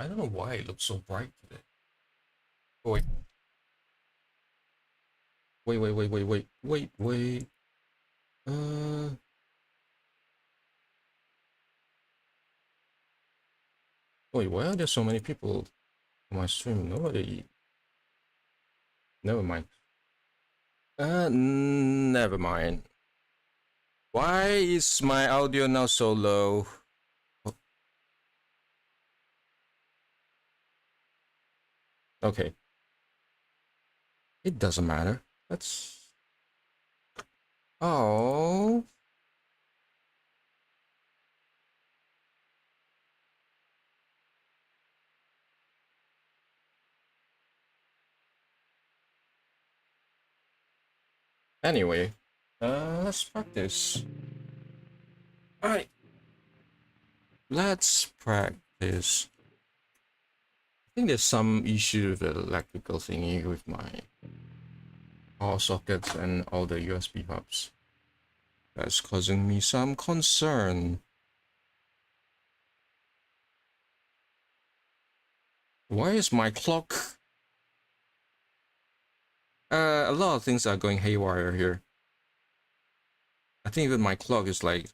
I don't know why it looks so bright today. Oh, wait, wait. Uh, wait, why are there so many people on my stream? Nobody. Never mind. Never mind. Why is my audio now so low? Oh, okay, it doesn't matter. Let's. Oh. Anyway, let's practice. All right, let's practice. I think there's some issue with the electrical thingy with my power sockets and all the USB hubs. That's causing me some concern. Why is my clock? A lot of things are going haywire here. I think even my clock is like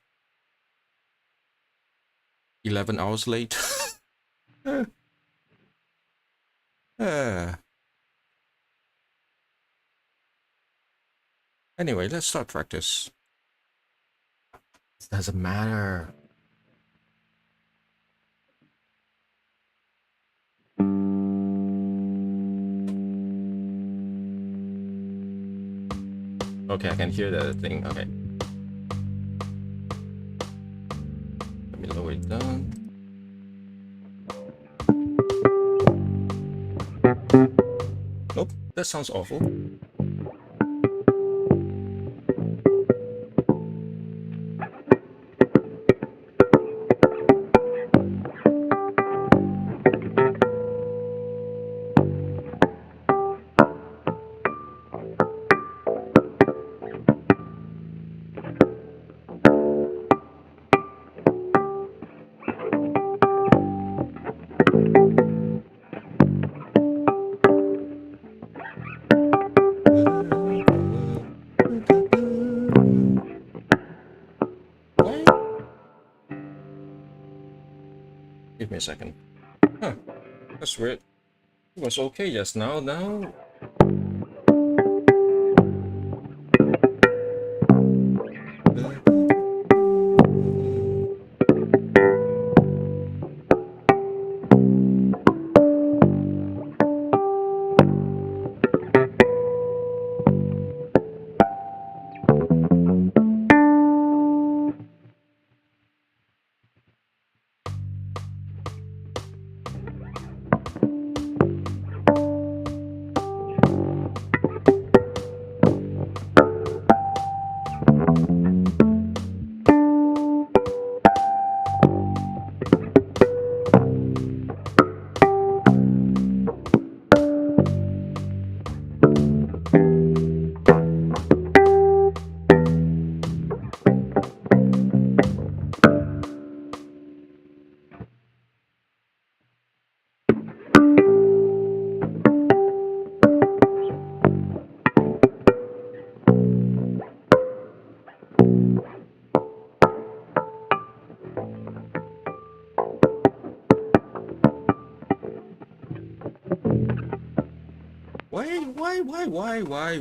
11 hours late. uh, anyway, let's start practice. It doesn't matter. Okay, I can hear the thing. Okay. Let me lower it down. Nope, that sounds awful. What? Give me a second. Huh, that's weird. It was okay just now. Now.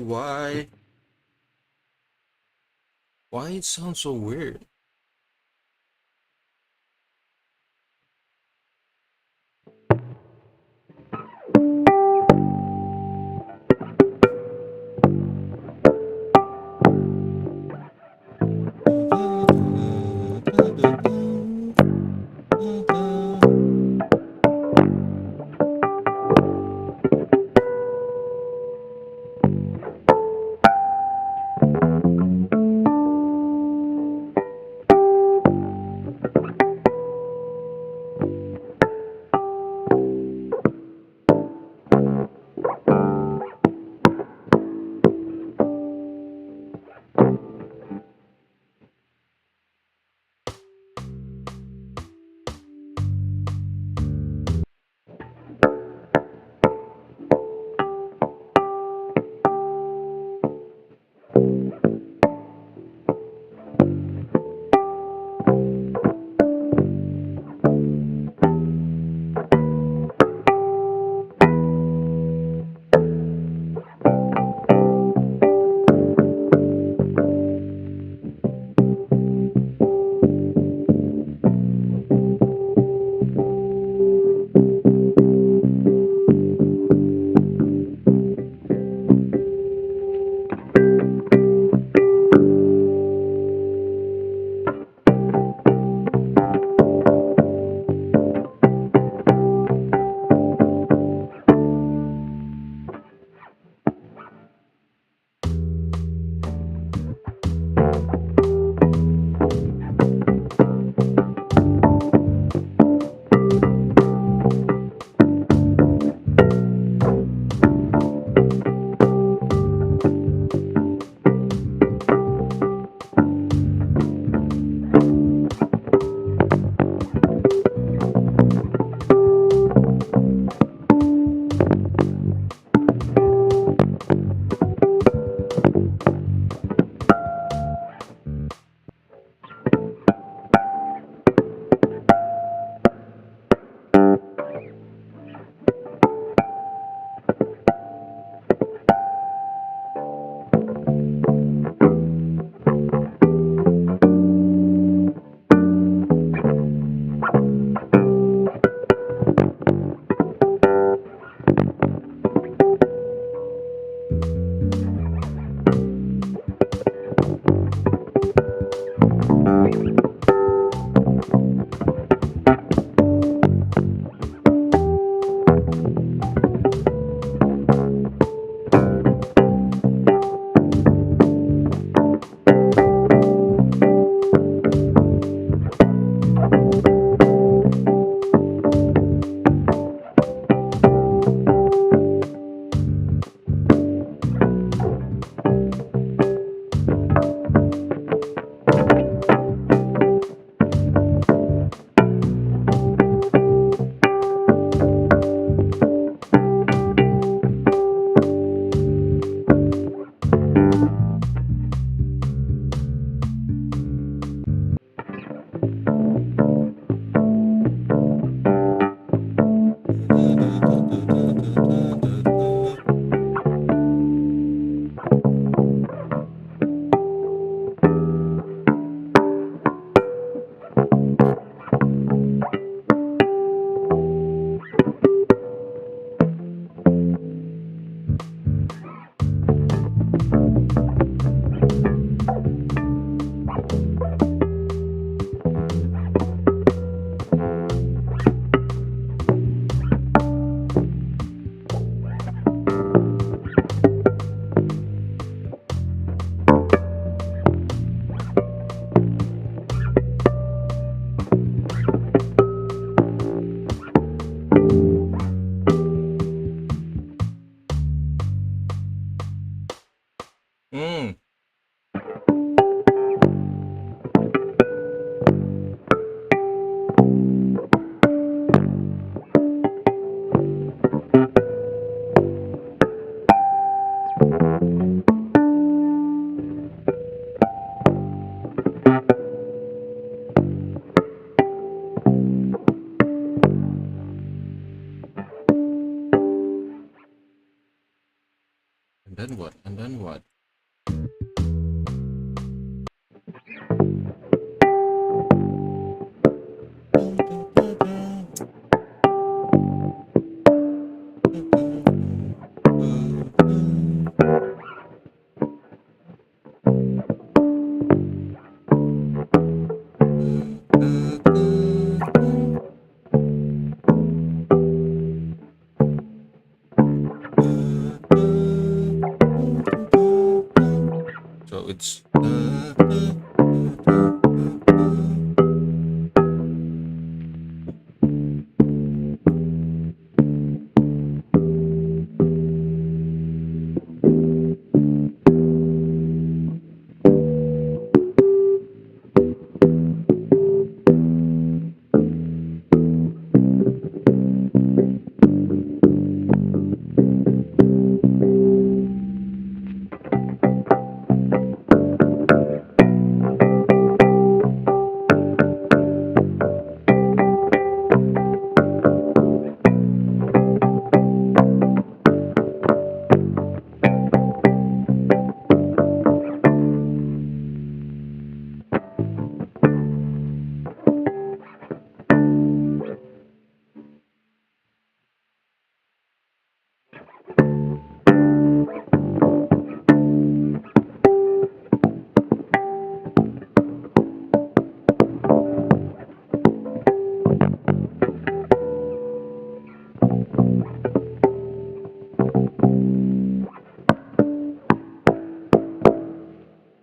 Why? Why it sounds so weird? Mm. And then what? And then what? So it's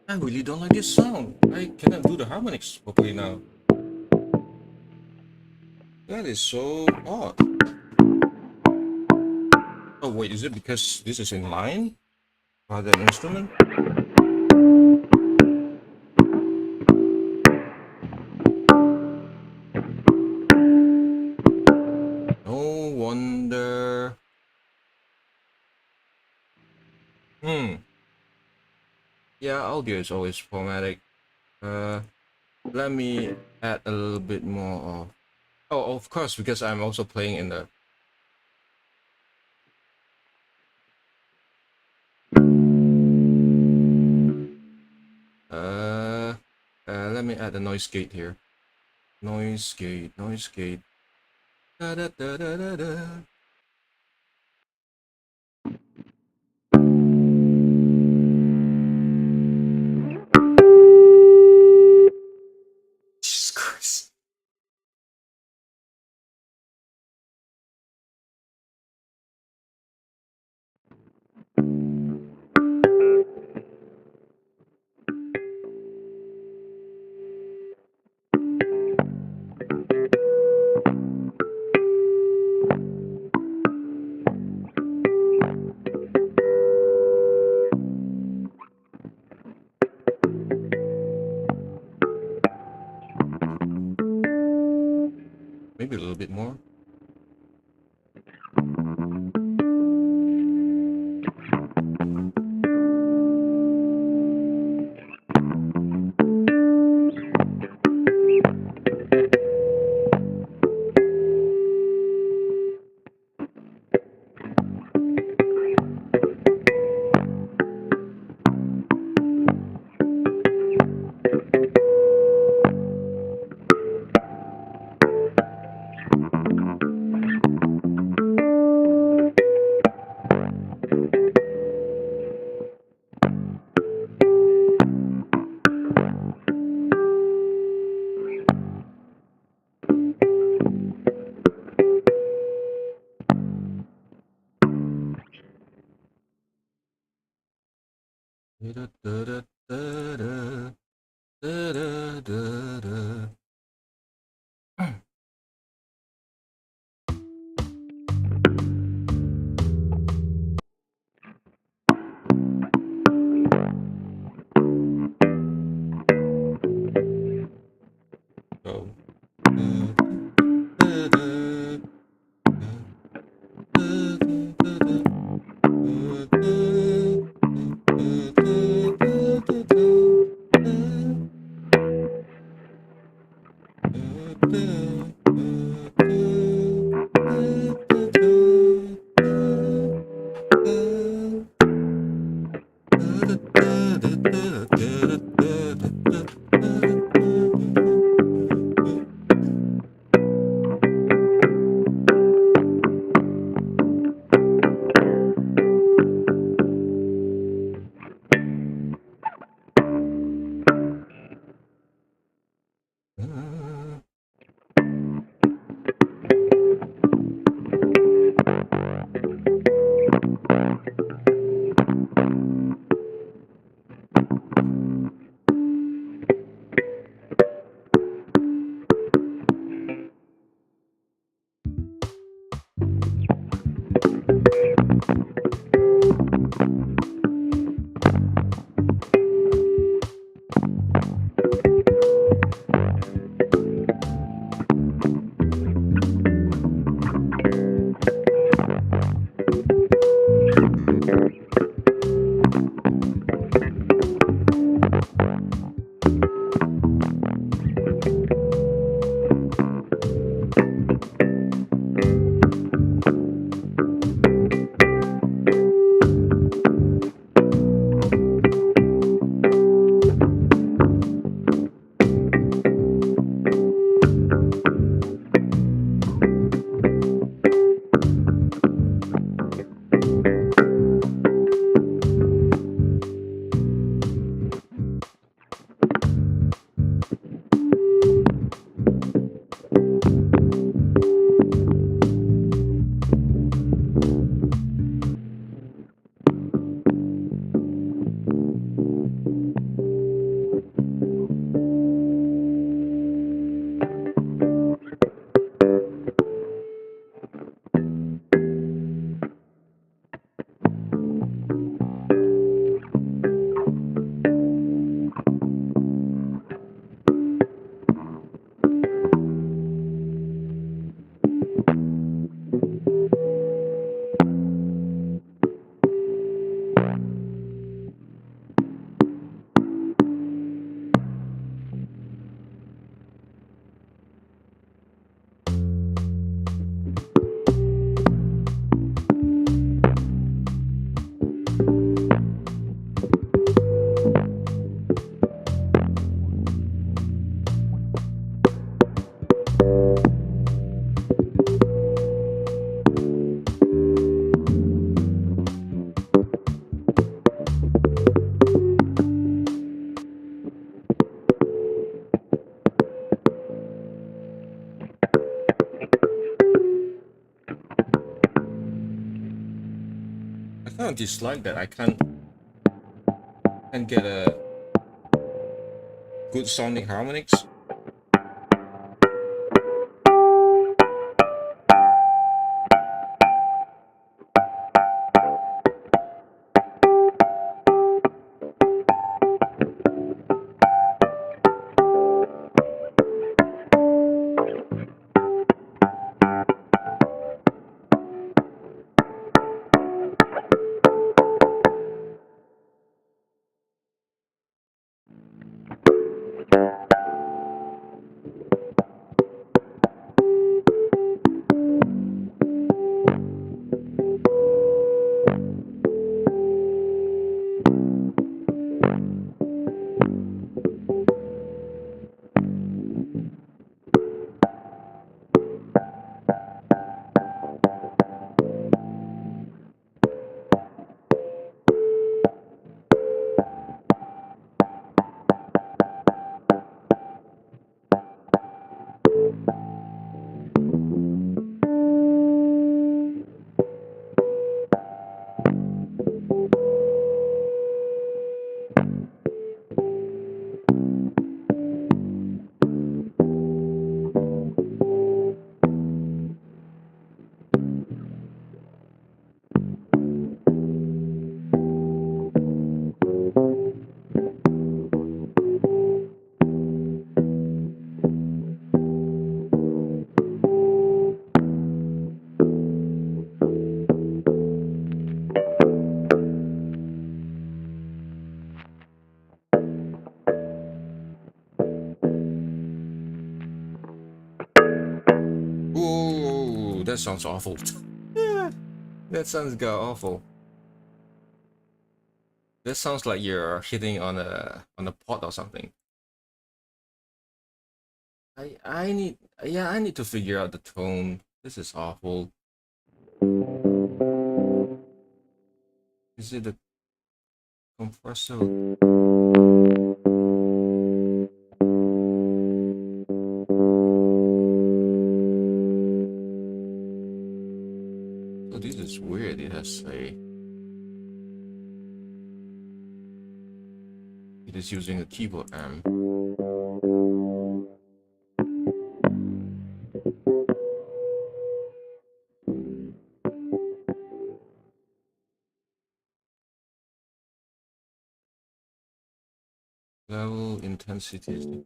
I really don't like this sound. I cannot do the harmonics properly now. That is so odd. Oh wait, is it because this is in line? Rather than instrument? No wonder. Hmm. Yeah, audio is always problematic. Let me add a little bit more of. Oh, of course, because I'm also playing in the. Uh, Let me add a noise gate here. Noise gate, noise gate. Da da da da da da. Jesus Christ. Maybe a little bit more. Da da da da da da da da da. of dislike that I can't get a good sounding harmonics. Ooh, that sounds awful. That sounds awful. That sounds like you're hitting on a pot or something. I need I need to figure out the tone. This is awful. Is it a compressor? So this is weird. It is using a keyboard amp. Level intensity.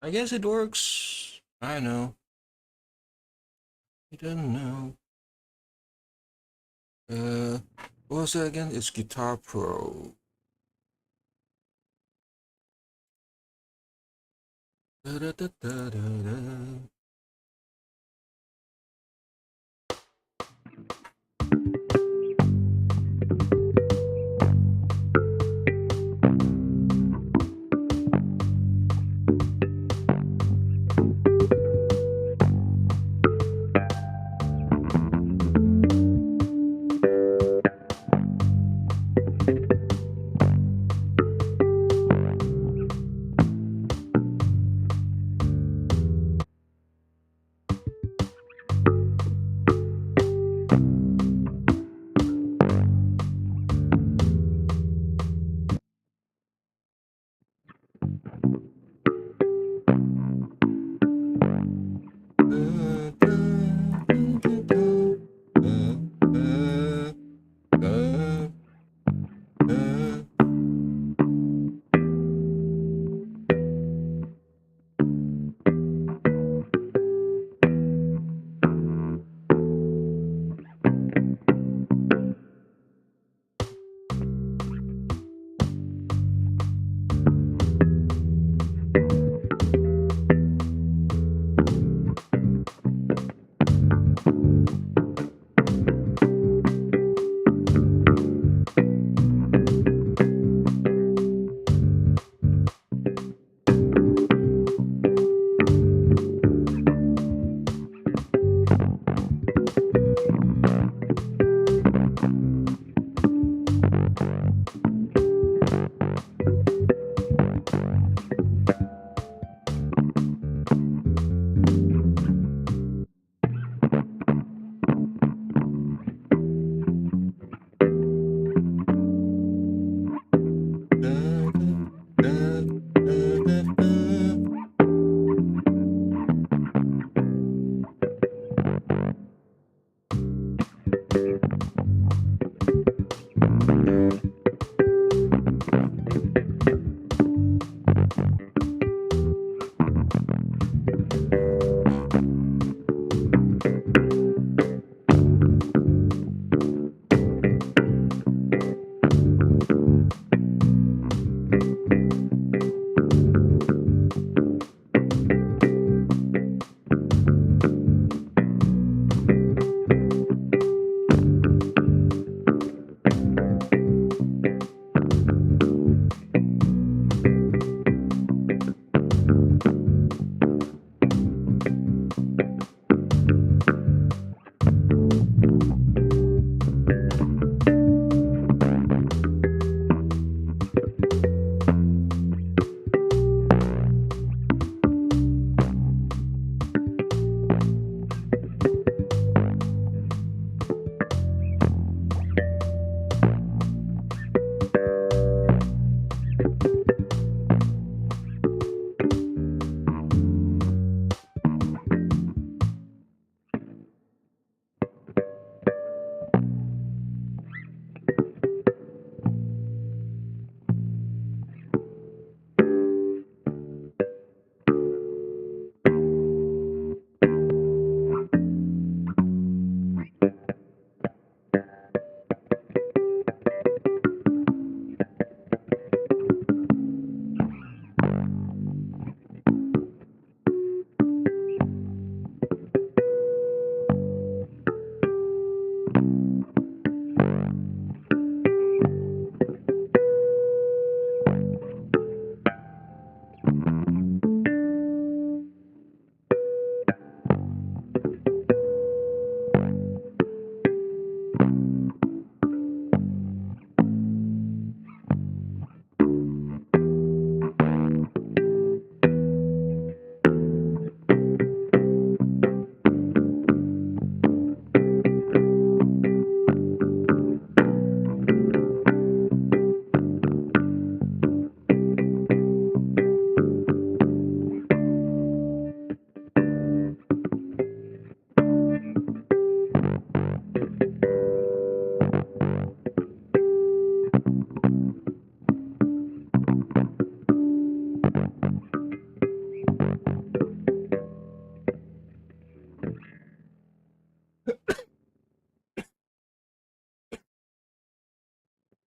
I guess it works. I know. I don't know. What was it again? It's Guitar Pro. Da, da, da, da, da, da. Uh, uh.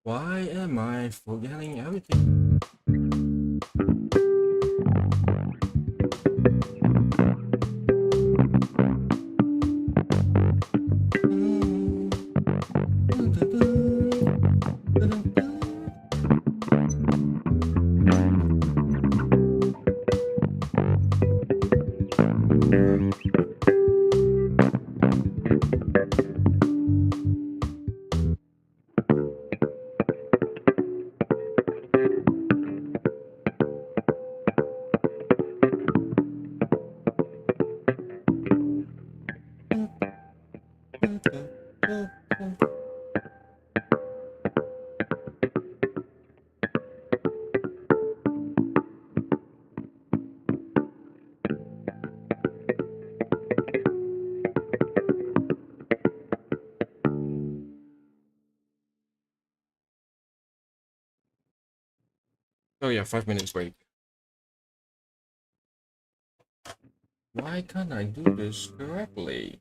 Why am I forgetting everything? Oh yeah, 5 minutes break. Why can't I do this correctly?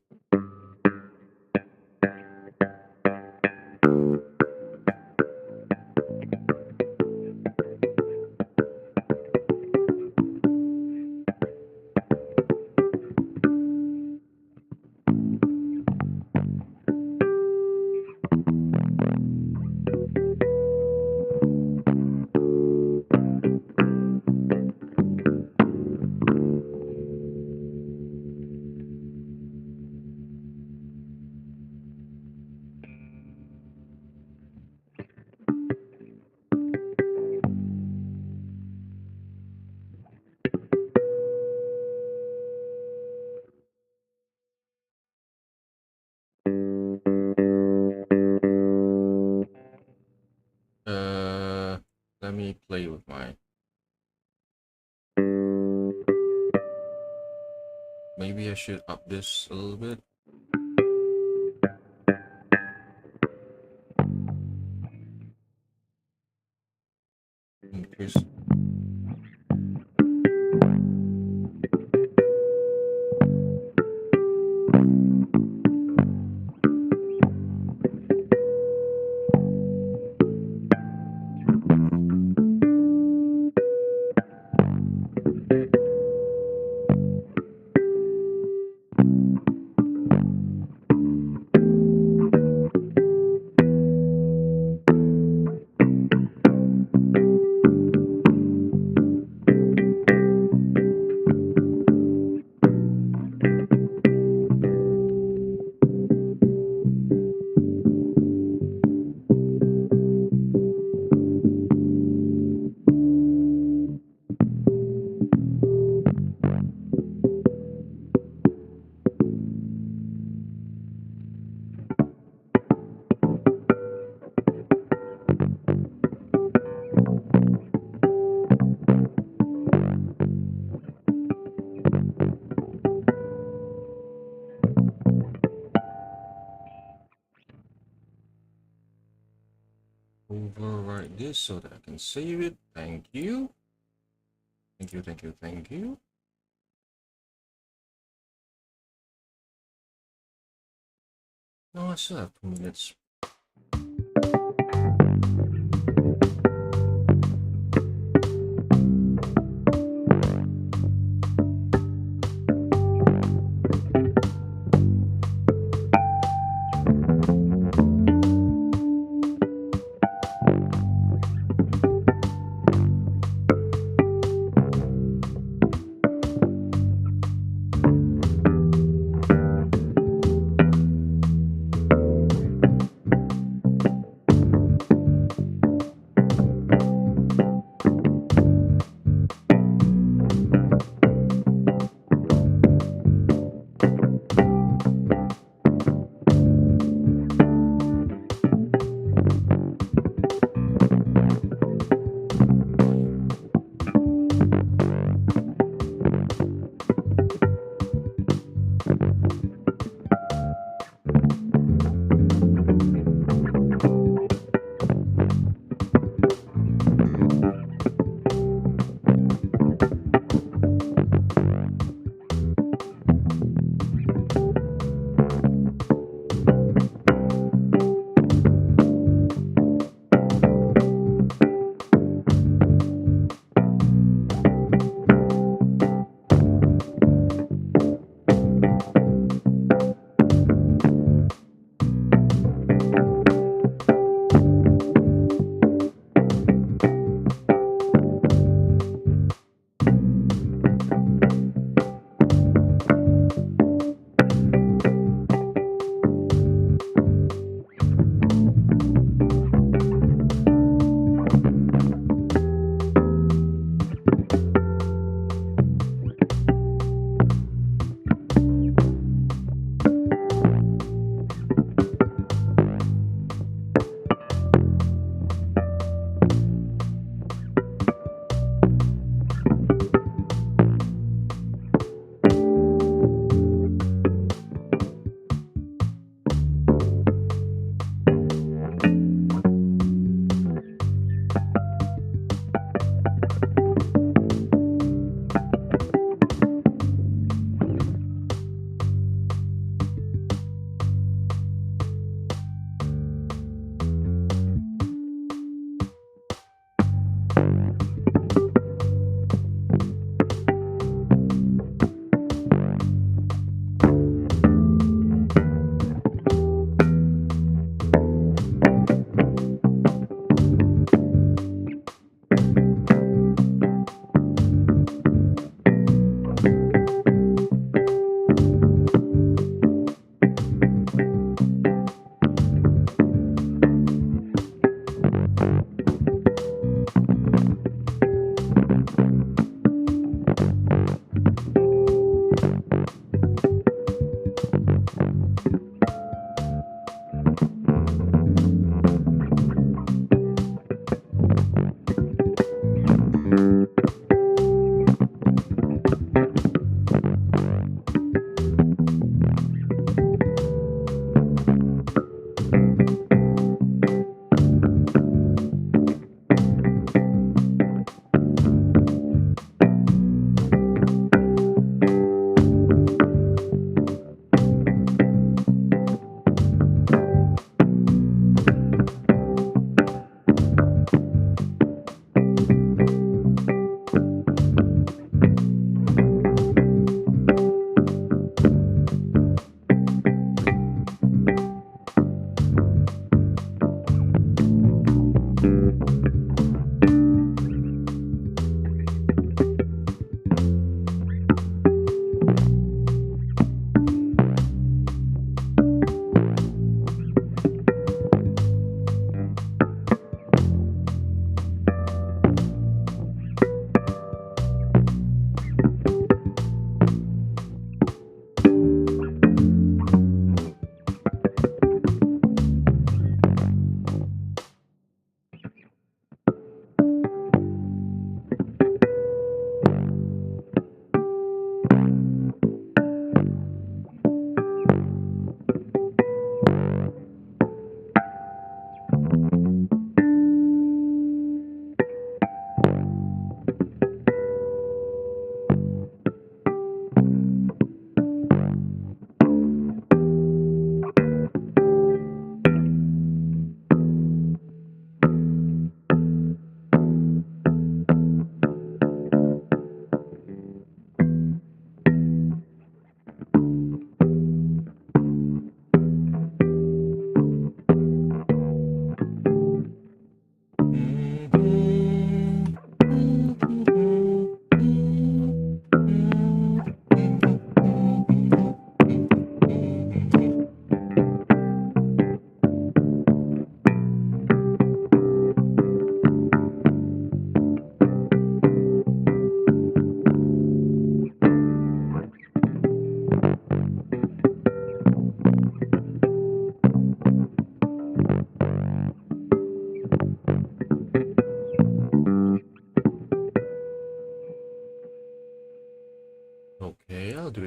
Let me play with my. Maybe I should up this a little bit. Increase. Overwrite this so that I can save it. Thank you. Thank you, thank you, thank you. No, I still have 2 minutes.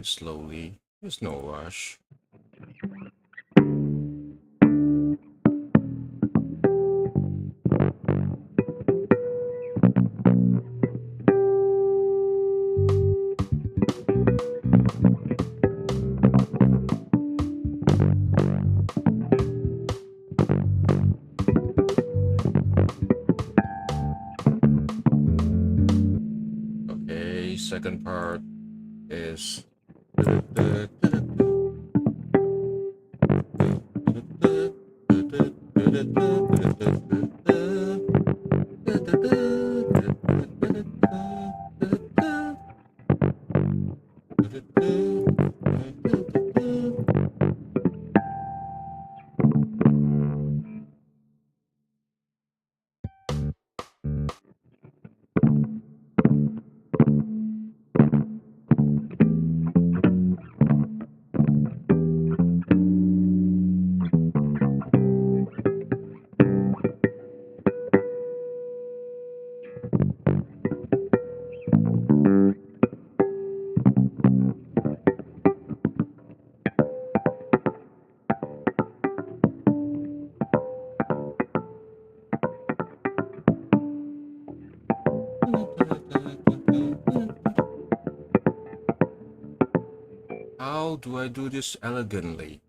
it slowly. There's no rush. Okay, second part is how do I do this elegantly?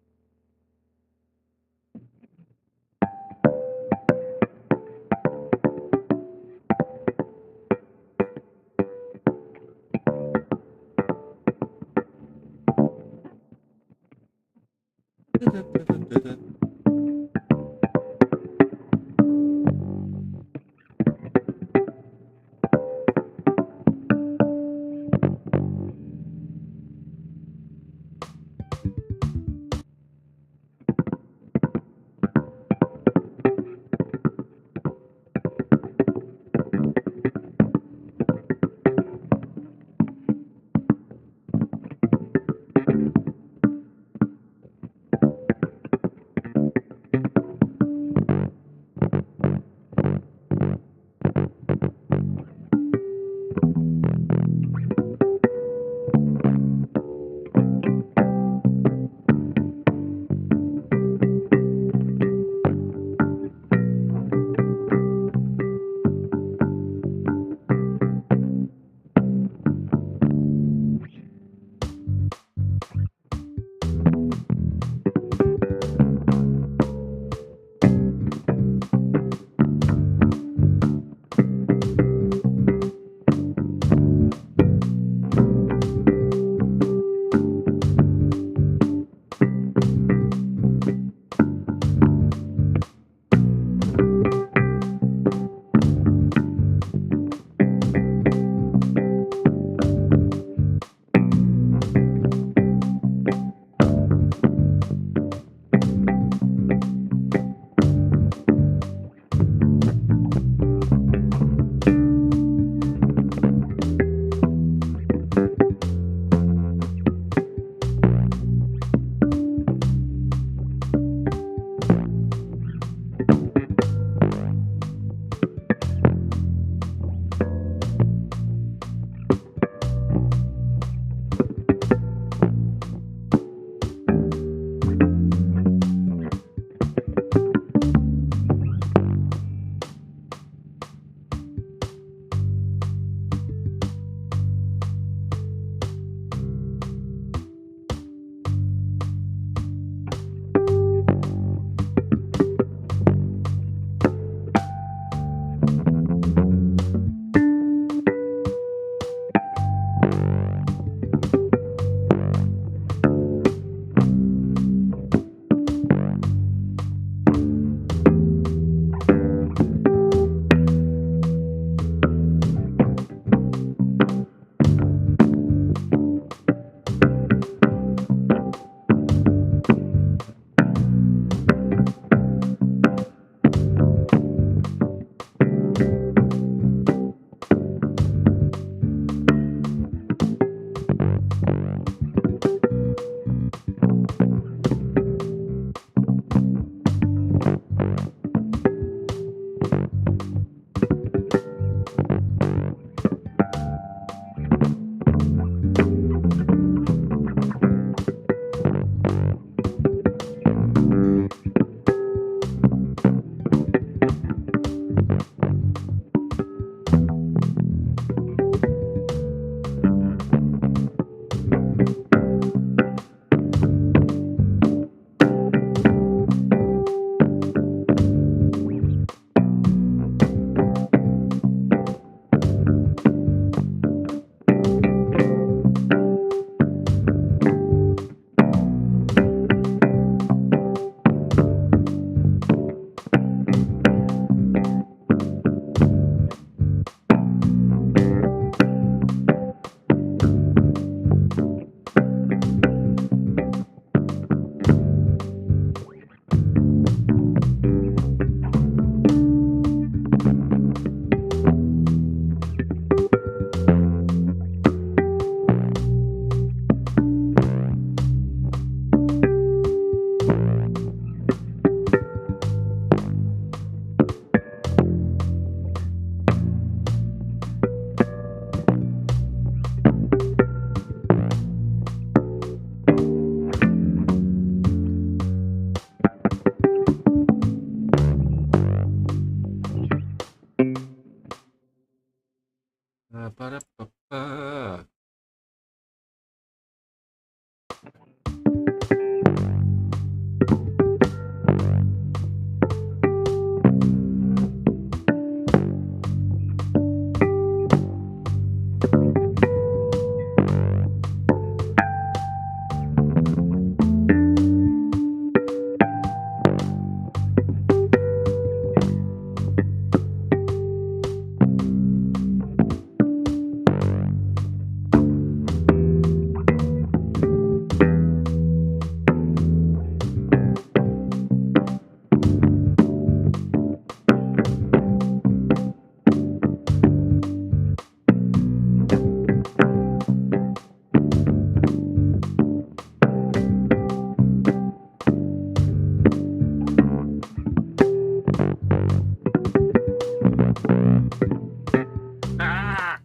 Ah!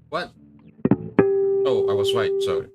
What? Oh, I was right. Sorry.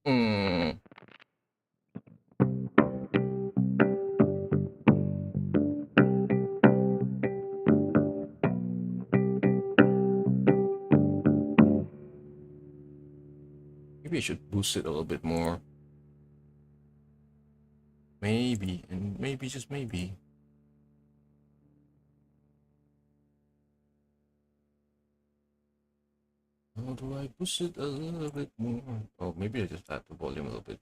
Mm. Maybe I should boost it a little bit more. Maybe, and maybe, just maybe. How do I boost it a little bit more? Oh, maybe I just add the volume a little bit.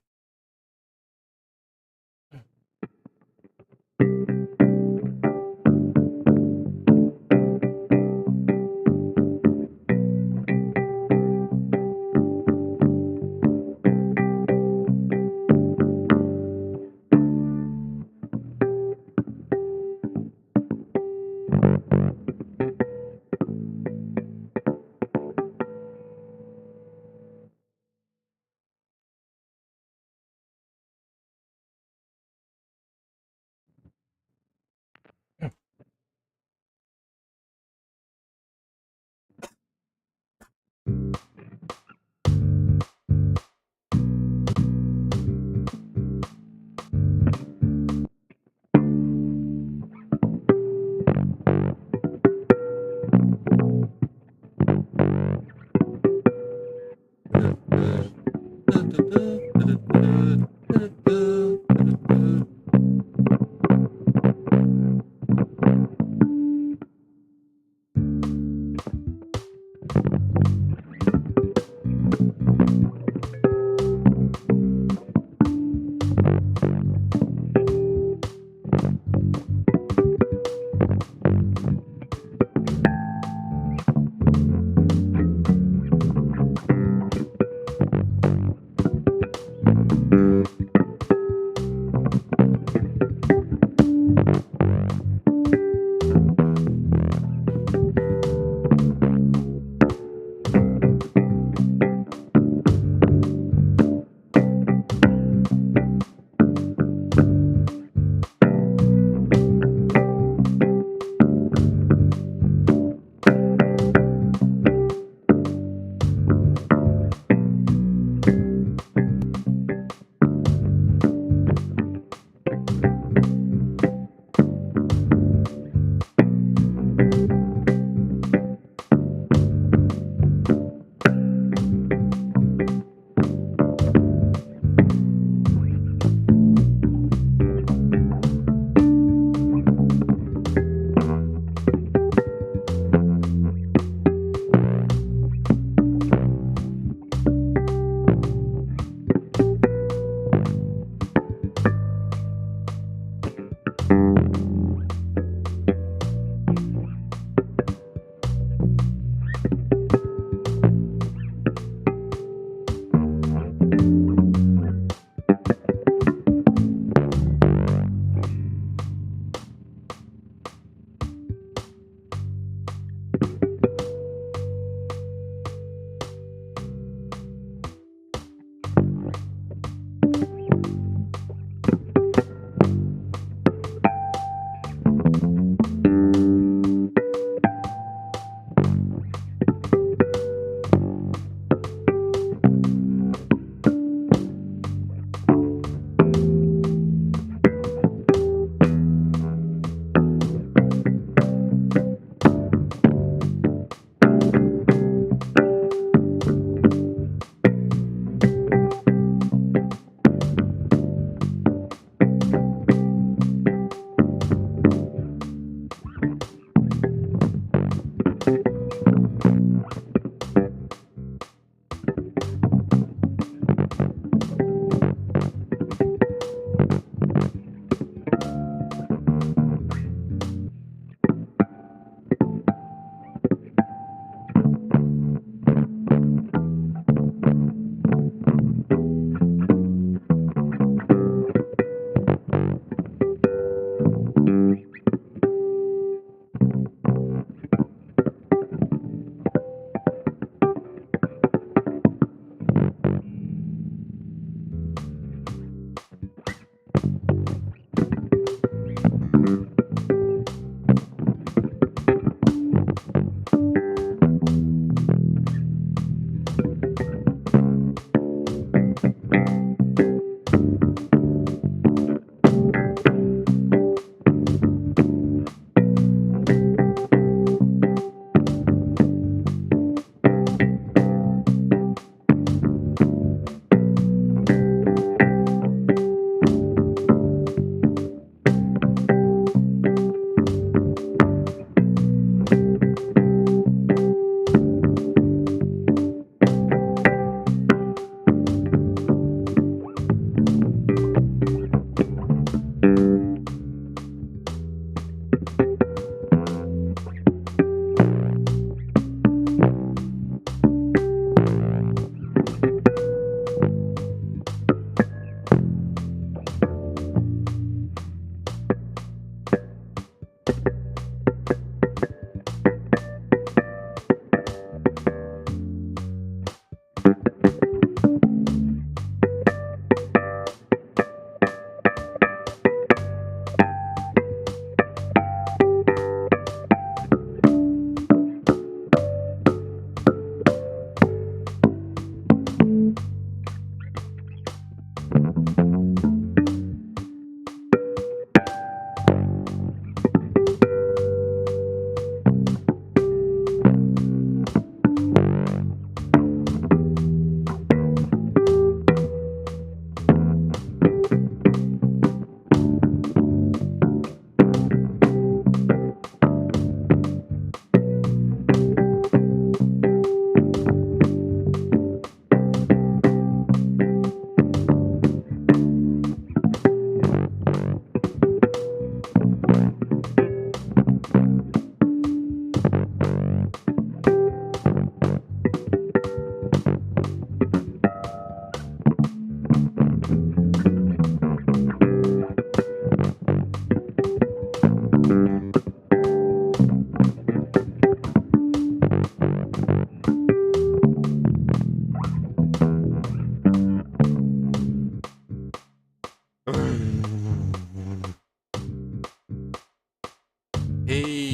pain.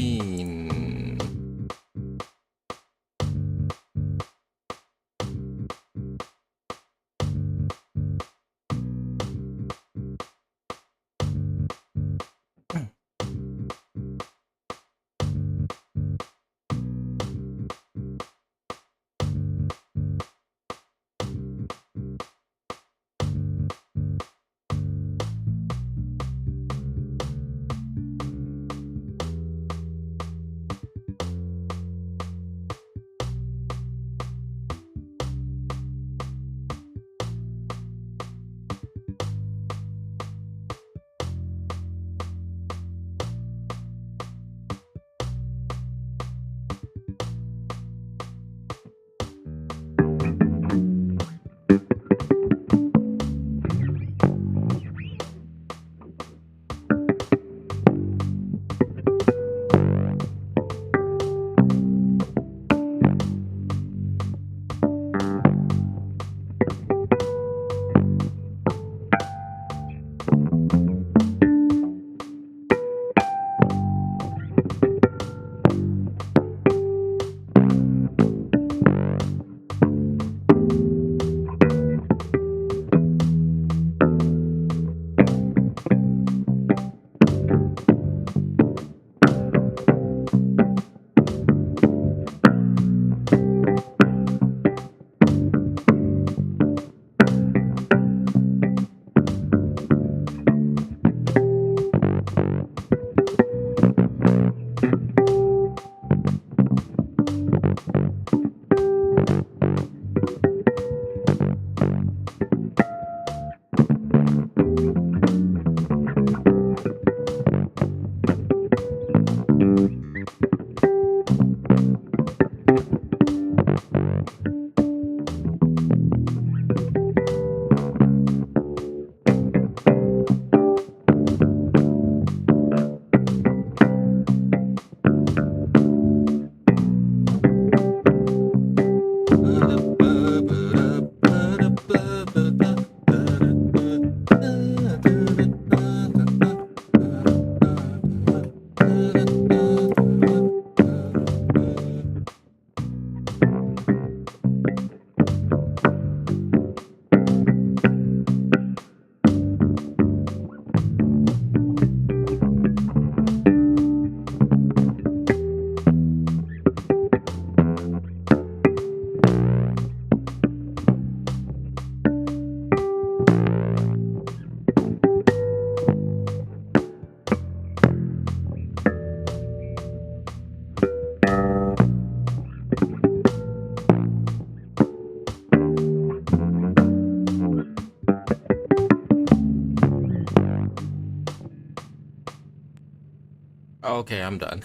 Okay, I'm done.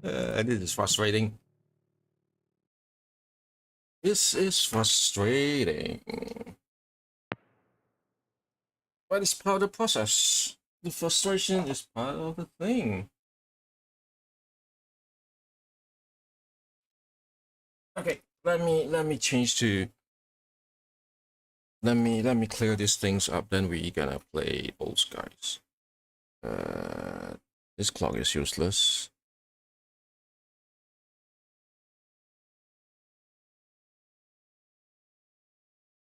This is frustrating. This is frustrating. But it's part of the process. The frustration is part of the thing. Okay, let me change to let me clear these things up, then we gonna play those guys. This clock is useless.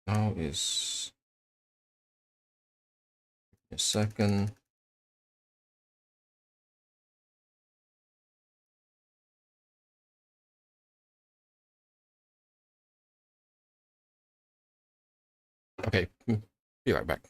Now is a second. Okay, be right back.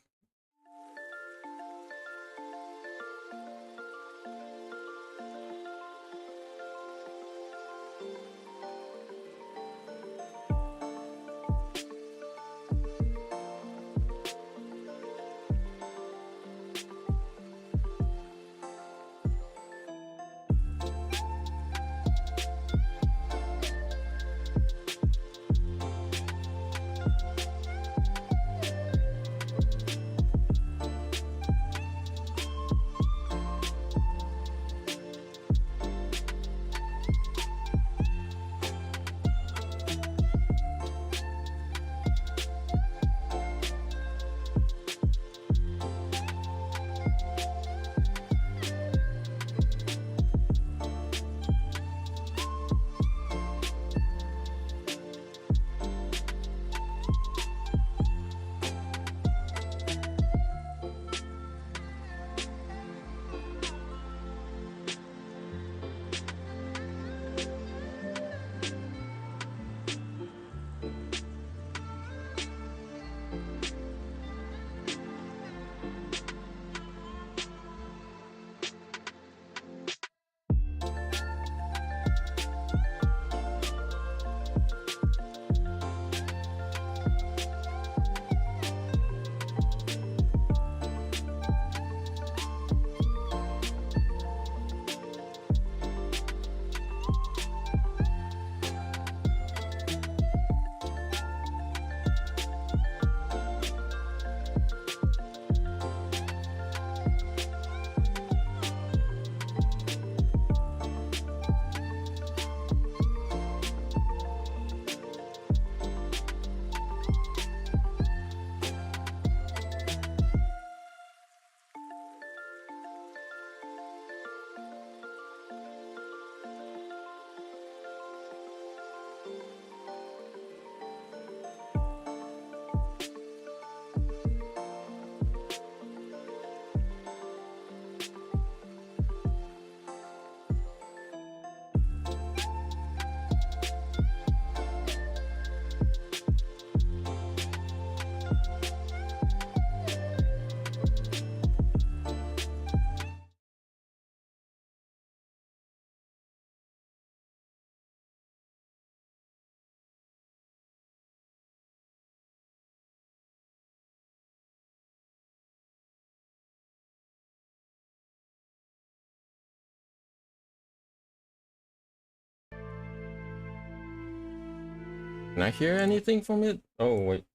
Can I hear anything from it? Oh wait.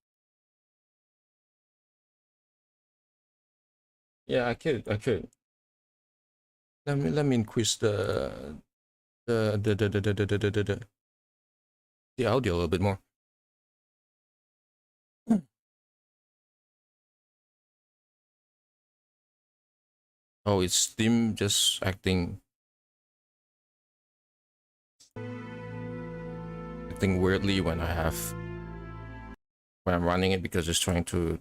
Yeah, I could. Let me increase the audio a little bit more. Oh, it's Steam just acting weirdly when I'm running it because it's trying to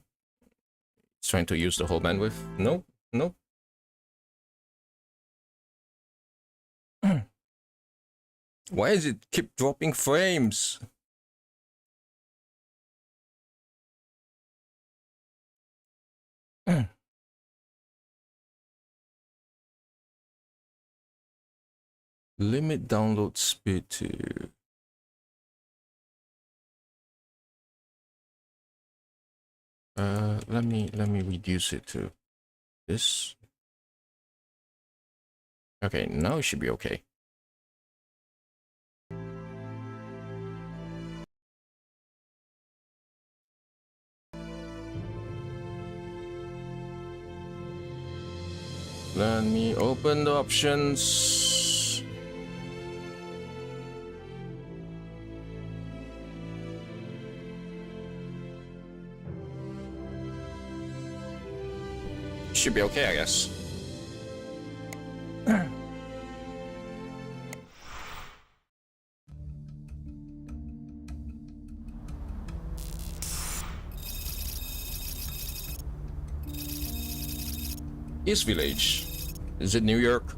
use the whole bandwidth. Nope. Why does it keep dropping frames? Limit download speed to let me reduce it to this. Okay, now it should be okay. Let me open the options. Should be okay, I guess. East Village. Is it New York?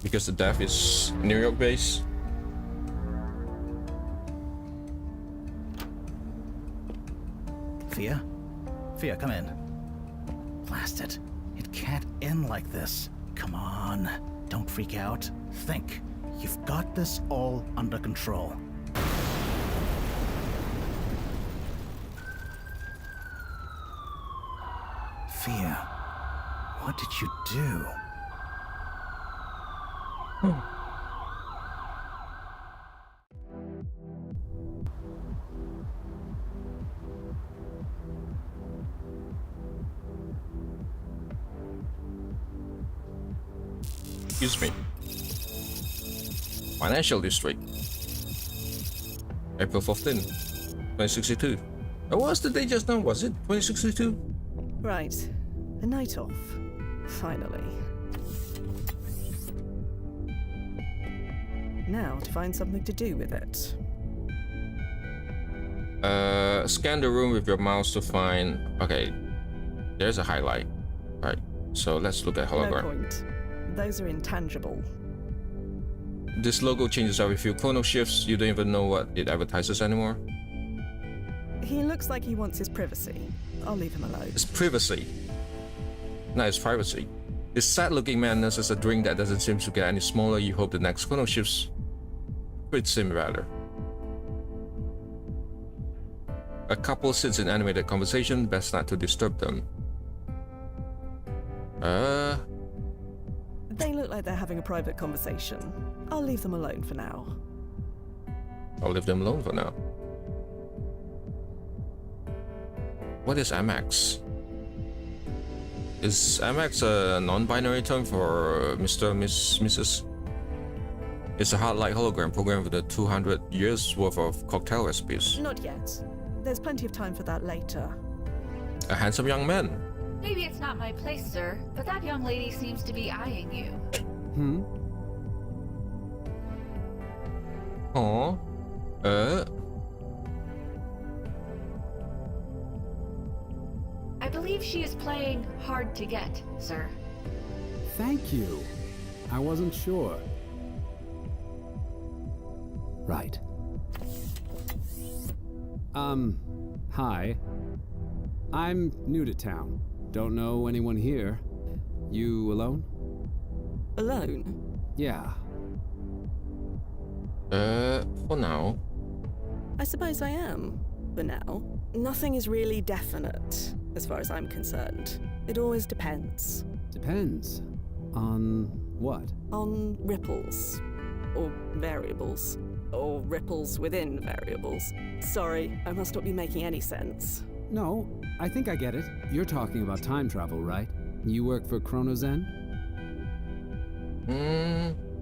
Because the death is New York based. Fia? Fia, come in. Blast it. It can't end like this. Come on. Don't freak out. Think. You've got this all under control. Fia, what did you do? Excuse me. Financial District. April 15, 2062. What was the day just now? Was it 2062? Right. A night off. Finally. Now to find something to do with it. Scan the room with your mouse to find... Okay, there's a highlight. Alright, so let's look at hologram. No point. Those are intangible. This logo changes every few chrono shifts. You don't even know what it advertises anymore. He looks like he wants his privacy. I'll leave him alone. It's privacy. No, it's privacy. This sad-looking man nurses a drink that doesn't seem to get any smaller. You hope the next chrono shifts quit sim rather. A couple sits in animated conversation. Best not to disturb them. They look like they're having a private conversation. I'll leave them alone for now. I'll leave them alone for now. What is Amex? Is Amex a non-binary term for Mr. Mrs.? It's a hard light hologram program with a 200 years worth of cocktail recipes. Not yet. There's plenty of time for that later. A handsome young man. Maybe it's not my place, sir, but that young lady seems to be eyeing you. Aww. I believe she is playing hard to get, sir. Thank you. I wasn't sure. Right. Hi. I'm new to town. Don't know anyone here. You alone? Alone? Yeah. For now. I suppose I am. For now. Nothing is really definite, as far as I'm concerned. It always depends. Depends. On what? On ripples. Or variables. Or ripples within variables. Sorry, I must not be making any sense. No, I think I get it. You're talking about time travel, right? You work for Chronozen?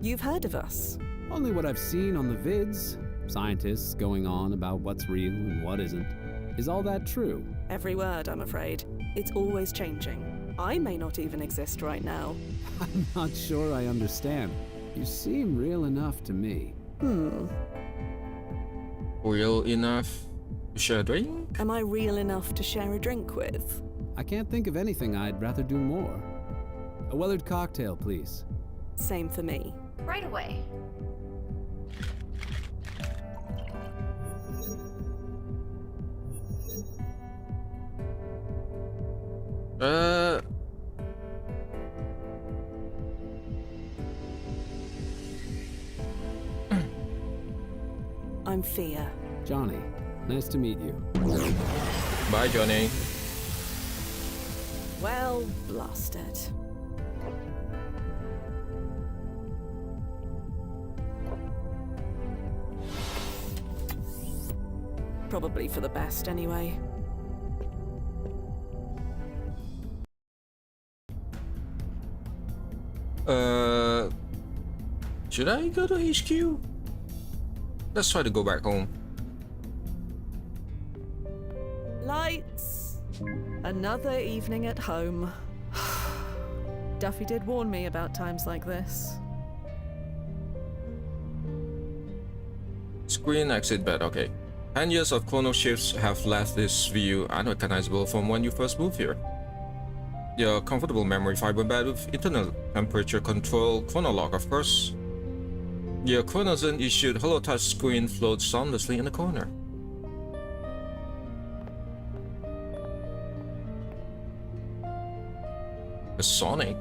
You've heard of us. Only what I've seen on the vids. Scientists going on about what's real and what isn't. Is all that true? Every word, I'm afraid. It's always changing. I may not even exist right now. I'm not sure I understand. You seem real enough to me. Real enough to share a drink? Am I real enough to share a drink with? I can't think of anything I'd rather do more. A Weathered cocktail, please. Same for me. Right away. I'm Fia. Johnny, nice to meet you. Bye, Johnny. Well, blasted. Probably for the best, anyway. Should I go to HQ? Let's try to go back home. Lights! Another evening at home. Duffy did warn me about times like this. Screen exit bed, okay. 10 years of chrono shifts have left this view unrecognizable from when you first moved here. Your comfortable memory fiber bed with internal temperature control chronolog, of course. Your Chronozen issued holotouch screen floats soundlessly in the corner. Sonic?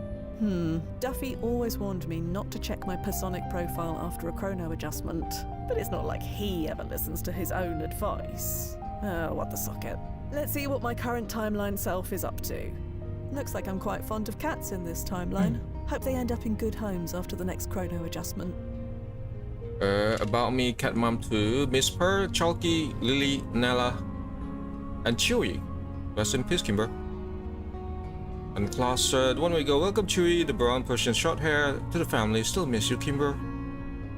Duffy always warned me not to check my personic profile after a chrono adjustment, but it's not like he ever listens to his own advice. What the socket. Let's see what my current timeline self is up to. Looks like I'm quite fond of cats in this timeline. Hope they end up in good homes after the next chrono adjustment. About Me, Cat Mom 2, Miss Purr, Chalky, Lily, Nella, and Chewy. Rest in peace, Kimber. And Class said, one week ago, welcome Chewy, the brown Persian short hair, to the family. Still miss you, Kimber.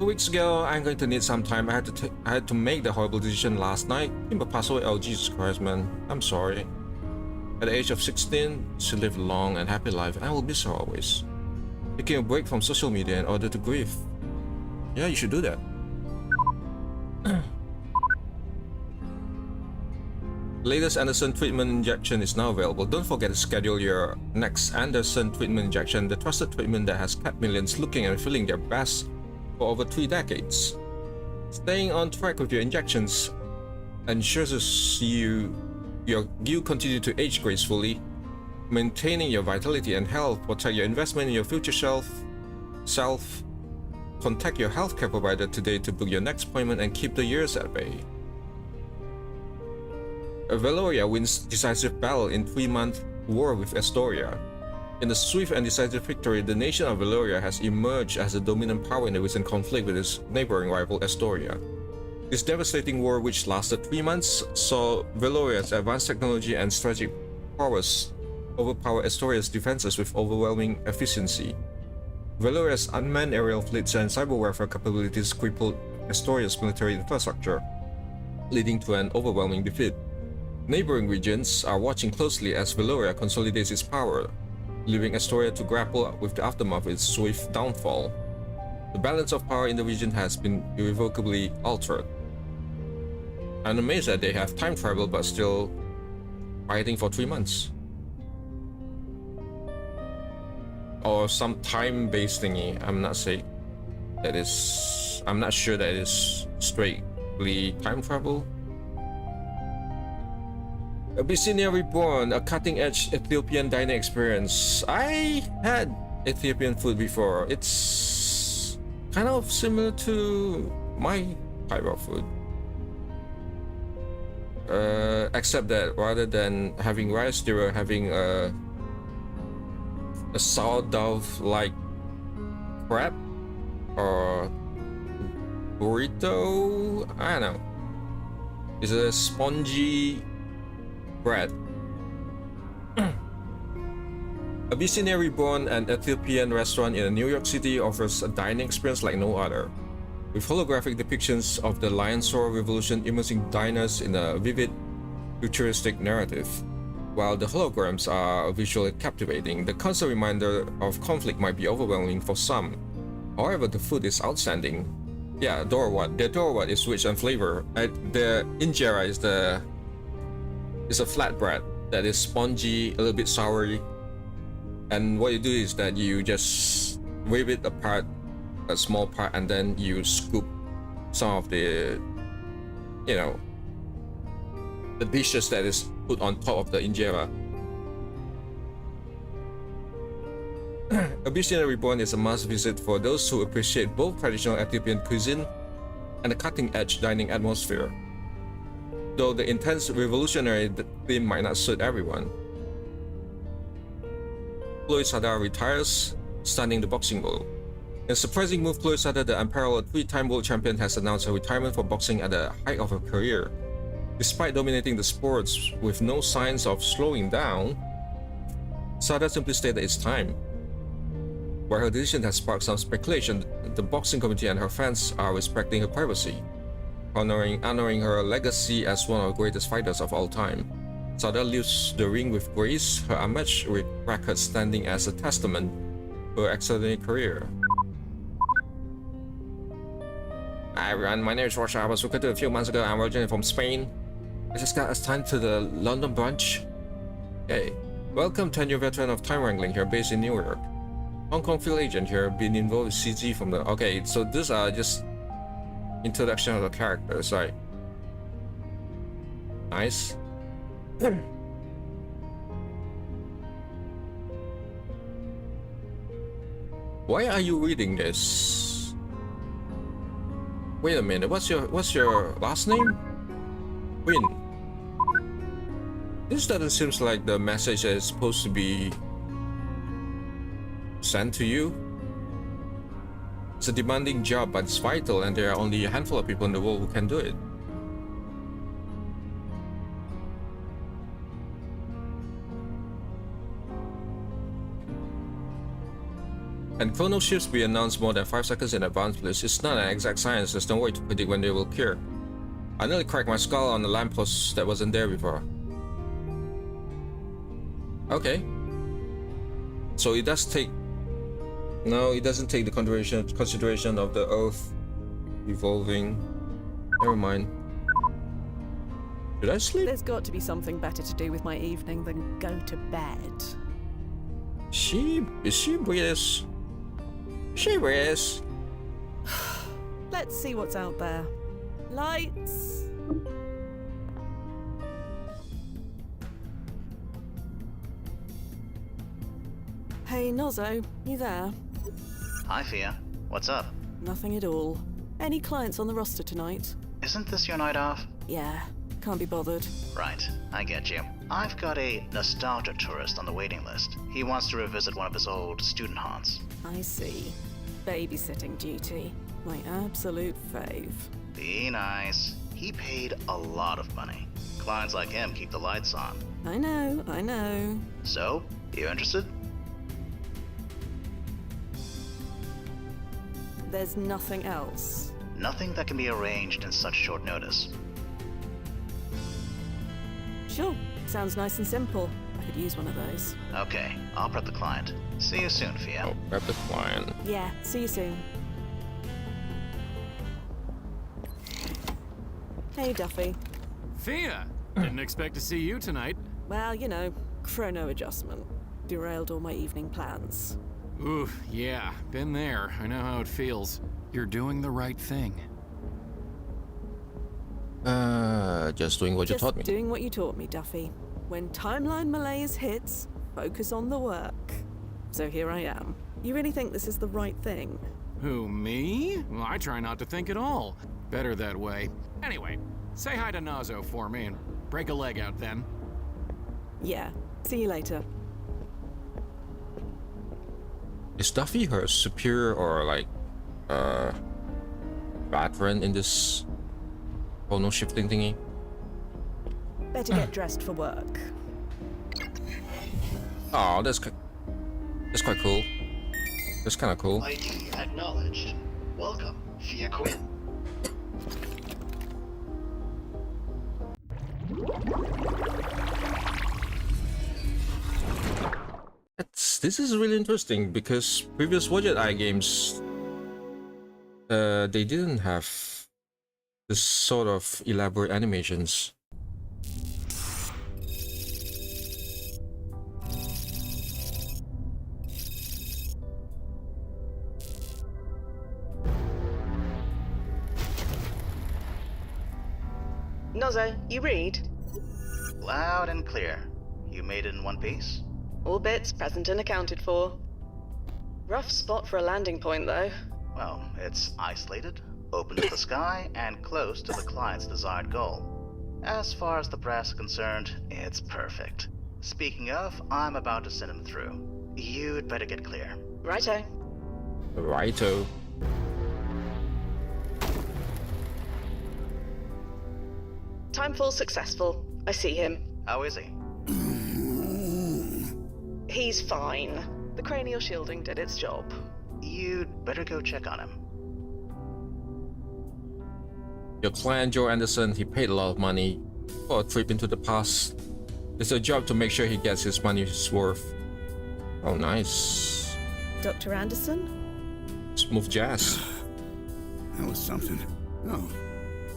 2 weeks ago, I'm going to need some time. I had to make the horrible decision last night. Kimber passed away. Oh, Jesus Christ, man. I'm sorry. At the age of 16, she lived a long and happy life, and I will miss her always. Taking a break from social media in order to grieve. Yeah, you should do that. Latest Anderson treatment injection is now available. Don't forget to schedule your next Anderson treatment injection, the trusted treatment that has kept millions looking and feeling their best for over 3 decades. Staying on track with your injections ensures you continue to age gracefully, maintaining your vitality and health, protect your investment in your future self. Contact your healthcare provider today to book your next appointment and keep the years at bay. Valoria wins decisive battle in 3-month war with Astoria. In a swift and decisive victory, the nation of Valoria has emerged as the dominant power in the recent conflict with its neighboring rival Astoria. This devastating war, which lasted 3 months, saw Valoria's advanced technology and strategic prowess overpower Astoria's defenses with overwhelming efficiency. Valoria's unmanned aerial fleets and cyber warfare capabilities crippled Astoria's military infrastructure, leading to an overwhelming defeat. Neighboring regions are watching closely as Valoria consolidates its power, leaving Astoria to grapple with the aftermath of its swift downfall. The balance of power in the region has been irrevocably altered. I'm amazed that they have time travel but still fighting for 3 months. Or some time-based thingy. I'm not sure that it is straightly time travel. Abyssinia Reborn, a cutting-edge Ethiopian dining experience. I had Ethiopian food before. It's kind of similar to my type of food. Except that rather than having rice, they were having a sourdough-like crab or burrito. I don't know. It's a spongy bread. A visionary born an Ethiopian restaurant in New York City offers a dining experience like no other, with holographic depictions of the Lion-Soar Revolution immersing diners in a vivid, futuristic narrative. While the holograms are visually captivating, the constant reminder of conflict might be overwhelming for some. However, the food is outstanding. Yeah, Dorwat. The Dorwat is rich and flavor. The injera is a flatbread that is spongy, a little bit soury. And what you do is that you just wave it apart, a small part, and then you scoop some of the, you know, the dishes that is put on top of the injera. A Visionary Reborn is a must visit for those who appreciate both traditional Ethiopian cuisine and the cutting-edge dining atmosphere. Though the intense revolutionary theme might not suit everyone. Chloe Sada retires, stunning the boxing world. In a surprising move, Chloe Sada, the unparalleled three-time world champion, has announced her retirement for boxing at the height of her career. Despite dominating the sports with no signs of slowing down, Sada simply stated it's time. While her decision has sparked some speculation, the boxing community and her fans are respecting her privacy, honoring her legacy as one of the greatest fighters of all time. Sada leaves the ring with grace, her unmatched record standing as a testament to her extraordinary career. Hi everyone, my name is Rocha. I was recruited a few months ago. I'm originally from Spain. I just got assigned to the London branch. Hey, welcome 10-year veteran of time wrangling here, based in New York. Hong Kong field agent here, been involved with CG from the... Okay, so these are just introduction of the characters, right? Nice. Why are you reading this? Wait a minute, what's your last name? Win. This doesn't seem like the message that is supposed to be sent to you. It's a demanding job, but it's vital, and there are only a handful of people in the world who can do it. And chrono shifts be announced more than 5 seconds in advance, please. It's not an exact science, there's no way to predict when they will cure. I nearly cracked my skull on the lamppost that wasn't there before. Okay. So it does take... No, it doesn't take the consideration of the Earth evolving. Never mind. Should I sleep? There's got to be something better to do with my evening than go to bed. Is she British? She British. Let's see what's out there. Lights. Hey, Nozzo, you there? Hi, Fia. What's up? Nothing at all. Any clients on the roster tonight? Isn't this your night off? Yeah, can't be bothered. Right, I get you. I've got a nostalgia tourist on the waiting list. He wants to revisit one of his old student haunts. I see. Babysitting duty. My absolute fave. Be nice. He paid a lot of money. Clients like him keep the lights on. I know. So, you interested? There's nothing else. Nothing that can be arranged in such short notice. Sure, sounds nice and simple. I could use one of those. Okay, I'll prep the client. See you soon, Fia. Oh, grab the client. Yeah, see you soon. Hey, Duffy. Fia! Didn't expect to see you tonight. Well, you know, chrono adjustment. Derailed all my evening plans. Ooh, yeah, been there. I know how it feels. You're doing the right thing. Just doing what you taught me. Just doing what you taught me, Duffy. When timeline malaise hits, focus on the work. So here I am. You really think this is the right thing? Who, me? Well, I try not to think at all. Better that way. Anyway, say hi to Nazo for me and break a leg out then. Yeah, see you later. Is Duffy her superior or like veteran in this tonal shifting thingy. Better get dressed for work. Oh, that's quite cool. That's kind of cool. ID acknowledged. Welcome, Fia Quinn. This is really interesting because previous WadjetEye games, they didn't have this sort of elaborate animations. Nozzo, you read? Loud and clear. You made it in one piece? All bits present and accounted for. Rough spot for a landing point, though. Well, it's isolated, open to the sky, and close to the client's desired goal. As far as the brass is concerned, it's perfect. Speaking of, I'm about to send him through. You'd better get clear. Righto. Righto. Timefall successful. I see him. How is he? He's fine. The cranial shielding did its job. You'd better go check on him. Your client, Joe Anderson, he paid a lot of money for a trip into the past. It's a job to make sure he gets his money's worth. Oh, nice. Dr. Anderson? Smooth jazz. That was something. Oh,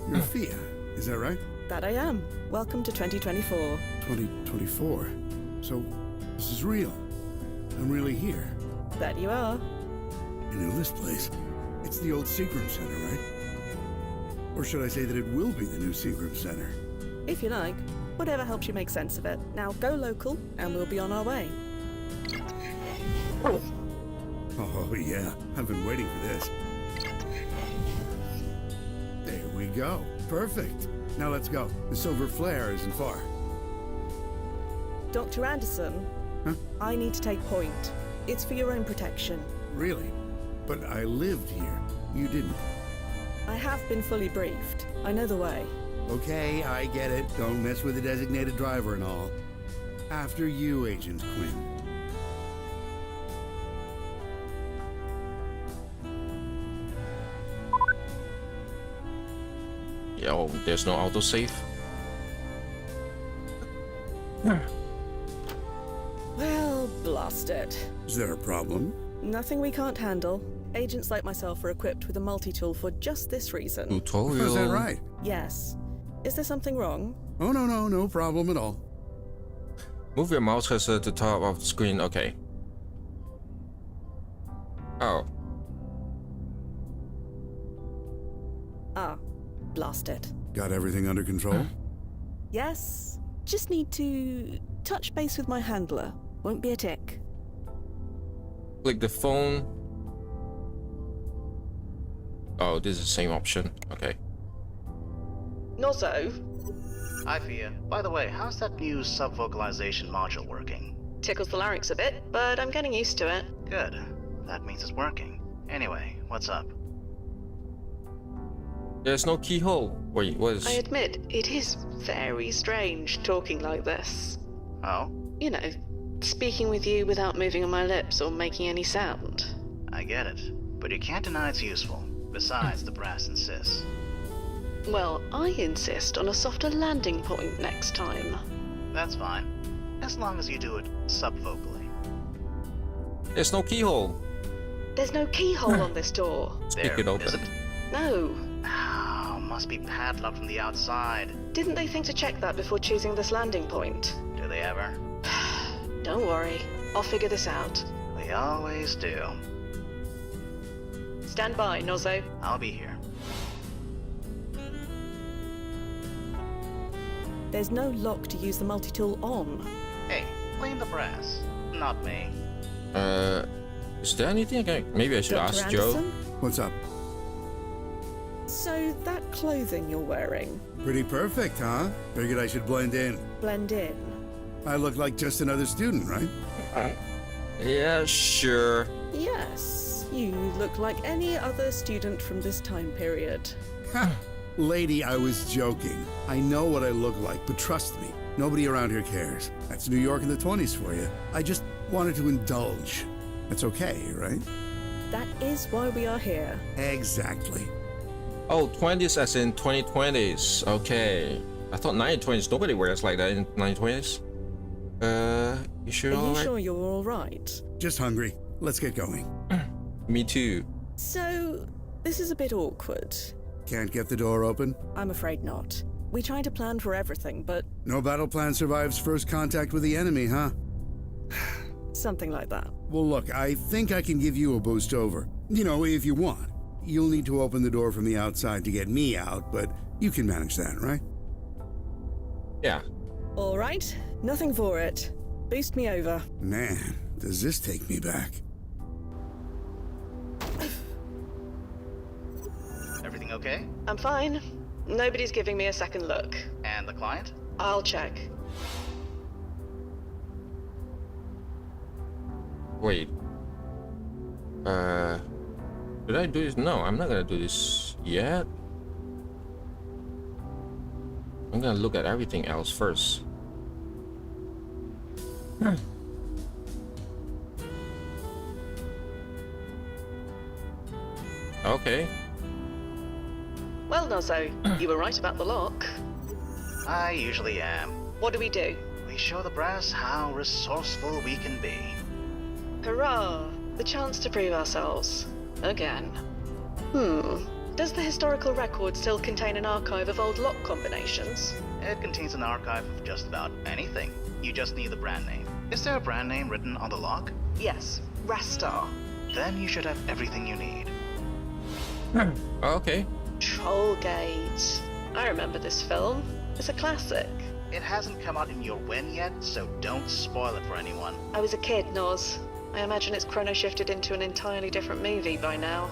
you're Fia, is that right? That I am. Welcome to 2024. 2024. So, this is real. I'm really here. That you are. I know this place. It's the old Seagram Center, right? Or should I say that it will be the new Seagram Center? If you like. Whatever helps you make sense of it. Now go local, and we'll be on our way. Oh, yeah. I've been waiting for this. There we go. Perfect. Now let's go. The silver flare isn't far. Dr. Anderson, Huh? I need to take point. It's for your own protection. Really? But I lived here. You didn't. I have been fully briefed. I know the way. Okay, I get it. Don't mess with the designated driver and all. After you, Agent Quinn. Yo, there's no autosave. Well, blast it. Is there a problem? Nothing we can't handle. Agents like myself are equipped with a multi-tool for just this reason. Tutorial. Is that right? Yes. Is there something wrong? Oh, no problem at all. Move your mouse cursor to the top of the screen. Okay. Oh. Ah, blast it. Got everything under control? Yes. Just need to touch base with my handler. Won't be a tick. Click the phone. Oh, this is the same option. Okay. Nozzo, Hi, Fia. By the way, how's that new sub-vocalization module working? tickles the larynx a bit, but I'm getting used to it. Good. That means it's working. Anyway, what's up? There's no keyhole. Wait, what is... I admit, it is very strange talking like this. Oh? You know, speaking with you without moving on my lips or making any sound. I get it. But you can't deny it's useful. Besides, the brass insists. Well, I insist on a softer landing point next time. That's fine. As long as you do it sub-vocally. There's no keyhole. There's no keyhole on this door. Speak There it open. isn't. No. Oh, must be padlocked from the outside. Didn't they think to check that before choosing this landing point? Do they ever? Don't worry. I'll figure this out. They always do. Stand by, Nozzo. I'll be here. There's no lock to use the multi-tool on. Hey, blame the brass. Not me. Is there anything I can... Maybe I should Dr. ask Joe. Anderson? What's up? So that clothing you're wearing, Pretty perfect, huh? Figured I should blend in. blend in. I look like just another student, right? Yeah, sure. Yes. You look like any other student from this time period. Lady, I was joking. I know what I look like, but trust me, nobody around here cares. That's New York in the 20s for you. I just wanted to indulge. That's okay, right? That is why we are here. Exactly. Oh, 20s as in 2020s. Okay. I thought 1920s. Nobody wears like that in 1920s. You sure? Are you sure you're all right? Just hungry. Let's get going. Me too. So, this is a bit awkward. Can't get the door open? I'm afraid not. We try to plan for everything, but No battle plan survives first contact with the enemy, huh? something like that. Well, look, I think I can give you a boost over. You know, if you want. You'll need to open the door from the outside to get me out, but you can manage that, right? Yeah. All right, nothing for it. Boost me over. Man, does this take me back? Everything okay? I'm fine. Nobody's giving me a second look. And the client? I'll check. Wait. Did I do this? No, I'm not gonna do this yet. I'm gonna look at everything else first. Okay. Well, Nozzo, you were right about the lock. I usually am. What do? We show the brass how resourceful we can be. Hurrah! The chance to prove ourselves. Again. Does the historical record still contain an archive of old lock combinations? It contains an archive of just about anything. You just need the brand name. Is there a brand name written on the lock? Yes, Rastar. Then you should have everything you need. Okay. Trollgate. I remember this film. It's a classic. It hasn't come out in your win yet, so don't spoil it for anyone. I was a kid, Noz. I imagine it's chrono shifted into an entirely different movie by now.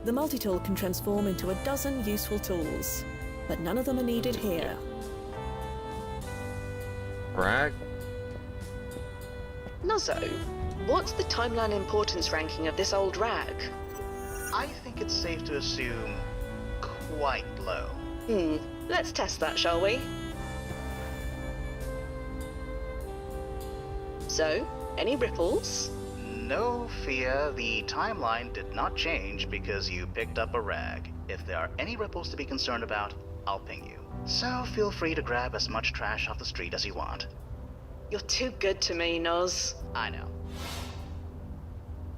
The multi-tool can transform into a dozen useful tools, but none of them are needed here. Right. Nozzo, what's the timeline importance ranking of this old rag? I think it's safe to assume quite low. Let's test that, shall we? So, any ripples? No fear, the timeline did not change because you picked up a rag. If there are any ripples to be concerned about, I'll ping you. So feel free to grab as much trash off the street as you want. You're too good to me, Noz. I know.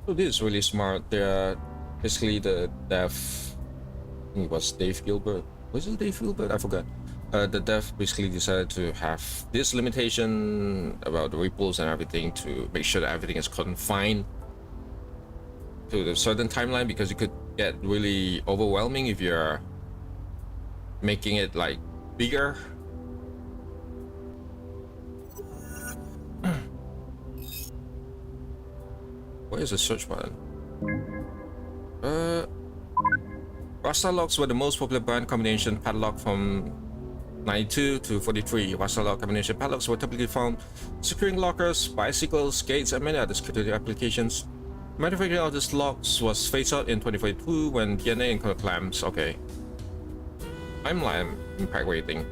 So this is really smart. They're basically the dev. I think it was Dave Gilbert. Was it Dave Gilbert? I forgot. The dev basically decided to have this limitation about the ripples and everything to make sure that everything is confined to the certain timeline, because it could get really overwhelming if you're making it like bigger. Where is the search button? Rasta locks were the most popular brand combination padlock from 92 to 43. Rasta lock combination padlocks were typically found securing lockers, bicycles, gates, and many other security applications. Manufacturing of these locks was phased out in 2042 when DNA encountered clamps. Okay. Timeline impact rating.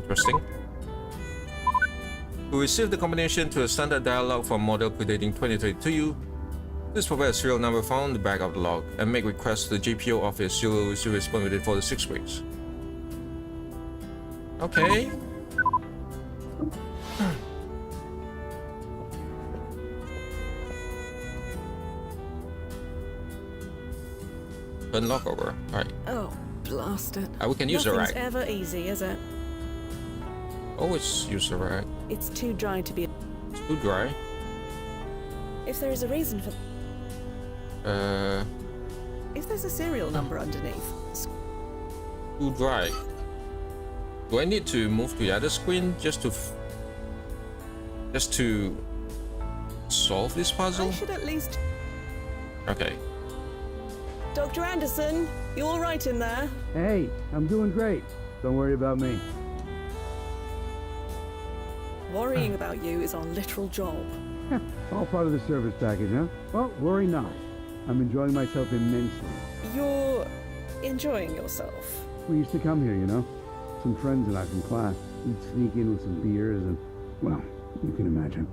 Interesting. We received the combination to a standard dialog from model predating 2032. Please provide a serial number found on the back of the log and make requests to the GPO office. You will receive a response within 4 to 6 weeks. Okay. Unlock over. Alright. Oh, blast it. We can use the Nothing's rag. ever easy, is it? Always use the rag. It's too dry to be... It's too dry. If there is a reason for... If there's a serial number underneath... Too dry. Do I need to move to the other screen just to solve this puzzle? I should at least... Okay. Dr. Anderson, you all right in there? Hey, I'm doing great. Don't worry about me. Worrying about you is our literal job. All part of the service package, huh? Well, worry not. I'm enjoying myself immensely. You're enjoying yourself? We used to come here, you know. Some friends and I from class. We'd sneak in with some beers and, well, you can imagine.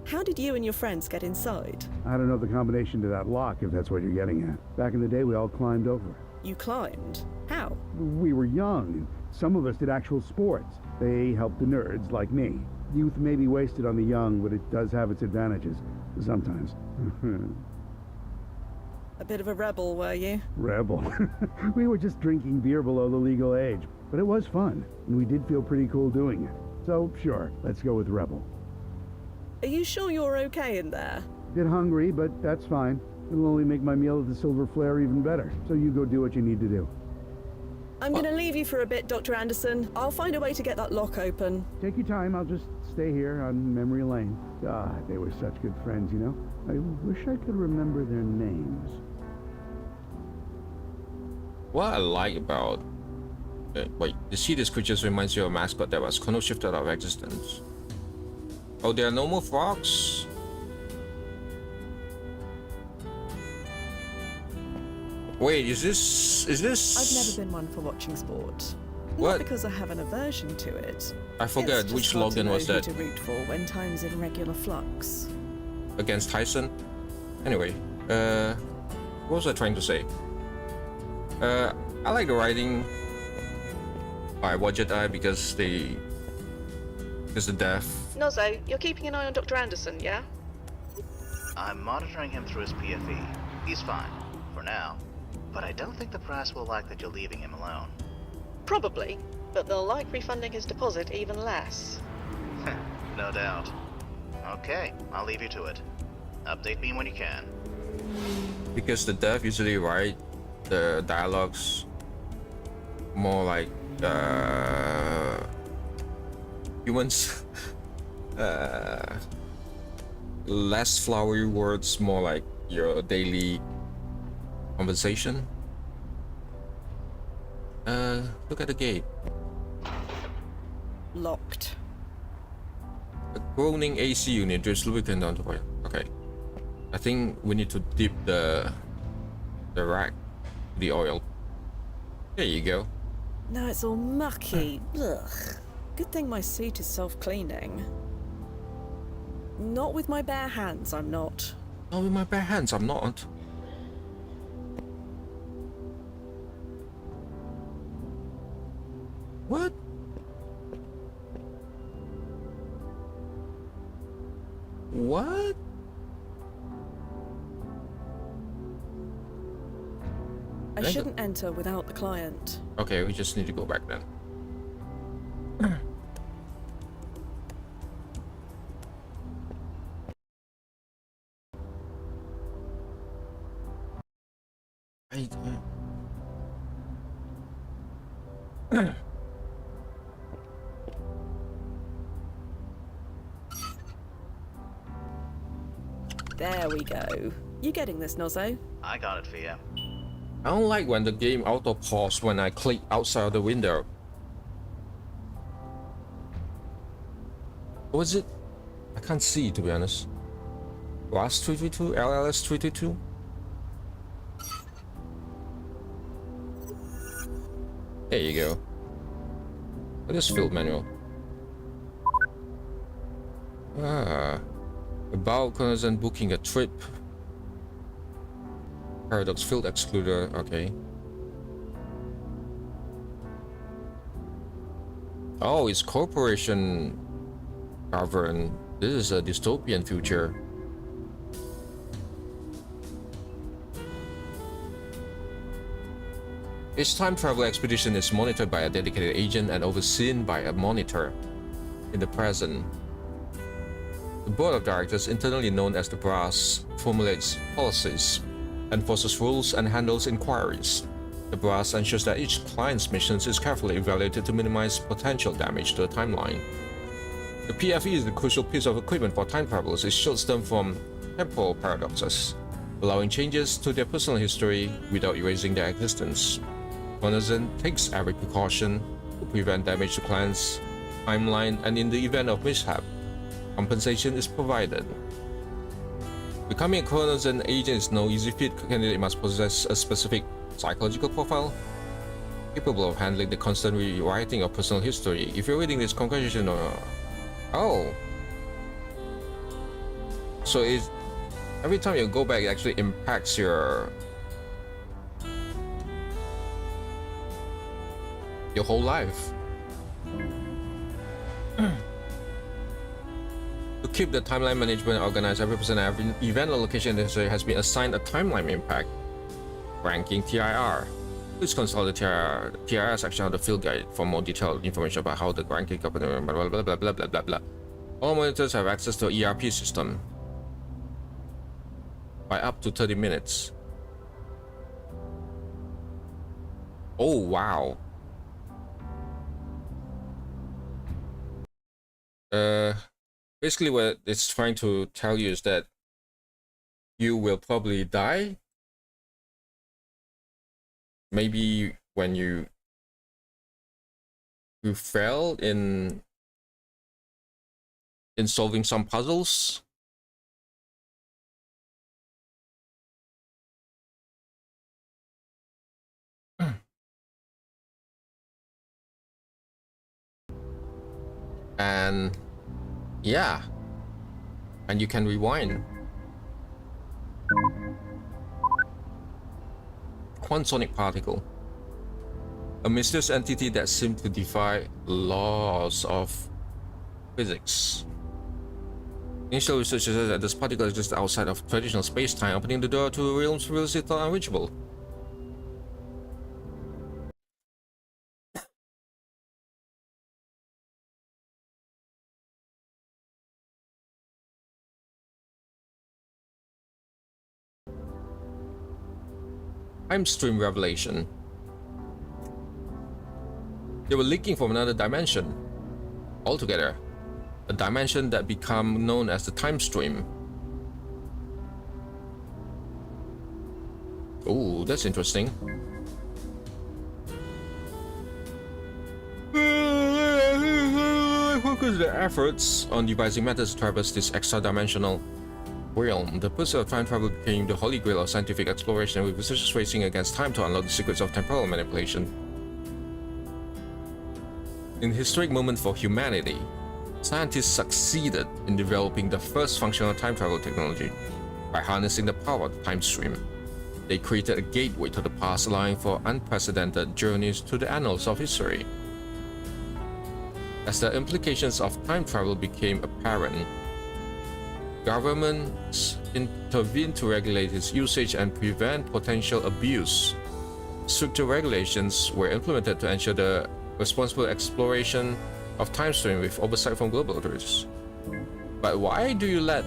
How did you and your friends get inside? I don't know the combination to that lock, if that's what you're getting at. Back in the day, we all climbed over. You climbed? How? We were young, and some of us did actual sports. They helped the nerds, like me. Youth may be wasted on the young, but it does have its advantages. Sometimes. A bit of a rebel, were you? Rebel. We were just drinking beer below the legal age. But it was fun, and we did feel pretty cool doing it. So, sure, let's go with rebel. Are you sure you're okay in there? Bit hungry, but that's fine. It'll only make my meal at the Silver Flare even better. So you go do what you need to do. I'm gonna leave you for a bit, Dr. Anderson. I'll find a way to get that lock open. Take your time. I'll just stay here on memory lane. God, they were such good friends, you know? I wish I could remember their names. What I like about... wait, you see these creatures reminds you of a mascot that was chrono shifted out of existence. Oh, there are no more frogs? Wait, is this... I've never been one for watching sport. What? Not because I have an aversion to it. I forget It's which just hard to login know was who that. to root for when time's in regular flux. Against Tyson? Anyway, what was I trying to say? I like the writing by WadjetEye because the death. Nozo, you're keeping an eye on Dr. Anderson, yeah? I'm monitoring him through his PFE. He's fine, for now. But I don't think the press will like that you're leaving him alone. Probably, but they'll like refunding his deposit even less. No doubt. Okay, I'll leave you to it. Update me when you can. Because the dev usually write the dialogues more like humans. Less flowery words, more like your daily conversation. Look at the gate. Locked. A groaning AC unit drips lubricant onto it. Okay. I think we need to dip the rack, the oil. There you go. Now it's all mucky. Ugh. Good thing my suit is self-cleaning. Not with my bare hands, I'm not. Not with my bare hands, I'm not. What? What? I shouldn't enter without the client. Okay, we just need to go back then. There we go. You getting this, Nozo? I got it for you. I don't like when the game auto pause when I click outside the window. What was it? I can't see, to be honest. RAS 322? LLS 322? There you go. What is field manual? About and booking a trip. Paradox field excluder, okay. Oh, it's corporation governed. This is a dystopian future. Each time travel expedition is monitored by a dedicated agent and overseen by a monitor. In the present, the board of directors, internally known as the brass, formulates policies, enforces rules, and handles inquiries. The brass ensures that each client's mission is carefully evaluated to minimize potential damage to the timeline. The PFE is the crucial piece of equipment for time travelers. It shields them from temporal paradoxes, allowing changes to their personal history without erasing their existence. Cognizant takes every precaution to prevent damage to clients' timeline, and in the event of mishap, Compensation is provided. Becoming a Chronozen agent is no easy feat. Candidate must possess a specific psychological profile capable of handling the constant rewriting of personal history. If you're reading this, congratulations. Oh. So every time you go back, it actually impacts your whole life. To keep the timeline management organized, every person, every event or location in the history has been assigned a timeline impact ranking TIR. Please consult the TIR section of the field guide for more detailed information about how the ranking company blah blah blah blah blah blah blah blah. All monitors have access to an ERP system by up to 30 minutes. Oh wow. Basically what it's trying to tell you is that you will probably die. Maybe when you fail in solving some puzzles. And yeah, and you can rewind. Quantonic particle, a mysterious entity that seems to defy laws of physics. Initial research suggests that this particle exists outside of traditional space-time, opening the door to realms previously thought unreachable. Time stream revelation. They were leaking from another dimension altogether, a dimension that became known as the time stream. Oh, that's interesting. Focus their efforts on devising methods to traverse this extra-dimensional realm. The pursuit of time travel became the holy grail of scientific exploration, with researchers racing against time to unlock the secrets of temporal manipulation. In a historic moment for humanity, scientists succeeded in developing the first functional time travel technology. By harnessing the power of the time stream, they created a gateway to the past, allowing for unprecedented journeys to the annals of history. As the implications of time travel became apparent, governments intervened to regulate its usage and prevent potential abuse. Stricter regulations were implemented to ensure the responsible exploration of time stream with oversight from global authorities. But why do you let...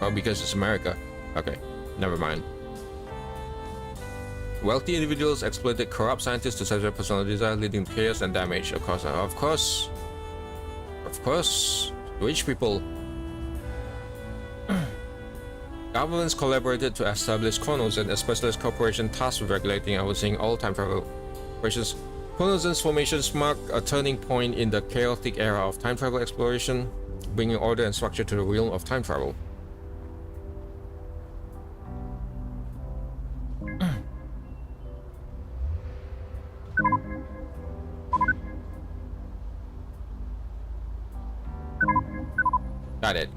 Oh, because it's America. Okay, never mind. Wealthy individuals exploited corrupt scientists to satisfy personal desires, leading to chaos and damage. Of course, rich people. Governments collaborated to establish Chronozen, a specialist corporation tasked with regulating and overseeing all time travel operations. Chronozen's formations mark a turning point in the chaotic era of time travel exploration, bringing order and structure to the realm of time travel.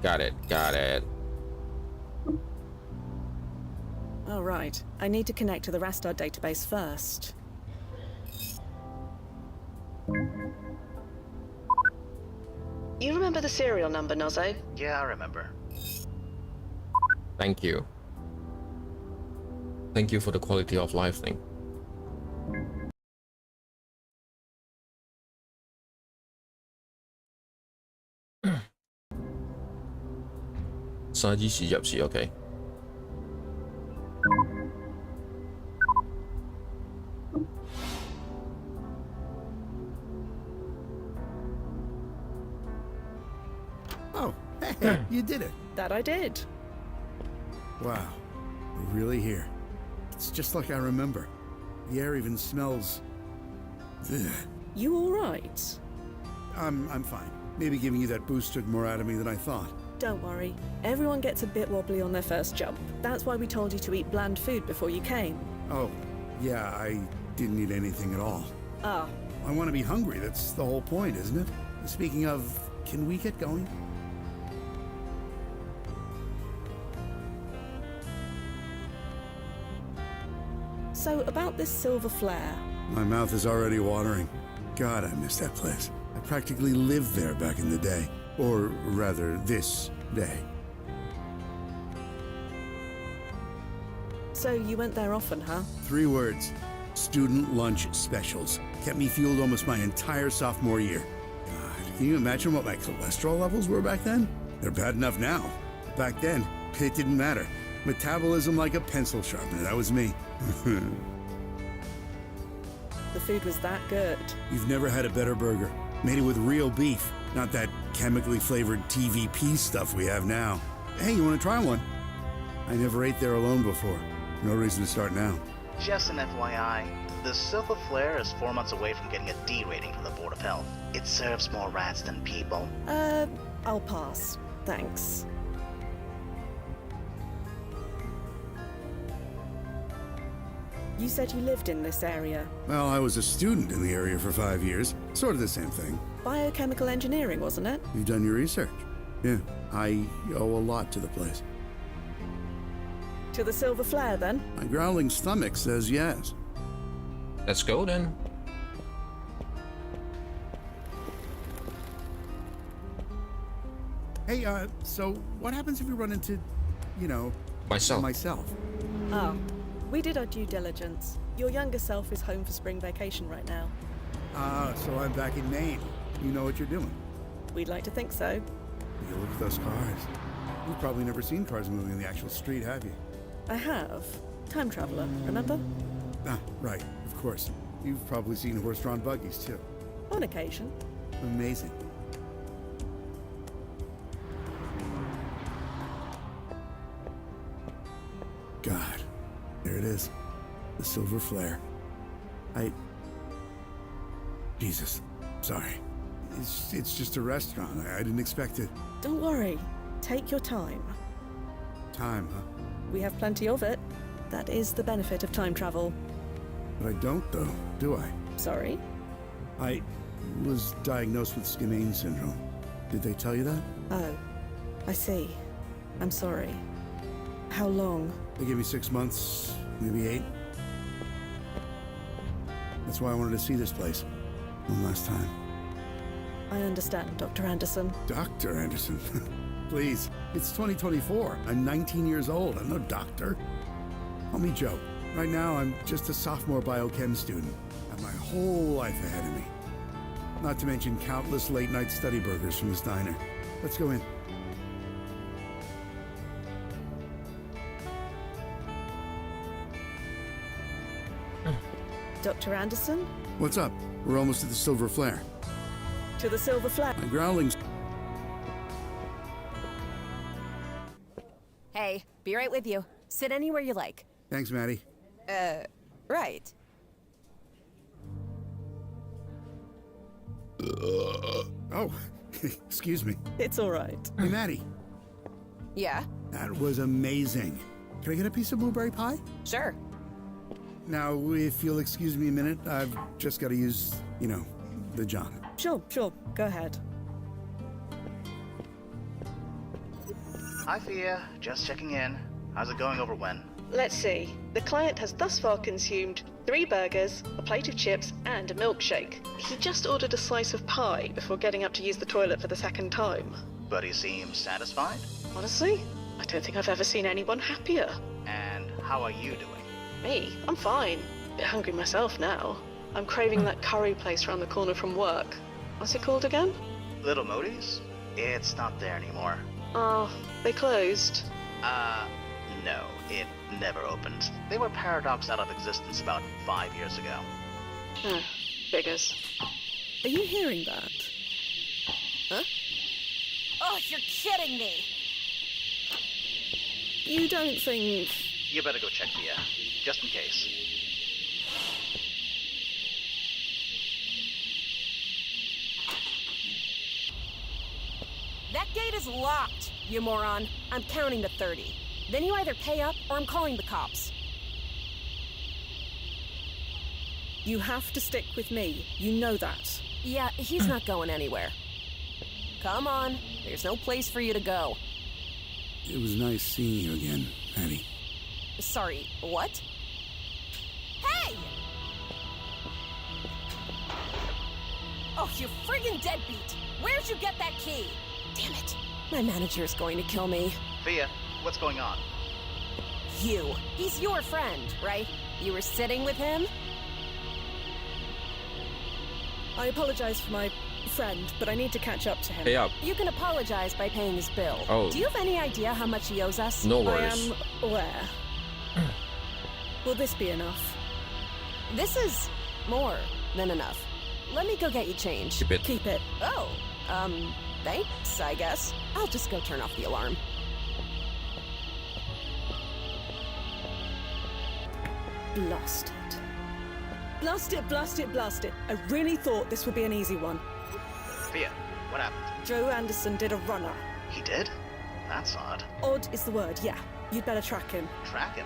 Got it. All right, I need to connect to the Rastar database first. You remember the serial number, Nozo? Yeah, I remember. Thank you. Thank you for the quality of life thing. Okay. Oh, hey, you did it. That I did. Wow, we're really here. It's just like I remember. The air even smells... Ugh. You all right? I'm fine. Maybe giving you that boost took more out of me than I thought. Don't worry. Everyone gets a bit wobbly on their first jump. That's why we told you to eat bland food before you came. Oh, yeah, I didn't eat anything at all. Ah, I want to be hungry. That's the whole point, isn't it? Speaking of, can we get going? so about this silver flare. My mouth is already watering. God, I miss that place. I practically lived there back in the day. Or rather, this day. So you went there often, huh? 3 words. Student lunch specials. Kept me fueled almost my entire sophomore year. God, can you imagine what my cholesterol levels were back then? They're bad enough now. Back then, it didn't matter. Metabolism like a pencil sharpener. That was me. The food was that good. You've never had a better burger. Made it with real beef, not that chemically flavored TVP stuff we have now. Hey, you want to try one? I never ate there alone before. No reason to start now. Just an FYI, the Silver Flare is 4 months away from getting a D rating from the Board of Health. It serves more rats than people. I'll pass. Thanks. You said you lived in this area. Well, I was a student in the area for 5 years. Sort of the same thing. Biochemical engineering, wasn't it? You've done your research. Yeah, I owe a lot to the place. To the silver flare, then? My growling stomach says yes. Let's go then. Hey, so what happens if we run into, Myself. Oh, we did our due diligence. Your younger self is home for spring vacation right now. Ah, so I'm back in Maine. You know what you're doing. We'd like to think so. You look at those cars. You've probably never seen cars moving in the actual street, have you? I have. Time traveler, remember? Ah, right, of course. You've probably seen horse-drawn buggies, too. On occasion. Amazing. God, there it is. The silver flare. Jesus, sorry. It's just a restaurant. I didn't expect it. Don't worry. Take your time. Time, huh? We have plenty of it. That is the benefit of time travel. But I don't, though, do I? Sorry? I was diagnosed with Skinane syndrome. Did they tell you that? Oh, I see. I'm sorry. How long? They gave me 6 months, maybe 8. That's why I wanted to see this place. One last time. I understand, Dr. Anderson. Dr. Anderson? Please, it's 2024. I'm 19 years old. I'm no doctor. Call me Joe. Right now, I'm just a sophomore biochem student. I have my whole life ahead of me. Not to mention countless late-night study burgers from this diner. Let's go in. Dr. Anderson? What's up? We're almost at the Silver Flare. To the silver flare. My growling's... Hey, be right with you. Sit anywhere you like. Thanks, Maddie. Right. Oh, excuse me. It's all right. Hey, Maddie. Yeah? That was amazing. Can I get a piece of blueberry pie? Sure. Now, if you'll excuse me a minute, I've just got to use, the John. Sure. Go ahead. Hi, Thea. Just checking in. How's it going over when? Let's see. The client has thus far consumed 3 burgers, a plate of chips, and a milkshake. He just ordered a slice of pie before getting up to use the toilet for the 2nd time. But he seems satisfied? Honestly, I don't think I've ever seen anyone happier. And how are you doing? Me? I'm fine. Bit hungry myself now. I'm craving that curry place around the corner from work. What's it called again? Little Modi's? It's not there anymore. Oh, they closed. No, it never opened. They were paradoxed out of existence about 5 years ago. Figures. Are you hearing that? Huh? Oh, you're kidding me! You don't think... You better go check, Thea, just in case. gate is locked, you moron. I'm counting to 30. Then you either pay up or I'm calling the cops. You have to stick with me. You know that. Yeah, he's not going anywhere. Come on. There's no place for you to go. It was nice seeing you again, Patty. Sorry, what? Hey! Oh, you friggin' deadbeat! Where'd you get that key? Damn it. My manager's going to kill me. Fia, what's going on? You. He's your friend, right? You were sitting with him? I apologize for my friend, but I need to catch up to him. Pay up. You can apologize by paying his bill. Oh. Do you have any idea how much he owes us? No I worries. am aware. Will this be enough? This is more than enough. Let me go get you change. Keep it. Keep it. Oh, thanks, I guess. I'll just go turn off the alarm. Blast it. Blast it, blast it, blast it. I really thought this would be an easy one. Fia, what happened? Joe Anderson did a runner. He did? That's odd. Odd is the word, yeah. You'd better track him. Track him?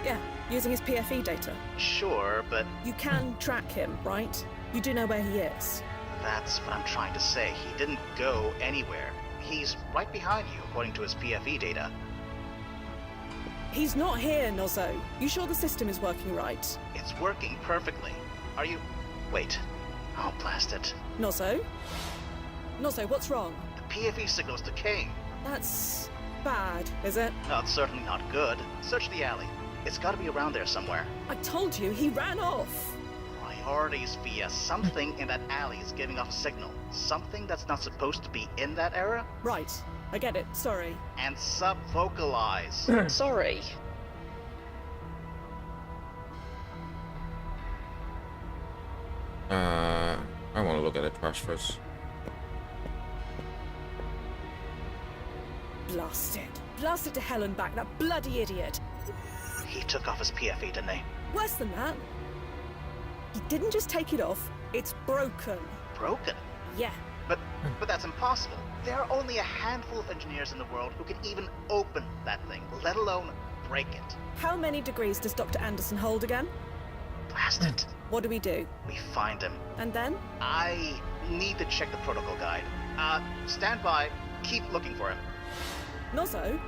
Yeah, using his PFE data. Sure, but You can track him, right? You do know where he is. that's what I'm trying to say. He didn't go anywhere. He's right behind you, according to his PFE data. He's not here, Nozzo. You sure the system is working right? It's working perfectly. Are you... Wait. Oh, blast it. Nozzo? Nozzo, what's wrong? The PFE signal's decaying. That's bad, is it? No, it's certainly not good. Search the alley. It's gotta be around there somewhere. I told you, he ran off. Priorities, Via. Something in that alley is giving off a signal. Something that's not supposed to be in that area. Right. I get it. Sorry. And sub-vocalize. Sorry. I want to look at the trash first. Blast it. Blast it to hell and back, that bloody idiot. He took off his PFE, didn't he? Worse than that. He didn't just take it off, it's broken. Broken? Yeah. But that's impossible. There are only a handful of engineers in the world who can even open that thing, let alone break it. How many degrees does Dr. Anderson hold again? Blast it. What do? We find him. And then? I need to check the protocol guide. Stand by. Keep looking for him. Nozzo,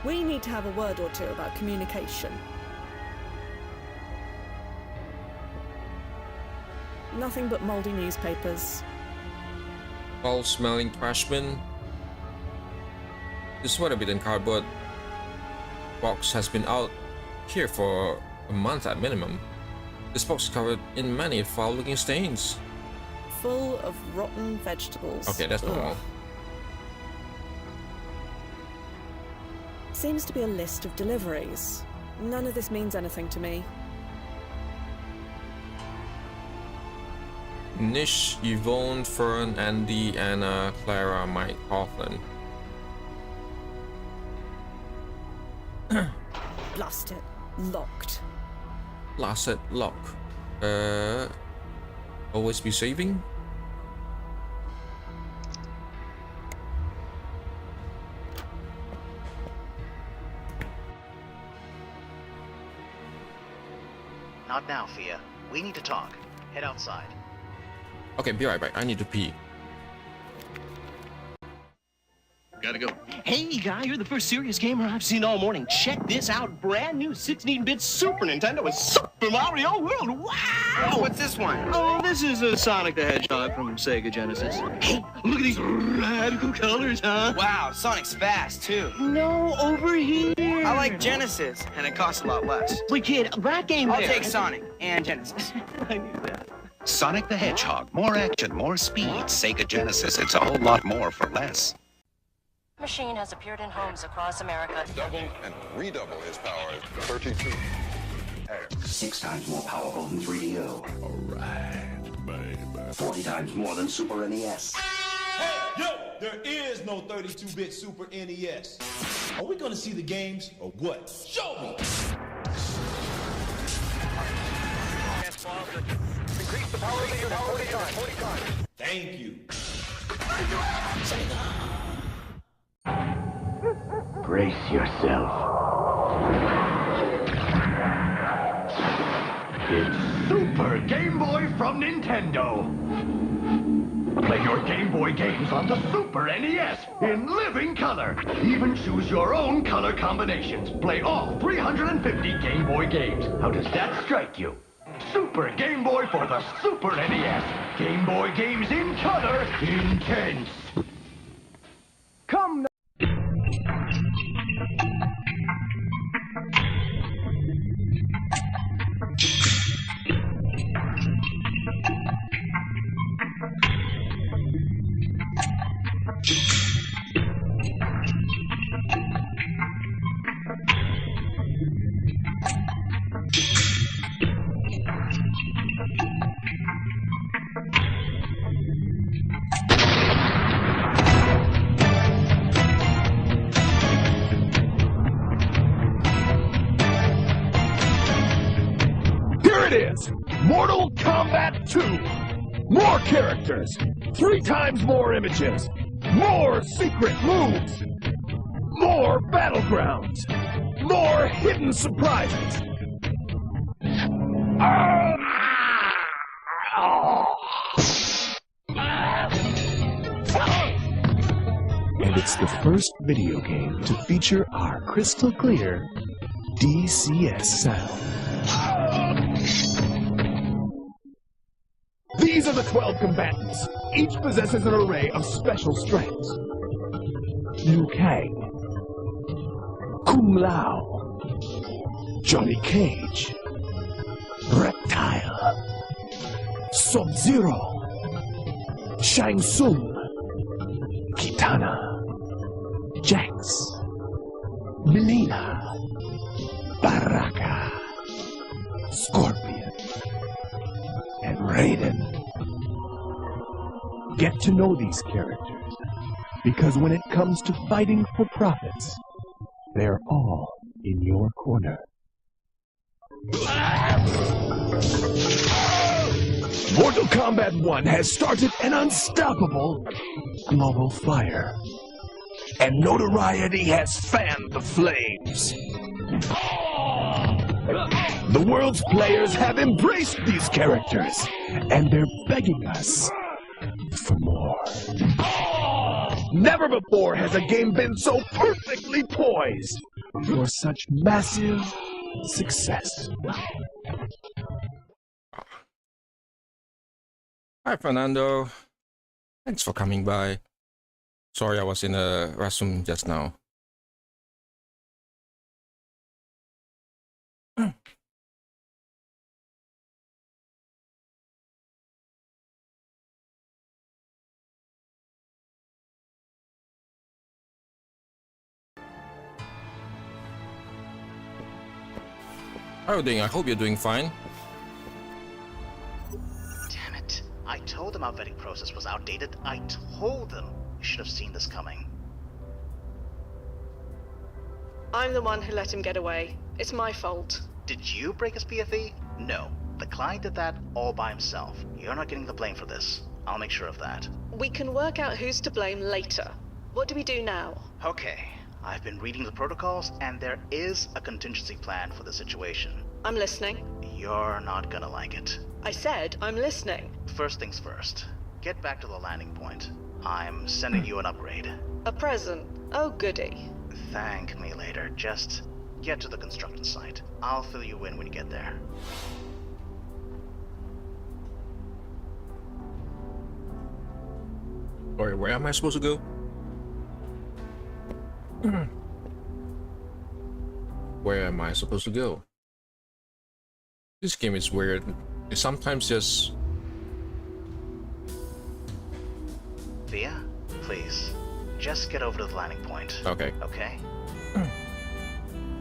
we need to have a word or two about communication. Nothing but moldy newspapers. Foul-smelling trashman. This sweater-bitten cardboard box has been out here for a month at minimum. This box is covered in many foul-looking stains. Full of rotten vegetables. Okay, that's normal. Seems to be a list of deliveries. None of this means anything to me. Nish, Yvonne, Fern, Andy, Anna, Clara, Mike, Coughlin. Blast it. Locked. Blast it, lock. Always be saving? Not now, Fia. We need to talk. Head outside. Okay, be right back. I need to pee. Gotta go. Hey, guy, you're the first serious gamer I've seen all morning. Check this out. Brand new 16-bit Super Nintendo with Super Mario World. Wow! What's this one? Oh, this is a Sonic the Hedgehog from Sega Genesis. Hey, look at these radical colors, huh? Wow, Sonic's fast, too. No, over here. I like Genesis, and it costs a lot less. Wait, kid, that game I'll there. take Sonic and Genesis. I knew that. Sonic the Hedgehog. More action, more speed. Sega Genesis, it's a whole lot more for less. Machine has appeared in homes across America. Double and redouble his power. 32. 6 times more powerful than 3DO. All right, baby. 40 times more than Super NES. Hey, yo, there is no 32-bit Super NES. Are we gonna see the games or what? Show me! Increase the power of the unit 40 times. Thank you. Brace yourself. It's Super Game Boy from Nintendo. Play your Game Boy games on the Super NES in living color. Even choose your own color combinations. Play all 350 Game Boy games. How does that strike you? Super Game Boy for the Super NES. Game Boy games in color, intense. Come now. Here it is! Mortal Kombat 2! More characters! 3 times more images! More secret moves! More battlegrounds! More hidden surprises! And it's the first video game to feature our crystal clear DCS sound. These are the 12 combatants. Each possesses an array of special strengths. Liu Kang, Kung Lao, Johnny Cage, Reptile, Sub-Zero, Shang Tsung, Kitana, Jax, Melina, Baraka, Scorpion, and Raiden. Get to know these characters, because when it comes to fighting for profits, they're all in your corner. Mortal Kombat 1 has started an unstoppable global fire, and notoriety has fanned the flames. The world's players have embraced these characters, and they're begging us for more. Never before has a game been so perfectly poised for such massive success. Hi, Fernando. Thanks for coming by. Sorry, I was in a restroom just now. How are you doing? I hope you're doing fine. Damn it. I told them our vetting process was outdated. I told them. You should have seen this coming. I'm the one who let him get away. It's my fault. Did you break his PFE? No. The client did that all by himself. You're not getting the blame for this. I'll make sure of that. We can work out who's to blame later. What do we do now? Okay. I've been reading the protocols, and there is a contingency plan for the situation. I'm listening. You're not gonna like it. I said I'm listening. First things first. Get back to the landing point. I'm sending you an upgrade. A present? Oh, goody. Thank me later. Just get to the construction site. I'll fill you in when you get there. Sorry, where am I supposed to go? Where am I supposed to go? This game is weird. It sometimes just... Thea, please. Just get over to the landing point. Okay. Okay?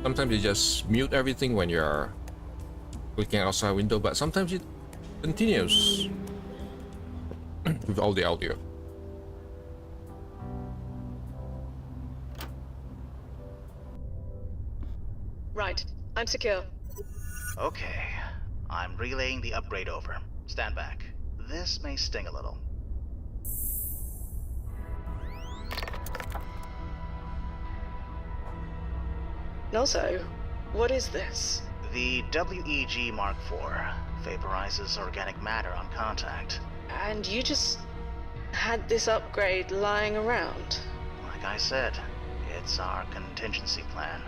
Sometimes you just mute everything when you're looking outside window, but sometimes it continues with all the audio. Right. I'm secure. Okay. I'm relaying the upgrade over. Stand back. This may sting a little. Nozo, what is this? The WEG Mark IV vaporizes organic matter on contact. And you just had this upgrade lying around? Like I said, it's our contingency plan.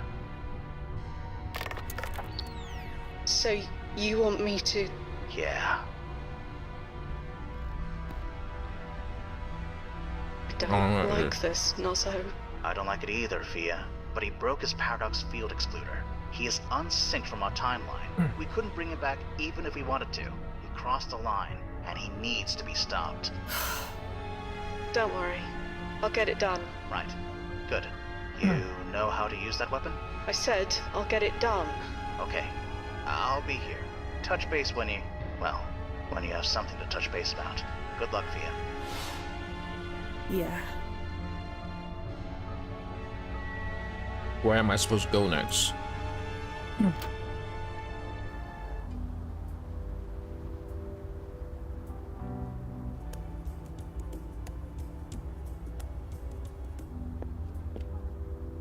So you want me to... Yeah. I don't like this, Nozo. I don't like it either, Fia. But he broke his paradox field excluder. He is unsynced from our timeline. We couldn't bring him back even if we wanted to. He crossed the line, and he needs to be stopped. Don't worry. I'll get it done. Right. Good. You know how to use that weapon? I said I'll get it done. Okay. I'll be here. Touch base when you have something to touch base about. Good luck, Fia. Yeah. Where am I supposed to go next?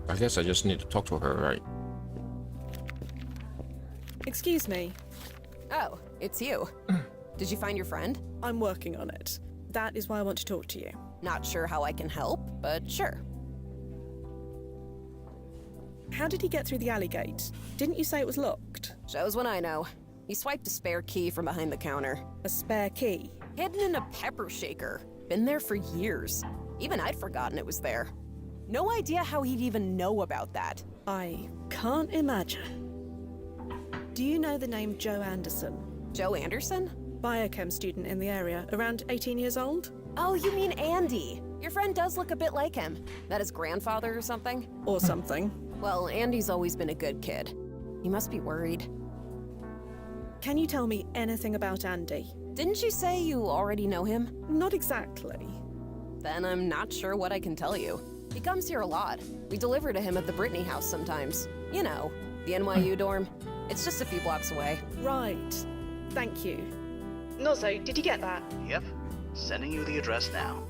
I guess I just need to talk to her, right? Excuse me. Oh, it's you. Did you find your friend? I'm working on it. That is why I want to talk to you. Not sure how I can help, but sure. How did he get through the alley gate? Didn't you say it was locked? Shows when I know. He swiped a spare key from behind the counter. A spare key? Hidden in a pepper shaker. Been there for years. Even I'd forgotten it was there. No idea how he'd even know about that. I can't imagine. Do you know the name Joe Anderson? Joe Anderson? Biochem student in the area, around 18 years old? Oh, you mean Andy. Your friend does look a bit like him. That his grandfather or something? Or something. Well, Andy's always been a good kid. He must be worried. Can you tell me anything about Andy? Didn't you say you already know him? Not exactly. Then I'm not sure what I can tell you. He comes here a lot. We deliver to him at the Brittany house sometimes. You know, the NYU dorm. It's just a few blocks away. Right. Thank you. Nozo, did you get that? Yep. Sending you the address now.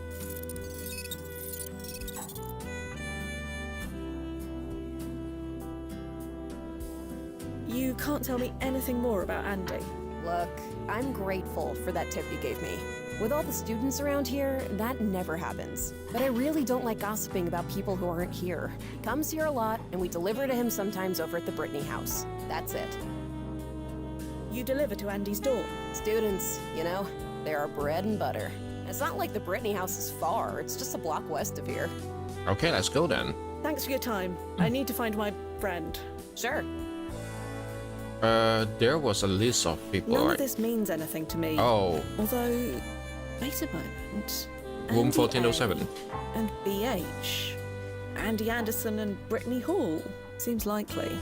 You can't tell me anything more about Andy. Look, I'm grateful for that tip you gave me. With all the students around here, that never happens. But I really don't like gossiping about people who aren't here. He comes here a lot, and we deliver to him sometimes over at the Brittany house. That's it. You deliver to Andy's dorm? Students, you know, they're our bread and butter. It's not like the Brittany house is far, it's just a block west of here. Okay, let's go then. Thanks for your time. I need to find my friend. Sure. There was a list of people, None right? of this means anything to me. Oh. Although, wait a moment. Room Andy 1407. A and BH. Andy Anderson and Brittany Hall. Seems likely.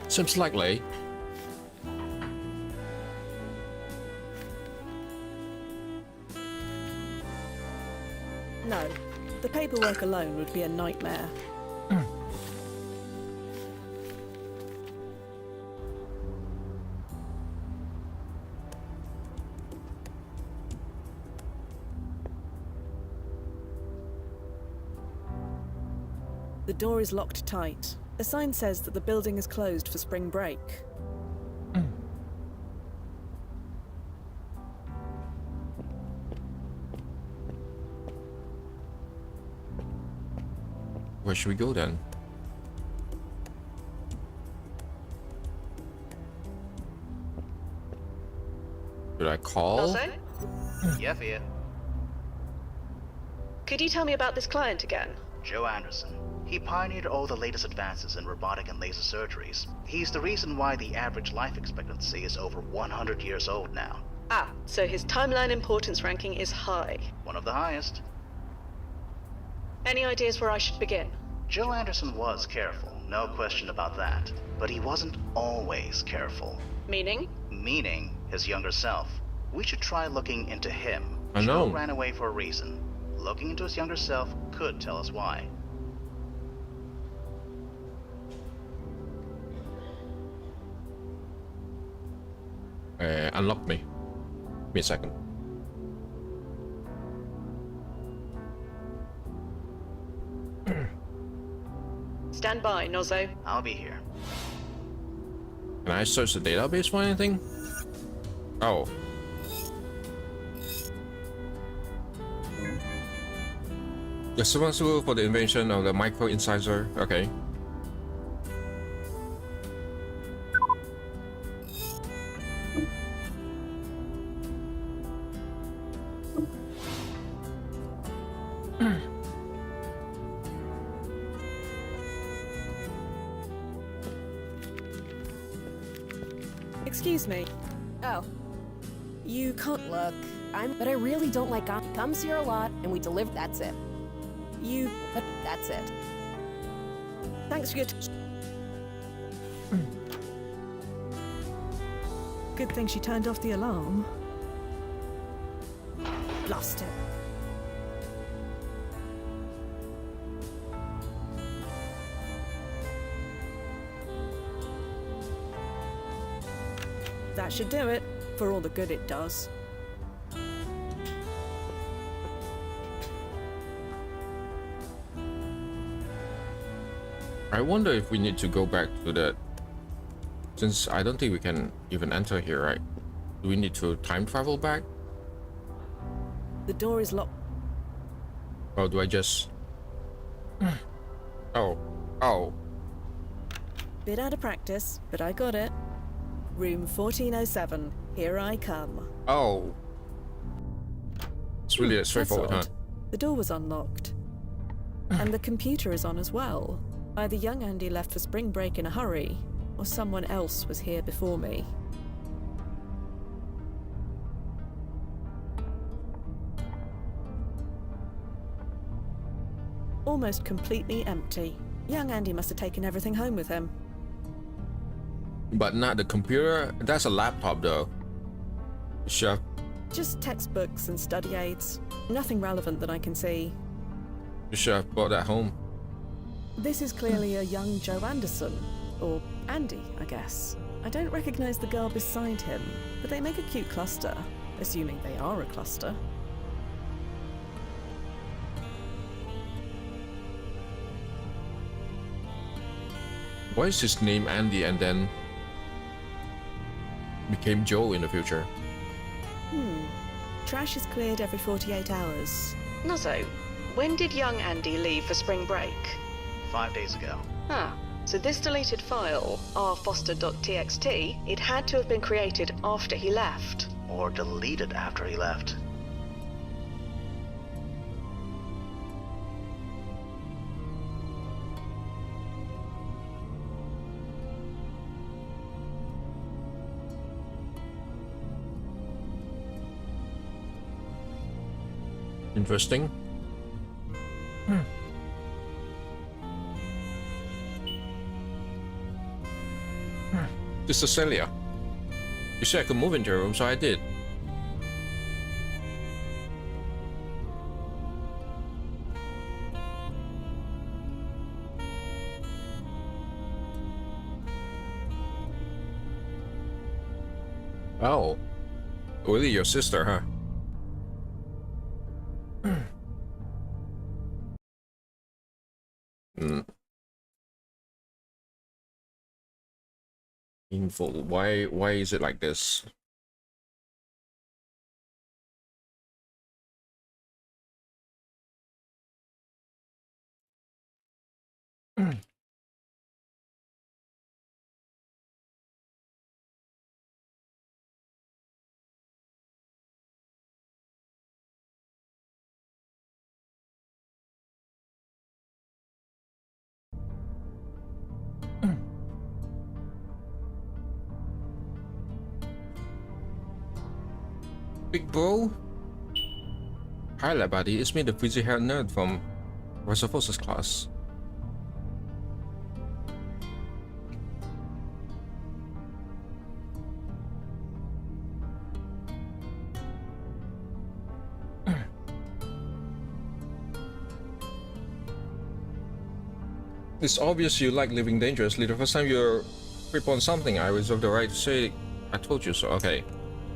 Seems likely. No. The paperwork alone would be a nightmare. The door is locked tight. A sign says that the building is closed for spring break. Where should we go then? Should I call? Nozo? Yeah, Fia. Could you tell me about this client again? Joe Anderson. He pioneered all the latest advances in robotic and laser surgeries. He's the reason why the average life expectancy is over 100 years old now. Ah, so his timeline importance ranking is high. One of the highest. Any ideas where I should begin? Joe Anderson was careful, no question about that. But he wasn't always careful. Meaning? Meaning his younger self. We should try looking into him. I know. Joe ran away for a reason. Looking into his younger self could tell us why. Unlock me. Give me a second. Stand by, Nozzo. I'll be here. Can I search the database for anything? Oh. Responsible for the invention of the micro incisor. Okay. Excuse me. Oh, You can't look, but I really don't like comes here a lot and we deliver. That's it. But that's it. Thanks for your Good thing she turned off the alarm. Blast it. That should do it, for all the good it does. I wonder if we need to go back to that, since I don't think we can even enter here, right? Do we need to time travel back? The door is locked. Or do I just... Oh. Bit out of practice, but I got it. Room 1407. Here I come. Oh. It's really straightforward, huh? That's odd. The door was unlocked. And the computer is on as well. Either young Andy left for spring break in a hurry, or someone else was here before me. Almost completely empty. Young Andy must have taken everything home with him. But not the computer? That's a laptop though. Sure. Just textbooks and study aids. Nothing relevant that I can see. You should have brought that home. This is clearly a young Joe Anderson. Or Andy, I guess. I don't recognize the girl beside him, but they make a cute cluster. Assuming they are a cluster. Why is his name Andy and then became Joe in the future? Trash is cleared every 48 hours. Nozzo, when did young Andy leave for spring break? 5 days ago. Ah, so this deleted file, rfoster.txt, it had to have been created after he left. Or deleted after he left. Interesting. This is Celia. You said I could move into your room, so I did. Oh. Really, your sister, huh? Painful. Why is it like this? Big bro? Hi there, buddy. It's me, the frizzy-haired nerd from Rosafosa's class. It's obvious you like living dangerously. The first time you grip on something, I reserve the right to say, I told you so. Okay.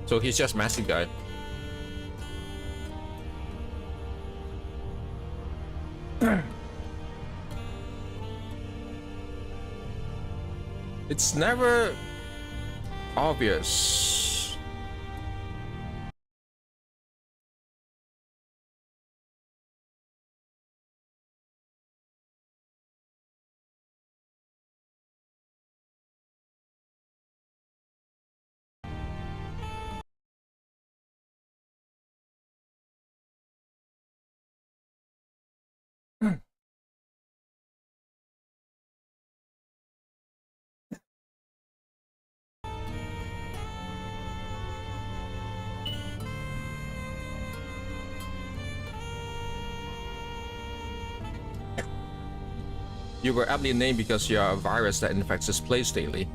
So he's just massive guy. It's never obvious. You were aptly named because you are a virus that infects this place daily.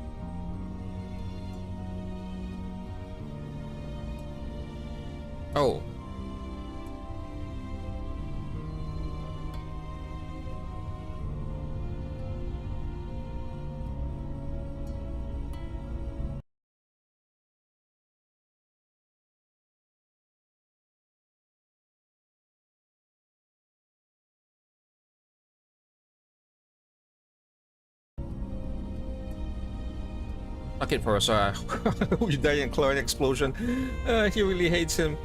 Oh. Fuck it for us, we die in chlorine explosion. He really hates him.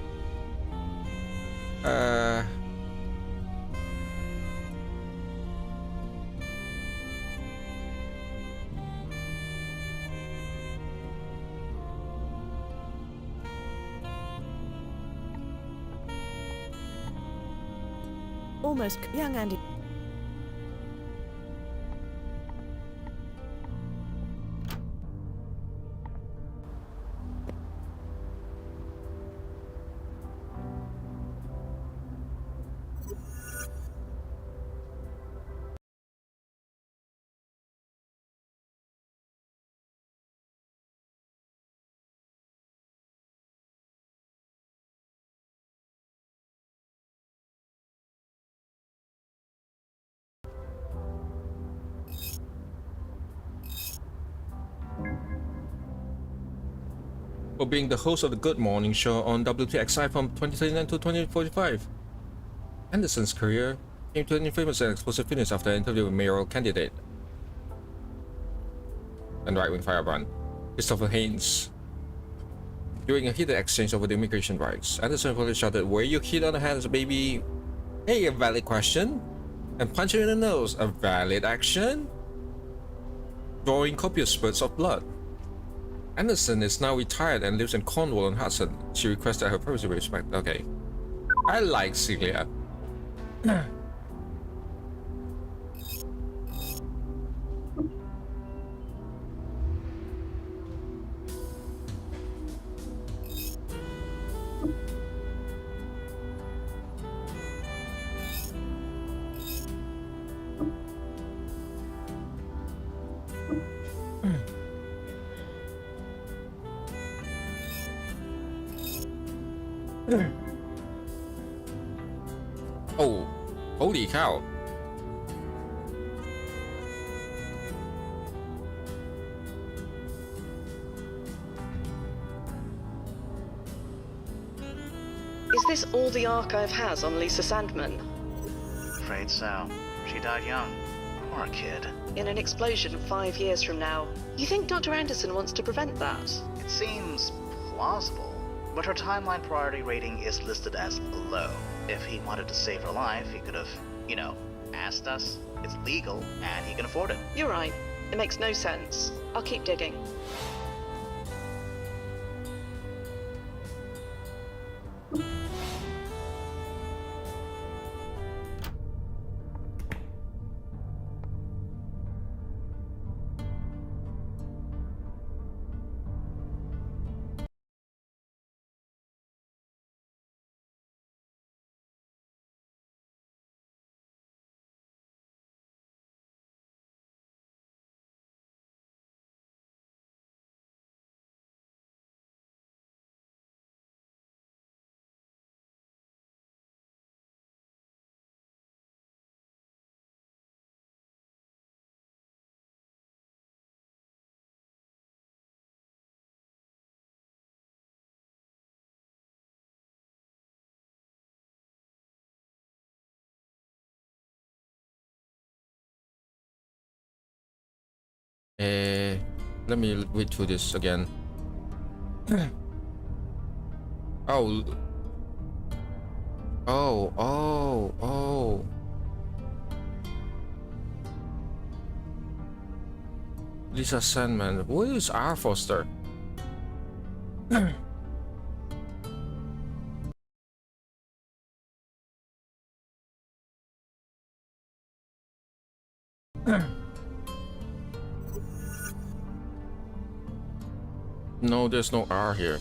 Almost young Andy. For being the host of the Good Morning Show on WTXI from 2039 to 2045. Anderson's career came to an infamous and explosive finish after an interview with mayoral candidate and right-wing firebrand Christopher Haynes. During a heated exchange over the immigration rights, Anderson reportedly shouted, "Were you hit on the hands, baby? Hey, a valid question." And punch her in the nose, a valid action? Drawing copious spurts of blood. Anderson is now retired and lives in Cornwall on Hudson. She requested her privacy be respected. Okay. I like Celia. Oh, holy cow. Is this all the archive has on Lisa Sandman? Afraid so. She died young. Poor kid. In an explosion 5 years from now. You think Dr. Anderson wants to prevent that? It seems plausible, but her timeline priority rating is listed as low. If he wanted to save her life, he could have, you know, asked us. It's legal, and he can afford it. You're right. It makes no sense. I'll keep digging. Let me read through this again. Oh. Oh. Lisa Sandman. Who is R. Foster? No, there's no R here.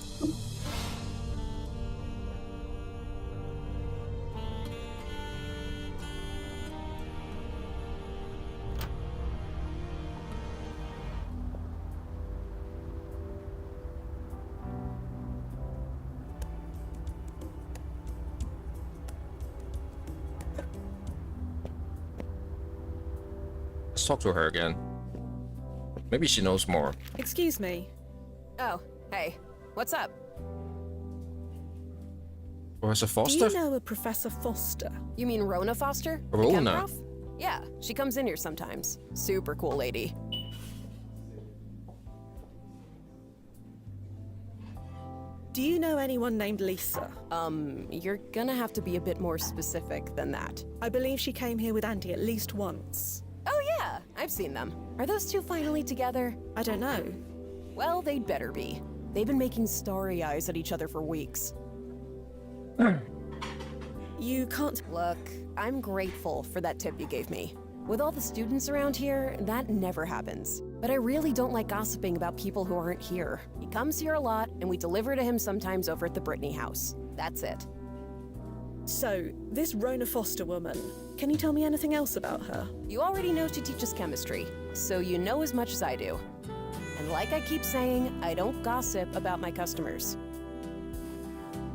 Let's talk to her again. Maybe she knows more. Excuse me. Oh, hey. What's up? Professor Foster? Do you know a Professor Foster? You mean Rona Foster? The Rona? chem prof? Yeah, she comes in here sometimes. Super cool lady. Do you know anyone named Lisa? You're gonna have to be a bit more specific than that. I believe she came here with Andy at least once. Oh yeah, I've seen them. Are those two finally together? I don't know. Well, they'd better be. They've been making starry eyes at each other for weeks. You can't... Look, I'm grateful for that tip you gave me. With all the students around here, that never happens. But I really don't like gossiping about people who aren't here. He comes here a lot, and we deliver to him sometimes over at the Brittany house. That's it. So, this Rona Foster woman, can you tell me anything else about her? You already know she teaches chemistry, so you know as much as I do. And like I keep saying, I don't gossip about my customers.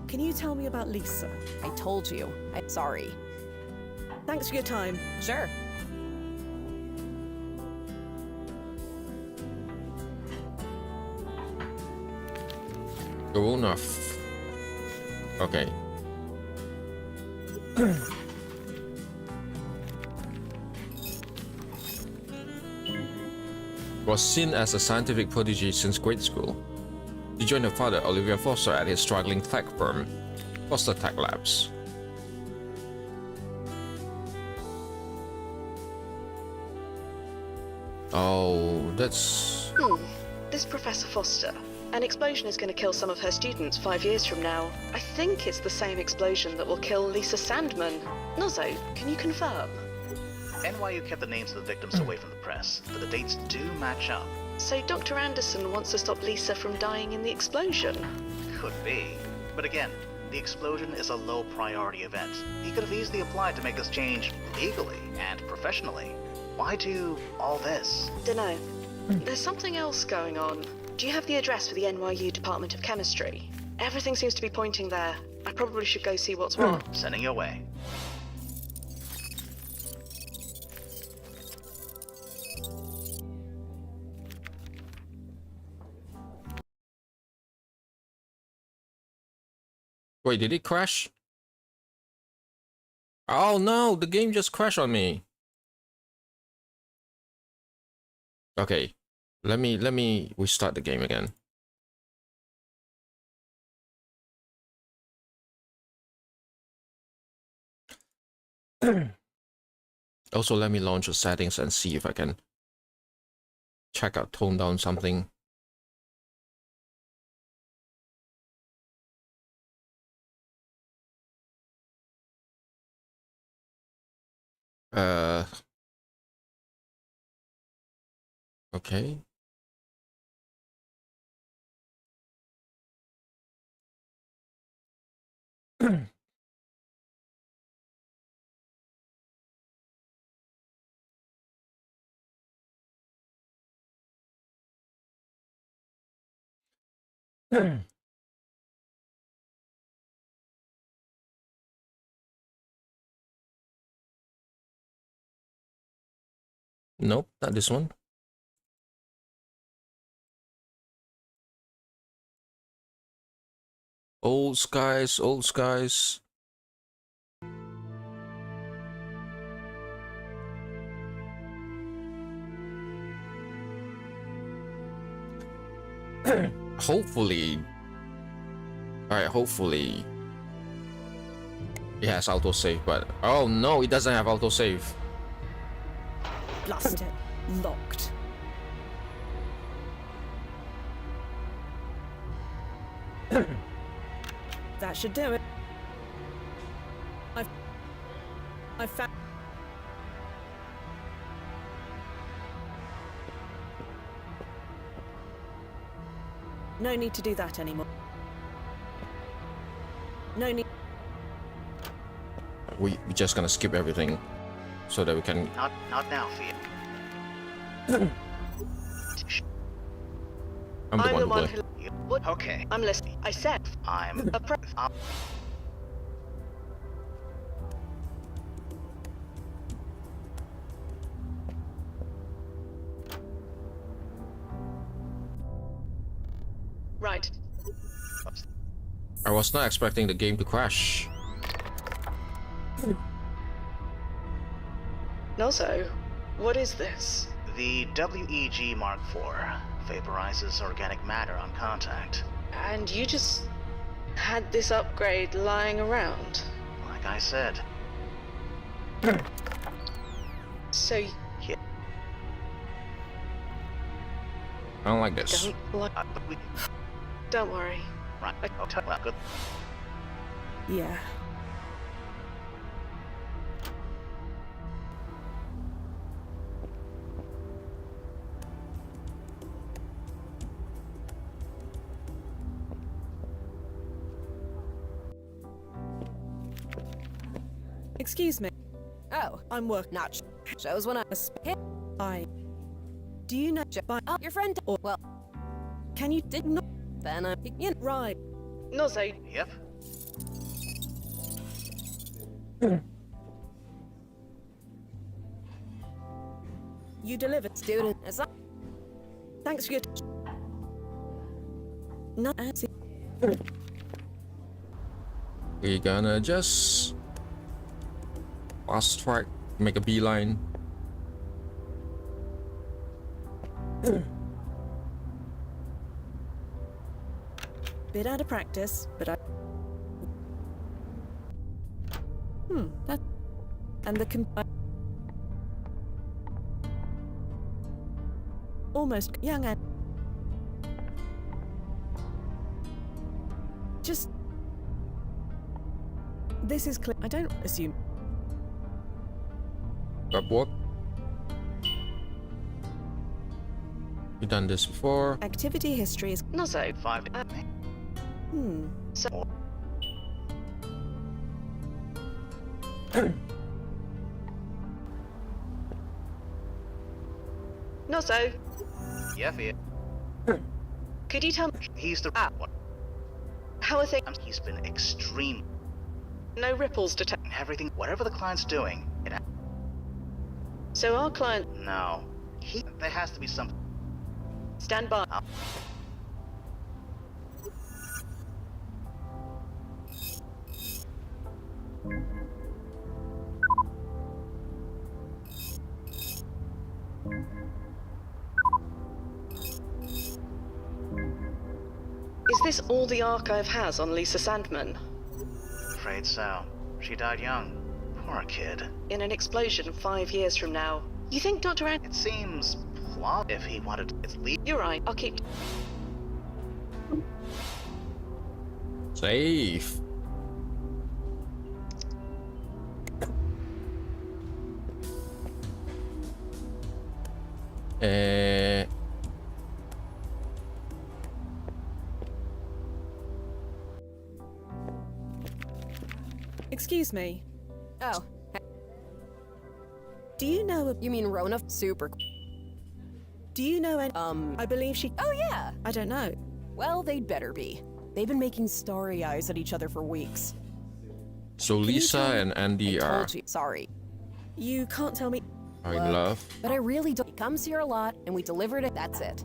Can you tell me about Lisa? I told you. I'm sorry. Thanks for your time. Sure. Good enough. Okay. Was seen as a scientific prodigy since grade school. He joined her father, Olivia Foster, at his struggling tech firm, Foster Tech Labs. Oh, that's... This Professor Foster. An explosion is going to kill some of her students 5 years from now. I think it's the same explosion that will kill Lisa Sandman. Nozo, can you confirm? NYU kept the names of the victims away from the press, but the dates do match up. So Dr. Anderson wants to stop Lisa from dying in the explosion? Could be. But again, the explosion is a low priority event. He could have easily applied to make this change legally and professionally. Why do all this? Dunno. There's something else going on. Do you have the address for the NYU Department of Chemistry? Everything seems to be pointing there. I probably should go see what's what. Sending your way. Wait, did it crash? Oh no, the game just crashed on me. Okay, let me restart the game again. Also, let me launch the settings and see if I can check out tone down something. Okay. Nope, not this one. Old skies, old skies. Hopefully. Alright, hopefully. It has autosave, but oh no, it doesn't have autosave. Blast it. Locked. That should do it. I've found. No need to do that anymore. No need. We're just gonna skip everything so that we can. Not now, Fia. I'm the one who. What? Okay, I'm listening. I said I'm a pro. Right. I was not expecting the game to crash. Also, what is this? The WEG Mark IV vaporizes organic matter on contact. And you just had this upgrade lying around? Like I said. So yeah. I don't like this. Don't worry. Right. Well, good. Yeah. Excuse me. Oh, I'm working. not shows when I was hit. Do you know Oh, your friend? Or well, can you did not? then I'm in. Right. No, so. Yep. You delivered, Student. Thanks for your. No. We're gonna just fast track, make a beeline. Bit out of practice, but I. That. And the almost young and. Just. This is clear. I don't assume. Grab what? We've done this before. Activity history is. No, so. 5. So. No, so. Yeah, Fia. Could you tell me? He's the what? How are things? He's been extreme. No ripples detected. Everything, whatever the client's doing, it. So our client. No. There has to be something. Stand by. Is this all the archive has on Lisa Sandman? Afraid so. She died young. Poor kid. In an explosion 5 years from now. You think Dr. It seems plausible if he wanted to leave. You're right. I'll keep. Safe. Excuse me. Oh. Do you know? You mean Rona? Super. Do you know any? I believe she. Oh yeah. I don't know. Well, they'd better be. They've been making starry eyes at each other for weeks. So Lisa and Andy I are. told you. Sorry. You can't tell me. Are in love. But I really don't. He comes here a lot, and we delivered it. That's it.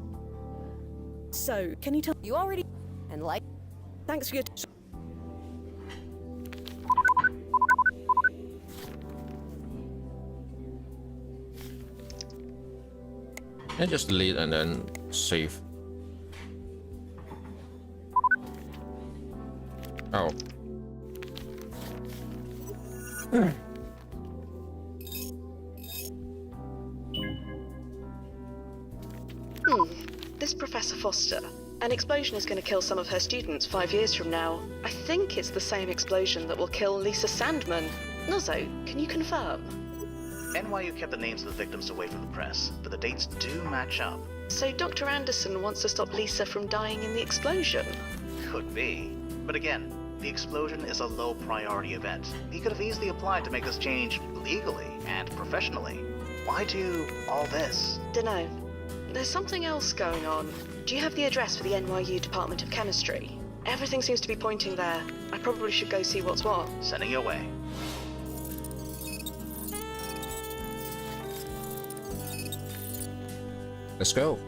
So, can you tell? You already. And like. Thanks for your. And just delete and then save. Oh. This Professor Foster. An explosion is going to kill some of her students 5 years from now. I think it's the same explosion that will kill Lisa Sandman. Nozzo, can you confirm? NYU kept the names of the victims away from the press, but the dates do match up. So Dr. Anderson wants to stop Lisa from dying in the explosion? Could be. But again, the explosion is a low priority event. He could have easily applied to make this change legally and professionally. Why do all this? Dunno. There's something else going on. Do you have the address for the NYU Department of Chemistry? Everything seems to be pointing there. I probably should go see what's what. Sending you away. Let's go.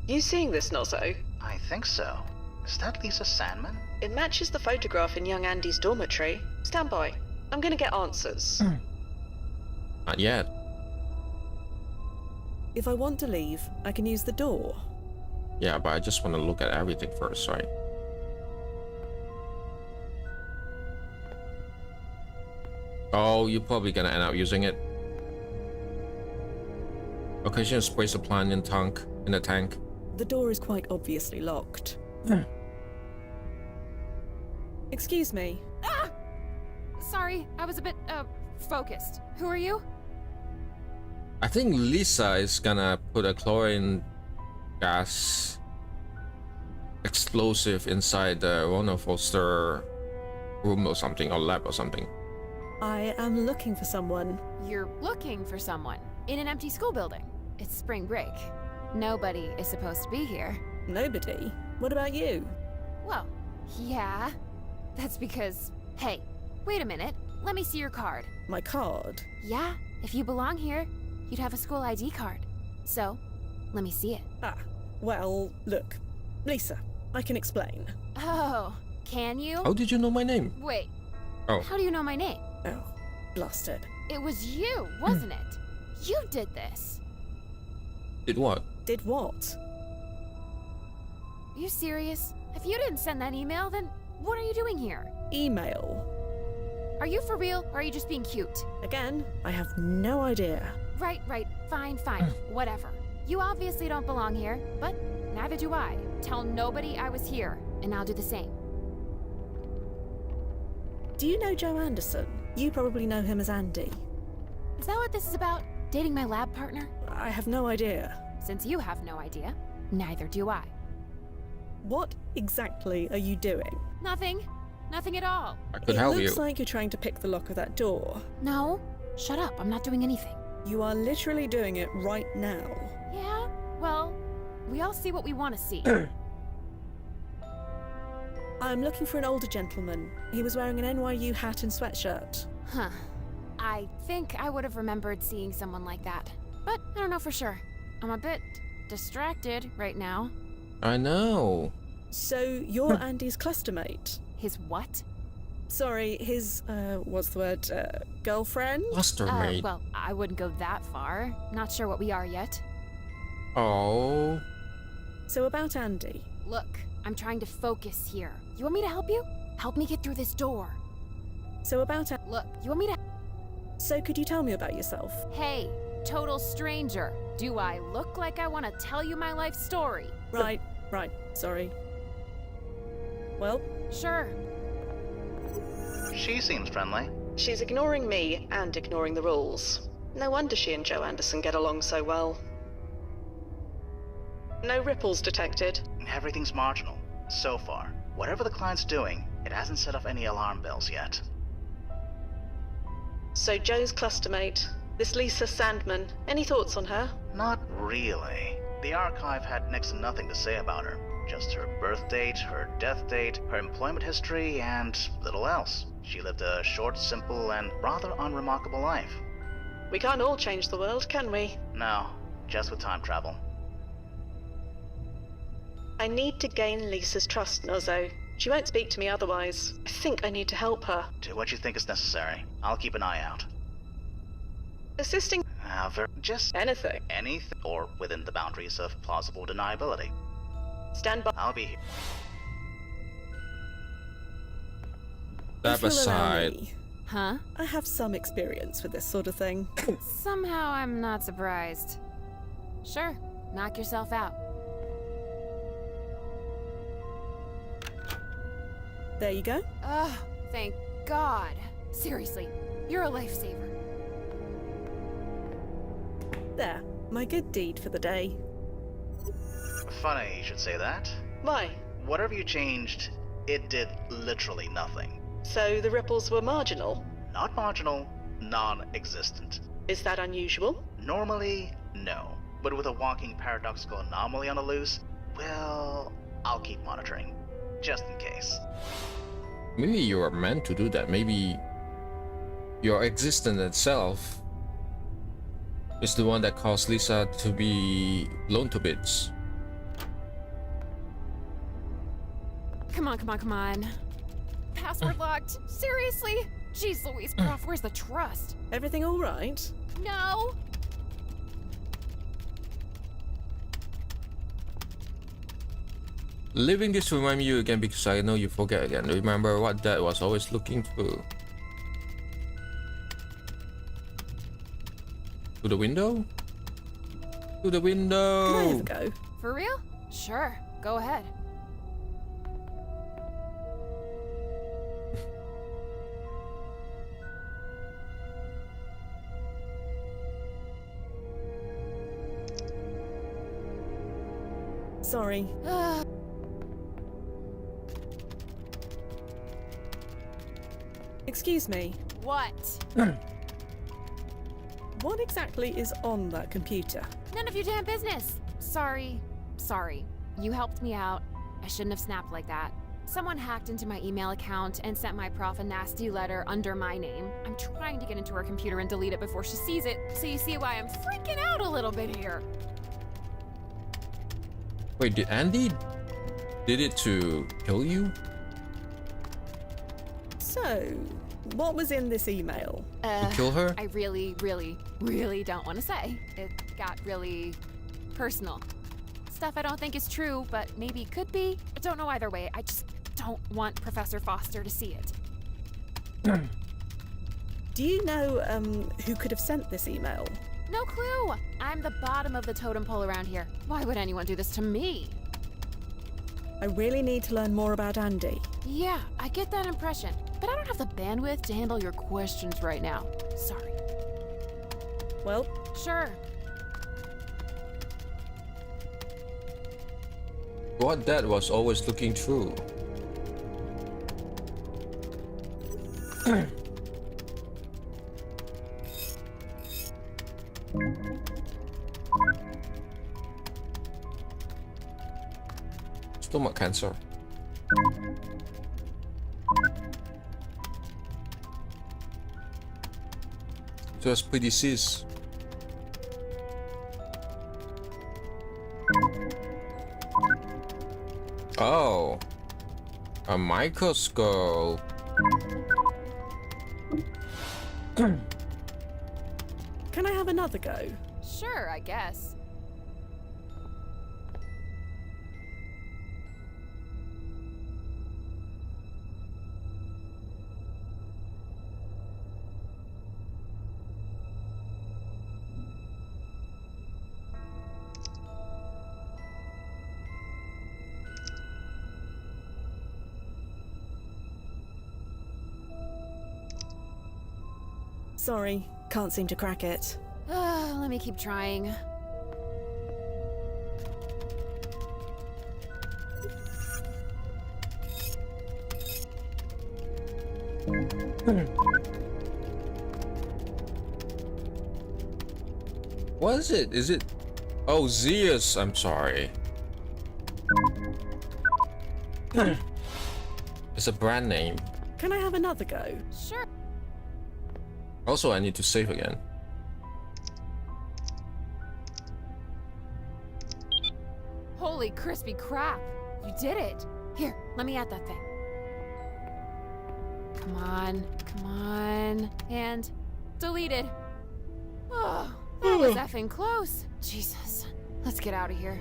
You seeing this, Nozzo? I think so. Is that Lisa Sandman? It matches the photograph in young Andy's dormitory. Stand by. I'm gonna get answers. Not yet. If I want to leave, I can use the door. Yeah, but I just want to look at everything first, right? Oh, you're probably gonna end up using it. Okay, just place the plant in the tank. The door is quite obviously locked. Excuse me. Ah! Sorry, I was a bit, focused. Who are you? I think Lisa is gonna put a chlorine gas explosive inside the Ronald Foster room or something, or lab or something. I am looking for someone. You're looking for someone in an empty school building. It's spring break. Nobody is supposed to be here. Nobody? What about you? Well, yeah. That's because... Hey, wait a minute. Let me see your card. My card? Yeah, if you belong here, you'd have a school ID card. So, let me see it. Ah, well, look. Lisa, I can explain. Oh, can you? How did you know my name? Wait. Oh. How do you know my name? Oh, blasted. It was you, wasn't it? You did this. Did what? Did what? Are you serious? If you didn't send that email, then what are you doing here? Email? Are you for real, or are you just being cute? Again, I have no idea. Right, fine, whatever. You obviously don't belong here, but neither do I. Tell nobody I was here, and I'll do the same. Do you know Joe Anderson? You probably know him as Andy. Is that what this is about? Dating my lab partner? I have no idea. Since you have no idea, neither do I. What exactly are you doing? Nothing. Nothing at all. I could help you. It looks like you're trying to pick the lock of that door. No. Shut up. I'm not doing anything. You are literally doing it right now. Yeah? Well, we all see what we want to see. I'm looking for an older gentleman. He was wearing an NYU hat and sweatshirt. Huh. I think I would have remembered seeing someone like that. But I don't know for sure. I'm a bit distracted right now. I know. So you're Andy's clustermate? His what? Sorry, his, what's the word, girlfriend? Clustermate? Well, I wouldn't go that far. Not sure what we are yet. Oh. So about Andy. Look, I'm trying to focus here. You want me to help you? Help me get through this door. So about Look, you want me to... So could you tell me about yourself? Hey, total stranger. Do I look like I want to tell you my life story? Right, sorry. Well? Sure. She seems friendly. She's ignoring me and ignoring the rules. No wonder she and Joe Anderson get along so well. No ripples detected. Everything's marginal, so far. Whatever the client's doing, it hasn't set off any alarm bells yet. So Joe's clustermate, this Lisa Sandman, any thoughts on her? Not really. The archive had next to nothing to say about her. Just her birth date, her death date, her employment history, and little else. She lived a short, simple, and rather unremarkable life. We can't all change the world, can we? No, just with time travel. I need to gain Lisa's trust, Nozzo. She won't speak to me otherwise. I think I need to help her. Do what you think is necessary. I'll keep an eye out. Assisting... Just... anything. Anything, or within the boundaries of plausible deniability. Stand by. I'll be here. Step If you'll allow aside. me, Huh? I have some experience with this sort of thing. Somehow I'm not surprised. Sure, knock yourself out. There you go. Ugh, thank God. Seriously, you're a lifesaver. There, my good deed for the day. Funny you should say that. Why? Whatever you changed, it did literally nothing. So the ripples were marginal? Not marginal, non-existent. Is that unusual? Normally, no. But with a walking paradoxical anomaly on the loose, well, I'll keep monitoring. Just in case. Maybe you are meant to do that. Maybe your existence itself is the one that caused Lisa to be blown to bits. Come on, come on, come on. Password locked? Seriously? Jeez Louise, Prof, where's the trust? Everything all right? No! Leaving this to remind you again because I know you forget again. Remember what Dad was always looking through. To the window? To the window! Can I have a go? For real? Sure, go ahead. Sorry. Excuse me. What? What exactly is on that computer? None of your damn business. Sorry. You helped me out. I shouldn't have snapped like that. Someone hacked into my email account and sent my prof a nasty letter under my name. I'm trying to get into her computer and delete it before she sees it, so you see why I'm freaking out a little bit here. Wait, did Andy did it to kill you? So, what was in this email? Kill her? I really don't want to say. It got really personal. Stuff I don't think is true, but maybe could be. I don't know either way. I just don't want Professor Foster to see it. Do you know, who could have sent this email? No clue. I'm the bottom of the totem pole around here. Why would anyone do this to me? I really need to learn more about Andy. Yeah, I get that impression. But I don't have the bandwidth to handle your questions right now. Sorry. Well, sure. What Dad was always looking through. Stomach cancer. Just pre-disease. Oh, a microscope. Can I have another go? Sure, I guess. Sorry, can't seem to crack it. Let me keep trying. What is it? Is it? Oh, Zeus. I'm sorry. It's a brand name. Can I have another go? Sure. Also, I need to save again. Holy crispy crap! You did it! Here, let me add that thing. Come on, come on. And deleted. Oh, that was effing close. Jesus. Let's get out of here.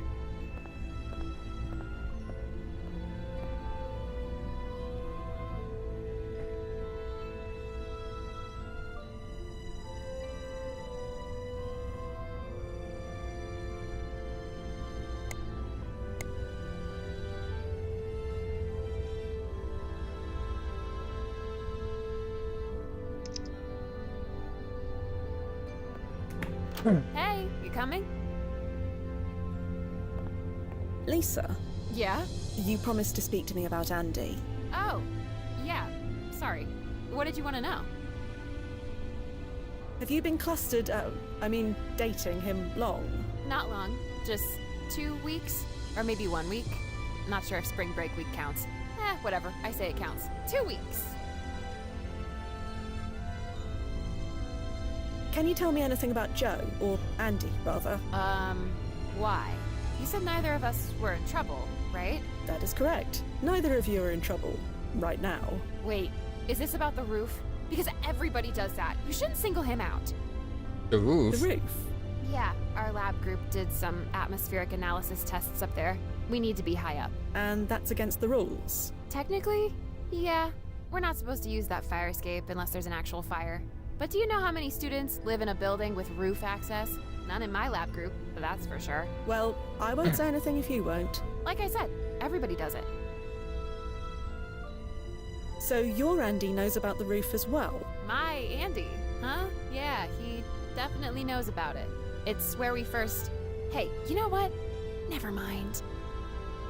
Hey, you coming? Lisa, Yeah? you promised to speak to me about Andy. Oh, yeah. Sorry. What did you want to know? Have you been clustered, dating him long? Not long. Just 2 weeks? Or maybe 1 week? Not sure if spring break week counts. Whatever. I say it counts. 2 weeks. Can you tell me anything about Joe, or Andy, rather? Why? You said neither of us were in trouble, right? That is correct. Neither of you are in trouble, right now. Wait, is this about the roof? Because everybody does that. You shouldn't single him out. The roof? The roof? Yeah, our lab group did some atmospheric analysis tests up there. We need to be high up. And that's against the rules? Technically, yeah. We're not supposed to use that fire escape unless there's an actual fire. But do you know how many students live in a building with roof access? None in my lab group, but that's for sure. Well, I won't say anything if you won't. Like I said, everybody does it. So your Andy knows about the roof as well? My Andy, huh? Yeah, he definitely knows about it. It's where we first... Hey, you know what? Never mind.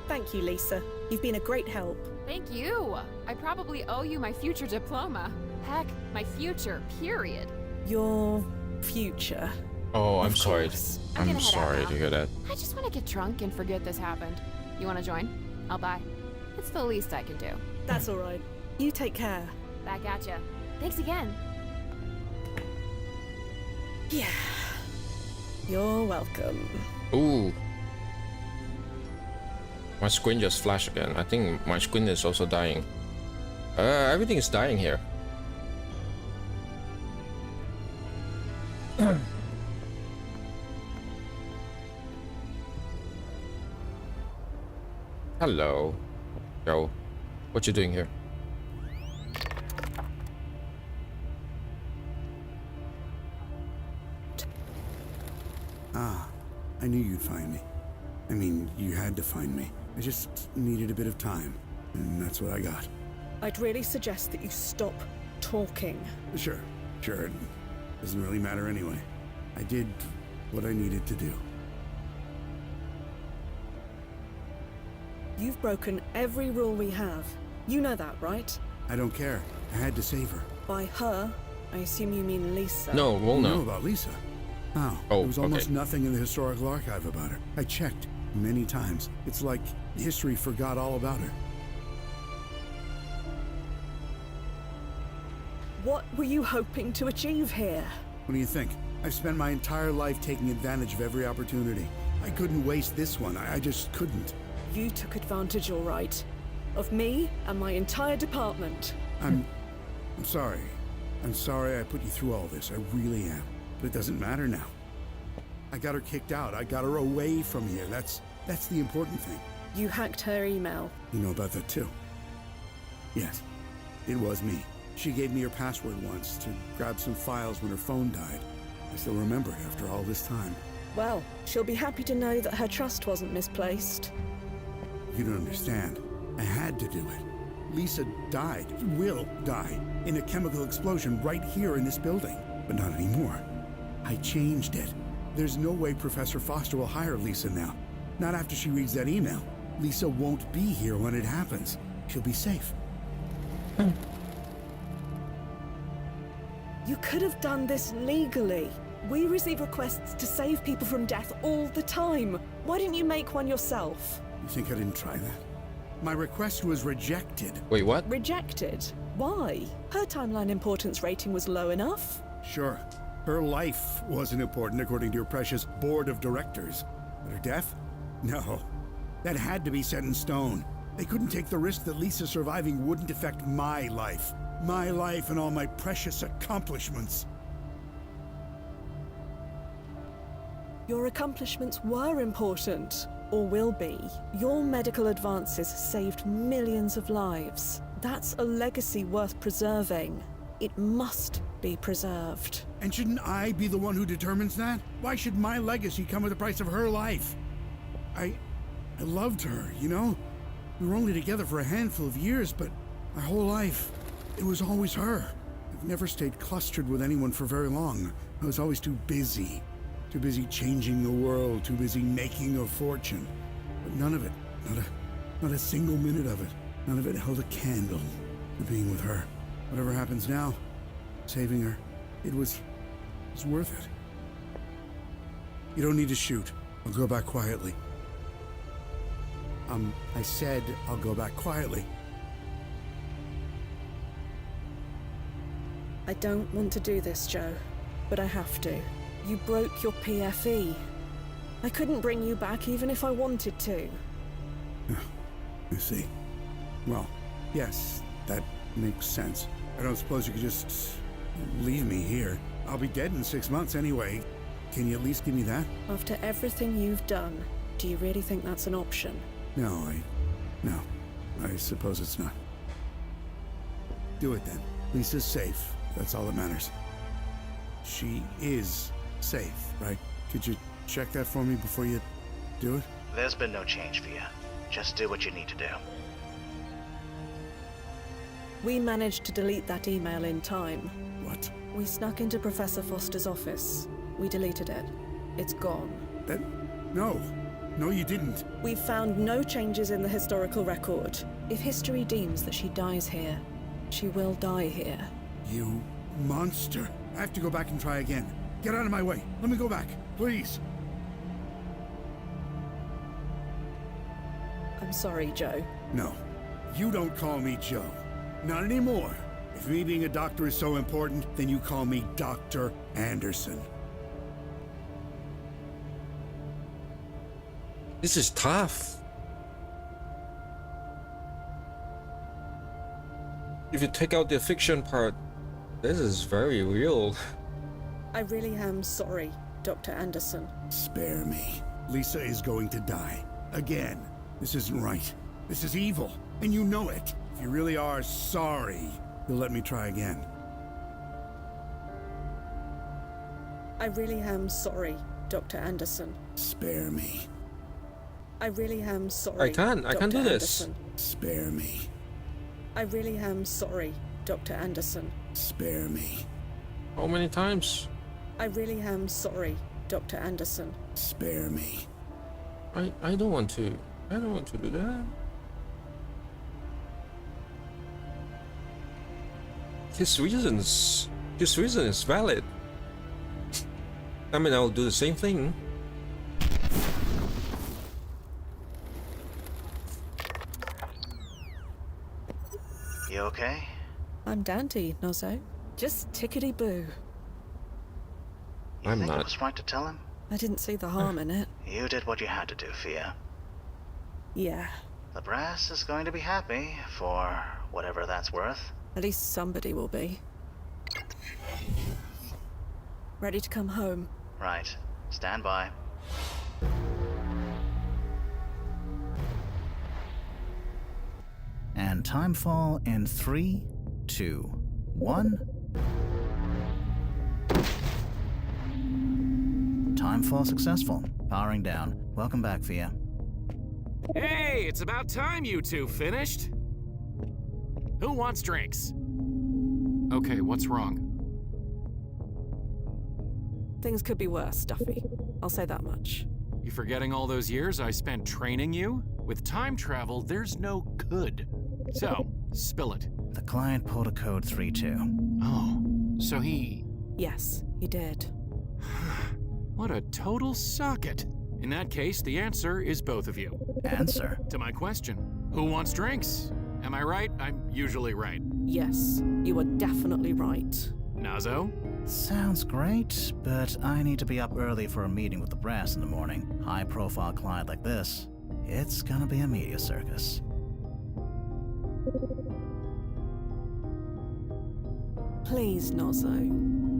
Thank you, Lisa. You've been a great help. Thank you. I probably owe you my future diploma. Heck, my future, period. Your future? Oh, I'm sorry. I'm gonna I'm head out sorry now. to hear that. I just want to get drunk and forget this happened. You want to join? I'll buy. It's the least I can do. That's all right. You take care. Back at ya. Thanks again. Yeah. You're welcome. Ooh. My screen just flashed again. I think my screen is also dying. Everything is dying here. Hello, Joe. What you doing here? Ah, I knew you'd find me. I mean, you had to find me. I just needed a bit of time, and that's what I got. I'd really suggest that you stop talking. Sure. It doesn't really matter anyway. I did what I needed to do. You've broken every rule we have. You know that, right? I don't care. I had to save her. By her, I assume you mean Lisa. No, well, You no. know about Lisa? Oh, Oh, there was almost okay. nothing in the historical archive about her. I checked many times. It's like history forgot all about her. What were you hoping to achieve here? What do you think? I've spent my entire life taking advantage of every opportunity. I couldn't waste this one. I just couldn't. You took advantage, all right. Of me and my entire department. I'm sorry. I'm sorry I put you through all this. I really am. But it doesn't matter now. I got her kicked out. I got her away from here. That's the important thing. You hacked her email. You know about that too? Yes. It was me. She gave me her password once to grab some files when her phone died. I still remember it after all this time. Well, she'll be happy to know that her trust wasn't misplaced. You don't understand. I had to do it. Lisa died, will die, in a chemical explosion right here in this building. But not anymore. I changed it. There's no way Professor Foster will hire Lisa now. Not after she reads that email. Lisa won't be here when it happens. She'll be safe. You could have done this legally. We receive requests to save people from death all the time. Why didn't you make one yourself? You think I didn't try that? My request was rejected. Wait, what? Rejected? Why? Her timeline importance rating was low enough. Sure. Her life wasn't important according to your precious board of directors. But her death? No. That had to be set in stone. They couldn't take the risk that Lisa surviving wouldn't affect my life. My life and all my precious accomplishments. Your accomplishments were important, or will be. Your medical advances saved millions of lives. That's a legacy worth preserving. It must be preserved. And shouldn't I be the one who determines that? Why should my legacy come at the price of her life? I loved her, you know? We were only together for a handful of years, but my whole life, it was always her. I've never stayed clustered with anyone for very long. I was always too busy. Too busy changing the world, too busy making a fortune. But none of it, not a single minute of it, none of it held a candle to being with her. Whatever happens now, saving her, it was worth it. You don't need to shoot. I'll go back quietly. I said I'll go back quietly. I don't want to do this, Joe, but I have to. You broke your PFE. I couldn't bring you back even if I wanted to. I see. Well, yes, that makes sense. I don't suppose you could just leave me here. I'll be dead in 6 months anyway. Can you at least give me that? After everything you've done, do you really think that's an option? No, I suppose it's not. Do it then. Lisa's safe. That's all that matters. She is safe, right? Could you check that for me before you do it? There's been no change, Via. Just do what you need to do. We managed to delete that email in time. What? We snuck into Professor Foster's office. We deleted it. It's gone. No, you didn't. We've found no changes in the historical record. If history deems that she dies here, she will die here. You monster. I have to go back and try again. Get out of my way. Let me go back, please. I'm sorry, Joe. No, you don't call me Joe. Not anymore. If me being a doctor is so important, then you call me Dr. Anderson. This is tough. If you take out the fiction part, this is very real. I really am sorry, Dr. Anderson. Spare me. Lisa is going to die. Again. This isn't right. This is evil. And you know it. If you really are sorry, you'll let me try again. I really am sorry, Dr. Anderson. Spare me. I really am sorry. I can't do this. Anderson. Spare me. I really am sorry, Dr. Anderson. Spare me. How many times? I really am sorry, Dr. Anderson. Spare me. I don't want to. I don't want to do that. His reason is valid. I mean, I'll do the same thing. You okay? I'm dandy, Nozzo. Just tickety-boo. You think it was right to tell him? I didn't see the harm in it. You did what you had to do, Fia. Yeah. The brass is going to be happy, for whatever that's worth. At least somebody will be. Ready to come home. Right. Stand by. And timefall in 3, 2, 1. Timefall successful. Powering down. Welcome back, Fia. Hey, it's about time you two finished. Who wants drinks? Okay, what's wrong? Things could be worse, Duffy. I'll say that much. You forgetting all those years I spent training you? With time travel, there's no could. So, spill it. The client pulled a code 3-2. Oh, so he... Yes, he did. What a total socket. In that case, the answer is both of you. Answer? To my question. Who wants drinks? Am I right? I'm usually right. Yes, you are definitely right. Nazo? Sounds great, but I need to be up early for a meeting with the brass in the morning. High-profile client like this, it's gonna be a media circus. Please, Nozzo.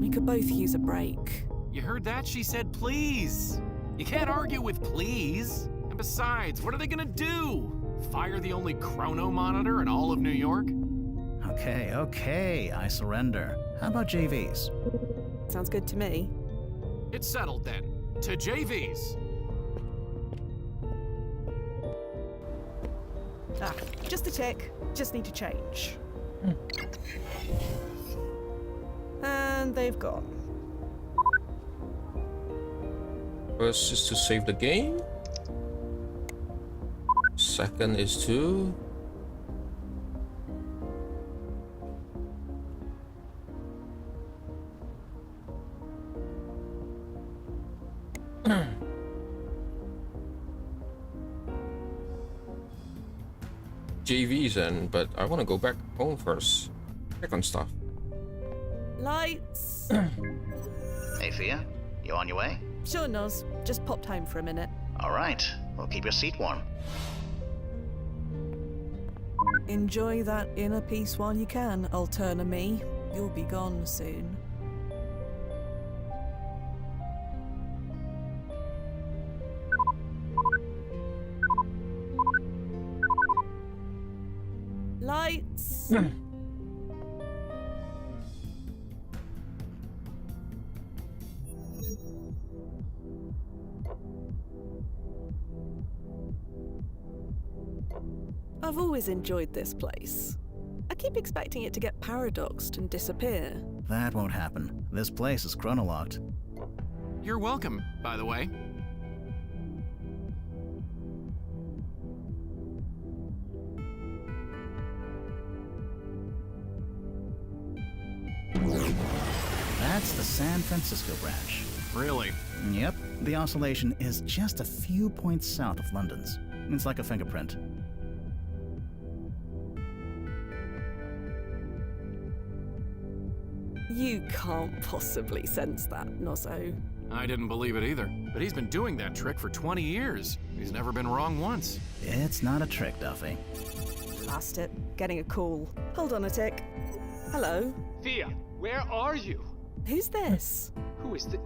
We could both use a break. You heard that? She said please. You can't argue with please. And besides, what are they gonna do? Fire the only chrono monitor in all of New York? Okay, I surrender. How about JVs? Sounds good to me. It's settled then. To JVs. Ah, just a tick. Just need to change. And they've gone. First is to save the game. Second is to... JVs in, but I want to go back home first. Check on stuff. Lights! Hey, Fia, you on your way? Sure, Noz. Just popped home for a minute. All right, well, keep your seat warm. Enjoy that inner peace while you can, Alterna me. You'll be gone soon. Lights! I've always enjoyed this place. I keep expecting it to get paradoxed and disappear. That won't happen. This place is chronolocked. You're welcome, by the way. That's the San Francisco branch. Really? Yep. The oscillation is just a few points south of London's. It's like a fingerprint. You can't possibly sense that, Nozzo. I didn't believe it either, but he's been doing that trick for 20 years. He's never been wrong once. It's not a trick, Duffy. Blast it. Getting a call. Hold on a tick. Hello? Fia, where are you? Who's this? Who is the...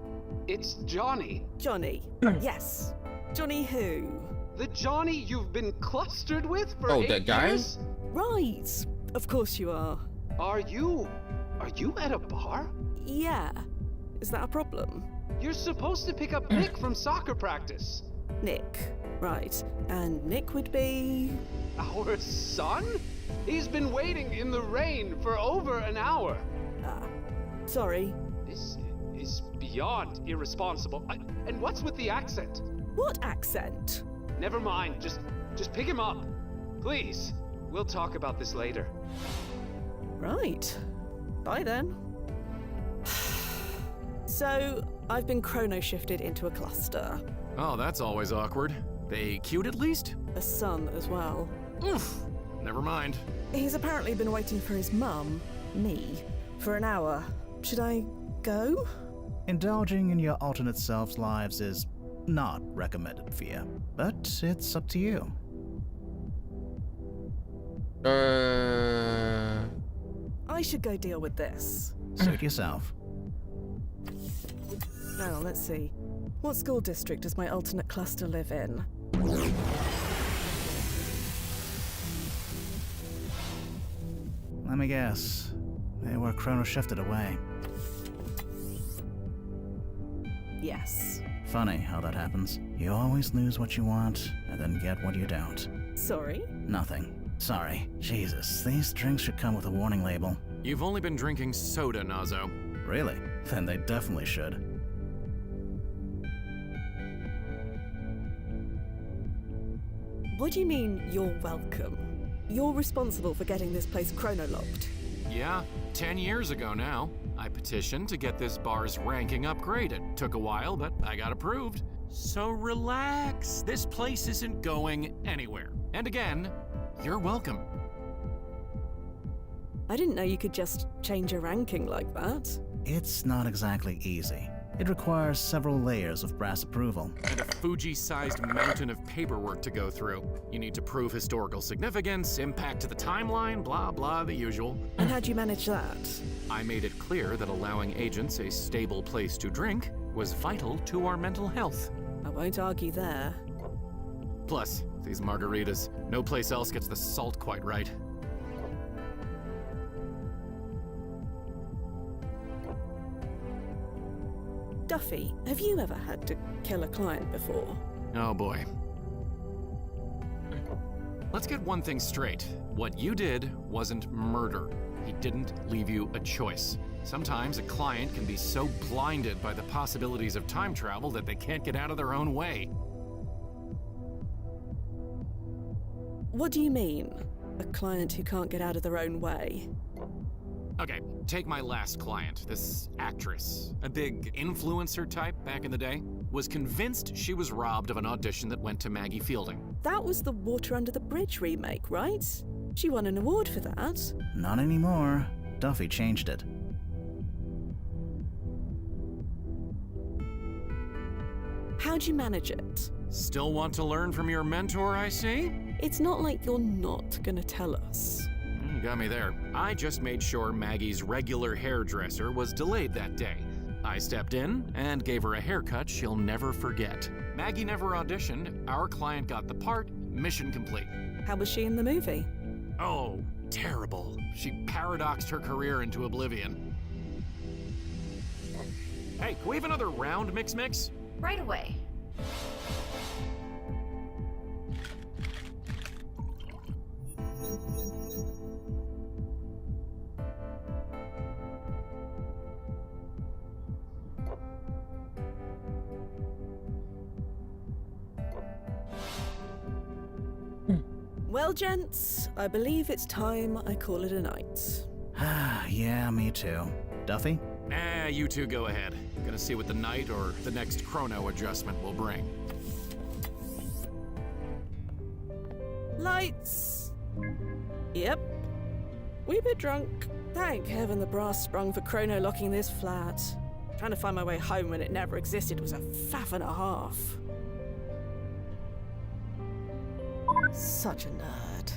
It's Johnny. Johnny. Yes. Johnny who? The Johnny you've been clustered with for 8 that guy? years? Right. Of course you are. Are you at a bar? Yeah. Is that a problem? You're supposed to pick up Nick from soccer practice. Nick. Right. And Nick would be... Our son? He's been waiting in the rain for over an hour. Sorry. This is beyond irresponsible. And what's with the accent? What accent? Never mind. Just pick him up. Please. We'll talk about this later. Right. Bye then. So, I've been chrono-shifted into a cluster. Oh, that's always awkward. They cute at least? A son as well. Oof. Never mind. He's apparently been waiting for his mum, me, for an hour. Should I go? Indulging in your alternate selves' lives is not recommended, Fia, but it's up to you. I should go deal with this. Suit yourself. Now, let's see. What school district does my alternate cluster live in? Let me guess. They were chrono-shifted away. Yes. Funny how that happens. You always lose what you want, and then get what you don't. Sorry? Nothing. Sorry. Jesus, these drinks should come with a warning label. You've only been drinking soda, Nazo. Really? Then they definitely should. What do you mean, you're welcome? You're responsible for getting this place chronolocked. Yeah, 10 years ago now. I petitioned to get this bar's ranking upgraded. Took a while, but I got approved. So relax. This place isn't going anywhere. And again, you're welcome. I didn't know you could just change a ranking like that. It's not exactly easy. It requires several layers of brass approval. And a Fuji-sized mountain of paperwork to go through. You need to prove historical significance, impact to the timeline, blah, blah, the usual. And how'd you manage that? I made it clear that allowing agents a stable place to drink was vital to our mental health. I won't argue there. Plus, these margaritas. No place else gets the salt quite right. Duffy, have you ever had to kill a client before? Oh boy. Let's get one thing straight. What you did wasn't murder. He didn't leave you a choice. Sometimes a client can be so blinded by the possibilities of time travel that they can't get out of their own way. What do you mean? A client who can't get out of their own way? Okay, take my last client, this actress. A big influencer type back in the day. Was convinced she was robbed of an audition that went to Maggie Fielding. That was the Water Under the Bridge remake, right? She won an award for that. Not anymore. Duffy changed it. How'd you manage it? Still want to learn from your mentor, I see? It's not like you're not gonna tell us. You got me there. I just made sure Maggie's regular hairdresser was delayed that day. I stepped in and gave her a haircut she'll never forget. Maggie never auditioned, our client got the part, mission complete. How was she in the movie? Oh, terrible. She paradoxed her career into oblivion. Hey, can we have another round mix? Right away. Well, gents, I believe it's time I call it a night. Yeah, me too. Duffy? You two go ahead. Gonna see what the night or the next chrono adjustment will bring. Lights! Yep. We bit drunk. Thank heaven the brass sprung for chrono locking this flat. Trying to find my way home when it never existed was a faff and a half. Such a nerd.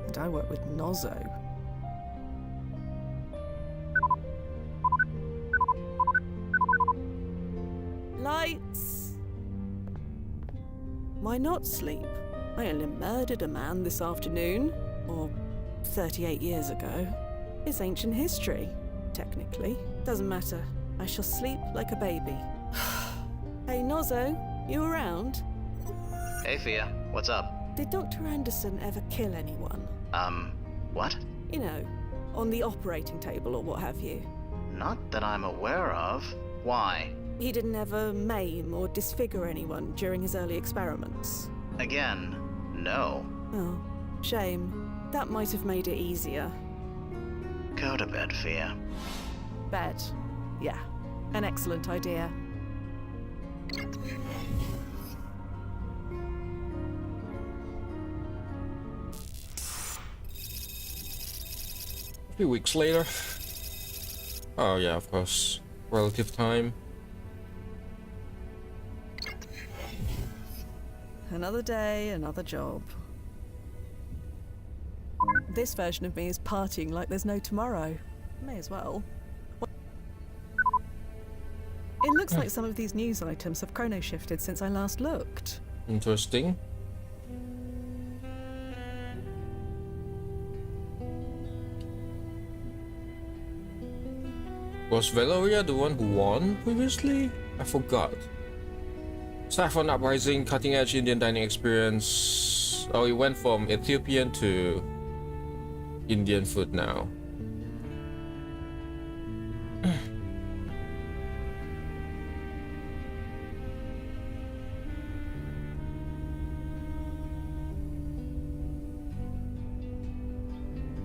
And I work with Nozzo. Lights! Why not sleep? I only murdered a man this afternoon, or 38 years ago. It's ancient history, technically. Doesn't matter. I shall sleep like a baby. Hey, Nozzo, you around? Hey, Fia, what's up? Did Dr. Anderson ever kill anyone? What? You know, on the operating table or what have you. Not that I'm aware of. Why? He didn't ever maim or disfigure anyone during his early experiments. Again, no. Oh, shame. That might have made it easier. Go to bed, Fia. Bed. Yeah, an excellent idea. A few weeks later. Oh yeah, of course. Relative time. Another day, another job. This version of me is partying like there's no tomorrow. May as well. It looks like some of these news items have chrono shifted since I last looked. Interesting. Was Valeria the one who won previously? I forgot. Saffron Uprising, cutting edge Indian dining experience. Oh, it went from Ethiopian to Indian food now.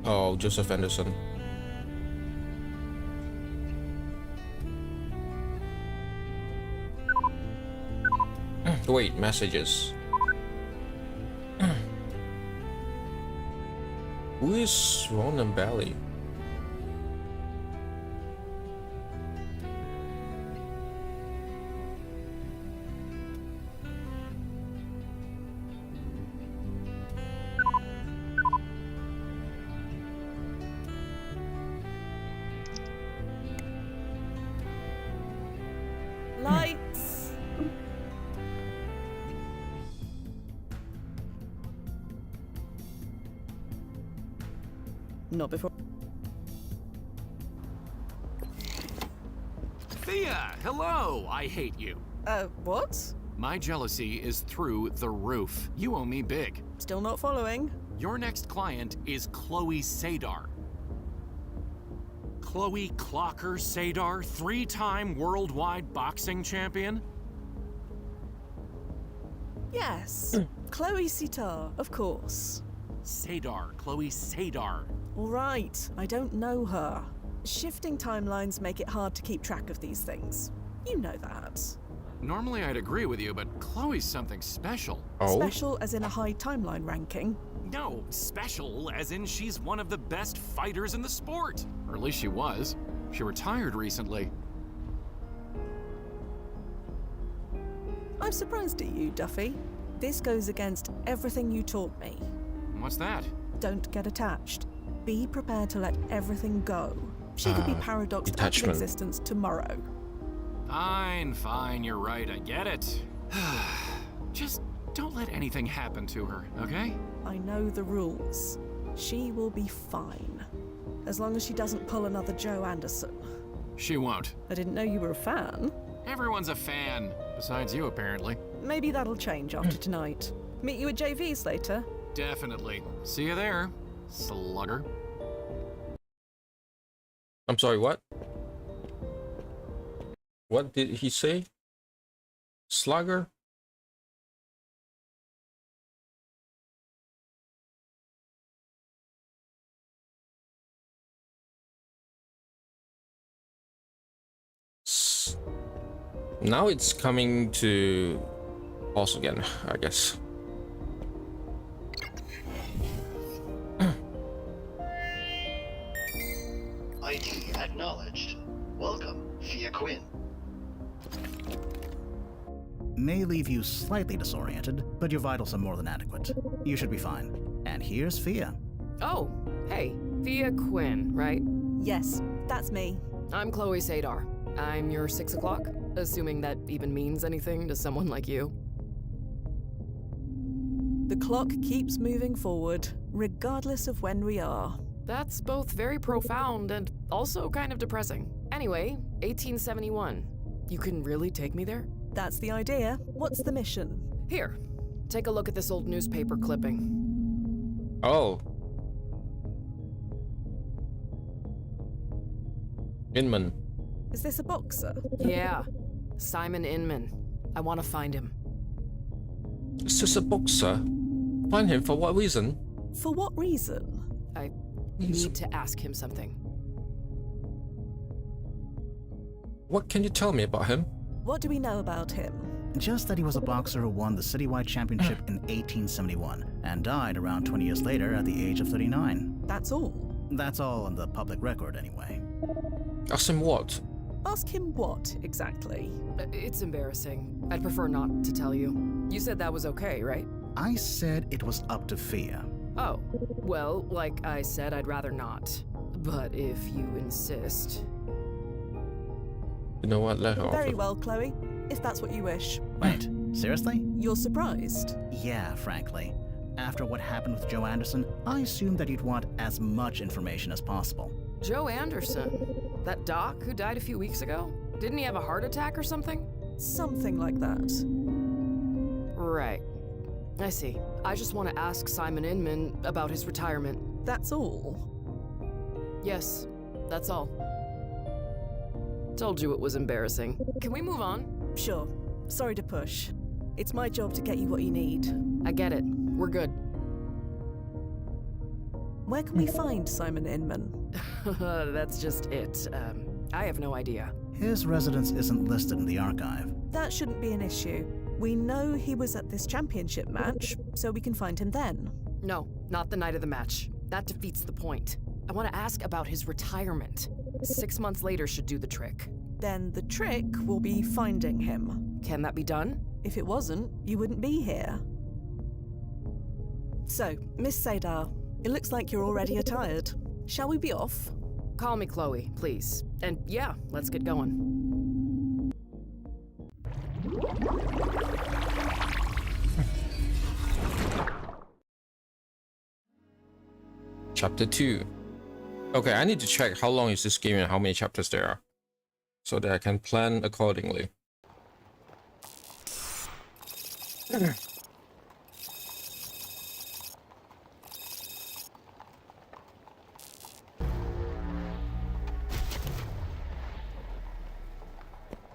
Oh, Joseph Anderson. Wait, messages. Who is Ronan Belly? Not before. Thea, hello! I hate you. What? My jealousy is through the roof. You owe me big. Still not following. Your next client is Chloe Sadar. Chloe Clocker Sadar, 3-time worldwide boxing champion? Yes. Chloe Sitar, of course. Sadar, Chloe Sadar. All right, I don't know her. Shifting timelines make it hard to keep track of these things. You know that. Normally I'd agree with you, but Chloe's something special. Oh? Special as in a high timeline ranking? No, special as in she's one of the best fighters in the sport. Or at least she was. She retired recently. I'm surprised at you, Duffy. This goes against everything you taught me. What's that? Don't get attached. Be prepared to let everything go. She could be paradoxed out of detachment. existence tomorrow. Fine, you're right, I get it. Just don't let anything happen to her, okay? I know the rules. She will be fine. As long as she doesn't pull another Joe Anderson. She won't. I didn't know you were a fan. Everyone's a fan, besides you apparently. Maybe that'll change after tonight. Meet you at JV's later. Definitely. See you there, slugger. I'm sorry, what? What did he say? Slugger? Now it's coming to pause again, I guess. ID acknowledged. Welcome, Fia Quinn. May leave you slightly disoriented, but your vitals are more than adequate. You should be fine. And here's Fia. Oh, hey, Fia Quinn, right? Yes, that's me. I'm Chloe Sadar. I'm your 6 o'clock, assuming that even means anything to someone like you. The clock keeps moving forward, regardless of when we are. That's both very profound and also kind of depressing. Anyway, 1871. You can really take me there? That's the idea. What's the mission? Here, take a look at this old newspaper clipping. Oh. Inman. Is this a boxer? Yeah, Simon Inman. I want to find him. Is this a boxer? Find him for what reason? For what reason? I need to ask him something. What can you tell me about him? What do we know about him? Just that he was a boxer who won the citywide championship in 1871 and died around 20 years later at the age of 39. That's all? That's all on the public record, anyway. Ask him what? Ask him what, exactly? It's embarrassing. I'd prefer not to tell you. You said that was okay, right? I said it was up to Fia. Oh, well, like I said, I'd rather not. But if you insist... You know what, let her off. Very well, Chloe. If that's what you wish. Wait, seriously? You're surprised? Yeah, frankly. After what happened with Joe Anderson, I assumed that you'd want as much information as possible. Joe Anderson? That doc who died a few weeks ago? Didn't he have a heart attack or something? Something like that. Right. I see. I just want to ask Simon Inman about his retirement. That's all? Yes, that's all. Told you it was embarrassing. Can we move on? Sure. Sorry to push. It's my job to get you what you need. I get it. We're good. Where can we find Simon Inman? That's just it. I have no idea. His residence isn't listed in the archive. That shouldn't be an issue. We know he was at this championship match, so we can find him then. No, not the night of the match. That defeats the point. I want to ask about his retirement. 6 months later should do the trick. Then the trick will be finding him. Can that be done? If it wasn't, you wouldn't be here. So, Miss Sadar, it looks like you're already attired. Shall we be off? Call me Chloe, please. And yeah, let's get going. Chapter 2. Okay, I need to check how long is this game and how many chapters there are, so that I can plan accordingly.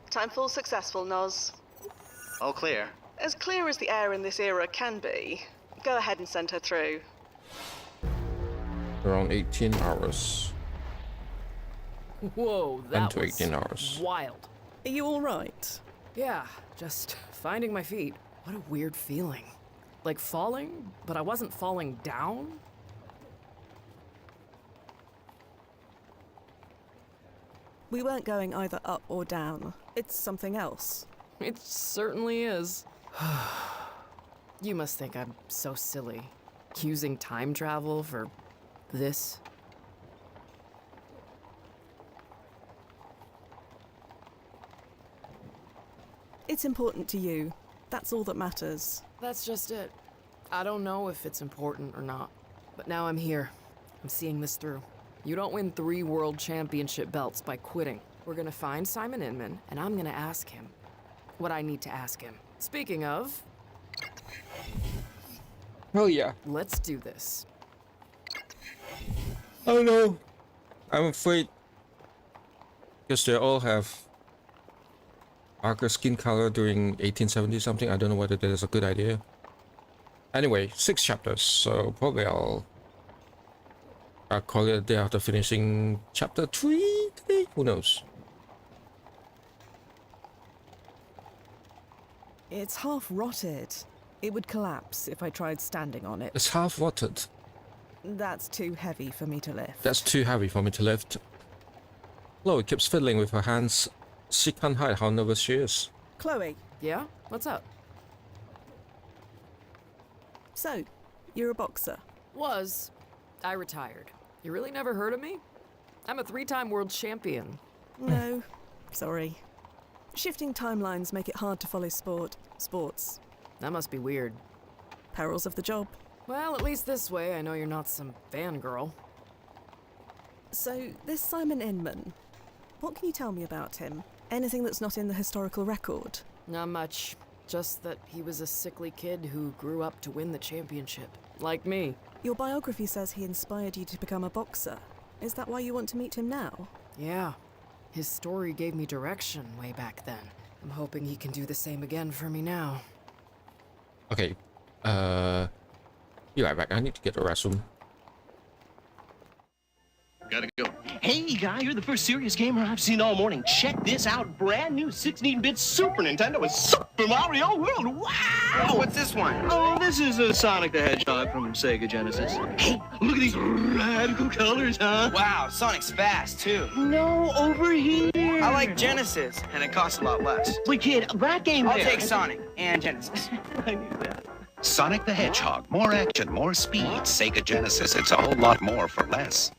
Timefall successful, Noz. All clear. As clear as the air in this era can be. Go ahead and send her through. Around 18 hours. Whoa, 10 that to was 18 hours. wild. Are you alright? Yeah, just finding my feet. What a weird feeling. Like falling, but I wasn't falling down? We weren't going either up or down. It's something else. It certainly is. You must think I'm so silly. Using time travel for this? It's important to you. That's all that matters. That's just it. I don't know if it's important or not. But now I'm here. I'm seeing this through. You don't win 3 world championship belts by quitting. We're gonna find Simon Inman, and I'm gonna ask him what I need to ask him. Speaking of... Oh yeah. Let's do this. Oh no. I'm afraid. Because they all have darker skin color during 1870 something. I don't know whether that is a good idea. Anyway, 6 chapters, so probably I'll call it a day after finishing chapter 3 today. Who knows? It's half rotted. It would collapse if I tried standing on it. It's half rotted. That's too heavy for me to lift. That's too heavy for me to lift. Chloe keeps fiddling with her hands. She can't hide how nervous she is. Chloe. Yeah? What's up? So, you're a boxer? Was. I retired. You really never heard of me? I'm a 3-time world champion. No, sorry. Shifting timelines make it hard to follow sports. That must be weird. Perils of the job. Well, at least this way I know you're not some fangirl. So, this Simon Inman, what can you tell me about him? Anything that's not in the historical record? Not much. Just that he was a sickly kid who grew up to win the championship. Like me. Your biography says he inspired you to become a boxer. Is that why you want to meet him now? Yeah. His story gave me direction way back then. I'm hoping he can do the same again for me now. Okay, be right back. I need to get the restroom. Gotta go. Hey, guy, you're the first serious gamer I've seen all morning. Check this out. Brand new 16-bit Super Nintendo with Super Mario World. Wow! What's this one? Oh, this is a Sonic the Hedgehog from Sega Genesis. Hey, look at these radical colors, huh? Wow, Sonic's fast, too. No, over here. I like Genesis, and it costs a lot less. Wait, kid, that game I'll there. take Sonic and Genesis. I knew that. Sonic the Hedgehog. More action, more speed. Sega Genesis. It's a whole lot more for less.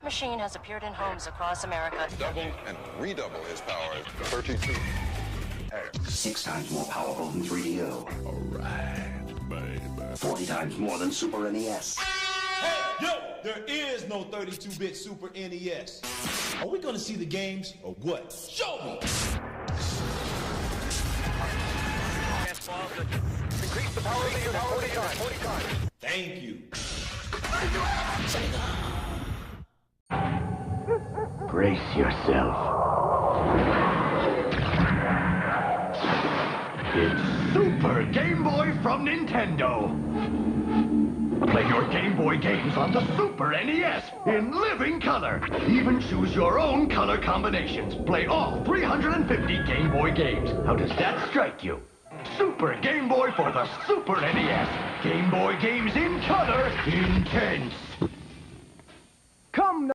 Machine has appeared in homes across America. Double and redouble his power. 32. 6 times more powerful than 3DO. Alright, baby. 40 times more than Super NES. Hey, yo, there is no 32-bit Super NES. Are we gonna see the games or what? Show me! Increase the power of the unit 40 times. Thank you. Brace yourself. It's Super Game Boy from Nintendo. Play your Game Boy games on the Super NES in living color. Even choose your own color combinations. Play all 350 Game Boy games. How does that strike you? Super Game Boy for the Super NES. Game Boy games in color, intense. Come now.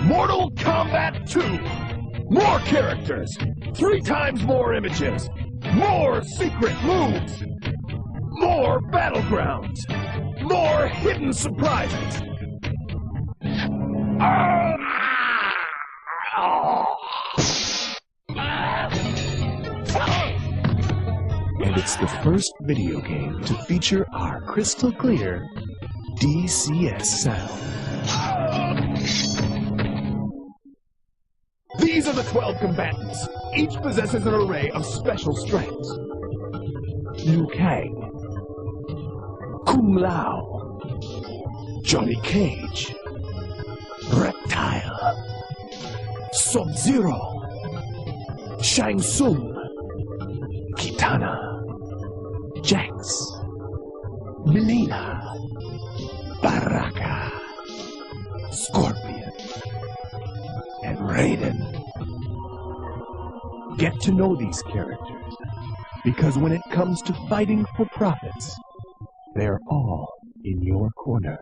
Mortal Kombat 2! More characters! 3 times more images! More secret moves! More battlegrounds! More hidden surprises! And it's the first video game to feature our crystal clear DCS sound. These are the 12 combatants. Each possesses an array of special strengths. Liu Kang, Kung Lao, Johnny Cage, Reptile, Sub-Zero, Shang Tsung, Kitana, Jax, Melina, Baraka, Scorpion, and Raiden. Get to know these characters, because when it comes to fighting for profits, they're all in your corner.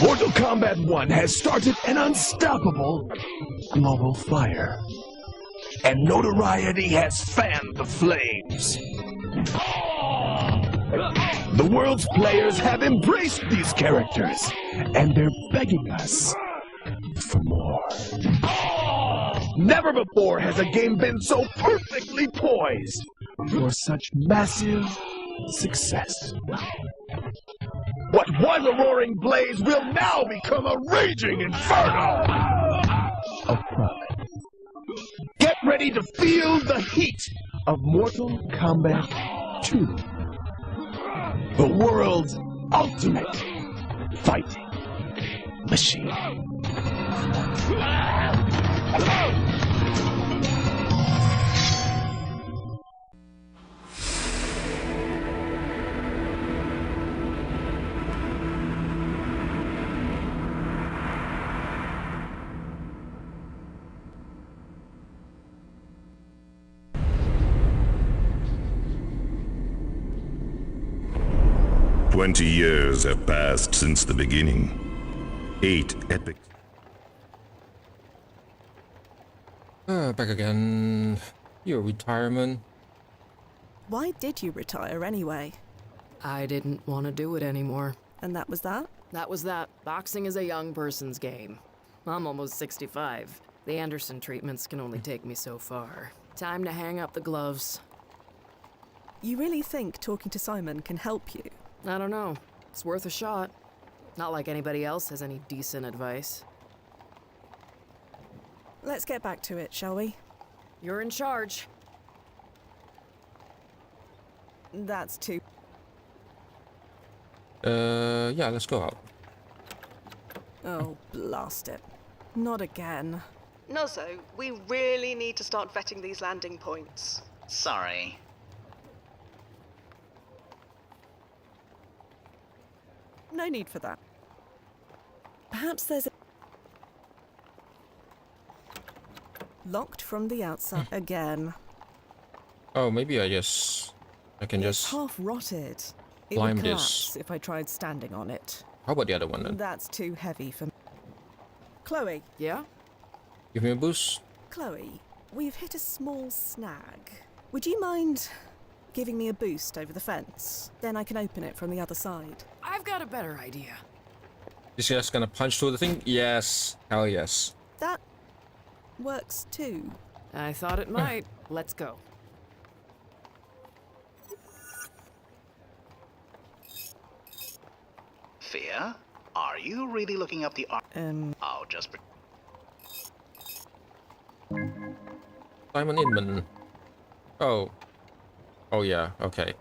Mortal Kombat 1 has started an unstoppable global fire, and notoriety has fanned the flames. The world's players have embraced these characters, and they're begging us for more. Never before has a game been so perfectly poised for such massive success. What was a roaring blaze will now become a raging inferno of profit. Get ready to feel the heat of Mortal Kombat 2, the world's ultimate fighting machine. 20 years have passed since the beginning. 8 epic... Back again. Your retirement. Why did you retire anyway? I didn't want to do it anymore. And that was that? That was that. Boxing is a young person's game. I'm almost 65. The Anderson treatments can only take me so far. Time to hang up the gloves. You really think talking to Simon can help you? I don't know. It's worth a shot. Not like anybody else has any decent advice. Let's get back to it, shall we? You're in charge. That's too... Yeah, let's go out. Oh, blast it. Not again. Nozzo, we really need to start vetting these landing points. Sorry. No need for that. Perhaps there's a... Locked from the outside again. Oh, maybe I can It's just half rotted. It climb would this. collapse if I tried standing on it. How about the other one then? That's too heavy for me. Chloe. Yeah? Give me a boost. Chloe, we've hit a small snag. Would you mind giving me a boost over the fence? Then I can open it from the other side. I've got a better idea. This guy's gonna punch through the thing? Yes. Hell yes. That works too. I thought it might. Let's go. Fia, are you really looking up the Oh, just... Simon Inman. Oh. Oh yeah, okay.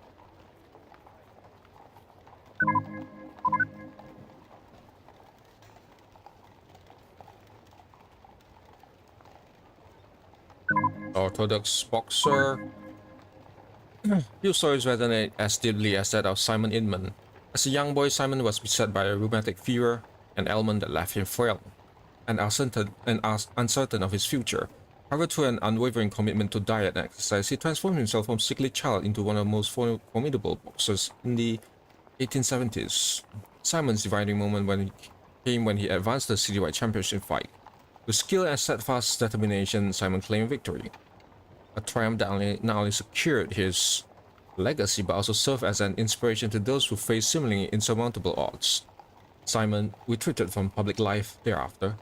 Orthodox boxer. Few stories resonate as deeply as that of Simon Inman. As a young boy, Simon was beset by a rheumatic fever, an ailment that left him frail and uncertain of his future. However, through an unwavering commitment to diet and exercise, he transformed himself from sickly child into one of the most formidable boxers in the 1870s. Simon's dividing moment came when he advanced the citywide championship fight. With skill and steadfast determination, Simon claimed victory. A triumph that not only secured his legacy but also served as an inspiration to those who faced seemingly insurmountable odds. Simon retreated from public life thereafter,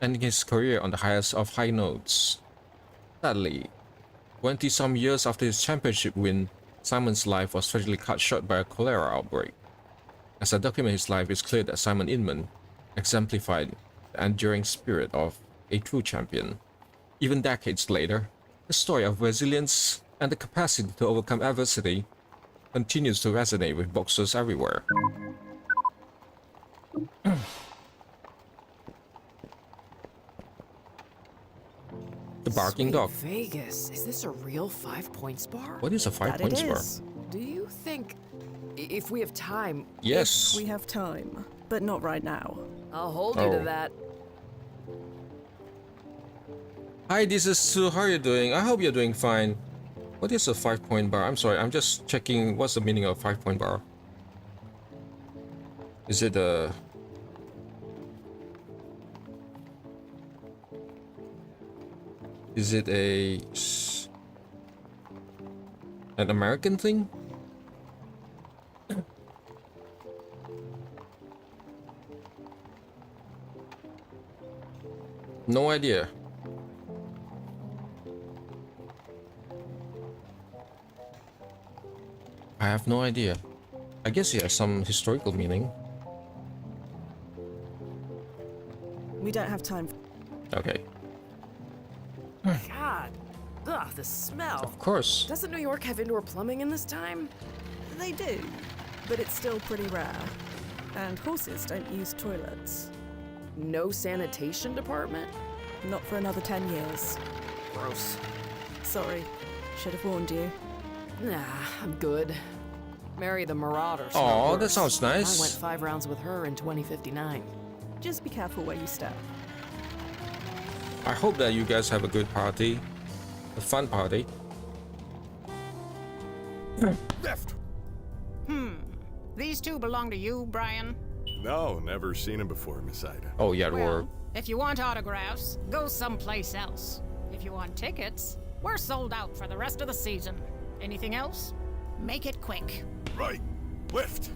ending his career on the highest of high notes. Sadly, 20-some years after his championship win, Simon's life was tragically cut short by a cholera outbreak. As I document his life, it's clear that Simon Inman exemplified the enduring spirit of a true champion. Even decades later, the story of resilience and the capacity to overcome adversity continues to resonate with boxers everywhere. The barking dog. Vegas, is this a real 5 Points bar? What is a 5 Points bar? Do you think, if we have time? Yes. We have time, but not right now. I'll hold you to that. Hi, this is Sue. How are you doing? I hope you're doing fine. What is a 5-point bar? I'm sorry, I'm just checking what's the meaning of 5-point bar. Is it a... Is it an American thing? No idea. I have no idea. I guess it has some historical meaning. We don't have time. Okay. God, ugh, the smell. Of course. Doesn't New York have indoor plumbing in this time? They do, but it's still pretty rare. And horses don't use toilets. No sanitation department? Not for another 10 years. Gross. Sorry, should have warned you. Nah, I'm good. Mary the Marauder. Oh, that sounds nice. I went 5 rounds with her in 2059. Just be careful where you step. I hope that you guys have a good party. A fun party. Left. These two belong to you, Brian? No, never seen him before, Miss Ida. Oh, yeah, Well, if you want autographs, go someplace else. If you want tickets, we're sold out for the rest of the season. Anything else? Make it quick. Right. Left.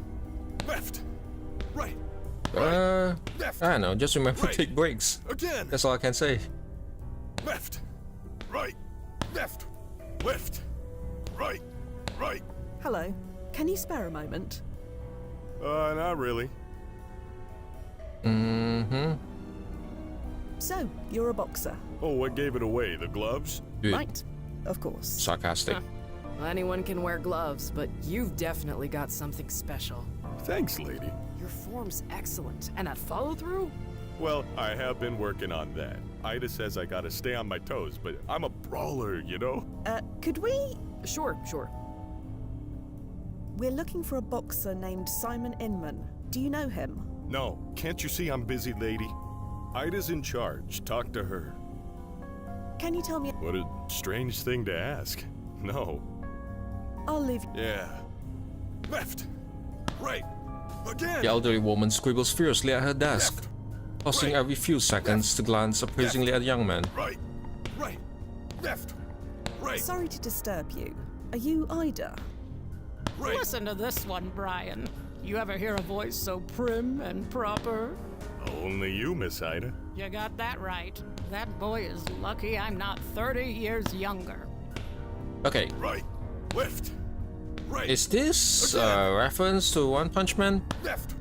Left. Right. I don't know, just remember to take breaks. Again. That's all I can say. Left. Right. Left. Left. Right. Right. Hello. Can you spare a moment? Not really. Mm-hmm. So, you're a boxer. Oh, what gave it away? The gloves? Right. Of course. Sarcastic. Well, anyone can wear gloves, but you've definitely got something special. Thanks, lady. Your form's excellent, and that follow-through? Well, I have been working on that. Ida says I gotta stay on my toes, but I'm a brawler, you know? Could we? Sure. We're looking for a boxer named Simon Inman. Do you know him? No, can't you see I'm busy, lady? Ida's in charge. Talk to her. Can you tell me? What a strange thing to ask. No. I'll leave. Yeah. Left. Right. Again. The elderly woman scribbles furiously at her desk, pausing every few seconds to glance appraisingly at the young man. Right. Right. Left. Right. Sorry to disturb you. Are you Ida? Right. Listen to this one, Brian. You ever hear a voice so prim and proper? Only you, Miss Ida. You got that right. That boy is lucky I'm not 30 years younger. Okay. Right. Left. Right. Is this a reference to One Punch Man? Left.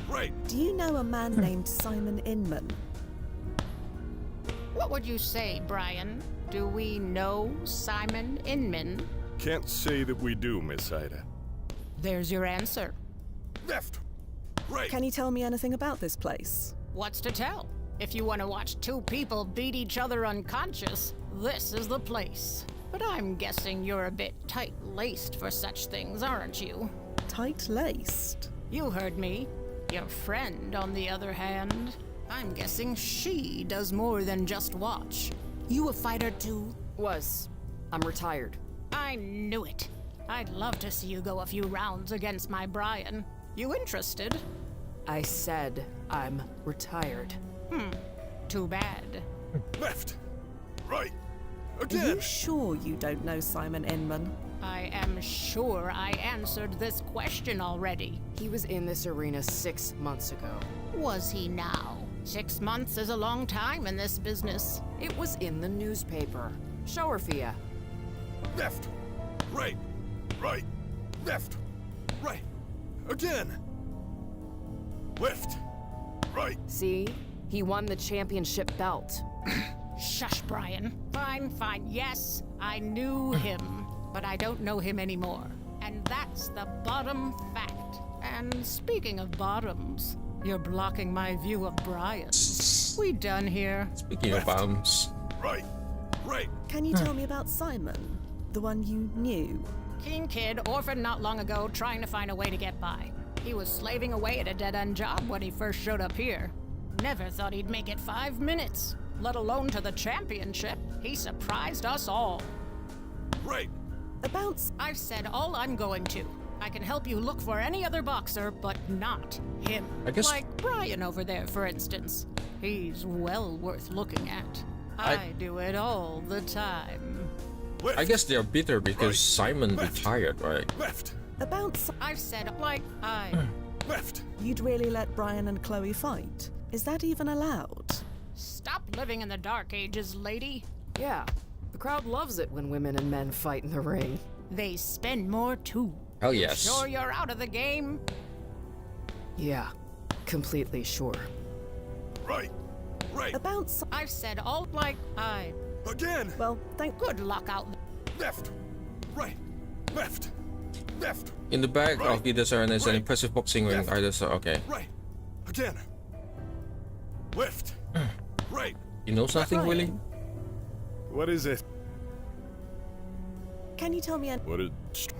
Right. Do you know a man named Simon Inman? What would you say, Brian? Do we know Simon Inman? Can't say that we do, Miss Ida. There's your answer. Left. Right. Can you tell me anything about this place? What's to tell? If you want to watch two people beat each other unconscious, this is the place. But I'm guessing you're a bit tight-laced for such things, aren't you? Tight-laced? You heard me. Your friend, on the other hand, I'm guessing she does more than just watch. You a fighter too? I'm retired. I knew it. I'd love to see you go a few rounds against my Brian. You interested? I said I'm retired. Too bad. Left. Right. Are Again. you sure you don't know Simon Inman? I am sure I answered this question already. He was in this arena 6 months ago. Was he now? 6 months is a long time in this business. It was in the newspaper. Show her, Fia. Left. Right. Right. Left. Right. Again. Left. Right. See? He won the championship belt. Shush, Brian. Fine, fine. Yes, I knew him, but I don't know him anymore. And that's the bottom fact. And speaking of bottoms, you're blocking my view of Brian. We done here? Speaking of bottoms. Right. Right. Can you tell me about Simon? The one you knew? Keen kid, orphaned not long ago, trying to find a way to get by. He was slaving away at a dead-end job when he first showed up here. Never thought he'd make it 5 minutes, let alone to the championship. He surprised us all. Right. I've said all I'm going to. I can help you look for any other boxer, but not him. I guess... Like Brian over there, for instance. He's well worth looking at. I do it all the time. I guess they're bitter because Simon retired, right? Left. I've said like Left. You'd really let Brian and Chloe fight? Is that even allowed? Stop living in the dark ages, lady. Yeah, the crowd loves it when women and men fight in the ring. They spend more too. Hell yes. Sure you're out of the game? Yeah, completely sure. Right. Right. I've said all like Again. Well, Good luck out. Left. Right. Left. Left. In the back of the arena is an impressive boxing ring. I just okay. Right. Again. Left. Right. You know something, Willie? What is it? Can you tell me What is...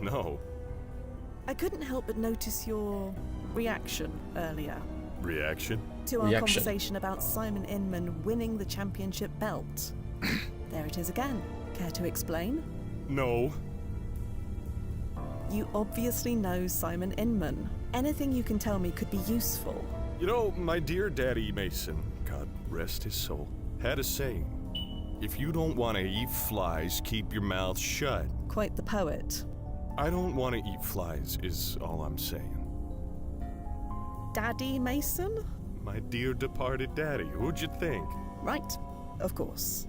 No. I couldn't help but notice your reaction earlier Reaction? to our conversation about Simon Inman winning the championship belt. There it is again. Care to explain? No. You obviously know Simon Inman. Anything you can tell me could be useful. You know, my dear Daddy Mason, God rest his soul, had a saying. If you don't want to eat flies, keep your mouth shut. Quite the poet. I don't want to eat flies, is all I'm saying. Daddy Mason? My dear departed daddy, who'd you think? Right, of course.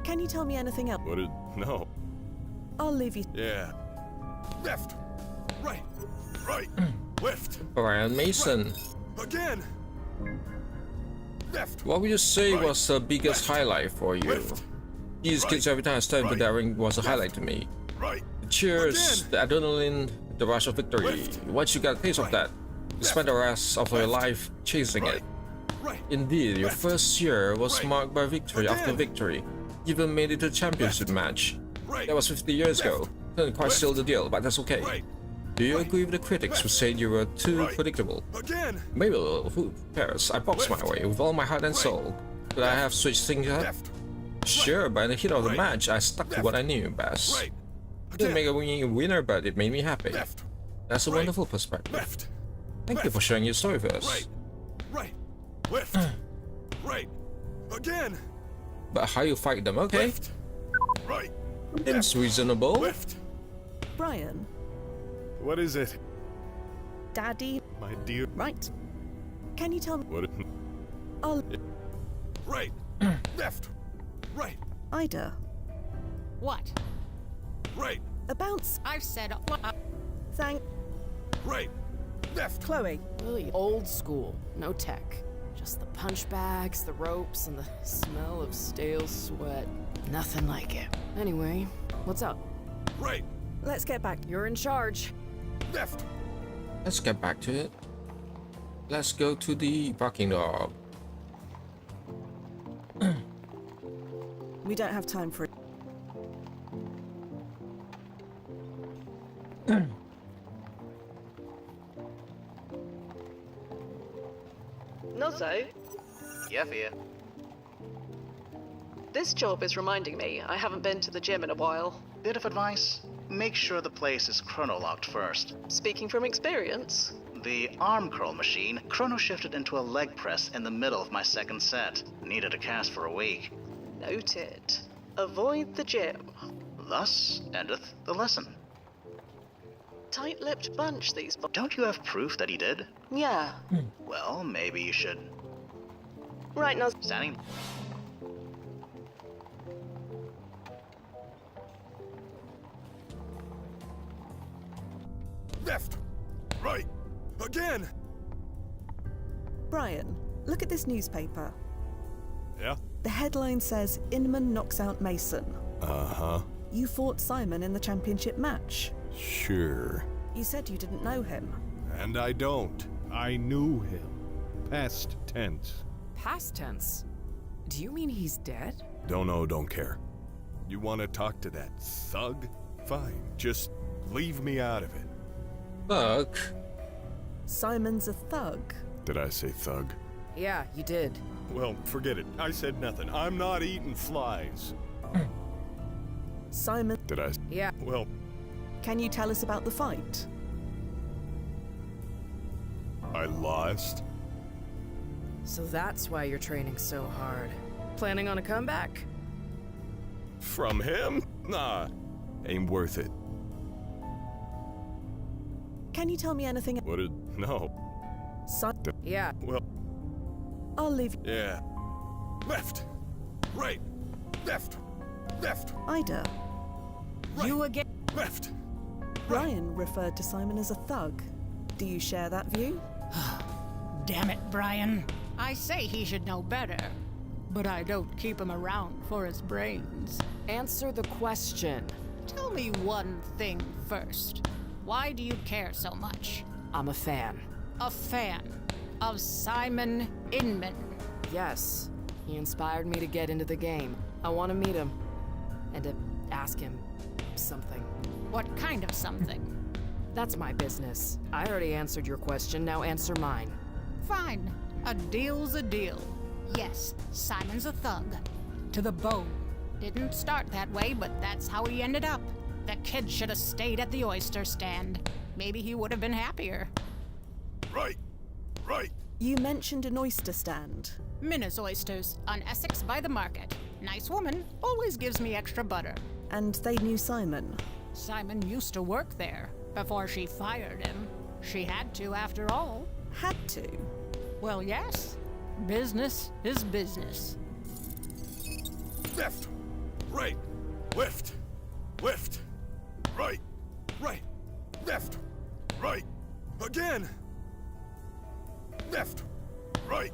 Can you tell me anything else? What did... No. I'll leave you. Yeah. Left. Right. Right. Left. Brian Mason. Right. Again. Left. What would you say right. was the biggest highlight for you? Left. These kids every time I stepped into that ring was a highlight to me. Right. The cheers, the adrenaline, the rush of victory. Once you got a taste of that, you spent the rest of your life chasing it. Indeed, your first year was marked by victory after victory. You even made it to the championship match. That was 50 years ago. Didn't quite seal the deal, but that's okay. Do you agree with the critics who said you were too predictable? Maybe a little. Who cares? I boxed my way with all my heart and soul. Could I have switched things up? Sure, but in the heat of the match, I stuck to what I knew best. Didn't make a winner, but it made me happy. That's a wonderful perspective. Thank you for sharing your story with us. Right. Left. Right. Again. But how you fight them, okay? Left. Right. It's reasonable. Left. Brian. What is it? Daddy. My dear. Right. Can you tell me? What? I'll. Right. Left. Right. Ida. What? Right. A bounce. I've said Thank. Right. Left. Chloe. Really old school. No tech. Just the punch bags, the ropes, and the smell of stale sweat. Nothing like it. Anyway, what's up? Right. Let's get back. You're in charge. Left. Let's get back to it. Let's go to the barking dog. We don't have time for it. Nozzo, Yeah, Fia. this job is reminding me I haven't been to the gym in a while. Bit of advice. make sure the place is chronolocked first. Speaking from experience. The arm curl machine chrono shifted into a leg press in the middle of my second set. Needed a cast for a week. Noted. Avoid the gym. Thus endeth the lesson. Tight-lipped bunch, these Don't you have proof that he did? Yeah. Well, maybe you should. Right now. Standing. Left! Right! Again! Brian, look at this newspaper. Yeah? The headline says, Inman knocks out Mason. Uh-huh. You fought Simon in the championship match. Sure. You said you didn't know him. And I don't. I knew him. Past tense. Past tense? Do you mean he's dead? Don't know, don't care. You want to talk to that thug? Fine. Just leave me out of it. Thug? Simon's a thug. Did I say thug? Yeah, you did. Well, forget it. I said nothing. I'm not eating flies. Simon. Did I? Yeah. Well. Can you tell us about the fight? I lost. So that's why you're training so hard. Planning on a comeback? From him? Nah. Ain't worth it. Can you tell me anything? What did... No. Yeah. Well... I'll leave. Yeah. Left! Right! Left! Left! Ida. Right. You again. Left! Brian referred to Simon as a thug. Do you share that view? Damn it, Brian. I say he should know better, but I don't keep him around for his brains. Answer the question. Tell me one thing first. Why do you care so much? I'm a fan. A fan of Simon Inman. Yes. He inspired me to get into the game. I want to meet him. And to ask him something. What kind of something? That's my business. I already answered your question, now answer mine. Fine. A deal's a deal. Yes, Simon's a thug. To the bone. Didn't start that way, but that's how he ended up. The kid should have stayed at the oyster stand. Maybe he would have been happier. Right! Right! You mentioned an oyster stand. Minna's Oysters, on Essex by the market. Nice woman, always gives me extra butter. And they knew Simon. Simon used to work there, before she fired him. She had to, after all. Had to? Well, yes. Business is business. Left! Right! Left! Left! Right! Right! Left! Right! Again! Left! Right!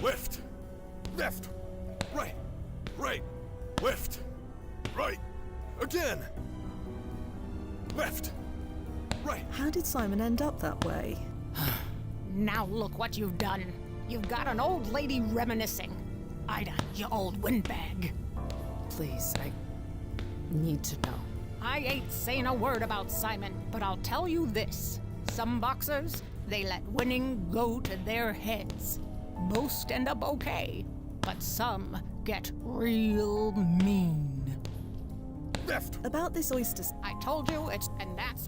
Left! Left! Right! Right! Left! Right! Again! Left! Right! How did Simon end up that way? Now look what you've done. You've got an old lady reminiscing. Ida, you old windbag. Please, I need to know. I ain't saying a word about Simon, but I'll tell you this. Some boxers, they let winning go to their heads. Most end up okay, but some get real mean. Left! About this oyster... I told you it's... and that's...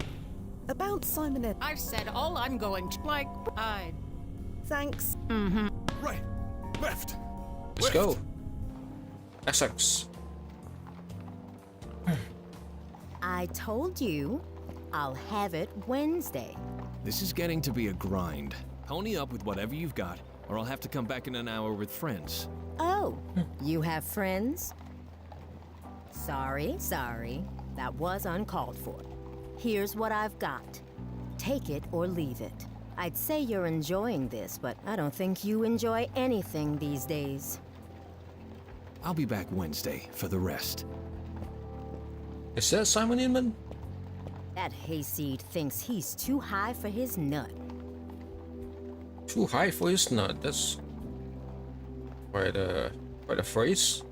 About Simon Ed... I've said all I'm going to... Like, I... Thanks. Mm-hmm. Right! Left! Let's go. Essex. I told you. I'll have it Wednesday. This is getting to be a grind. Pony up with whatever you've got, or I'll have to come back in an hour with friends. Oh, you have friends? Sorry. That was uncalled for. Here's what I've got. Take it or leave it. I'd say you're enjoying this, but I don't think you enjoy anything these days. I'll be back Wednesday for the rest. Is that Simon Inman? That hayseed thinks he's too high for his nut. Too high for his nut. That's quite a phrase.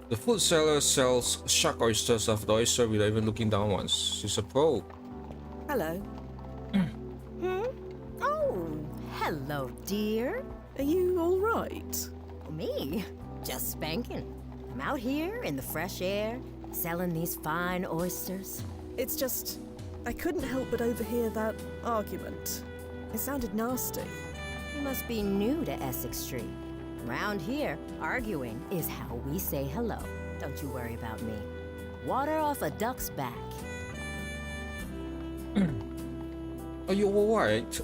The food seller sells shark oysters off the oyster without even looking down once. She's a pro. Hello. Oh, hello, dear. Are you all right? Me? Just spanking. I'm out here in the fresh air, selling these fine oysters. It's just, I couldn't help but overhear that argument. It sounded nasty. You must be new to Essex Street. Round here, arguing is how we say hello. Don't you worry about me. Water off a duck's back. Are you alright?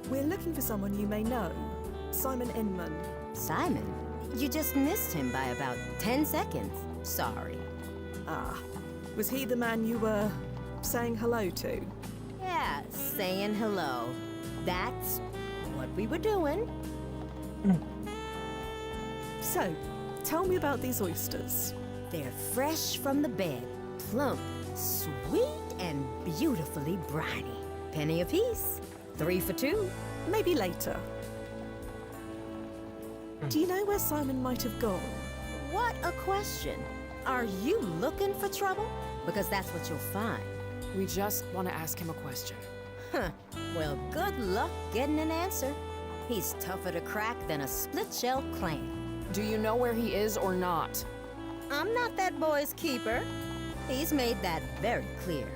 We're looking for someone you may know. Simon Inman. Simon? You just missed him by about 10 seconds. Sorry. Ah, was he the man you were saying hello to? Yeah, saying hello. That's what we were doing. So, tell me about these oysters. They're fresh from the bed, plump, sweet, and beautifully briny. Penny apiece. 3 for 2. Maybe later. Do you know where Simon might have gone? What a question. Are you looking for trouble? Because that's what you'll find. We just want to ask him a question. Huh. Well, good luck getting an answer. He's tougher to crack than a split-shell clam. Do you know where he is or not? I'm not that boy's keeper. He's made that very clear.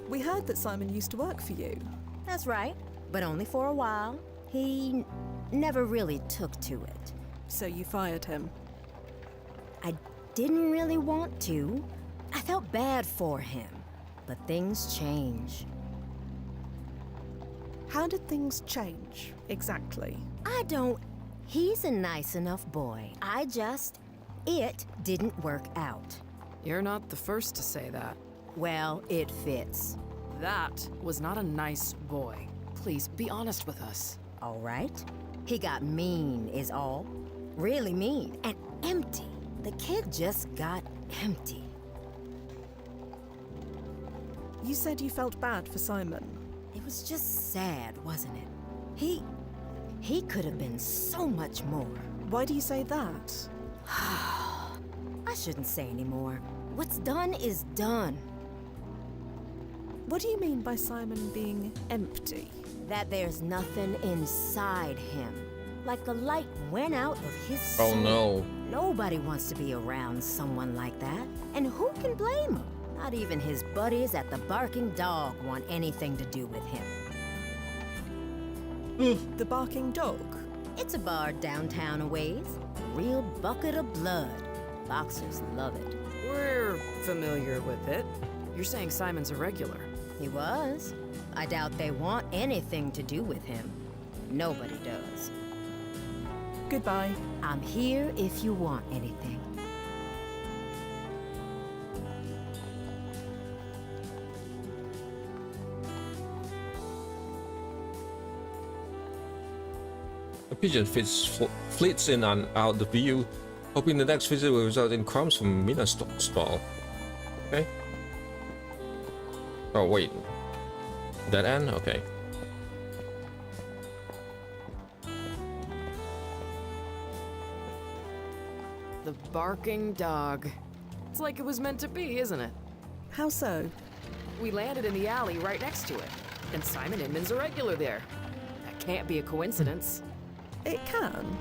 We heard that Simon used to work for you. That's right, but only for a while. He never really took to it. So you fired him? I didn't really want to. I felt bad for him, but things change. How did things change, exactly? He's a nice enough boy. It didn't work out. You're not the first to say that. Well, it fits. That was not a nice boy. Please, be honest with us. All right. He got mean, is all. Really mean, and empty. The kid just got empty. You said you felt bad for Simon. It was just sad, wasn't it? He could have been so much more. Why do you say that? I shouldn't say anymore. What's done is done. What do you mean by Simon being empty? That there's nothing inside him. Like the light went out of his soul. Oh no. Nobody wants to be around someone like that. And who can blame him? Not even his buddies at the Barking Dog want anything to do with him. The Barking Dog? It's a bar downtown a ways. Real bucket of blood. Boxers love it. We're familiar with it. You're saying Simon's a regular. He was. I doubt they want anything to do with him. Nobody does. Goodbye. I'm here if you want anything. The pigeon flits in and out the view, hoping the next visit will result in crumbs from Mina's stall. Okay. Oh wait. Dead end? Okay. The Barking Dog. It's like it was meant to be, isn't it? How so? We landed in the alley right next to it, and Simon Inman's a regular there. That can't be a coincidence. It can.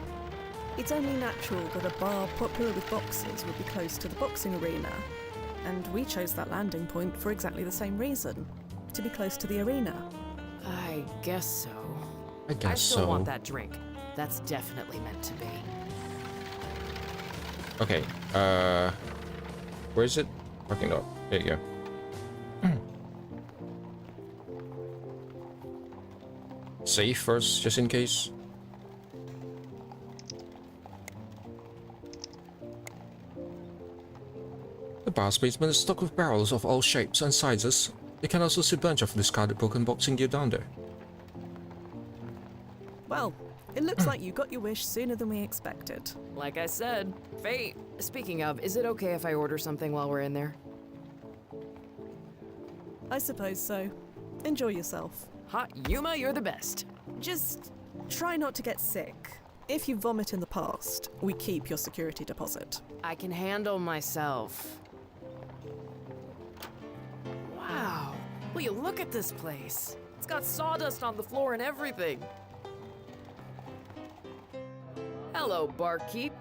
It's only natural that a bar popular with boxers would be close to the boxing arena. And we chose that landing point for exactly the same reason. To be close to the arena. I guess so. I still want that drink. That's definitely meant to be. Okay, where is it? Parking lot. There you go. Save first, just in case. The bar's basement is stocked with barrels of all shapes and sizes. You can also see a bunch of discarded broken boxing gear down there. Well, it looks like you got your wish sooner than we expected. Like I said, fate. Speaking of, is it okay if I order something while we're in there? I suppose so. Enjoy yourself. Hot Yuma, you're the best. Just try not to get sick. If you vomit in the past, we keep your security deposit. I can handle myself. Wow. Will you look at this place? It's got sawdust on the floor and everything. Hello, barkeep.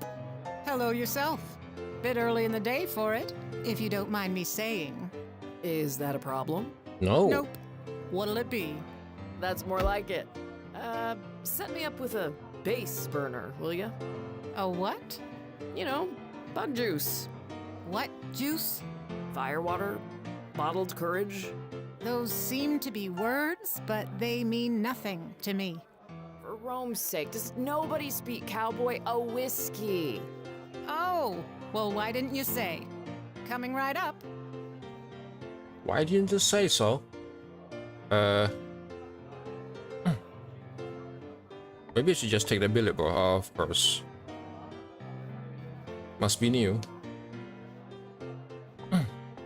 Hello yourself. Bit early in the day for it, if you don't mind me saying. Is that a problem? No. Nope. What'll it be? That's more like it. Set me up with a base burner, will ya? A what? You know, bug juice. What juice? Firewater, bottled courage. Those seem to be words, but they mean nothing to me. For Rome's sake, does nobody speak cowboy a whiskey? Oh, well, why didn't you say? Coming right up. Why didn't you say so? Maybe I should just take the billboard off first. Must be new.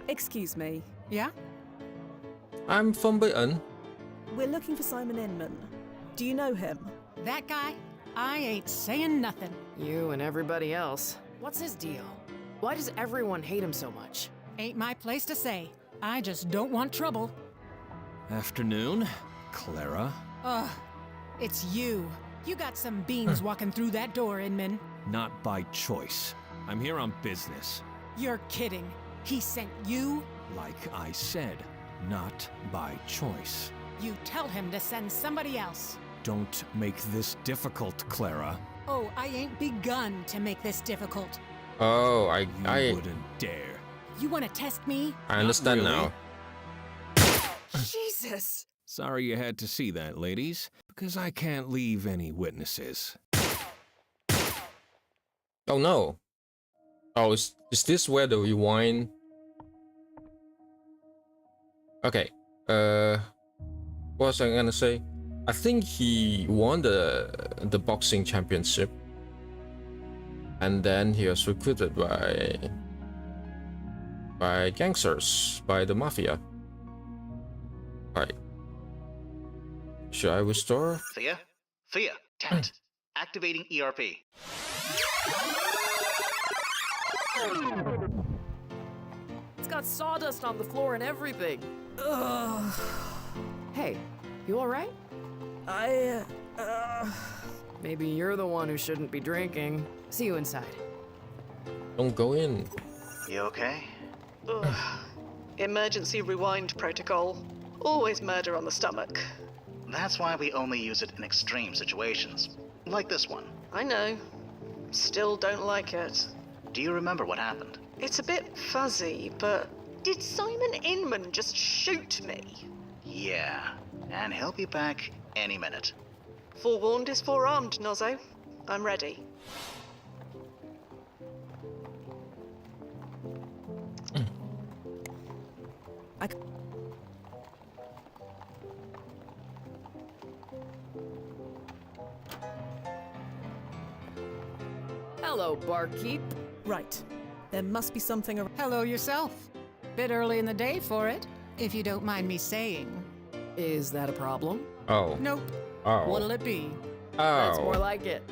Excuse me. Yeah? I'm from Britain. We're looking for Simon Inman. Do you know him? That guy? I ain't saying nothing. You and everybody else. What's his deal? Why does everyone hate him so much? Ain't my place to say. I just don't want trouble. Afternoon, Clara. Ugh, it's you. You got some beans walking through that door, Inman. Not by choice. I'm here on business. You're kidding. He sent you? Like I said, not by choice. You tell him to send somebody else. Don't make this difficult, Clara. Oh, I ain't begun to make this difficult. Oh, You wouldn't dare. You want to test me? I understand now. Jesus! Sorry you had to see that, ladies, because I can't leave any witnesses. Oh no. Oh, is this where the rewind? Okay. What was I gonna say? I think he won the boxing championship, and then he was recruited by gangsters, by the mafia. Right. Should I restore? Thea? Thea, damn it. Activating ERP. It's got sawdust on the floor and everything. Ugh. Hey, you alright? Maybe you're the one who shouldn't be drinking. See you inside. Don't go in. You okay? Ugh. Emergency rewind protocol. Always murder on the stomach. That's why we only use it in extreme situations. Like this one. I know. Still don't like it. Do you remember what happened? It's a bit fuzzy, but did Simon Inman just shoot me? Yeah, and he'll be back any minute. Forewarned is forearmed, Nozzo. I'm ready. Hello, barkeep. Right. There must be something around. Hello yourself. Bit early in the day for it, if you don't mind me saying. Is that a problem? Oh. Nope. Oh. What'll it be? Oh. That's more like it.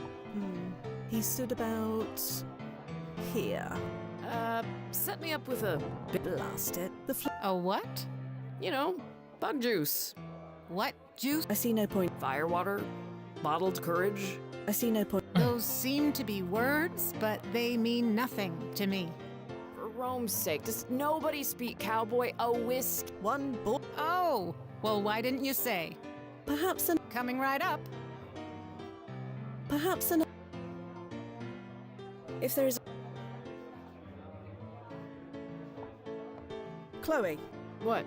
He stood about here. Set me up with a... Blast it. A what? You know, bug juice. What juice? I see no point. Firewater, bottled courage. I see no point. Those seem to be words, but they mean nothing to me. For Rome's sake, does nobody speak cowboy a whisk? One boy. Oh, well, why didn't you say? Perhaps an. Coming right up. Perhaps an. If there is. Chloe. What?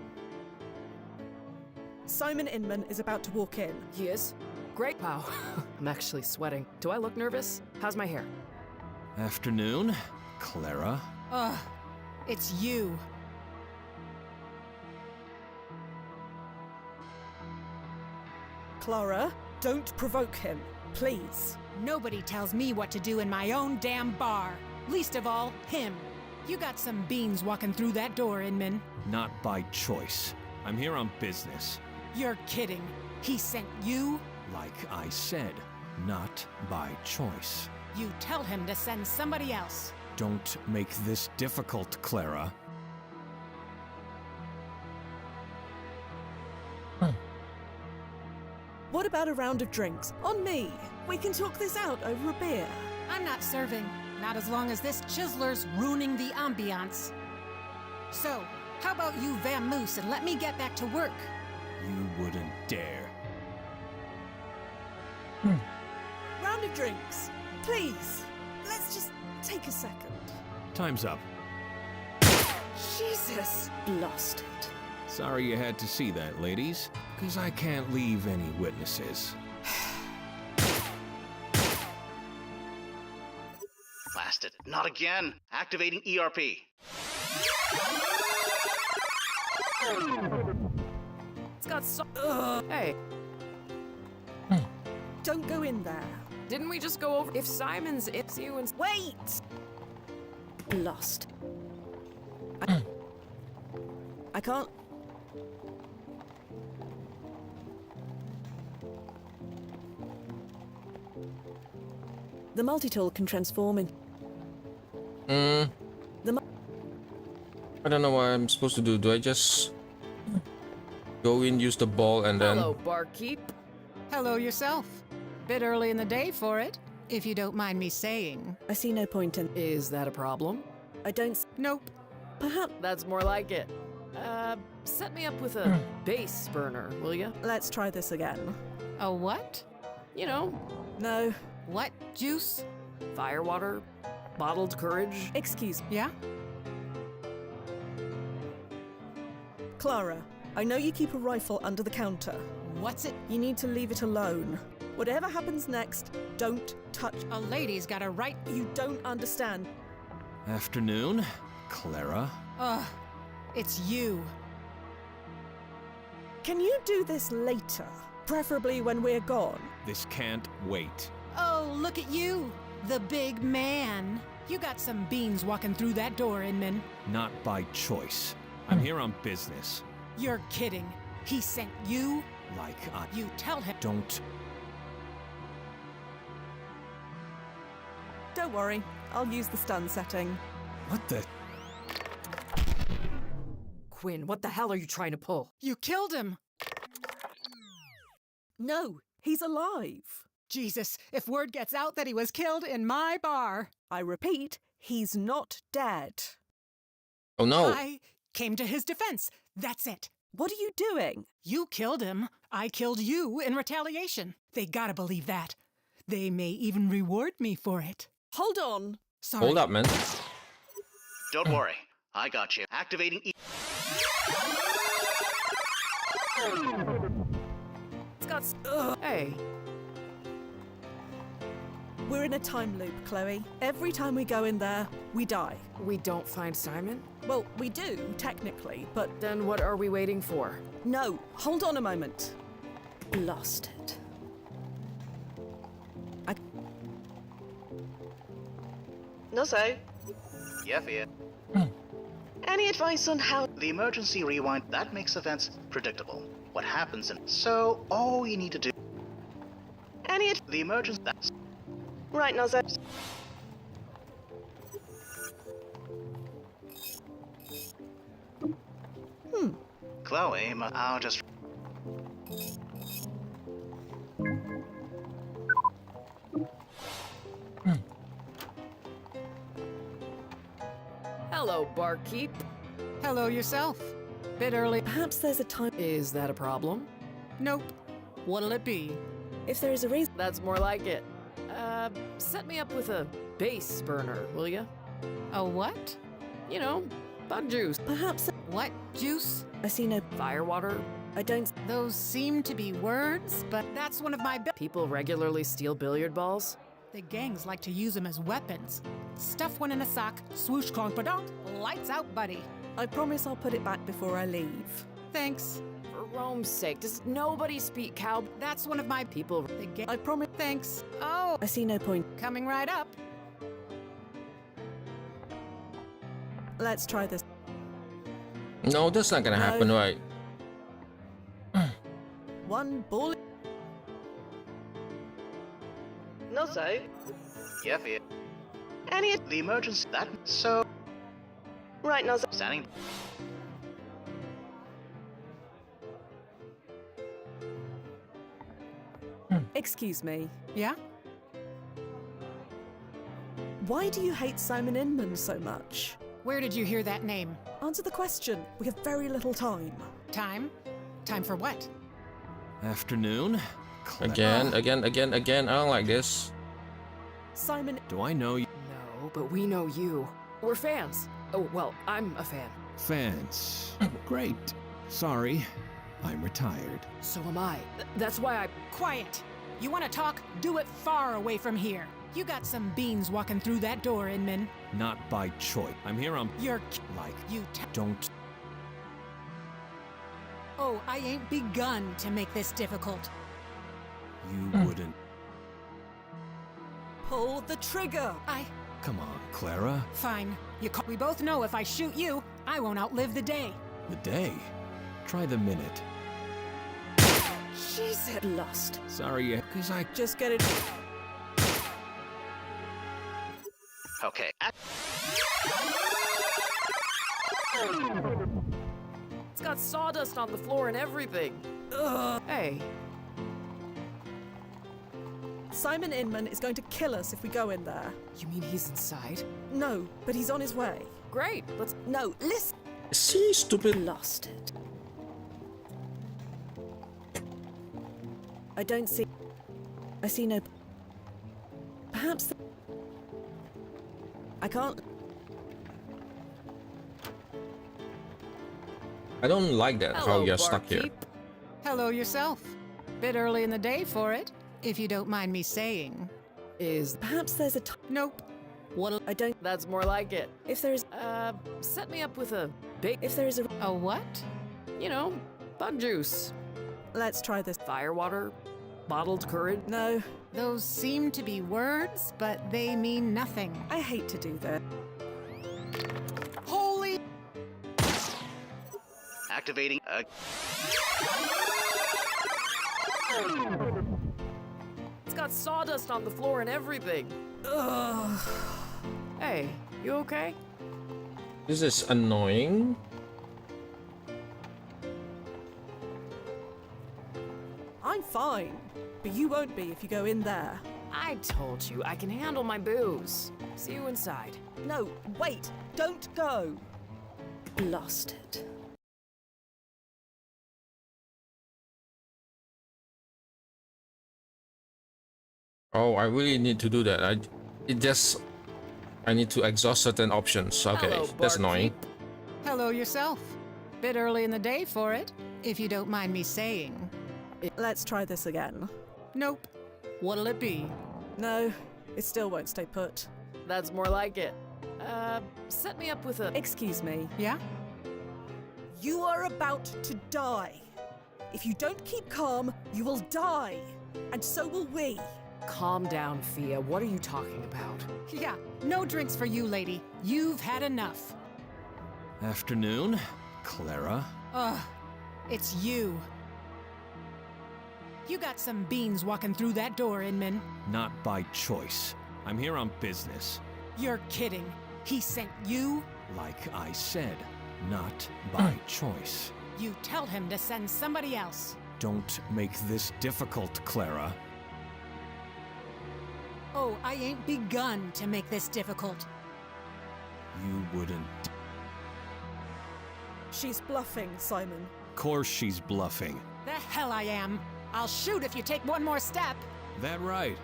Simon Inman is about to walk in. He is? Great. Wow. I'm actually sweating. Do I look nervous? How's my hair? Afternoon, Clara. Ugh, it's you. Clara, don't provoke him, please. Nobody tells me what to do in my own damn bar. Least of all, him. You got some beans walking through that door, Inman. Not by choice. I'm here on business. You're kidding. He sent you? Like I said, not by choice. You tell him to send somebody else. Don't make this difficult, Clara. What about a round of drinks? On me. We can talk this out over a beer. I'm not serving. Not as long as this chiseler's ruining the ambiance. So, how about you vamoose and let me get back to work? You wouldn't dare. Round of drinks. Please. Let's just take a second. Time's up. Jesus. Lost it. Sorry you had to see that, ladies, because I can't leave any witnesses. Blasted. Not again. Activating ERP. It's got so. Hey, Don't go in there. didn't we just go over if Simon's it's you and Wait! Lost. I can't. The multi-tool can transform in. I don't know what I'm supposed to do. Do I just go in, use the ball, and then... Hello, barkeep. Hello yourself. Bit early in the day for it, if you don't mind me saying. I see no point in. Is that a problem? I don't. Nope. Perhaps. That's more like it. Set me up with a base burner, will ya? Let's try this again. A what? You know, No. What juice? firewater, bottled courage. Excuse me. Yeah? Clara, I know you keep a rifle under the counter. What's it? You need to leave it alone. Whatever happens next, don't touch. A lady's got a right. You don't understand. Afternoon, Clara. Ugh. It's you. Can you do this later? Preferably when we're gone. This can't wait. Oh, look at you. The big man. You got some beans walking through that door, Inman. Not by choice. I'm here on business. You're kidding. He sent you? Like I... You tell him. Don't... Don't worry, I'll use the stun setting. What the... Quinn, what the hell are you trying to pull? You killed him. No, he's alive. Jesus, if word gets out that he was killed in my bar. I repeat, he's not dead. Oh no. I came to his defense. That's it. What are you doing? You killed him. I killed you in retaliation. They gotta believe that. They may even reward me for it. Hold on. Sorry. Hold up, man. Don't worry. I got you. Activating It's got. Hey. We're in a time loop, Chloe. Every time we go in there, we die. We don't find Simon? Well, we do, technically, but... Then what are we waiting for? No, hold on a moment. Lost it. No so. Yeah, Fia. Any advice on how? The emergency rewind, that makes events predictable. What happens and so all you need to do... The emergency... That's... Right, Nozo. Chloe, I'll just... Hello, barkeep. Hello yourself. Bit early. Perhaps there's a time... Is that a problem? Nope. What'll it be? If there is a reason... That's more like it. Set me up with a base burner, will ya? A what? You know, bug juice. Perhaps... What juice? I see no... Firewater. I don't... Those seem to be words, but that's one of my... People regularly steal billiard balls? The gangs like to use them as weapons. Stuff one in a sock, swoosh clonk badonk, lights out, buddy. I promise I'll put it back before I leave. Thanks. For Rome's sake, does nobody speak cow? That's one of my People. I promise... Thanks. Oh, I see no point. coming right up. Let's try this. No, that's not gonna happen, right? One ball... Nozo. Yeah, Fia. Any... The emergency... That... So... Right, Nozo. Standing... Excuse me. Yeah? Why do you hate Simon Inman so much? Where did you hear that name? Answer the question. We have very little time. Time? Time for what? Afternoon. Again. I don't like this. Simon. Do I know you? No, but we know you. We're fans. Oh, well, I'm a fan. Fans. Great. Sorry, I'm retired. So am I. That's why I... Quiet! You want to talk? Do it far away from here. You got some beans walking through that door, Inman. Not by choice. I'm here on... You're... Like... You Don't... Oh, I ain't begun to make this difficult. You wouldn't... Pull the trigger! Come on, Clara. Fine. We both know if I shoot you, I won't outlive the day. The day? Try the minute. She's at lost. Sorry, because I... Just get it... Okay. It's got sawdust on the floor and everything. Ugh. Hey. Simon Inman is going to kill us if we go in there. You mean he's inside? No, but he's on his way. Great. Let's... No, listen. See, stupid. Lost it. I don't see... I see no... Perhaps... I can't... I don't like that, how you're stuck here. Hello yourself. Bit early in the day for it, if you don't mind me saying. Perhaps there's a Nope. What? I don't... That's more like it. If there is... Set me up with a big... If there is a... A what? You know, bun juice. Let's try this. Firewater? Bottled courage? No. Those seem to be words, but they mean nothing. I hate to do that. Holy... Activating a... It's got sawdust on the floor and everything. Ugh. Hey, you okay? This is annoying. I'm fine, but you won't be if you go in there. I told you, I can handle my booze. See you inside. No, wait, don't go. Lost it. Oh, I really need to do that. I need to exhaust certain options. Okay, Hello, that's annoying. Hello yourself. Bit early in the day for it, if you don't mind me saying. Let's try this again. Nope. What'll it be? No, it still won't stay put. That's more like it. Set me up with a... Excuse me. Yeah? You are about to die. If you don't keep calm, you will die. And so will we. Calm down, Fia. What are you talking about? Yeah, no drinks for you, lady. You've had enough. Afternoon, Clara. Ugh, it's you. You got some beans walking through that door, Inman. Not by choice. I'm here on business. You're kidding. He sent you? Like I said, not by choice. You tell him to send somebody else. Don't make this difficult, Clara. Oh, I ain't begun to make this difficult. You wouldn't. She's bluffing, Simon. Of course she's bluffing. The hell I am. I'll shoot if you take one more step. That right?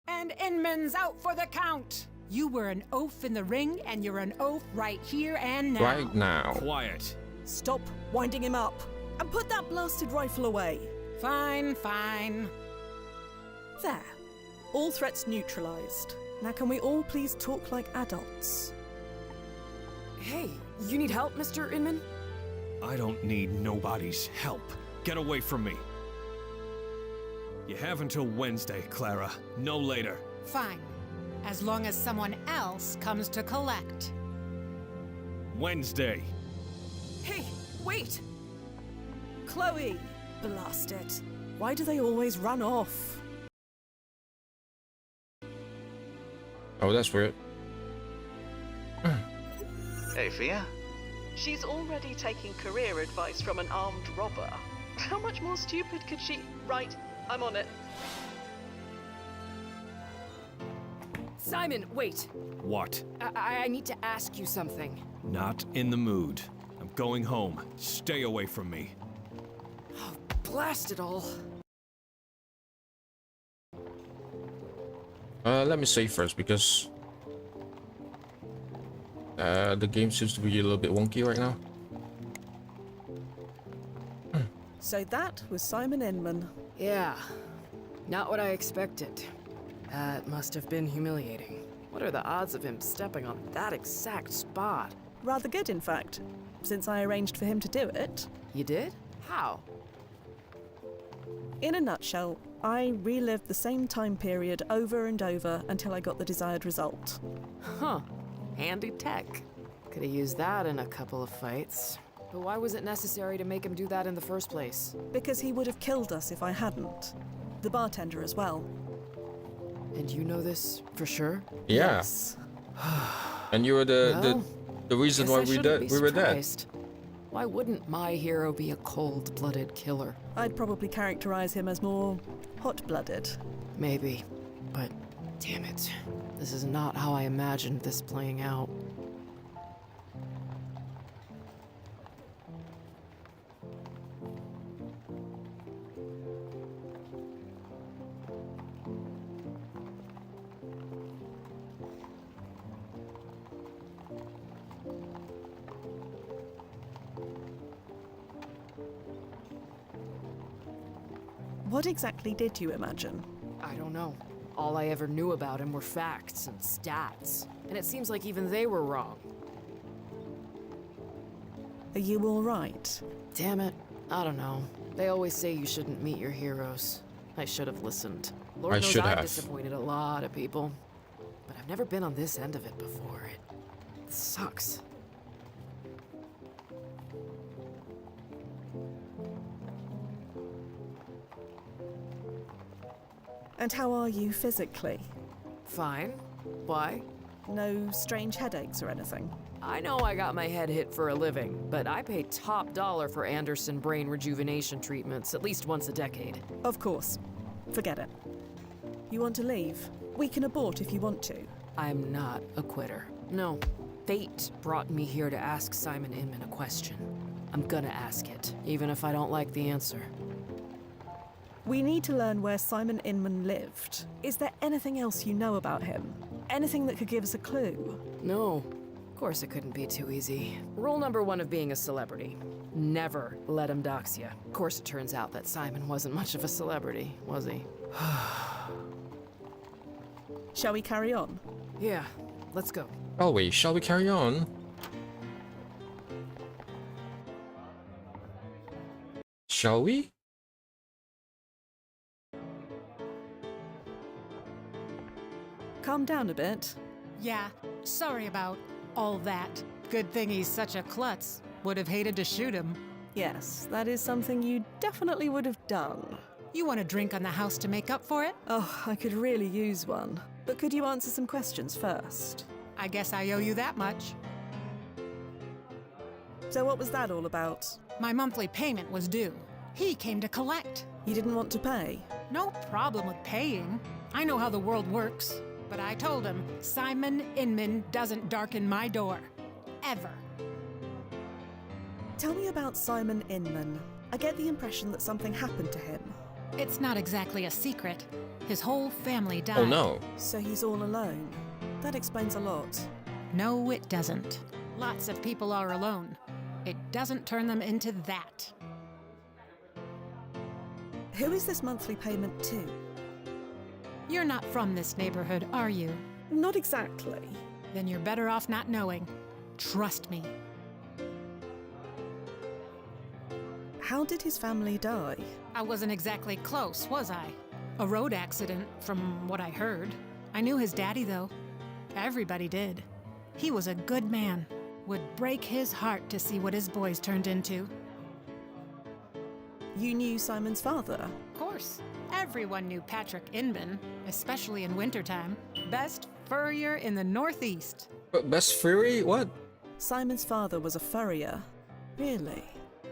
And Inman's out for the count. You were an oaf in the ring, and you're an oaf right here and now. Right now. Quiet. Stop winding him up. And put that blasted rifle away. Fine, fine. There. All threats neutralized. Now can we all please talk like adults? Hey, you need help, Mr. Inman? I don't need nobody's help. Get away from me. You have until Wednesday, Clara. No later. Fine. As long as someone else comes to collect. Wednesday. Hey, wait! Chloe! Blast it. Why do they always run off? Oh, that's weird. Hey, Fia? She's already taking career advice from an armed robber. How much more stupid could she... Right, I'm on it. Simon, wait. What? I need to ask you something. Not in the mood. I'm going home. Stay away from me. Oh, blast it all. Let me save first because the game seems to be a little bit wonky right now. So that was Simon Inman. Yeah, not what I expected. That must have been humiliating. What are the odds of him stepping on that exact spot? Rather good, in fact, since I arranged for him to do it. You did? How? In a nutshell, I relived the same time period over and over until I got the desired result. Huh. Handy tech. Could have used that in a couple of fights. But why was it necessary to make him do that in the first place? Because he would have killed us if I hadn't. The bartender as well. And you know this for sure? Yeah. Yes. And you were the reason why we were dead. Why wouldn't my hero be a cold-blooded killer? I'd probably characterize him as more hot-blooded. Maybe, but damn it. This is not how I imagined this playing out. What exactly did you imagine? I don't know. All I ever knew about him were facts and stats. And it seems like even they were wrong. Are you all right? Damn it. I don't know. They always say you shouldn't meet your heroes. I should have listened. Lord knows I've disappointed a lot of people. But I've never been on this end of it before. It sucks. And how are you physically? Fine. Why? No strange headaches or anything? I know I got my head hit for a living, but I pay top dollar for Anderson brain rejuvenation treatments at least once a decade. Of course. Forget it. You want to leave? We can abort if you want to. I'm not a quitter. No. Fate brought me here to ask Simon Inman a question. I'm gonna ask it, even if I don't like the answer. We need to learn where Simon Inman lived. Is there anything else you know about him? Anything that could give us a clue? No. Of course it couldn't be too easy. Rule number one of being a celebrity. Never let him dox you. Of course it turns out that Simon wasn't much of a celebrity, was he? Shall we carry on? Yeah, let's go. Shall we carry on? Shall we? Calm down a bit. Yeah, sorry about all that. Good thing he's such a klutz. Would have hated to shoot him. Yes, that is something you definitely would have done. You want a drink on the house to make up for it? Oh, I could really use one. But could you answer some questions first? I guess I owe you that much. So what was that all about? My monthly payment was due. He came to collect. You didn't want to pay? No problem with paying. I know how the world works. But I told him, Simon Inman doesn't darken my door. Ever. Tell me about Simon Inman. I get the impression that something happened to him. It's not exactly a secret. His whole family died. Oh no. So he's all alone. That explains a lot. No, it doesn't. Lots of people are alone. It doesn't turn them into that. Who is this monthly payment to? You're not from this neighborhood, are you? Not exactly. Then you're better off not knowing. Trust me. How did his family die? I wasn't exactly close, was I? A road accident, from what I heard. I knew his daddy, though. Everybody did. He was a good man. Would break his heart to see what his boys turned into. You knew Simon's father? Of course. Everyone knew Patrick Inman, especially in wintertime. Best furrier in the Northeast. Best furry? What? Simon's father was a furrier. Really?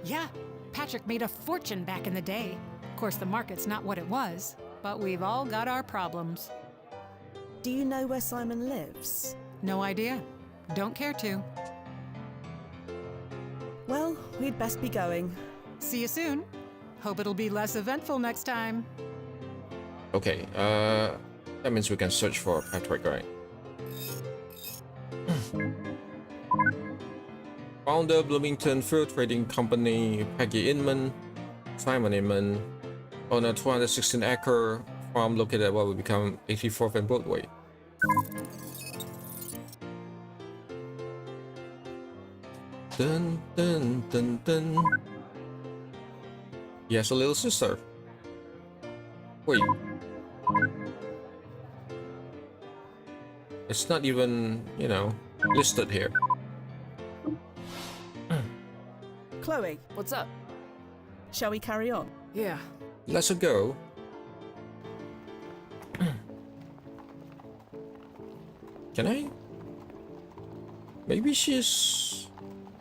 Yeah. Patrick made a fortune back in the day. Of course, the market's not what it was, but we've all got our problems. Do you know where Simon lives? No idea. Don't care to. Well, we'd best be going. See you soon. Hope it'll be less eventful next time. Okay, that means we can search for Patrick, right? Founder, Bloomington Fur Trading Company, Peggy Inman, Simon Inman, on a 216-acre farm located at what will become 84th and Broadway. Dun dun dun dun. He has a little sister. Wait. It's not even, you know, listed here. Chloe, What's up? shall we carry on? Yeah. Let's go. Can I? Maybe she's...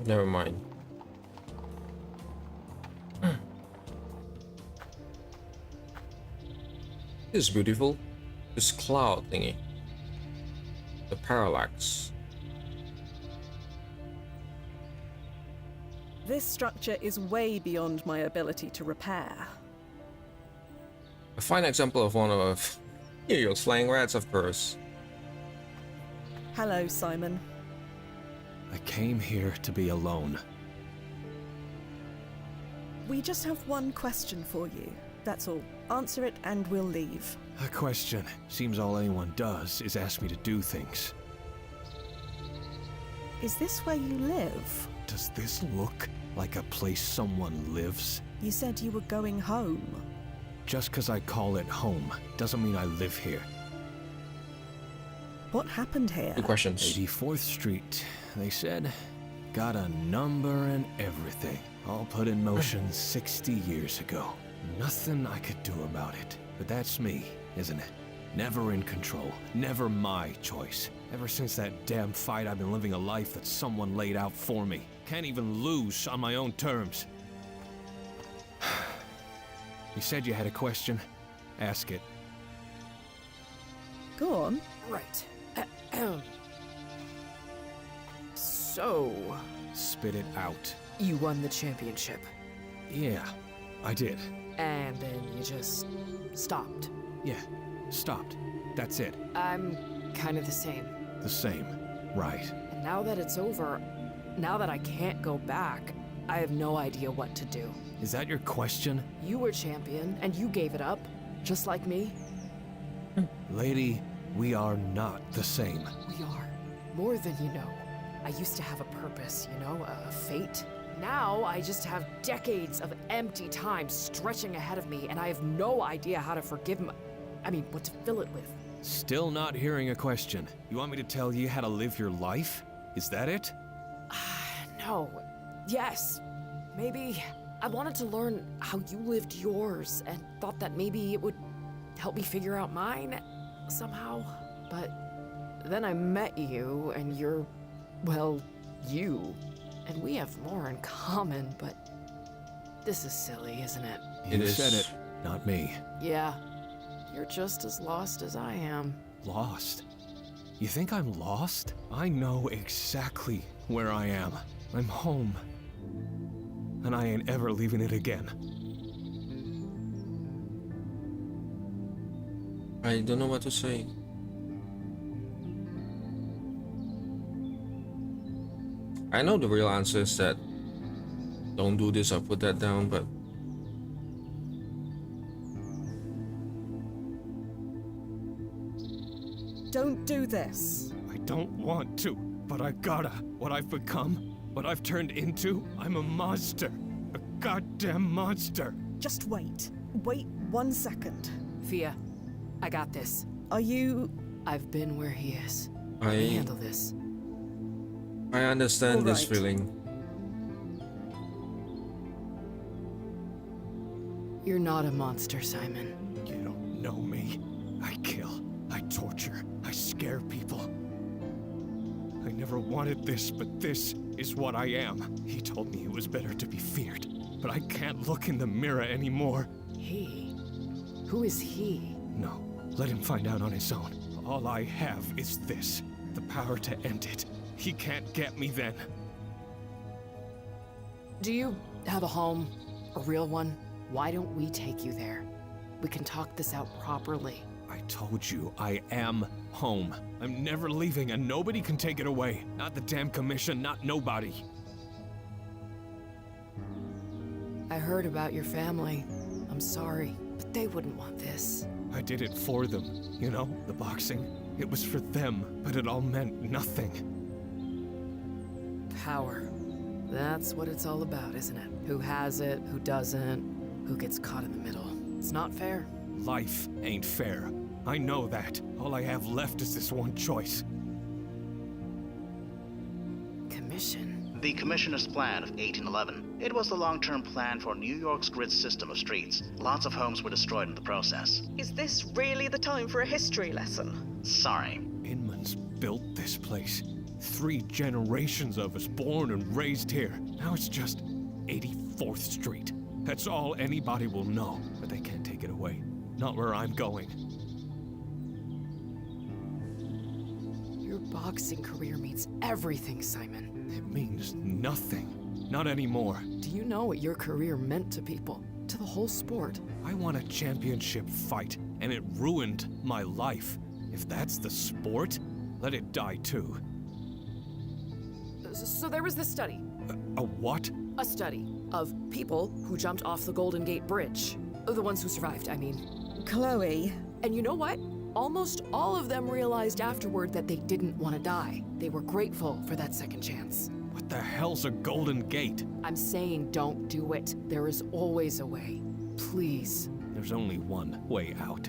Never mind. This is beautiful. This cloud thingy. The parallax. This structure is way beyond my ability to repair. A fine example of one of your slang rats, of course. Hello, Simon. I came here to be alone. We just have one question for you. That's all. Answer it and we'll leave. A question. Seems all anyone does is ask me to do things. Is this where you live? Does this look like a place someone lives? You said you were going home. Just 'cause I call it home doesn't mean I live here. What happened here? Good questions. 84th Street, they said. Got a number and everything. All put in motion 60 years ago. Nothing I could do about it. But that's me, isn't it? Never in control. Never my choice. Ever since that damn fight, I've been living a life that someone laid out for me. Can't even lose on my own terms. You said you had a question. Ask it. Go on. Right. So... Spit it out. You won the championship. Yeah, I did. And then you just stopped. Yeah, stopped. That's it. I'm kind of the same. The same. Right. And now that it's over, now that I can't go back, I have no idea what to do. Is that your question? You were champion, and you gave it up, just like me. Lady, we are not the same. We are. More than you know. I used to have a purpose, you know, a fate. Now I just have decades of empty time stretching ahead of me, and I have no idea how to forgive what to fill it with. Still not hearing a question. You want me to tell you how to live your life? Is that it? No. Yes. Maybe I wanted to learn how you lived yours and thought that maybe it would help me figure out mine somehow. But then I met you and you're, well, you. And we have more in common, but this is silly, isn't it? You said it, not me. Yeah. You're just as lost as I am. Lost? You think I'm lost? I know exactly where I am. I'm home. And I ain't ever leaving it again. I don't know what to say. I know the real answer is that don't do this or put that down, but Don't do this. I don't want to, but I gotta. What I've become, what I've turned into, I'm a monster. A goddamn monster. Just wait. Wait 1 second. Fia, I got this. Are you... I've been where he is. I handle this. I understand this All right. feeling. You're not a monster, Simon. You don't know me. I kill. I torture. I scare people. I never wanted this, but this is what I am. He told me it was better to be feared, but I can't look in the mirror anymore. He? Who is he? No, let him find out on his own. All I have is this. The power to end it. He can't get me then. Do you have a home? A real one? Why don't we take you there? We can talk this out properly. I told you, I am home. I'm never leaving and nobody can take it away. Not the damn commission, not nobody. I heard about your family. I'm sorry, but they wouldn't want this. I did it for them. You know, the boxing. It was for them, but it all meant nothing. Power. That's what it's all about, isn't it? Who has it, who doesn't, who gets caught in the middle. It's not fair. Life ain't fair. I know that. All I have left is this one choice. Commission? The Commissioner's Plan of 1811. It was the long-term plan for New York's grid system of streets. Lots of homes were destroyed in the process. Is this really the time for a history lesson? Sorry. Inman's built this place. 3 generations of us born and raised here. Now it's just 84th Street. That's all anybody will know, but they can't take it away. Not where I'm going. Your boxing career means everything, Simon. It means nothing. Not anymore. Do you know what your career meant to people? To the whole sport? I won a championship fight, and it ruined my life. If that's the sport, let it die too. So there was this study. A what? A study of people who jumped off the Golden Gate Bridge. The ones who survived, I mean. Chloe. And you know what? Almost all of them realized afterward that they didn't want to die. They were grateful for that second chance. What the hell's a Golden Gate? I'm saying don't do it. There is always a way. Please. There's only one way out.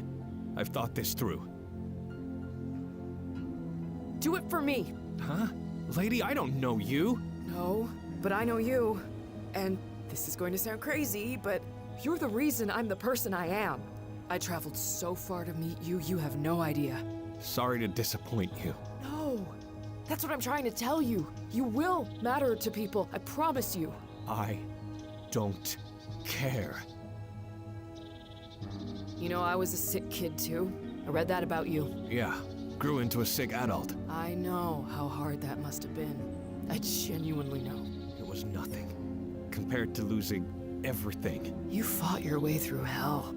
I've thought this through. Do it for me. Huh? Lady, I don't know you. No, but I know you. And this is going to sound crazy, but you're the reason I'm the person I am. I traveled so far to meet you, you have no idea. Sorry to disappoint you. No, that's what I'm trying to tell you. You will matter to people, I promise you. I don't care. You know, I was a sick kid too. I read that about you. Yeah, grew into a sick adult. I know how hard that must have been. I genuinely know. It was nothing compared to losing everything. You fought your way through hell.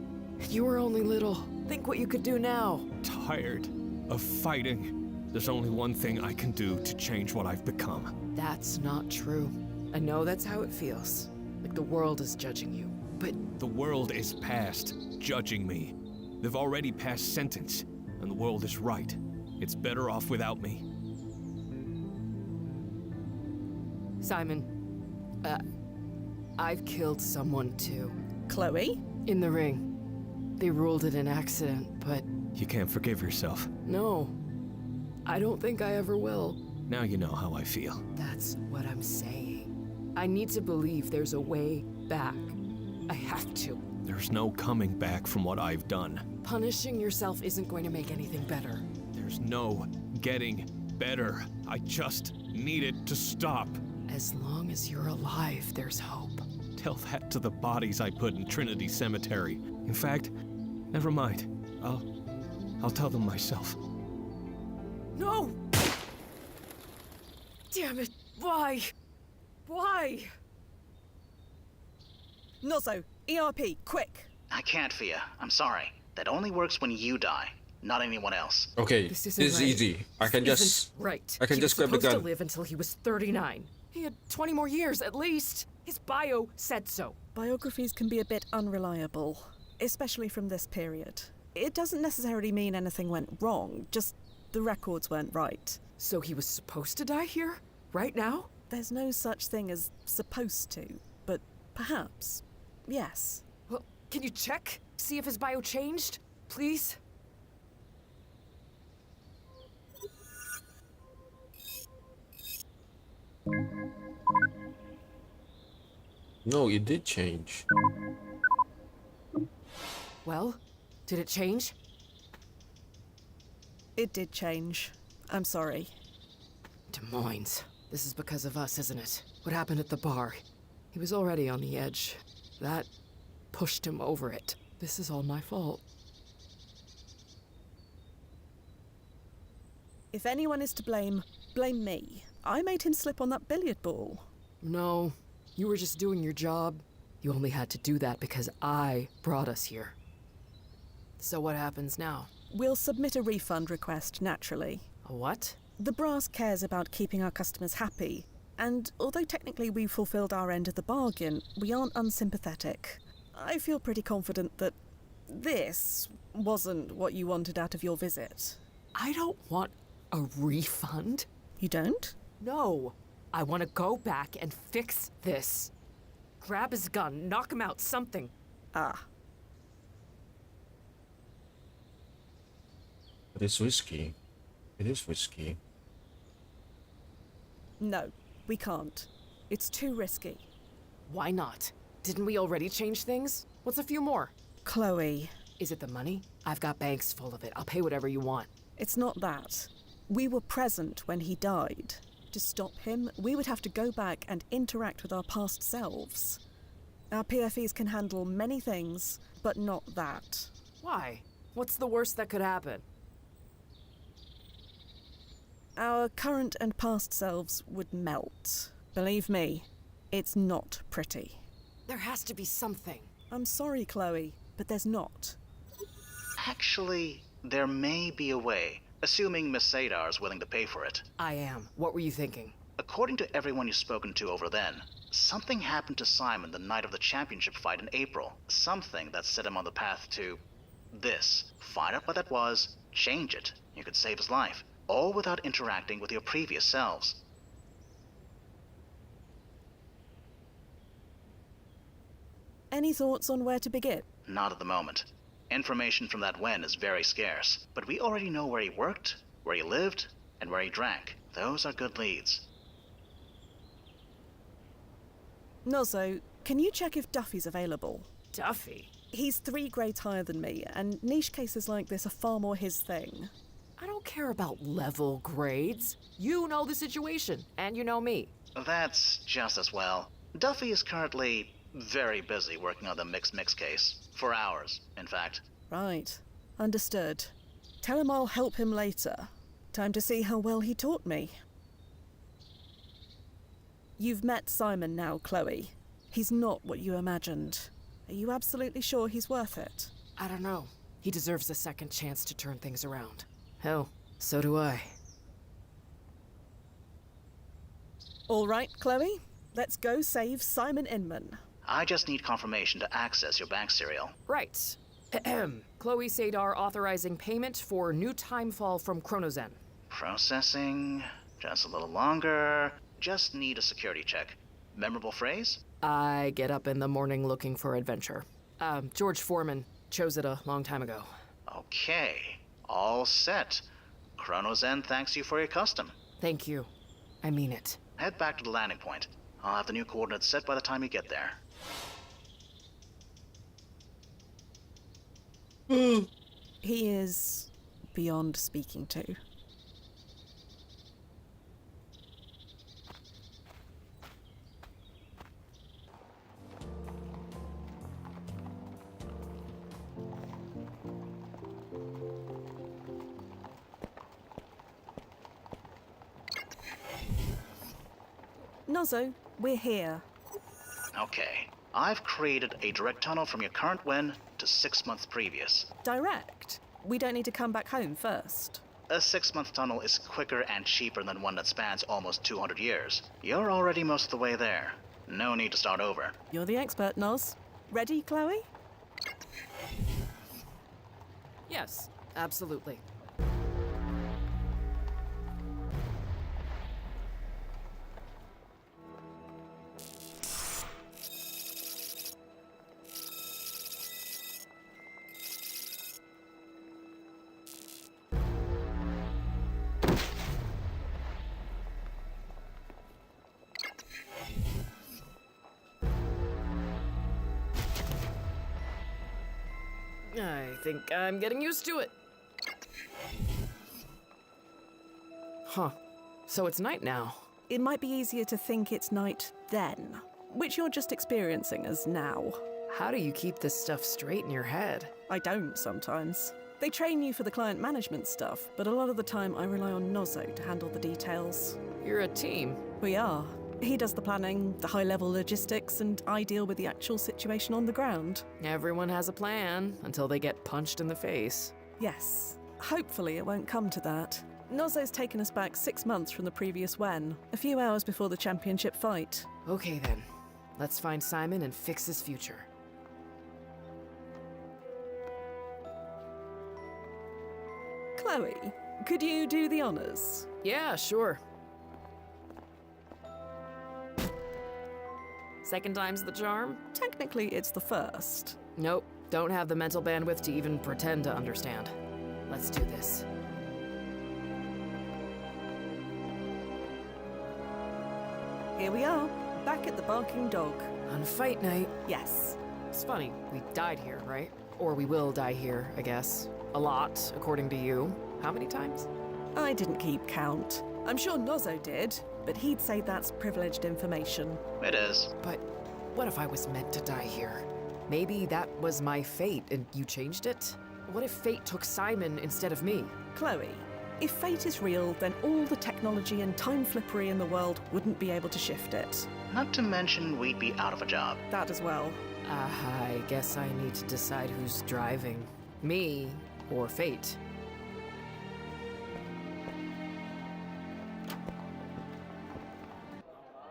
You were only little. Think what you could do now. Tired of fighting. There's only one thing I can do to change what I've become. That's not true. I know that's how it feels. Like the world is judging you. But the world is past judging me. They've already passed sentence, and the world is right. It's better off without me. Simon, I've killed someone too. Chloe? In the ring. They ruled it an accident, but... You can't forgive yourself. No. I don't think I ever will. Now you know how I feel. That's what I'm saying. I need to believe there's a way back. I have to. There's no coming back from what I've done. Punishing yourself isn't going to make anything better. There's no getting better. I just need it to stop. As long as you're alive, there's hope. Tell that to the bodies I put in Trinity Cemetery. In fact, never mind. I'll tell them myself. No! Damn it! Why? Why? Nozzo, ERP, quick! I can't, Fia. I'm sorry. That only works when you die, not anyone else. Okay, this is right. easy. I can just right. I can He just was grab the supposed gun. to live until he was 39. He had 20 more years at least. His bio said so. Biographies can be a bit unreliable, especially from this period. It doesn't necessarily mean anything went wrong, just the records weren't right. So he was supposed to die here? Right now? There's no such thing as supposed to, but perhaps, yes. Well, can you check? See if his bio changed? Please? No, it did change. Well, did it change? It did change. I'm sorry. Des Moines. This is because of us, isn't it? What happened at the bar? He was already on the edge. That pushed him over it. This is all my fault. If anyone is to blame, blame me. I made him slip on that billiard ball. No, you were just doing your job. You only had to do that because I brought us here. So what happens now? We'll submit a refund request, naturally. A what? The brass cares about keeping our customers happy, and although technically we fulfilled our end of the bargain, we aren't unsympathetic. I feel pretty confident that this wasn't what you wanted out of your visit. I don't want a refund. You don't? No. I want to go back and fix this. Grab his gun, knock him out, something. Ah. But it's risky. It is risky. No, we can't. It's too risky. Why not? Didn't we already change things? What's a few more? Chloe. Is it the money? I've got banks full of it. I'll pay whatever you want. It's not that. We were present when he died. To stop him, we would have to go back and interact with our past selves. Our PFEs can handle many things, but not that. Why? What's the worst that could happen? Our current and past selves would melt. Believe me, it's not pretty. There has to be something. I'm sorry, Chloe, but there's not. Actually, there may be a way, assuming Miss Sadar is willing to pay for it. I am. What were you thinking? According to everyone you've spoken to over then, something happened to Simon the night of the championship fight in April. Something that set him on the path to this. Find out what that was, change it. You could save his life, all without interacting with your previous selves. Any thoughts on where to begin? Not at the moment. Information from that Wen is very scarce, but we already know where he worked, where he lived, and where he drank. Those are good leads. Nozzo, can you check if Duffy's available? Duffy? He's 3 grades higher than me, and niche cases like this are far more his thing. I don't care about level grades. You know the situation, and you know me. That's just as well. Duffy is currently very busy working on the mix case. For hours, in fact. Right. Understood. Tell him I'll help him later. Time to see how well he taught me. You've met Simon now, Chloe. He's not what you imagined. Are you absolutely sure he's worth it? I don't know. He deserves a second chance to turn things around. Hell, so do I. All right, Chloe. Let's go save Simon Inman. I just need confirmation to access your bank serial. Right. Chloe Sadar authorizing payment for new timefall from Chronozen. Processing. Just a little longer. Just need a security check. Memorable phrase? I get up in the morning looking for adventure. George Foreman chose it a long time ago. Okay. All set. Chronozen thanks you for your custom. Thank you. I mean it. Head back to the landing point. I'll have the new coordinates set by the time you get there. He is beyond speaking to. Nozzo, we're here. Okay. I've created a direct tunnel from your current Wen to 6 months previous. Direct? We don't need to come back home first. A 6-month tunnel is quicker and cheaper than one that spans almost 200 years. You're already most of the way there. No need to start over. You're the expert, Noz. Ready, Chloe? Yes, absolutely. I think I'm getting used to it. Huh. So it's night now. It might be easier to think it's night then, which you're just experiencing as now. How do you keep this stuff straight in your head? I don't sometimes. They train you for the client management stuff, but a lot of the time I rely on Nozzo to handle the details. You're a team. We are. He does the planning, the high-level logistics, and I deal with the actual situation on the ground. Everyone has a plan until they get punched in the face. Yes. Hopefully it won't come to that. Nozzo's taken us back 6 months from the previous WEN, a few hours before the championship fight. Okay then. Let's find Simon and fix his future. Chloe, could you do the honors? Yeah, sure. Second time's the charm? Technically, it's the first. Nope, don't have the mental bandwidth to even pretend to understand. Let's do this. Here we are, back at the Barking Dog. On fight night? Yes. It's funny, we died here, right? Or we will die here, I guess. A lot, according to you. How many times? I didn't keep count. I'm sure Nozzo did, but he'd say that's privileged information. It is. But what if I was meant to die here? Maybe that was my fate and you changed it? What if fate took Simon instead of me? Chloe, if fate is real, then all the technology and time flippery in the world wouldn't be able to shift it. Not to mention we'd be out of a job. That as well. I guess I need to decide who's driving. Me or fate.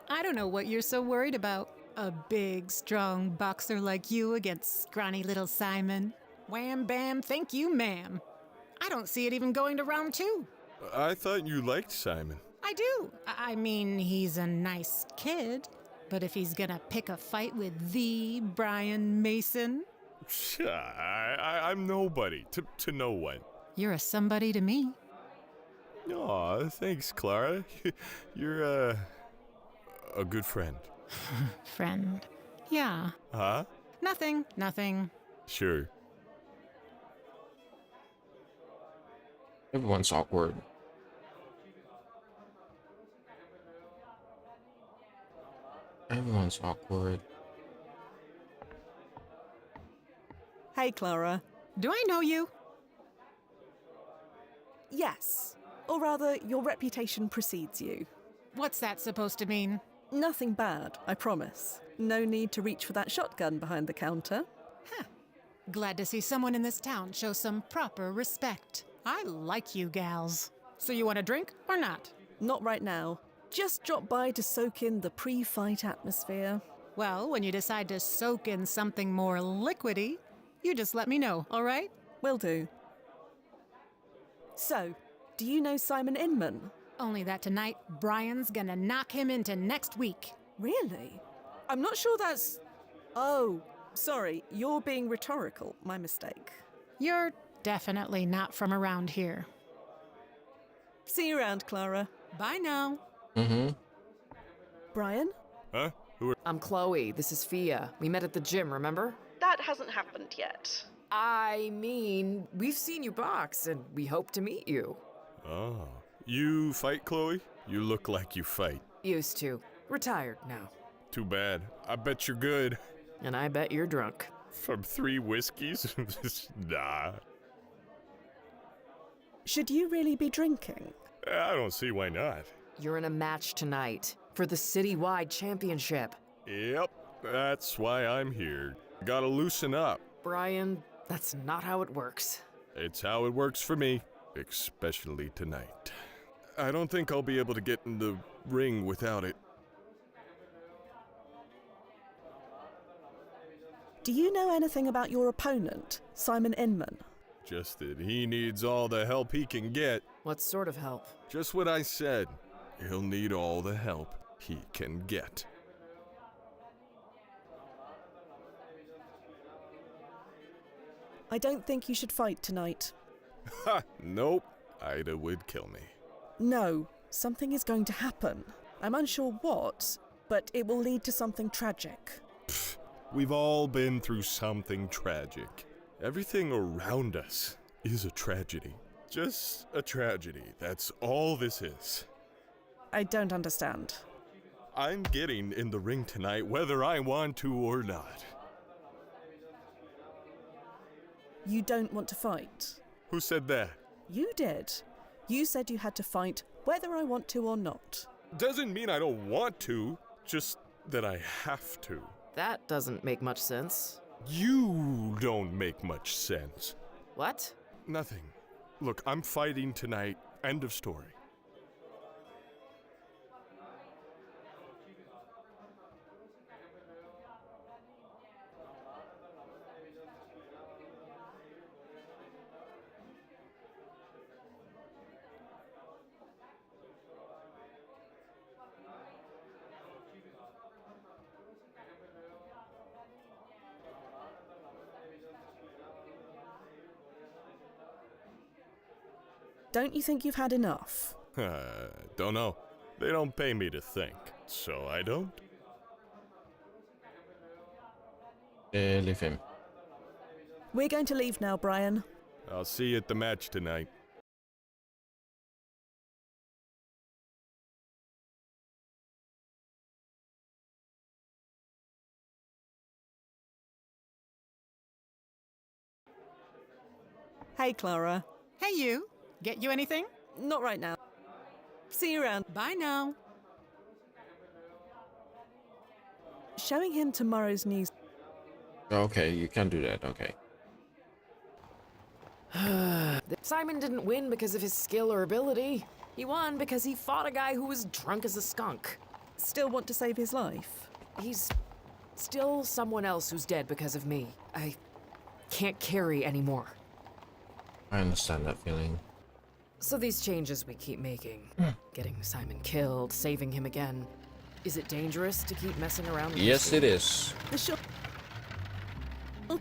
I don't know what you're so worried about. A big, strong boxer like you against scrawny little Simon. Wham bam, thank you, ma'am. I don't see it even going to round 2. I thought you liked Simon. I do. I mean, he's a nice kid. But if he's gonna pick a fight with the Brian Mason... I'm nobody to no one. You're a somebody to me. Aw, thanks, Clara. You're, a good friend. Friend. Yeah. Huh? Nothing. Sure. Everyone's awkward. Everyone's awkward. Hey, Clara. Do I know you? Yes. Or rather, your reputation precedes you. What's that supposed to mean? Nothing bad, I promise. No need to reach for that shotgun behind the counter. Huh. Glad to see someone in this town show some proper respect. I like you gals. So you want a drink or not? Not right now. Just drop by to soak in the pre-fight atmosphere. Well, when you decide to soak in something more liquidy, you just let me know, all right? Will do. So, do you know Simon Inman? Only that tonight, Brian's gonna knock him into next week. Really? I'm not sure that's... Oh, sorry, you're being rhetorical. My mistake. You're definitely not from around here. See you around, Clara. Bye now. Mm-hmm. Brian? Huh? Who are... I'm Chloe. This is Fia. We met at the gym, remember? That hasn't happened yet. I mean, we've seen you box, and we hope to meet you. Oh. You fight, Chloe? You look like you fight. Used to. Retired now. Too bad. I bet you're good. And I bet you're drunk. From 3 whiskeys? Nah. Should you really be drinking? I don't see why not. You're in a match tonight for the citywide championship. Yep, that's why I'm here. Gotta loosen up. Brian, that's not how it works. It's how it works for me, especially tonight. I don't think I'll be able to get in the ring without it. Do you know anything about your opponent, Simon Inman? Just that he needs all the help he can get. What sort of help? Just what I said. He'll need all the help he can get. I don't think you should fight tonight. Ha! Nope. Ida would kill me. No, something is going to happen. I'm unsure what, but it will lead to something tragic. Pfft, we've all been through something tragic. Everything around us is a tragedy. Just a tragedy. That's all this is. I don't understand. I'm getting in the ring tonight whether I want to or not. You don't want to fight? Who said that? You did. You said you had to fight whether I want to or not. Doesn't mean I don't want to, just that I have to. That doesn't make much sense. You don't make much sense. What? Nothing. Look, I'm fighting tonight. End of story. Don't you think you've had enough? Don't know. They don't pay me to think, so I don't. Leave him. We're going to leave now, Brian. I'll see you at the match tonight. Hey, Clara. Hey, you. Get you anything? Not right now. See you around. Bye now. Showing him tomorrow's news. Okay, you can do that, okay. Simon didn't win because of his skill or ability. He won because he fought a guy who was drunk as a skunk. Still want to save his life? He's still someone else who's dead because of me. I can't carry anymore. I understand that feeling. So these changes we keep making, getting Simon killed, saving him again, is it dangerous to keep messing around with Yes, it is. The short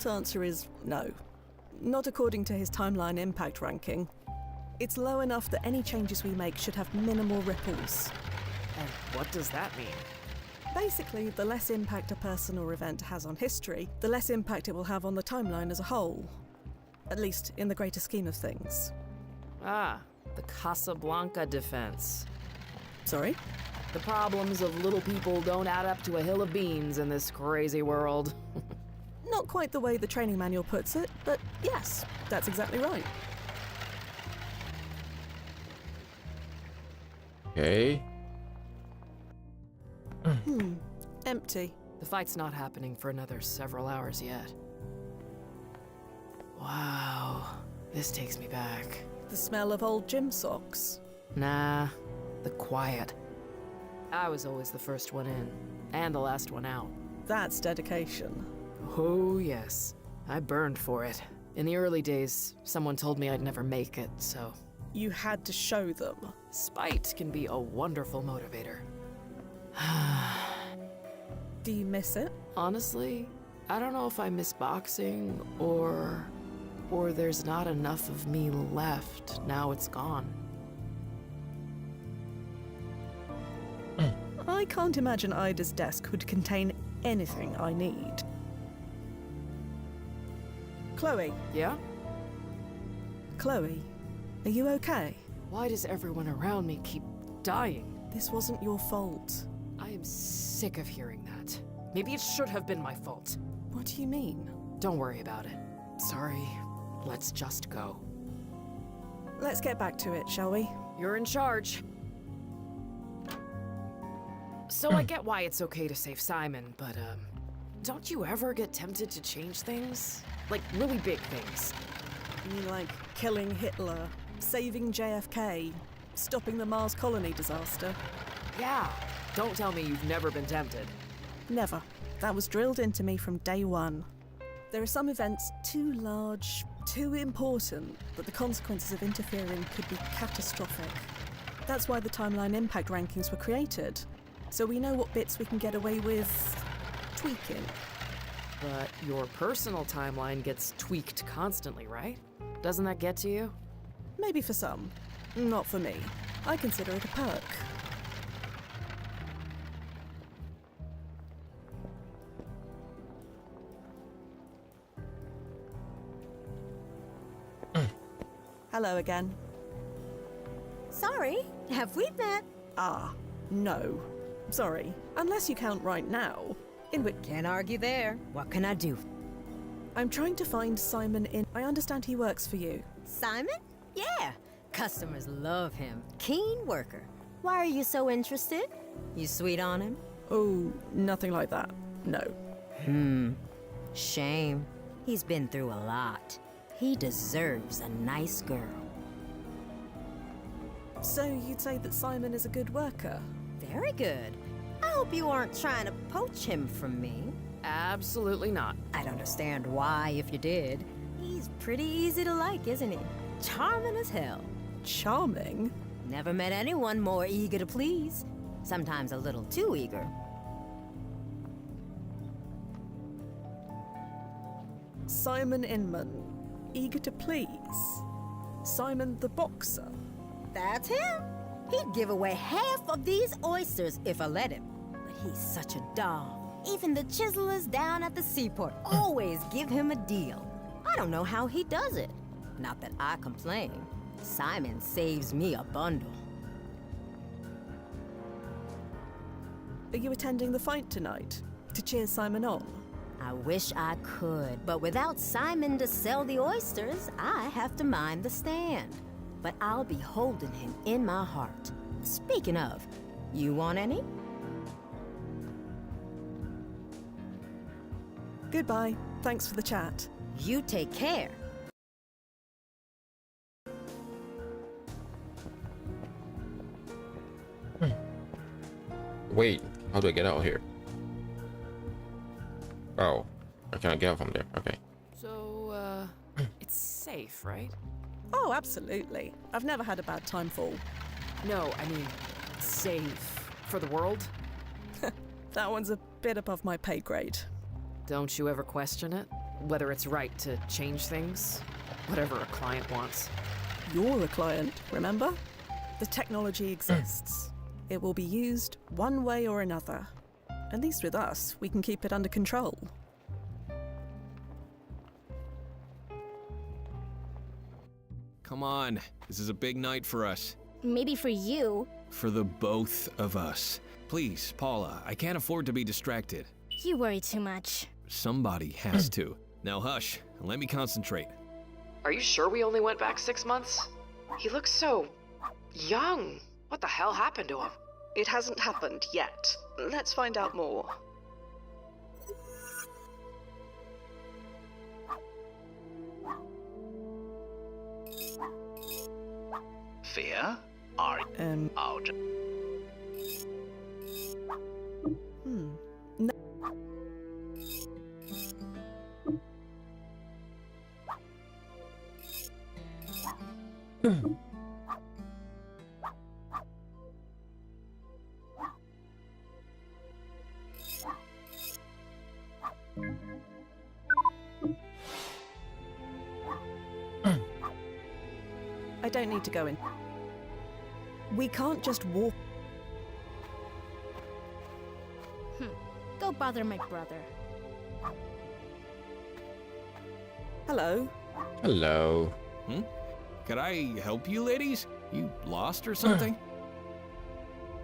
answer is no. Not according to his timeline impact ranking. It's low enough that any changes we make should have minimal ripples. And what does that mean? Basically, the less impact a person or event has on history, the less impact it will have on the timeline as a whole. At least in the greater scheme of things. Ah, the Casablanca defense. Sorry? The problems of little people don't add up to a hill of beans in this crazy world. Not quite the way the training manual puts it, but yes, that's exactly right. Okay. Empty. The fight's not happening for another several hours yet. Wow, this takes me back. The smell of old gym socks. Nah, the quiet. I was always the first one in, and the last one out. That's dedication. Oh, yes. I burned for it. In the early days, someone told me I'd never make it, so... You had to show them. Spite can be a wonderful motivator. Do you miss it? Honestly, I don't know if I miss boxing, or there's not enough of me left now it's gone. I can't imagine Ida's desk would contain anything I need. Chloe. Yeah? Chloe, are you okay? Why does everyone around me keep dying? This wasn't your fault. I am sick of hearing that. Maybe it should have been my fault. What do you mean? Don't worry about it. Sorry. Let's just go. Let's get back to it, shall we? You're in charge. So I get why it's okay to save Simon, but, don't you ever get tempted to change things? Like, really big things. You mean like killing Hitler, saving JFK, stopping the Mars colony disaster? Yeah. Don't tell me you've never been tempted. Never. That was drilled into me from day one. There are some events too large, too important, that the consequences of interfering could be catastrophic. That's why the timeline impact rankings were created. So we know what bits we can get away with tweaking. But your personal timeline gets tweaked constantly, right? Doesn't that get to you? Maybe for some. Not for me. I consider it a perk. Hello again. Sorry, have we met? Ah, no. Sorry. Unless you count right now. In which... Can't argue there. What can I do? I'm trying to find Simon in... I understand he works for you. Simon? Yeah. Customers love him. Keen worker. Why are you so interested? You sweet on him? Oh, nothing like that. No. Shame. He's been through a lot. He deserves a nice girl. So you'd say that Simon is a good worker? Very good. I hope you aren't trying to poach him from me. Absolutely not. I'd understand why if you did. He's pretty easy to like, isn't he? Charming as hell. Charming? Never met anyone more eager to please. Sometimes a little too eager. Simon Inman. Eager to please. Simon the boxer. That's him. He'd give away half of these oysters if I let him. But he's such a doll. Even the chiselers down at the seaport always give him a deal. I don't know how he does it. Not that I complain. Simon saves me a bundle. Are you attending the fight tonight? To cheer Simon on? I wish I could, but without Simon to sell the oysters, I have to mind the stand. But I'll be holding him in my heart. Speaking of, you want any? Goodbye. Thanks for the chat. You take care. Wait, how do I get out of here? Oh, I can't get out from there. Okay. So, it's safe, right? Oh, absolutely. I've never had a bad time fall. No, I mean, safe for the world? That one's a bit above my pay grade. Don't you ever question it? Whether it's right to change things? Whatever a client wants. You're a client, remember? The technology exists. It will be used one way or another. At least with us, we can keep it under control. Come on, this is a big night for us. Maybe for you. For the both of us. Please, Paula, I can't afford to be distracted. You worry too much. Somebody has to. Now hush, and let me concentrate. Are you sure we only went back 6 months? He looks so young. What the hell happened to him? It hasn't happened yet. Let's find out more. Fear? Are out. No. I don't need to go in. We can't just walk. Go bother my brother. Hello. Hello. Could I help you, ladies? You lost or something?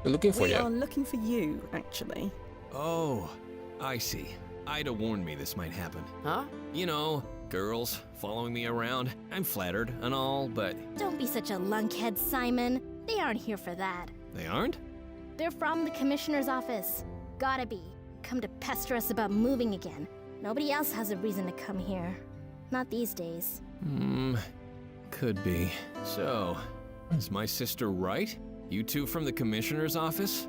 We're looking for We you. are looking for you, actually. Oh, I see. Ida warned me this might happen. Huh? You know, girls following me around. I'm flattered and all, but... Don't be such a lunkhead, Simon. They aren't here for that. They aren't? They're from the commissioner's office. Gotta be. Come to pester us about moving again. Nobody else has a reason to come here. Not these days. Could be. So, is my sister right? You two from the commissioner's office?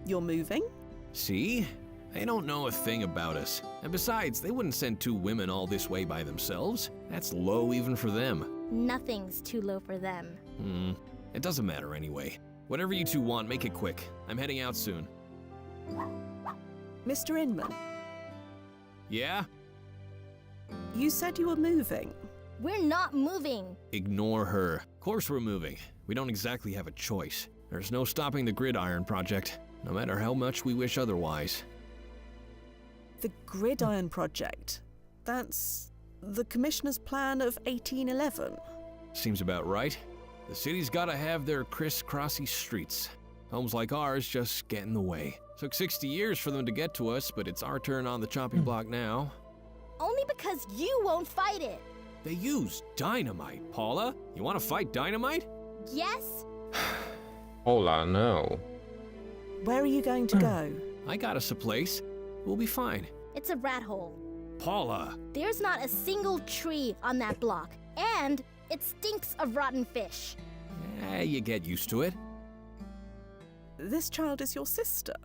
You're moving? See? They don't know a thing about us. And besides, they wouldn't send two women all this way by themselves. That's low even for them. Nothing's too low for them. It doesn't matter anyway. Whatever you two want, make it quick. I'm heading out soon. Mr. Inman, Yeah? you said you were moving. We're not moving. Ignore her. Of course we're moving. We don't exactly have a choice. There's no stopping the Gridiron Project, no matter how much we wish otherwise. The Gridiron Project. That's the Commissioner's plan of 1811. Seems about right. The city's gotta have their criss-crossy streets. Homes like ours just get in the way. Took 60 years for them to get to us, but it's our turn on the chopping block now. Only because you won't fight it. They use dynamite, Paula. You want to fight dynamite? Yes? Paula, no. Where are you going to go? I got us a place. We'll be fine. It's a rat hole. Paula! There's not a single tree on that block, and it stinks of rotten fish. You get used to it. This child is your sister.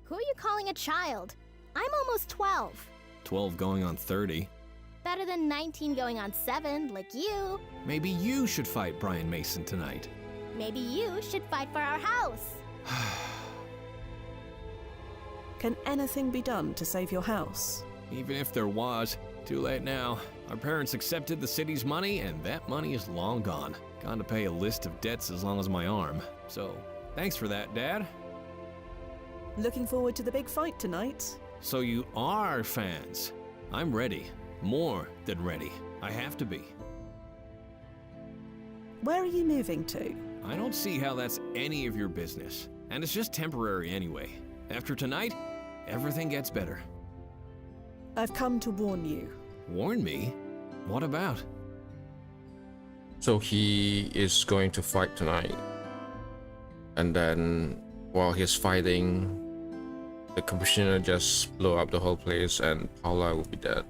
Who are you calling a child? I'm almost 12. 12 going on 30. Better than 19 going on 7, like you. Maybe you should fight Brian Mason tonight. Maybe you should fight for our house. Can anything be done to save your house? Even if there was, too late now. Our parents accepted the city's money, and that money is long gone. Gone to pay a list of debts as long as my arm. So, thanks for that, Dad. Looking forward to the big fight tonight. So you are fans. I'm ready. More than ready. I have to be. Where are you moving to? I don't see how that's any of your business. And it's just temporary anyway. After tonight, everything gets better. I've come to warn you. Warn me? What about? So he is going to fight tonight. And then while he's fighting, the commissioner just blow up the whole place and Paula will be dead.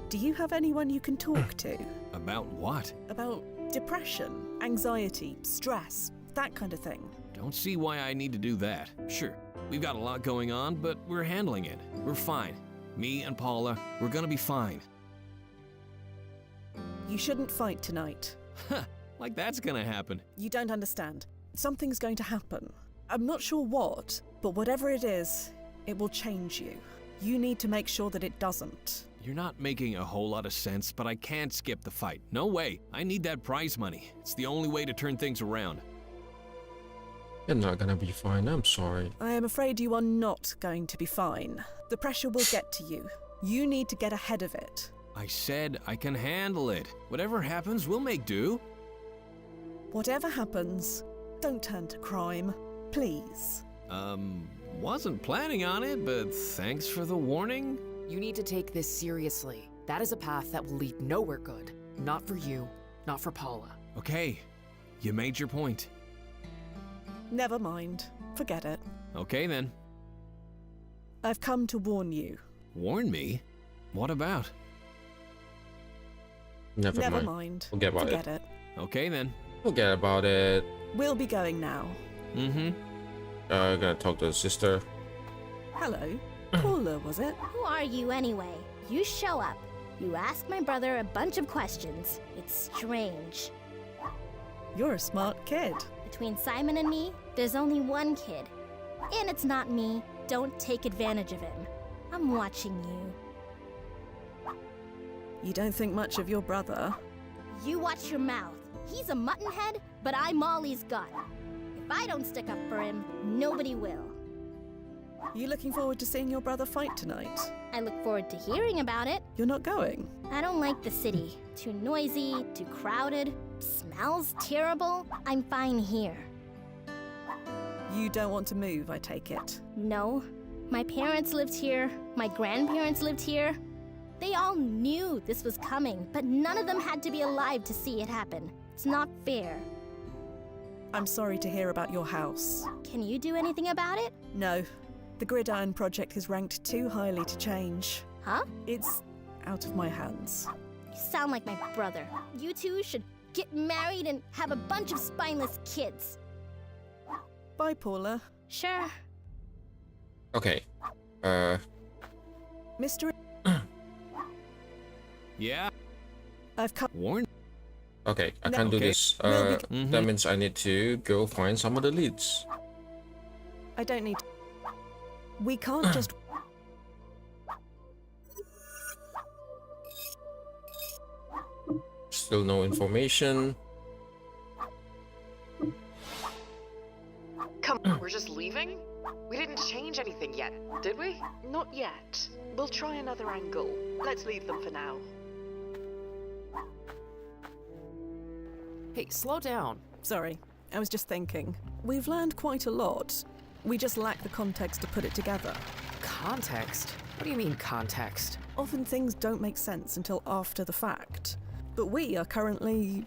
Do you have anyone you can talk to? About what? About depression, anxiety, stress, that kind of thing. Don't see why I need to do that. Sure, we've got a lot going on, but we're handling it. We're fine. Me and Paula, we're gonna be fine. You shouldn't fight tonight. Like that's gonna happen. You don't understand. Something's going to happen. I'm not sure what, but whatever it is, it will change you. You need to make sure that it doesn't. You're not making a whole lot of sense, but I can't skip the fight. No way. I need that prize money. It's the only way to turn things around. You're not gonna be fine, I'm sorry. I am afraid you are not going to be fine. The pressure will get to you. You need to get ahead of it. I said I can handle it. Whatever happens, we'll make do. Whatever happens, don't turn to crime. Please. Wasn't planning on it, but thanks for the warning. You need to take this seriously. That is a path that will lead nowhere good. Not for you, not for Paula. Okay, you made your point. Never mind. Forget it. Okay then. I've come to warn you. Warn me? What about? Never mind. Forget about it. Okay then. Forget about it. We'll be going now. Mm-hmm. I'm gonna talk to the sister. Hello. Paula, was it? Who are you anyway? You show up. You ask my brother a bunch of questions. It's strange. You're a smart kid. Between Simon and me, there's only one kid. And it's not me. Don't take advantage of him. I'm watching you. You don't think much of your brother. You watch your mouth. He's a muttonhead, but I'm Molly's gun. If I don't stick up for him, nobody will. You looking forward to seeing your brother fight tonight? I look forward to hearing about it. You're not going? I don't like the city. Too noisy, too crowded, smells terrible. I'm fine here. You don't want to move, I take it? No. My parents lived here. My grandparents lived here. They all knew this was coming, but none of them had to be alive to see it happen. It's not fair. I'm sorry to hear about your house. Can you do anything about it? No. The Gridiron Project is ranked too highly to change. Huh? It's out of my hands. You sound like my brother. You two should get married and have a bunch of spineless kids. Bye, Paula. Sure. Okay. Mr. Yeah? I've come. Warn. Okay, I No, can't do okay. this. Mhm. That means I need to go find some of the leads. I don't need. We can't just. Still no information. Come on, we're just leaving? We didn't change anything yet, did we? Not yet. We'll try another angle. Let's leave them for now. Hey, slow down. Sorry, I was just thinking. We've learned quite a lot. We just lack the context to put it together. Context? What do you mean, context? Often things don't make sense until after the fact. But we are currently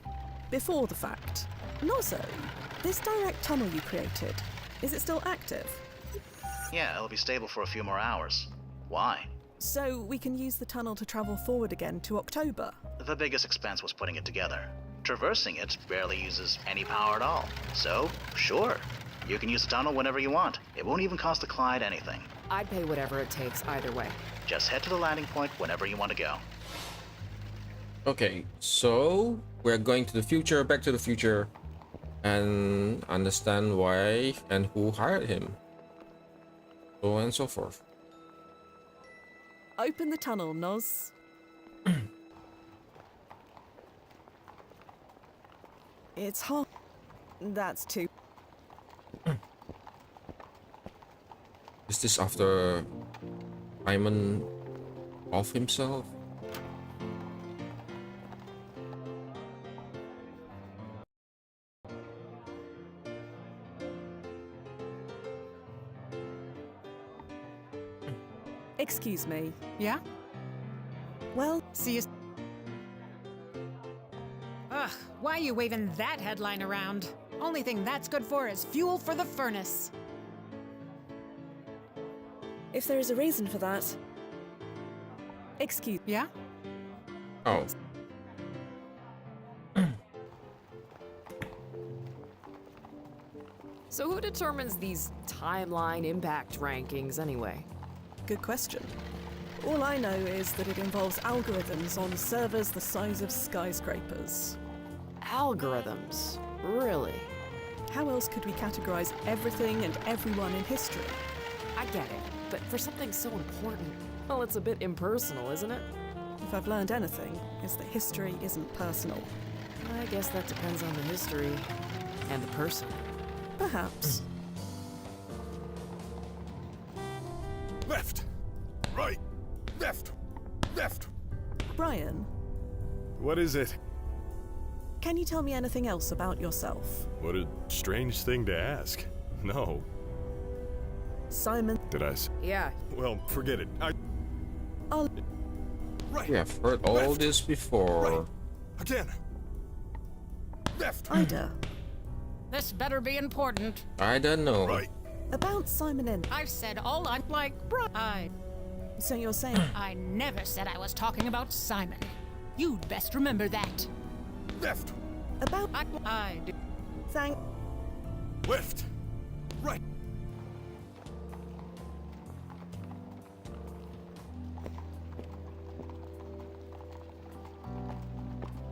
before the fact. And also, this direct tunnel you created, is it still active? Yeah, it'll be stable for a few more hours. Why? So we can use the tunnel to travel forward again to October? The biggest expense was putting it together. Traversing it barely uses any power at all. So, sure, you can use the tunnel whenever you want. It won't even cost the Clyde anything. I'd pay whatever it takes either way. Just head to the landing point whenever you want to go. Okay, so we're going to the future, back to the future, and understand why and who hired him. So on and so forth. Open the tunnel, Noz. It's hot. That's too. Is this after Simon off himself? Excuse me. Yeah? Well, see you. Ugh, why are you waving that headline around? Only thing that's good for is fuel for the furnace. if there is a reason for that. Excuse. Yeah? Oh. So who determines these timeline impact rankings anyway? Good question. All I know is that it involves algorithms on servers the size of skyscrapers. Algorithms? Really? How else could we categorize everything and everyone in history? I get it, but for something so important, well, it's a bit impersonal, isn't it? If I've learned anything, it's that history isn't personal. I guess that depends on the history and the person. Perhaps. Left! Right! Left! Left! Brian, What is it? can you tell me anything else about yourself? What a strange thing to ask. No. Simon. Did I Yeah. Well, forget it. I'll... Right. We have heard all this before. Right. Again. Left. Ida. This better be important. I don't know. Right. About Simon and... I've said all I'm like, I... So you're saying... I never said I was talking about Simon. You'd best remember that. Left. About... I do. Thank... Left. Right.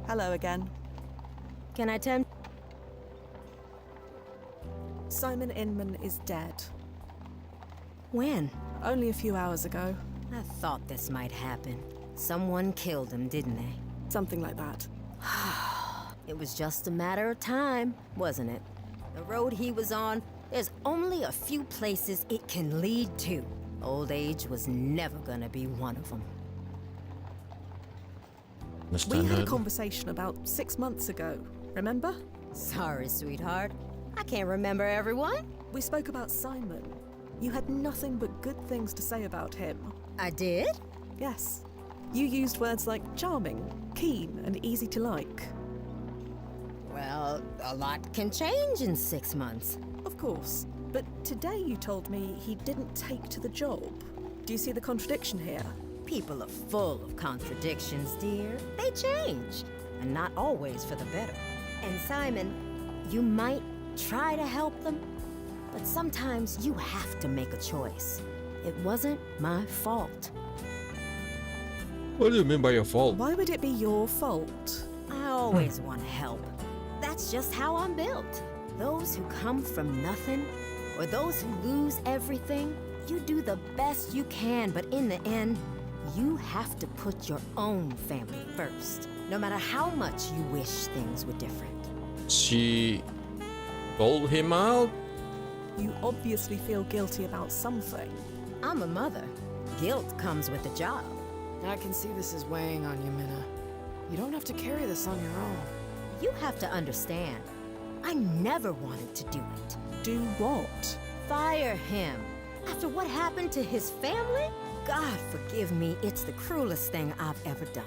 Hello again. Can I tempt? Simon Inman is dead. When? Only a few hours ago. I thought this might happen. Someone killed him, didn't they? Something like that. It was just a matter of time, wasn't it? The road he was on, there's only a few places it can lead to. Old age was never gonna be one of them. We had a conversation about 6 months ago, remember? Sorry, sweetheart. I can't remember everyone. We spoke about Simon. You had nothing but good things to say about him. I did? Yes. You used words like charming, keen, and easy to like. Well, a lot can change in 6 months. Of course. But today you told me he didn't take to the job. Do you see the contradiction here? People are full of contradictions, dear. They change, and not always for the better. And Simon, you might try to help them, but sometimes you have to make a choice. It wasn't my fault. What do you mean by your fault? Why would it be your fault? I always want to help. That's just how I'm built. Those who come from nothing, or those who lose everything, you do the best you can, but in the end, you have to put your own family first, no matter how much you wish things were different. She told him out? You obviously feel guilty about something. I'm a mother. Guilt comes with the job. I can see this is weighing on you, Minna. You don't have to carry this on your own. You have to understand, I never wanted to do it. Do what? Fire him. After what happened to his family? God forgive me, it's the cruelest thing I've ever done.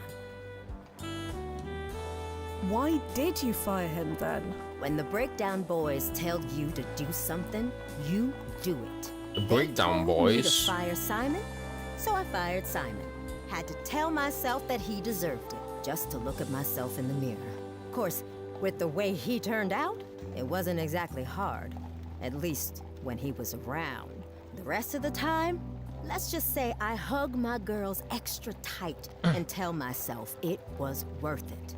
Why did you fire him then? When the Breakdown Boys tell you to do something, you do it. The Breakdown They told me to Boys? fire Simon, so I fired Simon. Had to tell myself that he deserved it, just to look at myself in the mirror. Of course, with the way he turned out, it wasn't exactly hard. At least when he was around. The rest of the time, let's just say I hug my girls extra tight and tell myself it was worth it.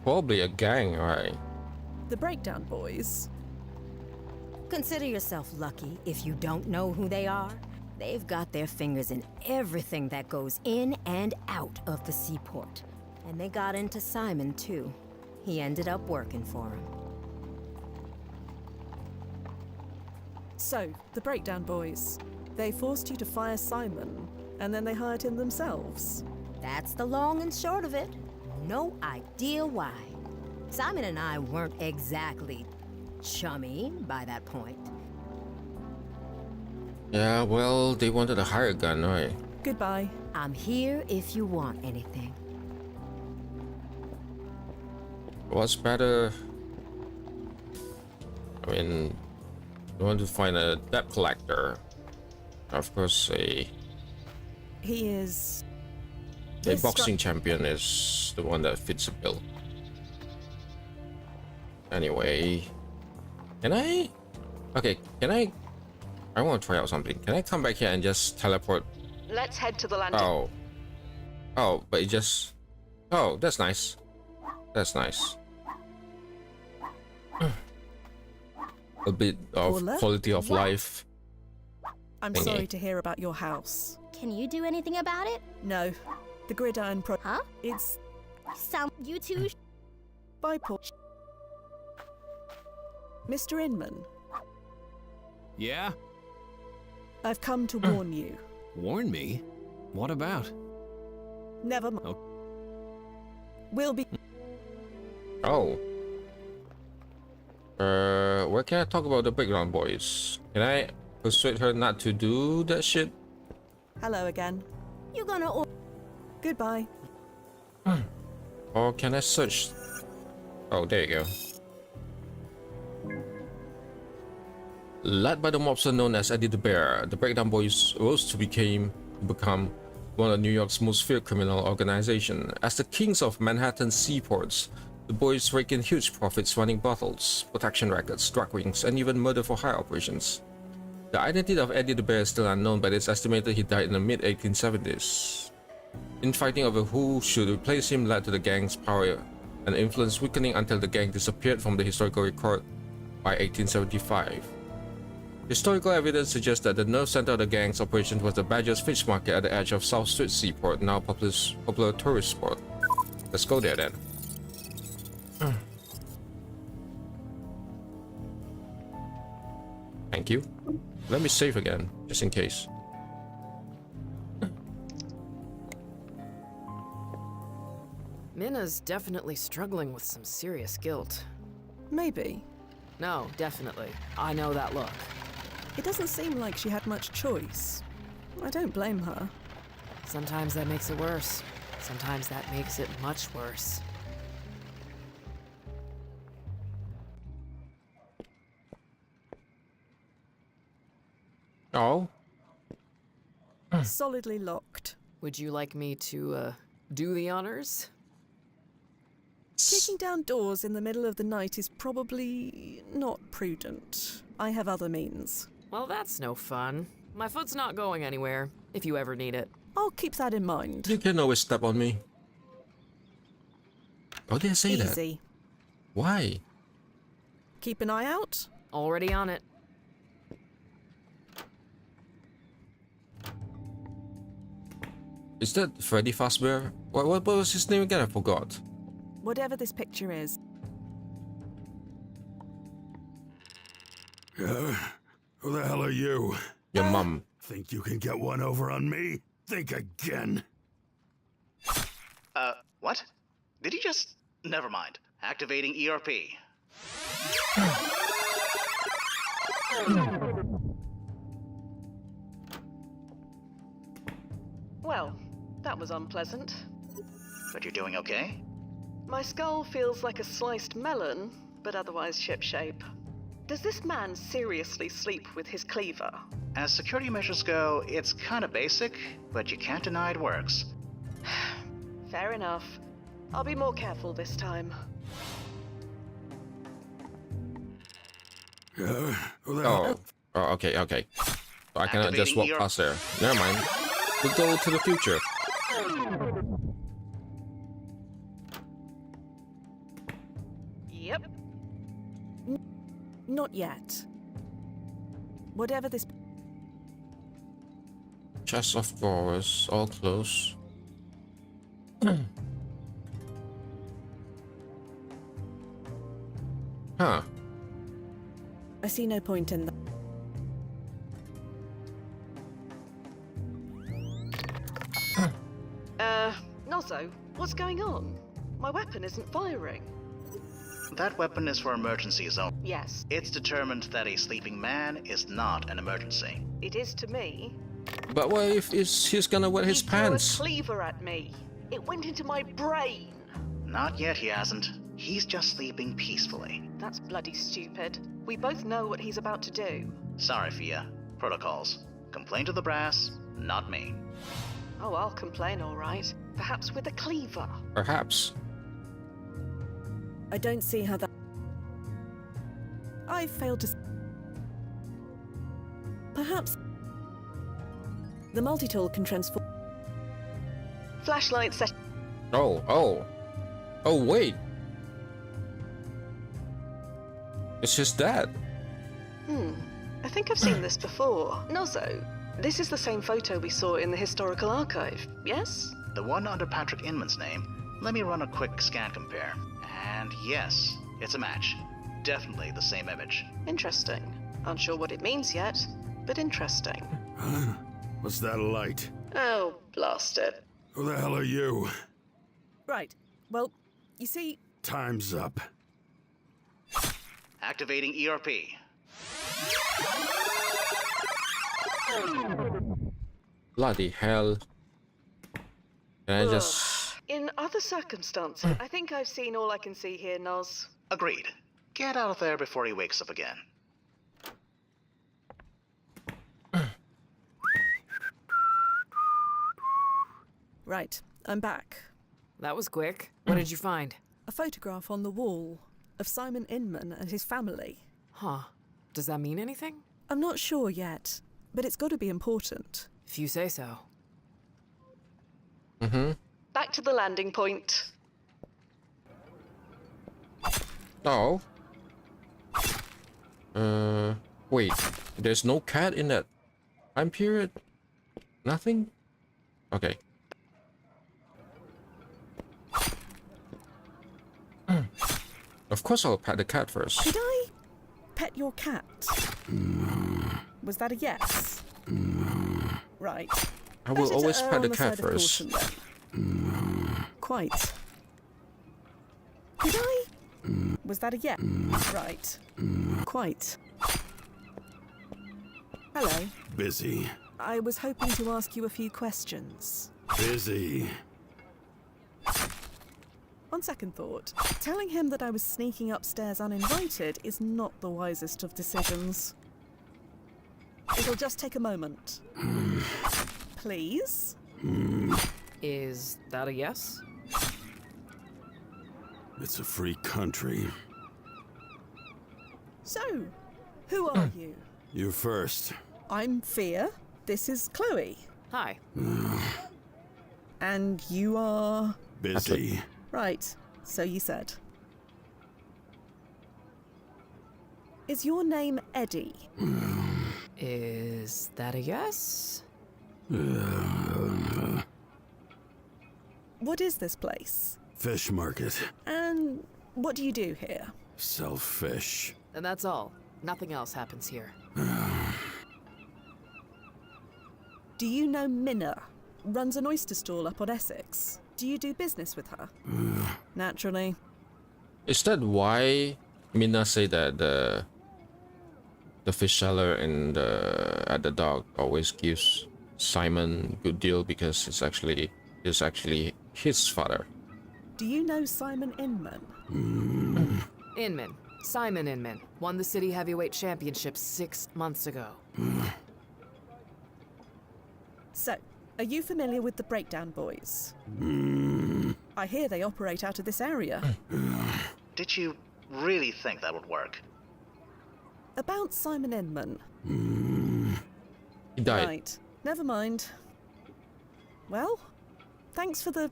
Probably a gang, right? The Breakdown Boys? Consider yourself lucky if you don't know who they are. They've got their fingers in everything that goes in and out of the seaport. And they got into Simon, too. He ended up working for him. So, the Breakdown Boys. They forced you to fire Simon, and then they hired him themselves. That's the long and short of it. No idea why. Simon and I weren't exactly chummy by that point. Yeah, well, they wanted a higher gun, right? Goodbye. I'm here if you want anything. What's better? I mean, you want to find a debt collector. Of course, He is... a boxing champion is the one that fits the bill. Anyway, can I? Okay, can I? I want to try out something. Can I come back here and just teleport? Let's head to the landing. Oh. Oh, but it just... Oh, that's nice. That's nice. A bit of Paula? quality of What? life. I'm thingy. sorry to hear about your house. Can you do anything about it? No. The Gridiron Pro... Huh? It's... You two... Bye, Paul. Mr. Inman, Yeah? I've come to warn you. Warn me? What about? Never mind. Oh. We'll be... Oh. Where can I talk about the Breakdown Boys? Can I persuade her not to do that shit? Hello again. You gonna... Goodbye. Or can I search? Oh, there you go. Led by the mobster known as Eddie the Bear, the Breakdown Boys rose to become one of New York's most feared criminal organization. As the kings of Manhattan's seaports, the boys rake in huge profits running brothels, protection rackets, drug rings, and even murder-for-hire operations. The identity of Eddie the Bear is still unknown, but it's estimated he died in the mid-1870s. Infighting over who should replace him led to the gang's power and influence weakening until the gang disappeared from the historical record by 1875. Historical evidence suggests that the nerve center of the gang's operations was the Badger's Fish Market at the edge of South Street Seaport, now popular tourist spot. Let's go there then. Thank you. Let me save again, just in case. Minna's definitely struggling with some serious guilt. Maybe. No, definitely. I know that look. It doesn't seem like she had much choice. I don't blame her. Sometimes that makes it worse. Sometimes that makes it much worse. Oh. Solidly locked. Would you like me to, do the honors? Kicking down doors in the middle of the night is probably not prudent. I have other means. Well, that's no fun. My foot's not going anywhere, if you ever need it. I'll keep that in mind. You can always step on me. Why did I say that? Easy. Why? Keep an eye out. Already on it. Is that Freddy Fazbear? What was his name again? I forgot. Whatever this picture is. Who the hell are you? Your mum. Think you can get one over on me? Think again. What? Did he just... Never mind. Activating ERP. Well, that was unpleasant. But you're doing okay? My skull feels like a sliced melon, but otherwise shipshape. Does this man seriously sleep with his cleaver? As security measures go, it's kinda basic, but you can't deny it works. Fair enough. I'll be more careful this time. Oh, okay. So I cannot just walk past there. Never mind. We'll go to the future. Yep. Not yet. Whatever this... Chest of drawers, all closed. Huh. I see no point in that. Nozzo, what's going on? My weapon isn't firing. That weapon is for emergencies only. Yes. It's determined that a sleeping man is not an emergency. It is to me. But what if he's gonna wet his pants? He threw a cleaver at me. It went into my brain. Not yet, he hasn't. He's just sleeping peacefully. That's bloody stupid. We both know what he's about to do. Sorry, Fia. Protocols. Complain to the brass, not me. Oh, I'll complain, all right. Perhaps with a cleaver. Perhaps. I don't see how that... I failed to... Perhaps... The multi-tool can transform... Flashlight set... Oh, wait. It's his dad. I think I've seen this before. Nozzo, this is the same photo we saw in the historical archive, yes? The one under Patrick Inman's name. Let me run a quick scan compare. And yes, it's a match. Definitely the same image. Interesting. Unsure what it means yet, but interesting. Huh? What's that light? Oh, blast it. Who the hell are you? Right. Well, you see... Time's up. Activating ERP. Bloody hell. Can I just... In other circumstances, I think I've seen all I can see here, Noz. Agreed. Get out of there before he wakes up again. Right, I'm back. That was quick. What did you find? A photograph on the wall of Simon Inman and his family. Huh. Does that mean anything? I'm not sure yet, but it's got to be important. If you say so. Back to the landing point. Oh. Wait. There's no cat in that time period? Nothing? Okay. Of course I'll pet the cat first. Did I pet your cat? Was that a yes? Right. I will Better to always err pet on the the cat side of first. caution, then. Quite. Did I? Was that a yes? Right. Quite. Hello. Busy. I was hoping to ask you a few questions. Busy. On second thought, telling him that I was sneaking upstairs uninvited is not the wisest of decisions. It'll just take a moment. Please? Is that a yes? It's a free country. So, who are you? You first. I'm Fia. This is Chloe. Hi. And you are... Busy. Right, so you said. Is your name Eddie? Is that a yes? What is this place? Fish market. And what do you do here? Sell fish. And that's all. Nothing else happens here. Do you know Minna? Runs an oyster stall up on Essex. Do you do business with her? Naturally. Is that why Mina say that the fish seller and at the dock always gives Simon good deal because it's actually his father. Do you know Simon Inman? Inman. Simon Inman. Won the City Heavyweight Championship 6 months ago. So, are you familiar with the Breakdown Boys? I hear they operate out of this area. Did you really think that would work? About Simon Inman. He died. Right. Never mind. Well, thanks for the...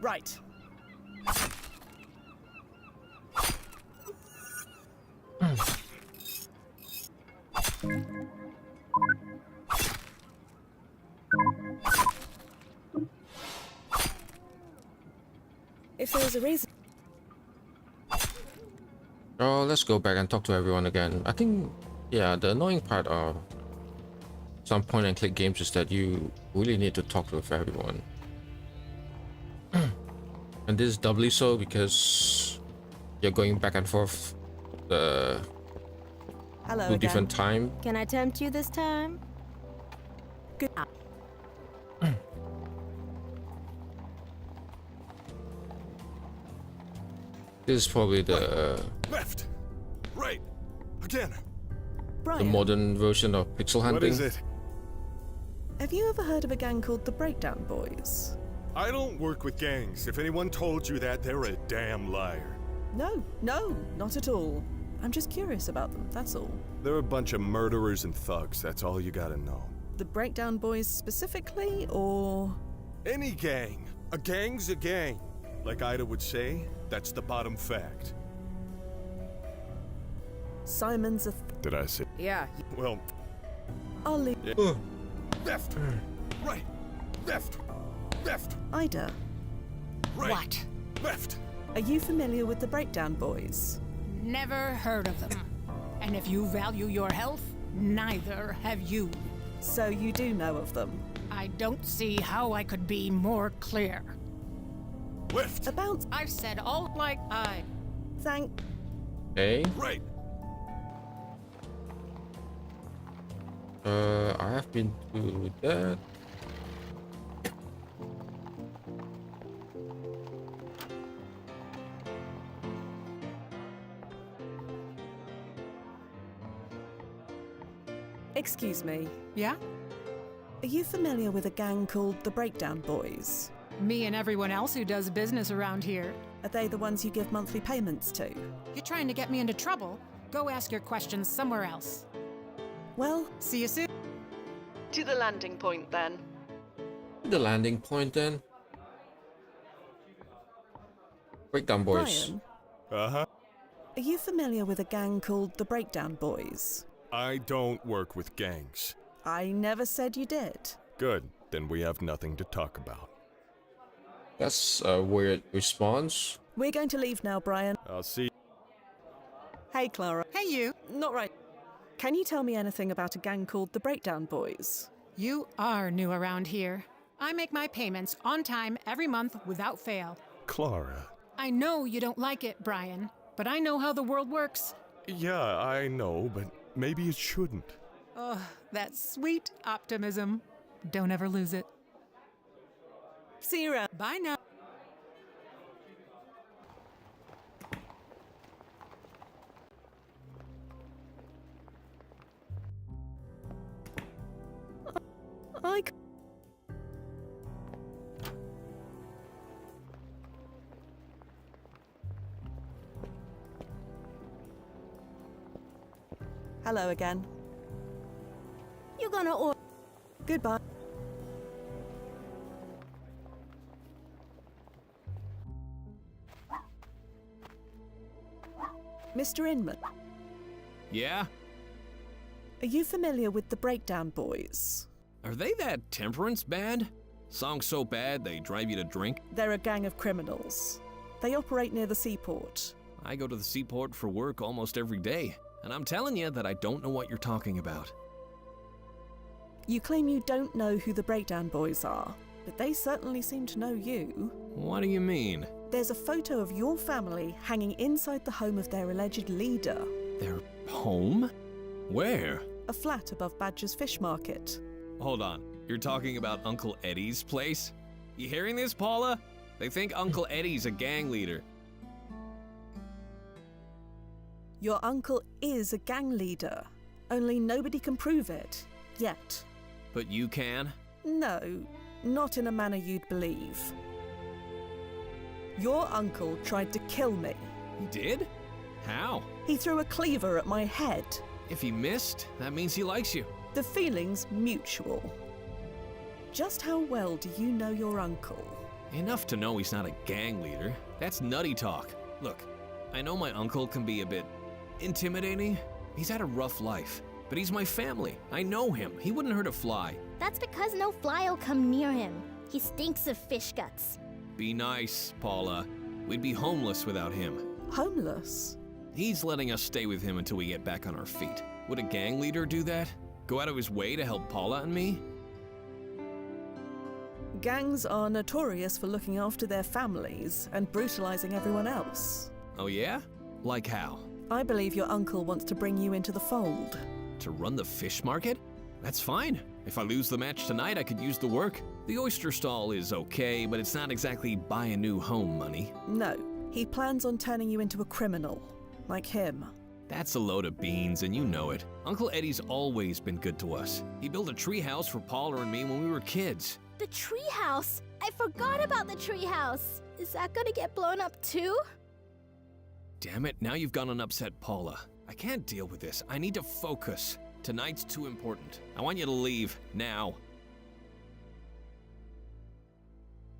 Right. If there's a reason... Oh, let's go back and talk to everyone again. I think, yeah, the annoying part of some point and click games is that you really need to talk with everyone. And this is doubly so because you're going back and forth Hello two again. different time. Can I tempt you this time? Good. This is probably the Left, right, again. the Brian, modern version of pixel hunting. What is it? have you ever heard of a gang called the Breakdown Boys? I don't work with gangs. If anyone told you that, they're a damn liar. No, not at all. I'm just curious about them, that's all. They're a bunch of murderers and thugs. That's all you gotta know. The Breakdown Boys specifically, or... Any gang. A gang's a gang. Like Ida would say, that's the bottom fact. Simon's a... Did I say? Yeah. Well, I'll leave... yeah. Left, right, left, left, Ida, right, What? left. are you familiar with the Breakdown Boys? Never heard of them. And if you value your health, neither have you. So you do know of them? I don't see how I could be more clear. Left, About... I've said all like I... Thank... Okay. right. I have been to that. Excuse me, Yeah? are you familiar with a gang called the Breakdown Boys? Me and everyone else who does business around here. Are they the ones you give monthly payments to? You're trying to get me into trouble? Go ask your questions somewhere else. Well, See you soon. To the landing point, then. The landing point then. Breakdown Boys. Brian, Uh-huh. are you familiar with a gang called the Breakdown Boys? I don't work with gangs. I never said you did. Good, then we have nothing to talk about. That's a weird response. We're going to leave now, Brian. I'll see. Hey, Clara. Hey, you. Not right. Can you tell me anything about a gang called the Breakdown Boys? You are new around here. I make my payments on time every month without fail. Clara. I know you don't like it, Brian, but I know how the world works. Yeah, I know, but maybe it shouldn't. Oh, that sweet optimism. Don't ever lose it. See you around. Bye now. Hello again. You're gonna order... Goodbye. Mr. Inman, Yeah? are you familiar with the Breakdown Boys? Are they that temperance bad? Song so bad they drive you to drink? They're a gang of criminals. They operate near the seaport. I go to the seaport for work almost every day, and I'm telling you that I don't know what you're talking about. You claim you don't know who the Breakdown Boys are, but they certainly seem to know you. What do you mean? There's a photo of your family hanging inside the home of their alleged leader. Their home? Where? A flat above Badger's Fish Market. Hold on. You're talking about Uncle Eddie's place? You hearing this, Paula? They think Uncle Eddie's a gang leader. Your uncle is a gang leader, only nobody can prove it, yet. But you can? No, not in a manner you'd believe. Your uncle tried to kill me. He did? How? He threw a cleaver at my head. If he missed, that means he likes you. The feeling's mutual. Just how well do you know your uncle? Enough to know he's not a gang leader. That's nutty talk. Look, I know my uncle can be a bit intimidating. He's had a rough life, but he's my family. I know him. He wouldn't hurt a fly. That's because no fly will come near him. He stinks of fish guts. Be nice, Paula. We'd be homeless without him. Homeless? He's letting us stay with him until we get back on our feet. Would a gang leader do that? Go out of his way to help Paula and me? Gangs are notorious for looking after their families and brutalizing everyone else. Oh yeah? Like how? I believe your uncle wants to bring you into the fold. To run the fish market? That's fine. If I lose the match tonight, I could use the work. The oyster stall is okay, but it's not exactly buy a new home money. No, he plans on turning you into a criminal, like him. That's a load of beans, and you know it. Uncle Eddie's always been good to us. He built a treehouse for Paula and me when we were kids. The treehouse? I forgot about the treehouse. Is that gonna get blown up too? Damn it, now you've gone and upset Paula. I can't deal with this. I need to focus. Tonight's too important. I want you to leave, now.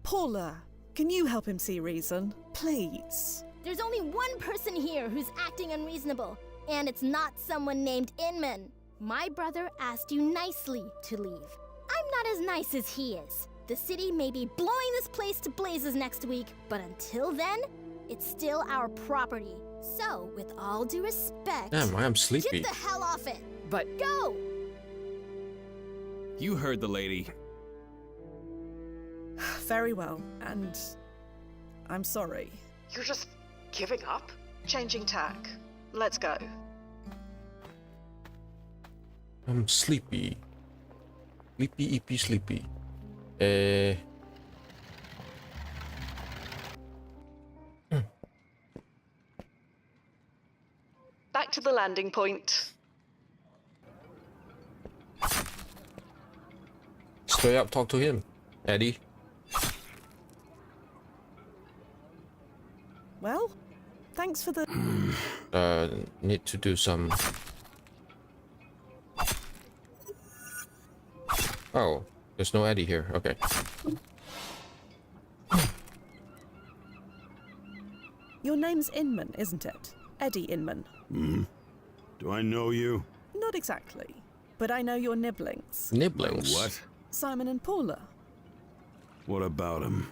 Paula, can you help him see reason? Please. There's only one person here who's acting unreasonable, and it's not someone named Inman. My brother asked you nicely to leave. I'm not as nice as he is. The city may be blowing this place to blazes next week, but until then, it's still our property. So, with all due respect, Damn, I am sleepy. get the hell off it. But go! You heard the lady. Very well, and I'm sorry. You're just giving up? Changing tack. Let's go. I'm sleepy. Sleepy, eepy, sleepy. Back to the landing point. Straight up talk to him, Eddie. Well, thanks for the... Need to do some... Oh, there's no Eddie here. Okay. Your name's Inman, isn't it? Eddie Inman. Do I know you? Not exactly, but I know your nibblings. Nibblings? What? Simon and Paula. What about him?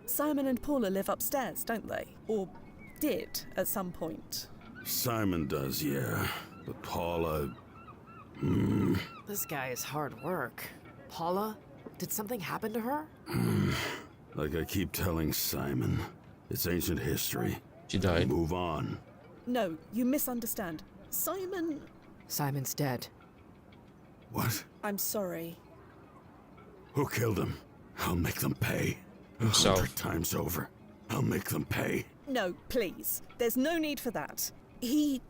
Simon and Paula live upstairs, don't they? Or did at some point. Simon does, yeah. But Paula... This guy is hard work. Paula? Did something happen to her? Like I keep telling Simon, it's ancient history. She died. Move on. No, you misunderstand. Simon... Simon's dead. What? I'm sorry. Who killed him? I'll make them pay. Himself. 100 times over. I'll make them pay. No, please. There's no need for that. He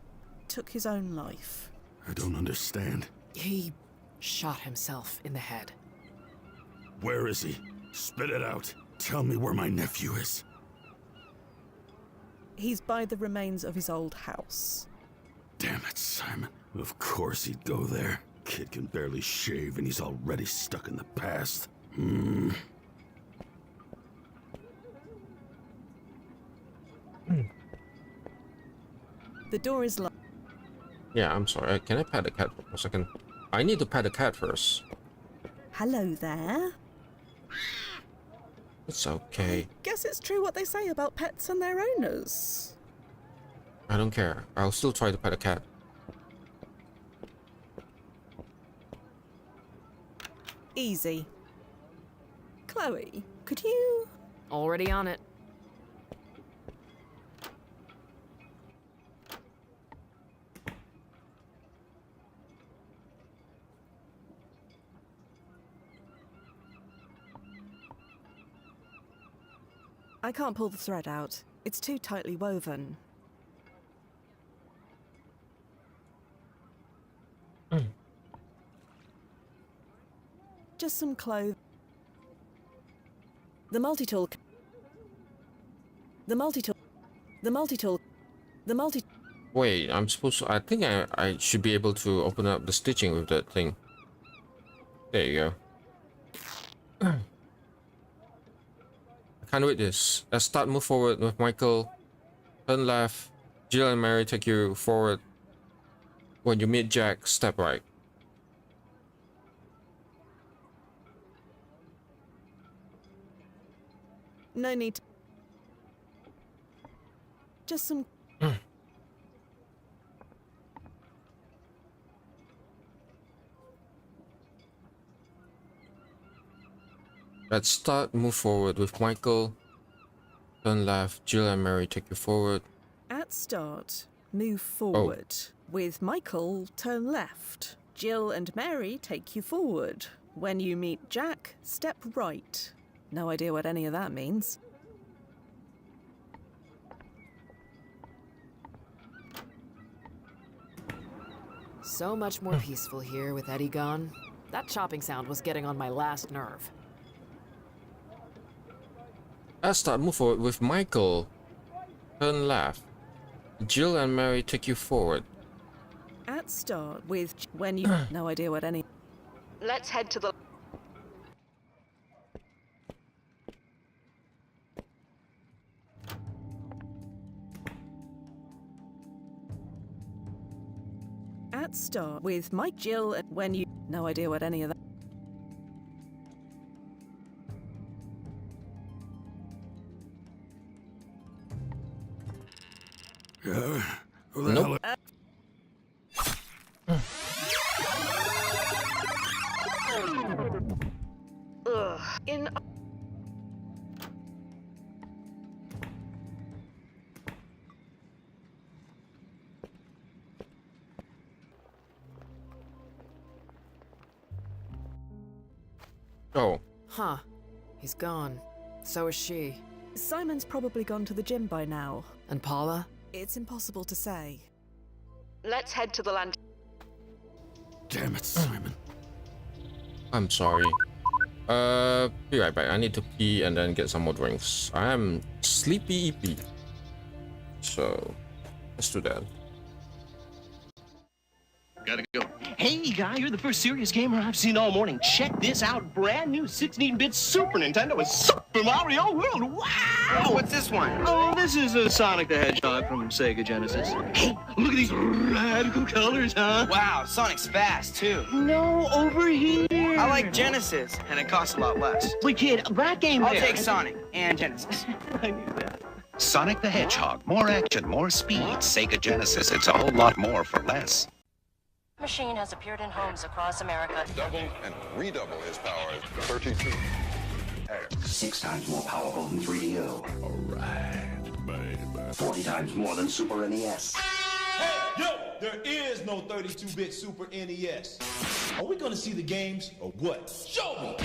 took his own life. I don't understand. He shot himself in the head. Where is he? Spit it out. Tell me where my nephew is. He's by the remains of his old house. Damn it, Simon. Of course he'd go there. Kid can barely shave and he's already stuck in the past. The door is locked. Yeah, I'm sorry. Can I pet the cat for a second? I need to pet the cat first. Hello there. It's okay. Guess it's true what they say about pets and their owners. I don't care. I'll still try to pet a cat. Easy. Chloe, could you... Already on it. I can't pull the thread out. It's too tightly woven. Just some clothes. The multi-tool. Wait, I'm supposed to... I think I should be able to open up the stitching with that thing. There you go. I can't wait this. Let's start, move forward with Michael. Turn left. Jill and Mary take you forward. When you meet Jack, step right. No need to... Just some... Let's start, move forward with Michael. Turn left. Jill and Mary take you forward. At start, move forward. With Michael, turn left. Jill and Mary take you forward. When you meet Jack, step right. No idea what any of that means. So much more peaceful here with Eddie gone. That chopping sound was getting on my last nerve. Let's start, move forward with Michael. Turn left. Jill and Mary take you forward. At start, with when you... No idea what any... Let's head to the... At start, with Mike, Jill, and when you... No idea what any of that... Nope. Ugh. Oh. Huh. He's gone. So is she. Simon's probably gone to the gym by now. And Paula? It's impossible to say. Let's head to the land. Damn it, Simon. I'm sorry. Be right back. I need to pee and then get some more drinks. I am sleepy. So, let's do that. Gotta go. Hey, guy, you're the first serious gamer I've seen all morning. Check this out. Brand new 16-bit Super Nintendo with Super Mario World. Wow! Oh, what's this one? Oh, this is a Sonic the Hedgehog from Sega Genesis. Hey, look at these radical colors, huh? Wow, Sonic's fast, too. No, over here. I like Genesis, and it costs a lot less. But kid, that game I'll there... take Sonic and Genesis. I knew that. Sonic the Hedgehog. More action, more speed. Sega Genesis. It's a whole lot more for less. Machine has appeared in homes across America. Double and redouble his powers. 32. 6 times more powerful than 3DO. Alright, baby. 40 times more than Super NES. Hey, yo, there is no 32-bit Super NES. Are we gonna see the games or what? Show me!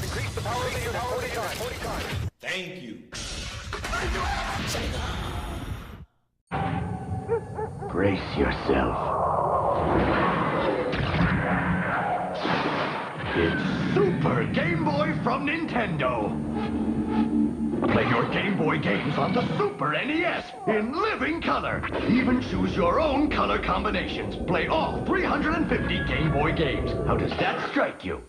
Increase the power of the unit 40 times. Thank you. Brace yourself. It's Super Game Boy from Nintendo. Play your Game Boy games on the Super NES in living color. Even choose your own color combinations. Play all 350 Game Boy games. How does that strike you?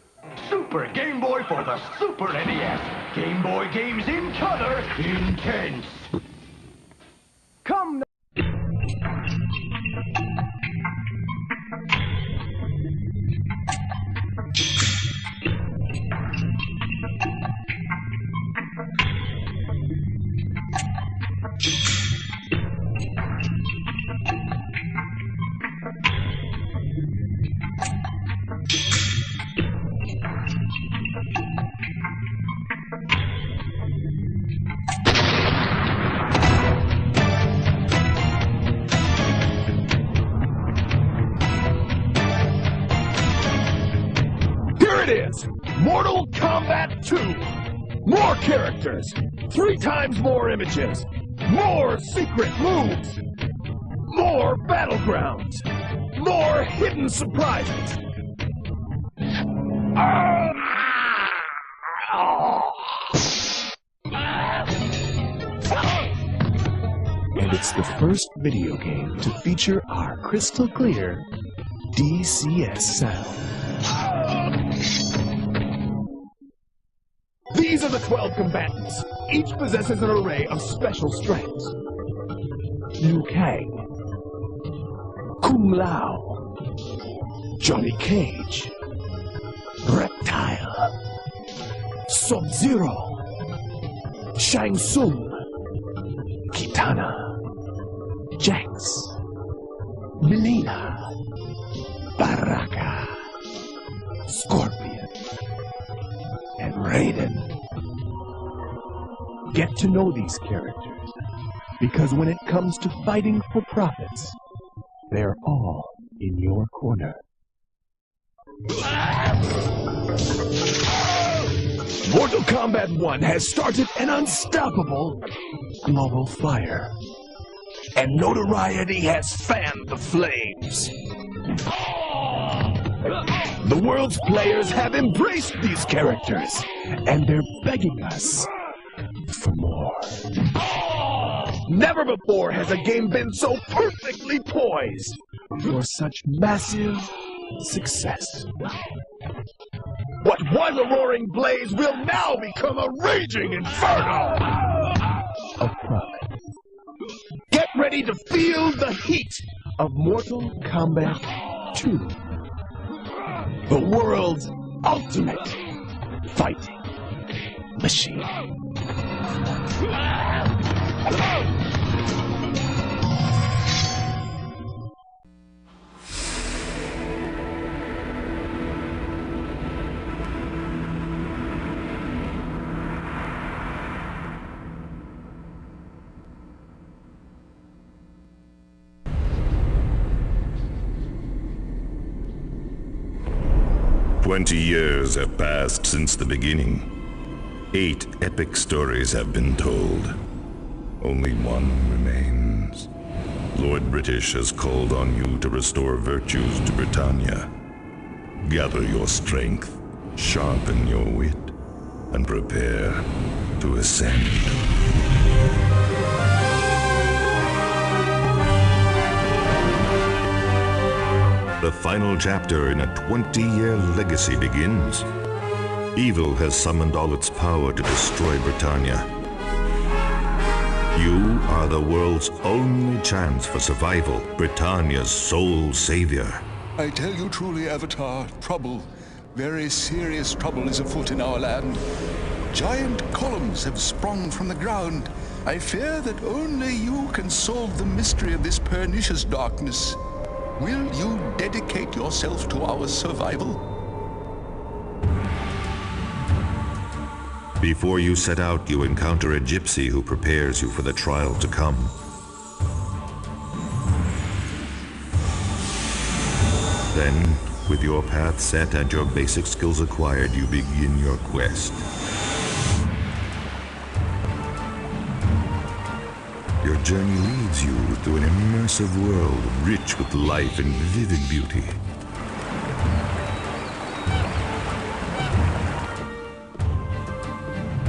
Super Game Boy for the Super NES. Game Boy games in color, intense. Come now. is Mortal Kombat 2. More characters, 3 times more images, more secret moves, more battlegrounds, more hidden surprises. And it's the first video game to feature our crystal clear DCS sound. These are the 12 combatants. Each possesses an array of special strengths. Liu Kang, Kung Lao, Johnny Cage, Reptile, Sub-Zero, Shang Tsung, Kitana, Jax, Melina, Baraka, Scorpion, and Raiden. Get to know these characters, because when it comes to fighting for profits, they're all in your corner. Mortal Kombat 1 has started an unstoppable global fire, and notoriety has fanned the flames. The world's players have embraced these characters, and they're begging us for more. Never before has a game been so perfectly poised for such massive success. What was a roaring blaze will now become a raging inferno of profit. Get ready to feel the heat of Mortal Kombat 2. The world's ultimate fighting machine. 20 years have passed since the beginning. 8 epic stories have been told. Only one remains. Lord British has called on you to restore virtues to Britannia. Gather your strength, sharpen your wit, and prepare to ascend. The final chapter in a 20-year legacy begins. Evil has summoned all its power to destroy Britannia. You are the world's only chance for survival, Britannia's sole savior. I tell you truly, Avatar, trouble, very serious trouble is afoot in our land. Giant columns have sprung from the ground. I fear that only you can solve the mystery of this pernicious darkness. Will you dedicate yourself to our survival? Before you set out, you encounter a gypsy who prepares you for the trial to come. Then, with your path set and your basic skills acquired, you begin your quest. Your journey leads you through an immersive world rich with life and vivid beauty.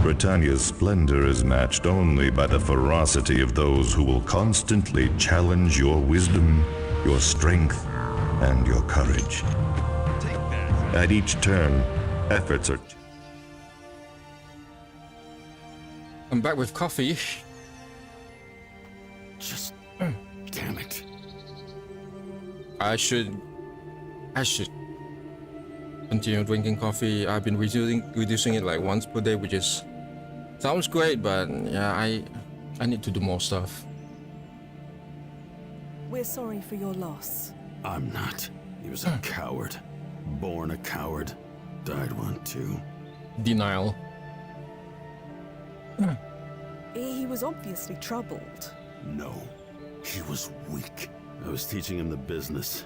Britannia's splendor is matched only by the ferocity of those who will constantly challenge your wisdom, your strength, and your courage. At each turn, efforts are... I'm back with coffee. Just... damn it. I should continue drinking coffee. I've been reducing it like once per day, which is... sounds great, but yeah, I need to do more stuff. We're sorry for your loss. I'm not. He was a coward. Born a coward. Died one too. Denial. He was obviously troubled. No. He was weak. I was teaching him the business.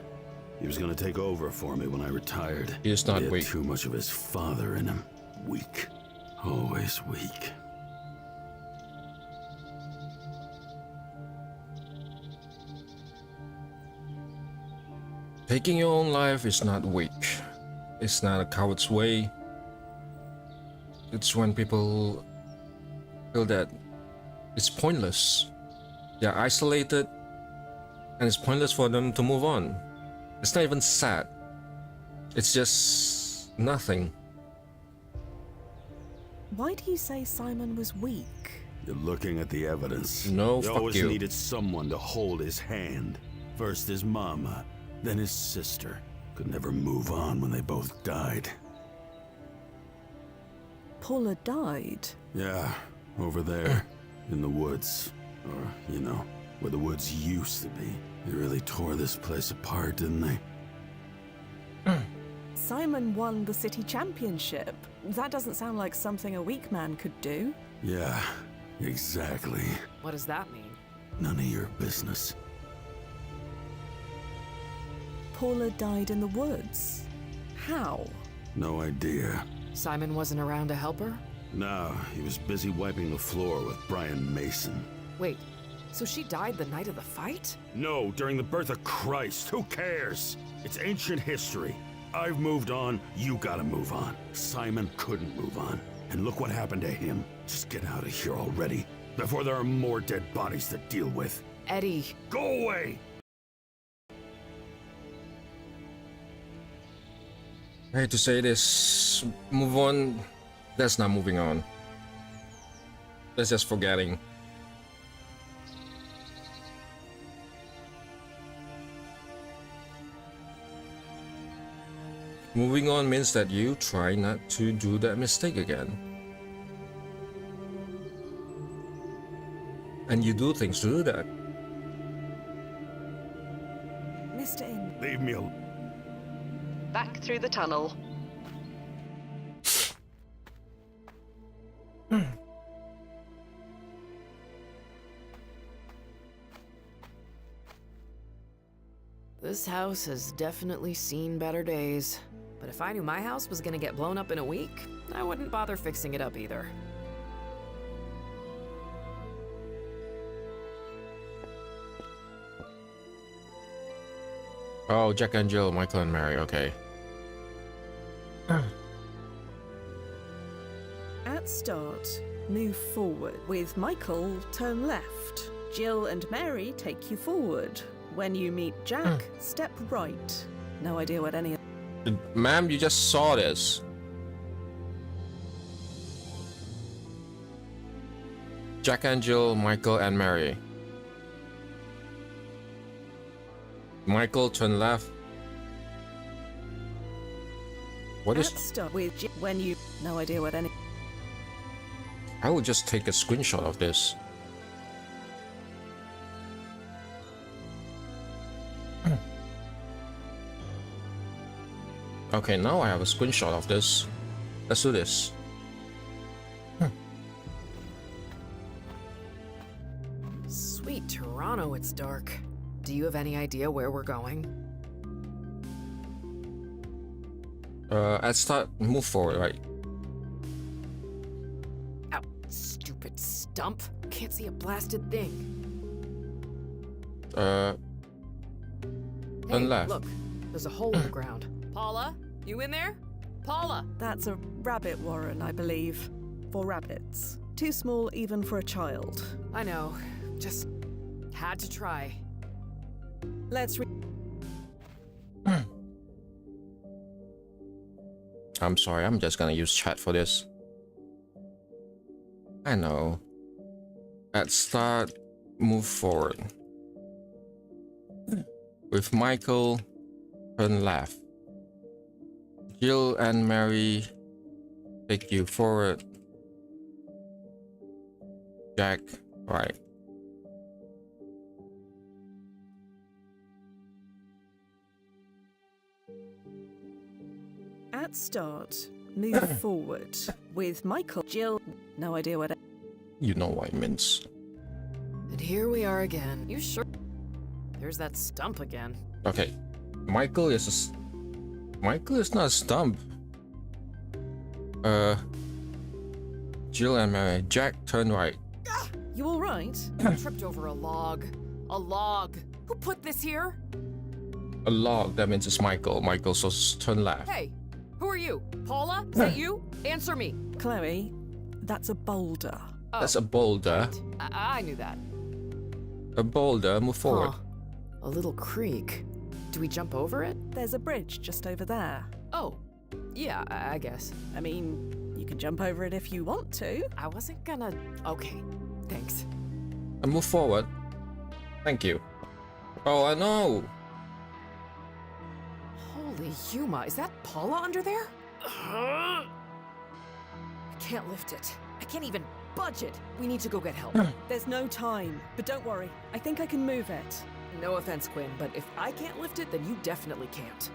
He was gonna take over for me when I retired. He is not had weak. too much of his father in him. Weak. Always weak. Taking your own life is not weak. It's not a coward's way. It's when people feel that it's pointless. They're isolated, and it's pointless for them to move on. It's not even sad. It's just nothing. Why do you say Simon was weak? You're looking at the evidence. No, he fuck always you. needed someone to hold his hand. First his mama, then his sister. Could never move on when they both died. Paula died? Yeah, over there, in the woods. Or, you know, where the woods used to be. They really tore this place apart, didn't they? Simon won the city championship. That doesn't sound like something a weak man could do. Yeah, exactly. What does that mean? None of your business. Paula died in the woods. How? No idea. Simon wasn't around to help her? No, he was busy wiping the floor with Brian Mason. Wait, so she died the night of the fight? No, during the birth of Christ. Who cares? It's ancient history. I've moved on, you gotta move on. Simon couldn't move on. And look what happened to him. Just get out of here already, before there are more dead bodies to deal with. Eddie. Go away! I hate to say this, move on. That's not moving on. That's just forgetting. Moving on means that you try not to do that mistake again. And you do things to do that. Mr. In. Leave me alone. Back through the tunnel. This house has definitely seen better days. But if I knew my house was gonna get blown up in a week, I wouldn't bother fixing it up either. Oh, Jack and Jill, Michael and Mary, okay. At start, move forward. With Michael, turn left. Jill and Mary take you forward. When you meet Jack, step right. No idea what any of... Ma'am, you just saw this. Jack and Jill, Michael and Mary. Michael, turn left. What is... Start with when you... No idea what any... I will just take a screenshot of this. Okay, now I have a screenshot of this. Let's do this. Sweet Toronto, it's dark. Do you have any idea where we're going? At start, move forward, right? Ow, stupid stump. Can't see a blasted thing. Turn Hey, left. look, there's a hole in the ground. Paula, you in there? Paula! That's a rabbit warren, I believe. For rabbits. Too small even for a child. I know, just had to try. Let's I'm sorry, I'm just gonna use chat for this. I know. At start, move forward. With Michael, turn left. Jill and Mary take you forward. Jack, right. At start, move forward. With Michael, Jill, no idea what... You know what it means. And here we are again. You sure? There's that stump again. Okay, Michael is Michael is not a stump. Jill and Mary. Jack, turn right. You all right? I tripped over a log. A log. Who put this here? A log. That means it's Michael. Michael, so turn left. Hey, who are you? Paula? Is that you? Answer me. Chloe, that's a boulder. Oh, That's a boulder. I knew that. A boulder. Move forward. Huh. A little creek. Do we jump over it? There's a bridge just over there. Oh, yeah, I guess. I mean, you can jump over it if you want to. I wasn't gonna... Okay, thanks. And move forward. Thank you. Oh, I know. Holy Yuma, is that Paula under there? I can't lift it. I can't even budge it. We need to go get help. There's no time, but don't worry. I think I can move it. No offense, Quinn, but if I can't lift it, then you definitely can't.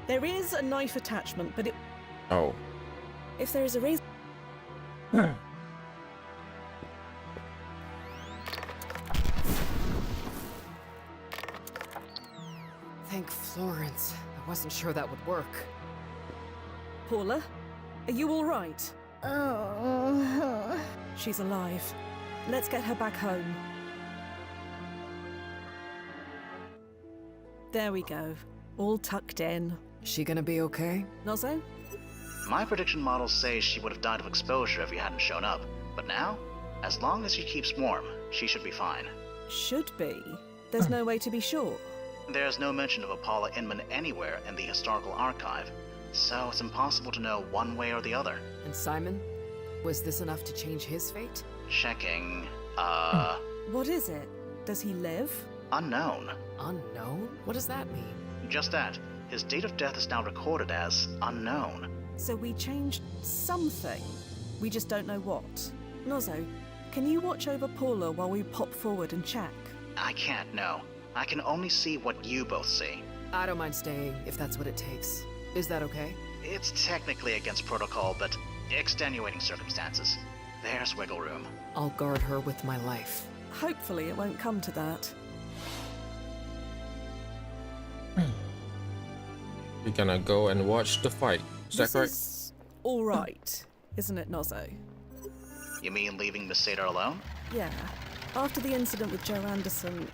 There is a knife attachment, but it... Oh. If there is a reason... Thank Florence. I wasn't sure that would work. Paula, are you all right? Oh. She's alive. Let's get her back home. There we go. All tucked in. Is she gonna be okay? Nozzo? My prediction models say she would have died of exposure if you hadn't shown up. But now, as long as she keeps warm, she should be fine. Should be. There's no way to be sure. There's no mention of a Paula Inman anywhere in the historical archive, so it's impossible to know one way or the other. And Simon? Was this enough to change his fate? Checking, What is it? Does he live? unknown. Unknown? What does that mean? Just that. His date of death is now recorded as unknown. So we changed something. We just don't know what. Nozzo, can you watch over Paula while we pop forward and check? I can't know. I can only see what you both see. I don't mind staying, if that's what it takes. Is that okay? It's technically against protocol, but extenuating circumstances. There's wiggle room. I'll guard her with my life. Hopefully it won't come to that. We're gonna go and watch the fight. Is that This correct? is all right, isn't it, Nozzo? You mean leaving Miss Seda alone? Yeah. After the incident with Joe Anderson,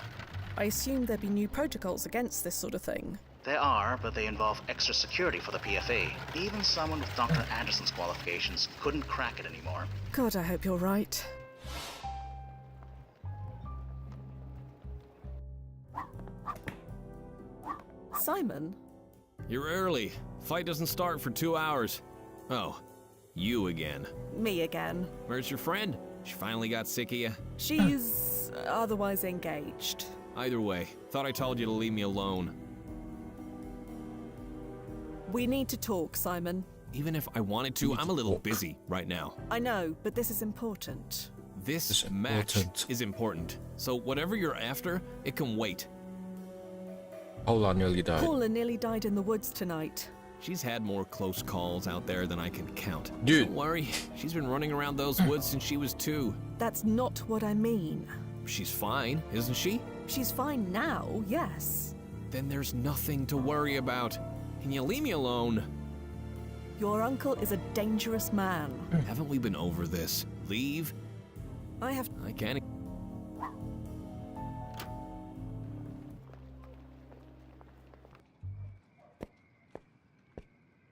I assumed there'd be new protocols against this sort of thing. There are, but they involve extra security for the PFA. Even someone with Dr. Anderson's qualifications couldn't crack it anymore. God, I hope you're right. Simon? You're early. Fight doesn't start for 2 hours. Oh, you again. Me again. Where's your friend? She finally got sick of you? She's otherwise engaged. Either way, thought I told you to leave me alone. We need to talk, Simon. Even if I wanted to, I'm a little busy right now. I know, but this is important. This match is important. So whatever you're after, it can wait. Paula nearly died. Paula nearly died in the woods tonight. She's had more close calls out there than I can count. Dude. Don't worry, she's been running around those woods since she was 2. That's not what I mean. She's fine, isn't she? She's fine now, yes. Then there's nothing to worry about. Can you leave me alone? Your uncle is a dangerous man. Haven't we been over this? Leave? I can't.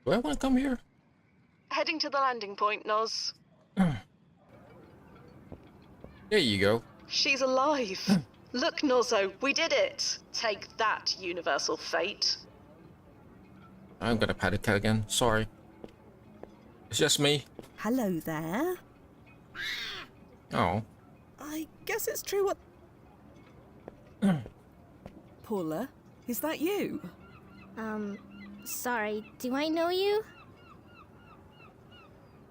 Do I want to come here? Heading to the landing point, Noz. There you go. She's alive. Look, Nozzo, we did it. Take that, universal fate. I'm gonna pat the cat again. Sorry. It's just me. Hello there. Oh. I guess it's true what... Paula, is that you? Sorry, do I know you?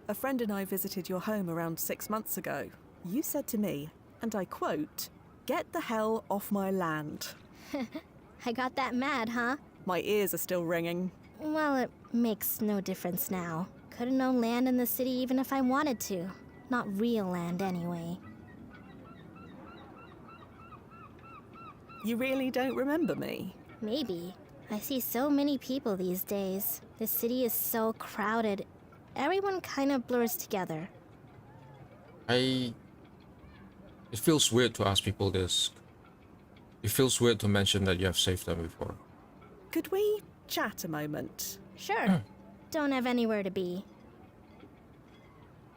A friend and I visited your home around 6 months ago. You said to me, and I quote, "Get the hell off my land." I got that mad, huh? My ears are still ringing. Well, it makes no difference now. Couldn't own land in the city even if I wanted to. Not real land, anyway. You really don't remember me? Maybe. I see so many people these days. The city is so crowded. Everyone kind of blurs together. It feels weird to ask people this. It feels weird to mention that you have saved them before. Could we chat a moment? Sure. Don't have anywhere to be.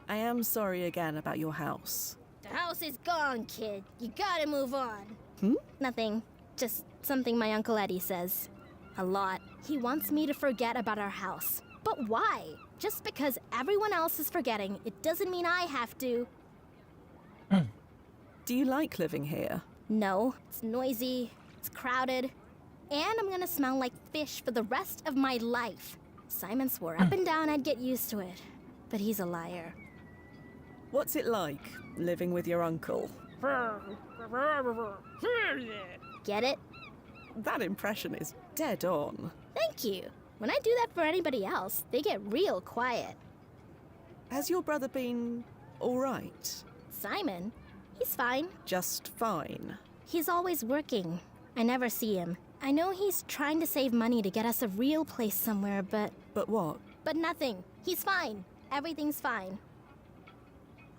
I am sorry again about your house. The house is gone, kid. You gotta move on. Hmm? Nothing. Just something my Uncle Eddie says. A lot. He wants me to forget about our house. But why? Just because everyone else is forgetting, it doesn't mean I have to. Do you like living here? No. It's noisy. It's crowded. And I'm gonna smell like fish for the rest of my life. Simon swore up and down I'd get used to it. But he's a liar. What's it like, living with your uncle? Get it? That impression is dead on. Thank you. When I do that for anybody else, they get real quiet. Has your brother been all right? Simon? He's fine. Just fine? He's always working. I never see him. I know he's trying to save money to get us a real place somewhere, but... But what? But nothing. He's fine. Everything's fine.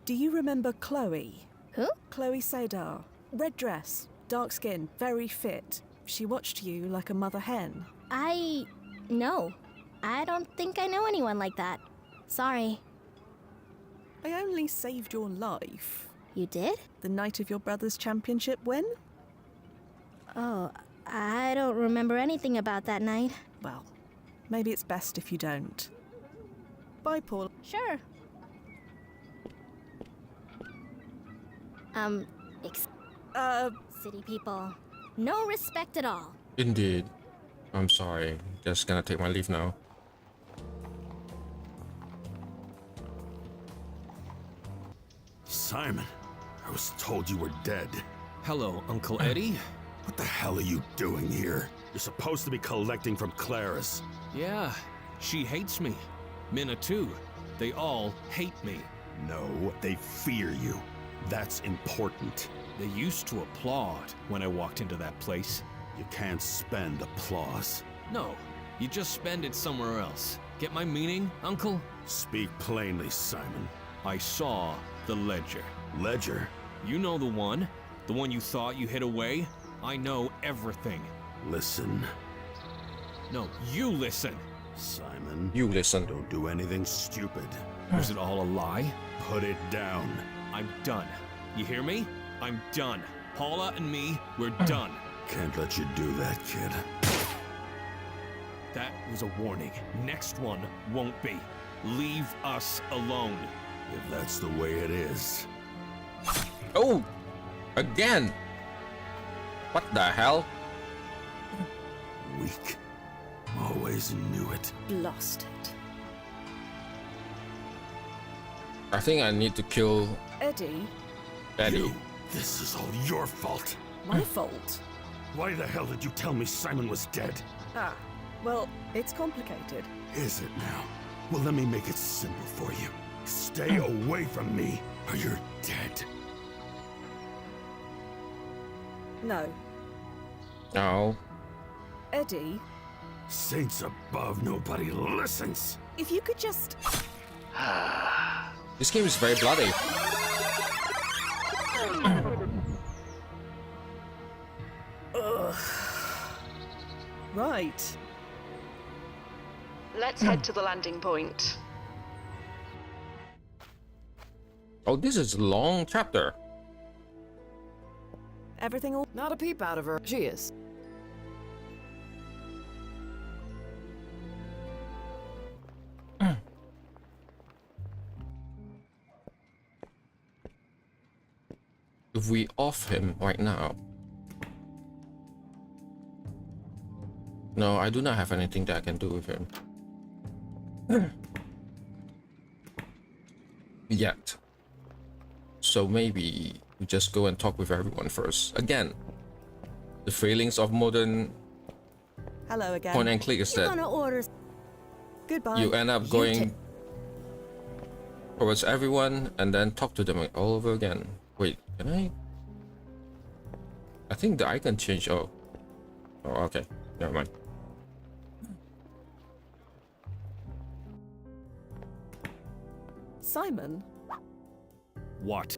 Do you remember Chloe? Who? Chloe Sadar. Red dress, dark skin, very fit. She watched you like a mother hen. No. I don't think I know anyone like that. Sorry. I only saved your life. You did? The night of your brother's championship win? Oh, I don't remember anything about that night. Well, maybe it's best if you don't. Bye, Paul. Sure. City people. No respect at all. Indeed. I'm sorry. Just gonna take my leave now. Simon, I was told you were dead. Hello, Uncle Eddie. What the hell are you doing here? You're supposed to be collecting from Claris. Yeah, she hates me. Minna too. They all hate me. No, they fear you. That's important. They used to applaud when I walked into that place. You can't spend applause. No, you just spend it somewhere else. Get my meaning, Uncle? Speak plainly, Simon. I saw the ledger. Ledger? You know the one? The one you thought you hid away? I know everything. Listen. No, you listen. Simon. You listen. Don't do anything stupid. Was it all a lie? Put it down. I'm done. You hear me? I'm done. Paula and me, we're done. Can't let you do that, kid. That was a warning. Next one won't be. Leave us alone. If that's the way it is. Oh! Again! What the hell? Weak. Always knew it. Lost it. I think I need to kill Eddie? Eddie. This is all your fault. My fault? Why the hell did you tell me Simon was dead? Ah, well, it's complicated. Is it now? Well, let me make it simple for you. Stay away from me, or you're dead. No. No. Eddie? Saints above, nobody listens. If you could just... This game is very bloody. Ugh. Right. Let's head to the landing point. Oh, this is a long chapter. Everything all... Not a peep out of her. She is. If we off him right now... No, I do not have anything that I can do with him. Yet. So maybe we just go and talk with everyone first. Again, the failings of modern Hello again. point and click is that Goodbye. you end up going towards everyone and then talk to them all over again. Wait, can I? I think the icon changed. Oh, okay. Never mind. Simon, What?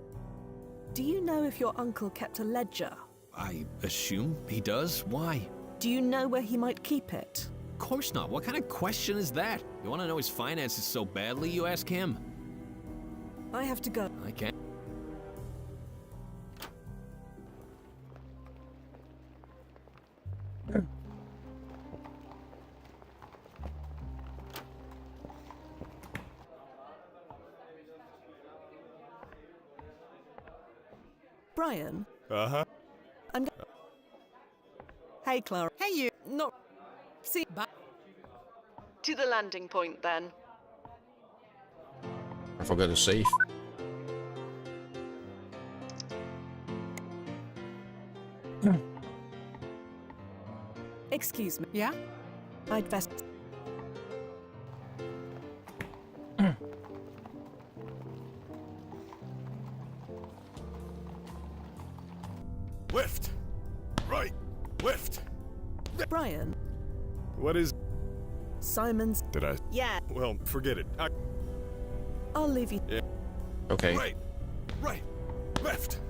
do you know if your uncle kept a ledger? I assume he does. Why? Do you know where he might keep it? Of course not. What kind of question is that? You want to know his finances so badly, you ask him. I have to go. I can't. Brian, Uh-huh. hey Clara. Hey, you. Not see. To the landing point, then. I forgot to save. Excuse me. Yeah? I'd best. Lift! Right! Lift! Brian, What is... Simon's. Did I... Yeah, Well, forget it. I'll leave you. Yeah. Okay. Right! Right! Left!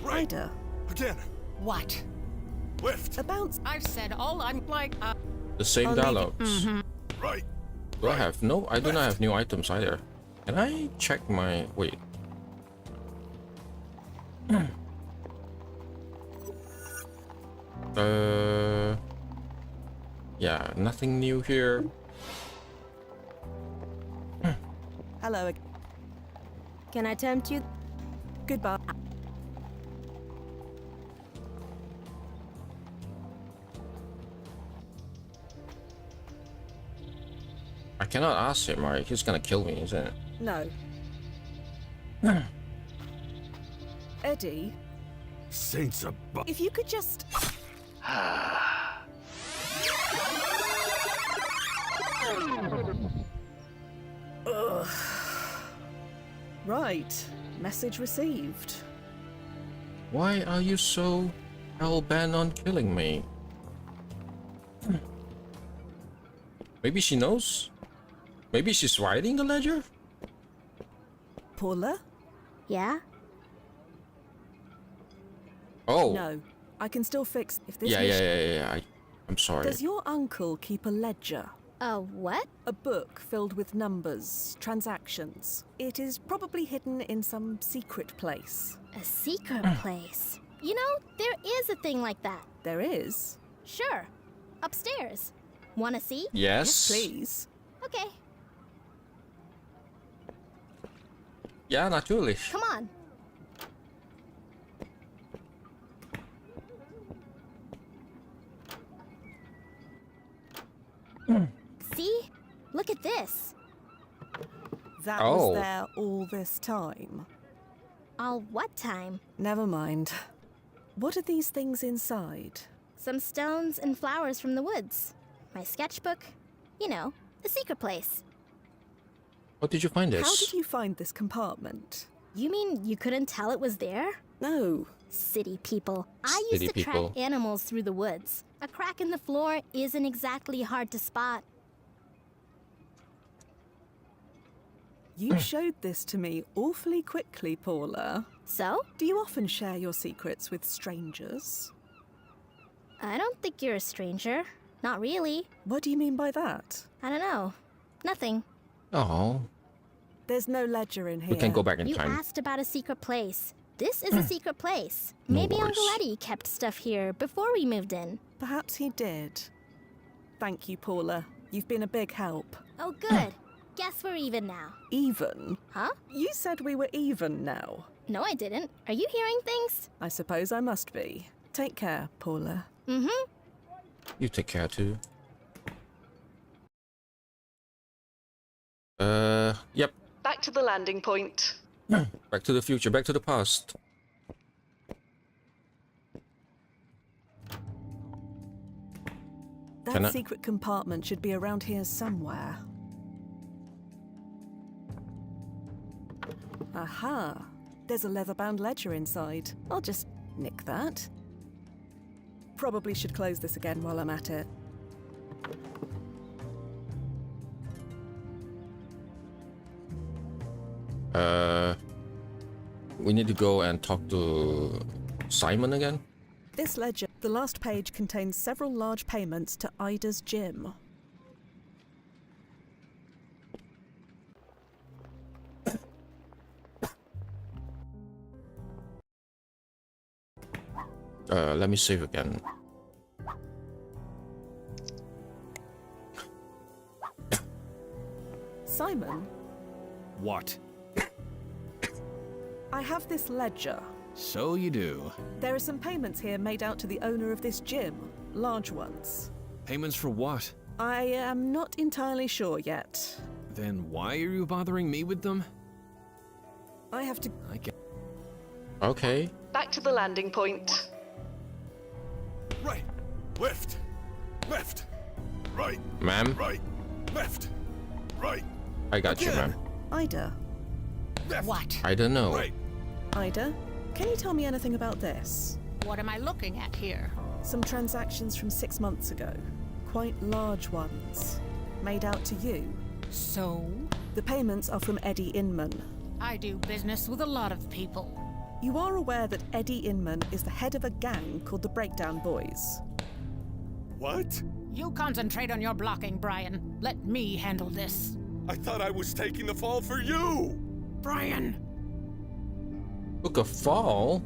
Ida, Again! What? Lift! a bounce. I've said all I'm like, The same I'll leave you- dialogues. Right! Do I have no? I do not have new items either. Can I check my? Wait. Yeah, nothing new here. Hello. Can I tempt you? Goodbye. I cannot ask him, right? He's gonna kill me, isn't it? No. Eddie, Saints above. if you could just. Ugh. Right. Message received. Why are you so hell-bent on killing me? Maybe she knows? Maybe she's writing the ledger? Paula? Yeah? Oh. No. I can still fix if this. Yeah. I'm sorry. Does your uncle keep a ledger? A what? A book filled with numbers, transactions. It is probably hidden in some secret place. A secret place. You know, there is a thing like that. There is? Sure. Upstairs. Wanna see? Yes. Please. Okay, Yeah, natürlich. come on. See? Look at this. That Oh. was there all this time. All what time? Never mind. What are these things inside? Some stones and flowers from the woods. My sketchbook. You know, a secret place. What did you find this? How did you find this compartment? You mean you couldn't tell it was there? No. City people. I used City to people. track animals through the woods. A crack in the floor isn't exactly hard to spot. You showed this to me awfully quickly, Paula. So? Do you often share your secrets with strangers? I don't think you're a stranger. Not really. What do you mean by that? I don't know. Nothing. Oh. There's no ledger in here. We can go back in You time. asked about a secret place. This is a secret place. No Maybe worries. Uncle Eddie kept stuff here before we moved in. Perhaps he did. Thank you, Paula. You've been a big help. Oh, good. Guess we're even now. Even? Huh? You said we were even now. No, I didn't. Are you hearing things? I suppose I must be. Take care, Paula. Mm-hmm. You take care too. Yep. Back to the landing point. Back to the future, back to the past. Can I- That secret compartment should be around here somewhere. Aha! There's a leather-bound ledger inside. I'll just nick that. Probably should close this again while I'm at it. We need to go and talk to Simon again. This ledger, the last page, contains several large payments to Ida's gym. Let me save again. Simon? What? I have this ledger. So you do. There are some payments here made out to the owner of this gym. Large ones. Payments for what? I am not entirely sure yet. Then why are you bothering me with them? I have to... I get... Okay. Back to the landing point. Right. Left. Left. Right. Ma'am? Right. Left. Right. I got you, ma'am. Ida. Left. What? I don't know. Right. Ida, can you tell me anything about this? What am I looking at here? Some transactions from 6 months ago. Quite large ones. Made out to you. So? The payments are from Eddie Inman. I do business with a lot of people. You are aware that Eddie Inman is the head of a gang called the Breakdown Boys. What? You concentrate on your blocking, Brian. Let me handle this. I thought I was taking the fall for you! Brian! Took a fall?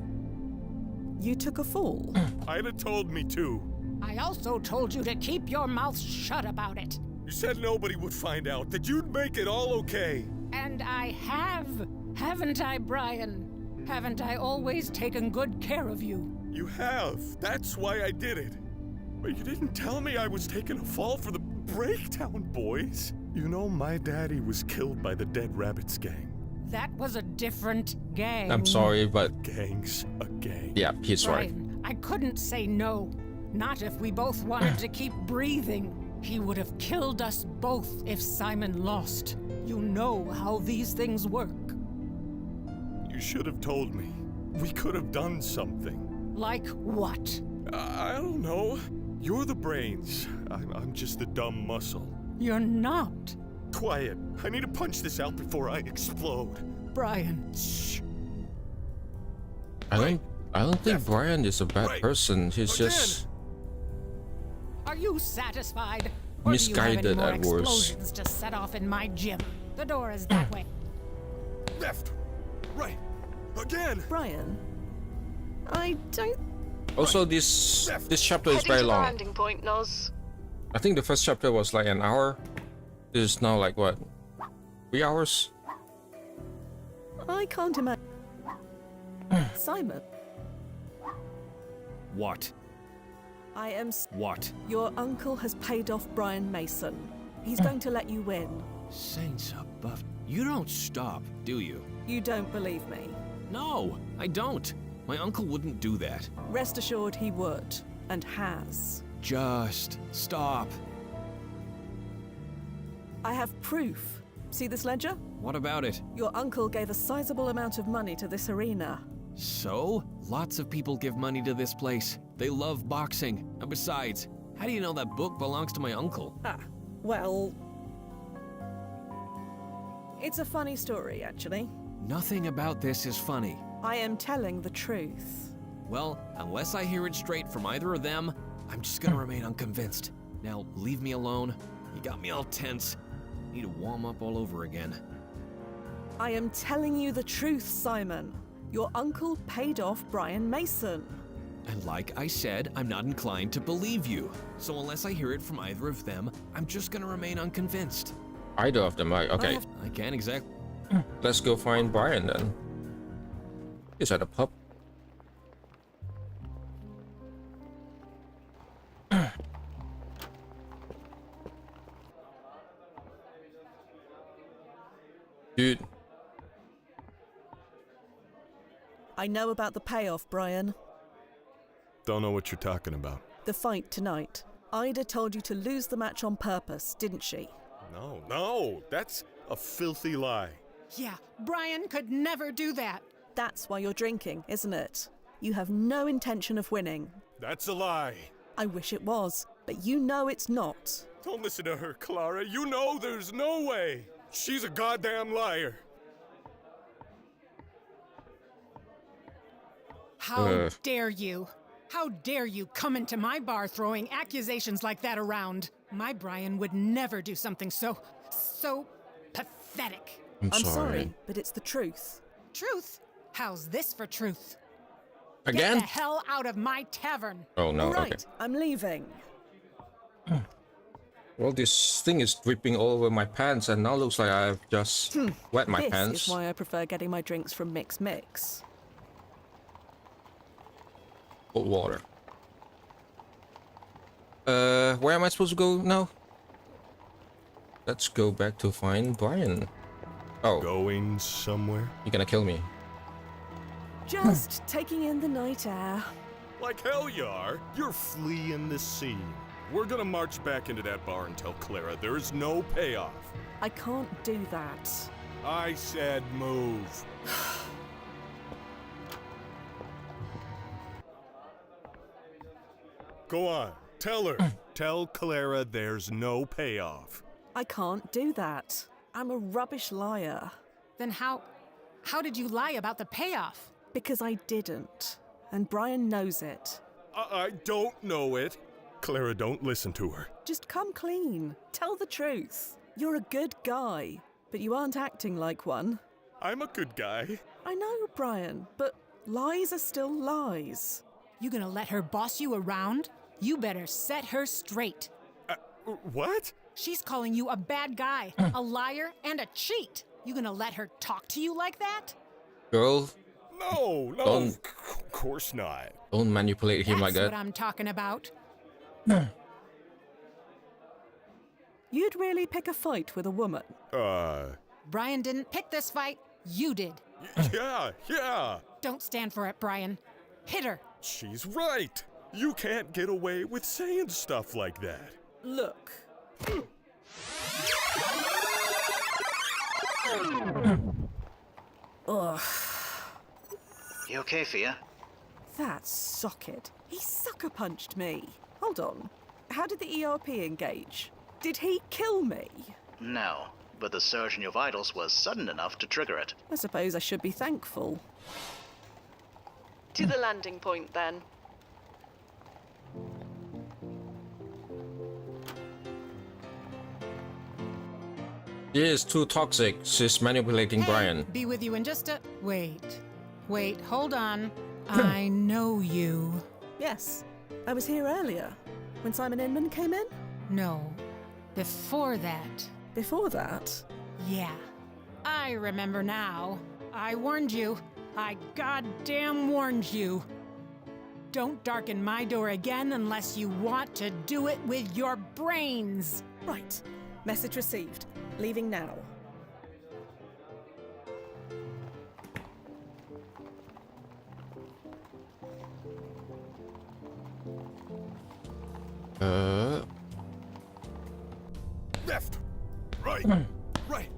You took a fall? Ida told me to. I also told you to keep your mouth shut about it. You said nobody would find out, that you'd make it all okay. And I have, haven't I, Brian? Haven't I always taken good care of you? You have. That's why I did it. But you didn't tell me I was taking a fall for the Breakdown Boys. You know, my daddy was killed by the Dead Rabbits gang. That was a different gang. I'm sorry, but... Gang's a gang. Yeah, he's right. Brian, I couldn't say no. Not if we both wanted to keep breathing. He would have killed us both if Simon lost. You know how these things work. You should have told me. We could have done something. Like what? I don't know. You're the brains. I'm just the dumb muscle. You're not. Quiet. I need to punch this out before I explode. Brian. Shh. I don't think Brian is a bad person. He's Again. just Are you satisfied? Or misguided do you have any at more worst. explosions to set off in my gym? The door is that way. Left. Right. Again. Brian, I don't... Also, this chapter is Heading very to the long. landing point, Noz. I think the first chapter was like an hour. This is now like what? 3 hours? I can't imagine... Simon, What? I am... What? Your uncle has paid off Brian Mason. He's going to let you win. Saints above. You don't stop, do you? You don't believe me. No, I don't. My uncle wouldn't do that. Rest assured he would, and has. Just stop. I have proof. See this ledger? What about it? Your uncle gave a sizable amount of money to this arena. So? Lots of people give money to this place. They love boxing. And besides, how do you know that book belongs to my uncle? Ah, well... It's a funny story, actually. Nothing about this is funny. I am telling the truth. Well, unless I hear it straight from either of them, I'm just gonna remain unconvinced. Now, leave me alone. You got me all tense. Need to warm up all over again. I am telling you the truth, Simon. Your uncle paid off Brian Mason. And like I said, I'm not inclined to believe you. So unless I hear it from either of them, I'm just gonna remain unconvinced. Either of them, right? Okay. I can't exactly. Let's go find Brian then. He's at a pub. Dude. I know about the payoff, Brian. Don't know what you're talking about. The fight tonight. Ida told you to lose the match on purpose, didn't she? No, that's a filthy lie. Yeah, Brian could never do that. That's why you're drinking, isn't it? You have no intention of winning. That's a lie. I wish it was, but you know it's not. Don't listen to her, Clara. You know there's no way. She's a goddamn liar. How dare you? How dare you come into my bar throwing accusations like that around? My Brian would never do something so pathetic. I'm sorry, but it's the truth. Truth? How's this for truth? Again? Get the hell out of my tavern. Oh no, All right, okay. I'm leaving. Well, this thing is dripping all over my pants and now looks like I've just wet my pants. This is why I prefer getting my drinks from Mix. Cold water. Where am I supposed to go now? Let's go back to find Brian. Oh. Going somewhere? You're gonna kill me. Just taking in the night air. Like hell you are. You're fleeing the scene. We're gonna march back into that bar and tell Clara there's no payoff. I can't do that. I said move. Go on, tell her. Tell Clara there's no payoff. I can't do that. I'm a rubbish liar. Then how did you lie about the payoff? Because I didn't. And Brian knows it. I don't know it. Clara, don't listen to her. Just come clean. Tell the truth. You're a good guy, but you aren't acting like one. I'm a good guy. I know, Brian, but lies are still lies. You gonna let her boss you around? You better set her straight. What? She's calling you a bad guy, a liar, and a cheat. You gonna let her talk to you like that? Girl. No, Don't, of course not. Don't manipulate him like that. That's what I'm talking about. You'd really pick a fight with a woman? Brian didn't pick this fight. You did. Yeah. Don't stand for it, Brian. Hit her. She's right. You can't get away with saying stuff like that. Look. Ugh. You okay, Fia? That socket. He sucker punched me. Hold on. How did the ERP engage? Did he kill me? No, but the surge in your vitals was sudden enough to trigger it. I suppose I should be thankful. To the landing point, then. She is too toxic. She's manipulating Brian. Be with you in just a... Wait, hold on. I know you. Yes, I was here earlier. When Simon Inman came in? No, before that. Before that? Yeah, I remember now. I warned you. I goddamn warned you. Don't darken my door again unless you want to do it with your brains. Right. Message received. Leaving now. Left. Right. Right.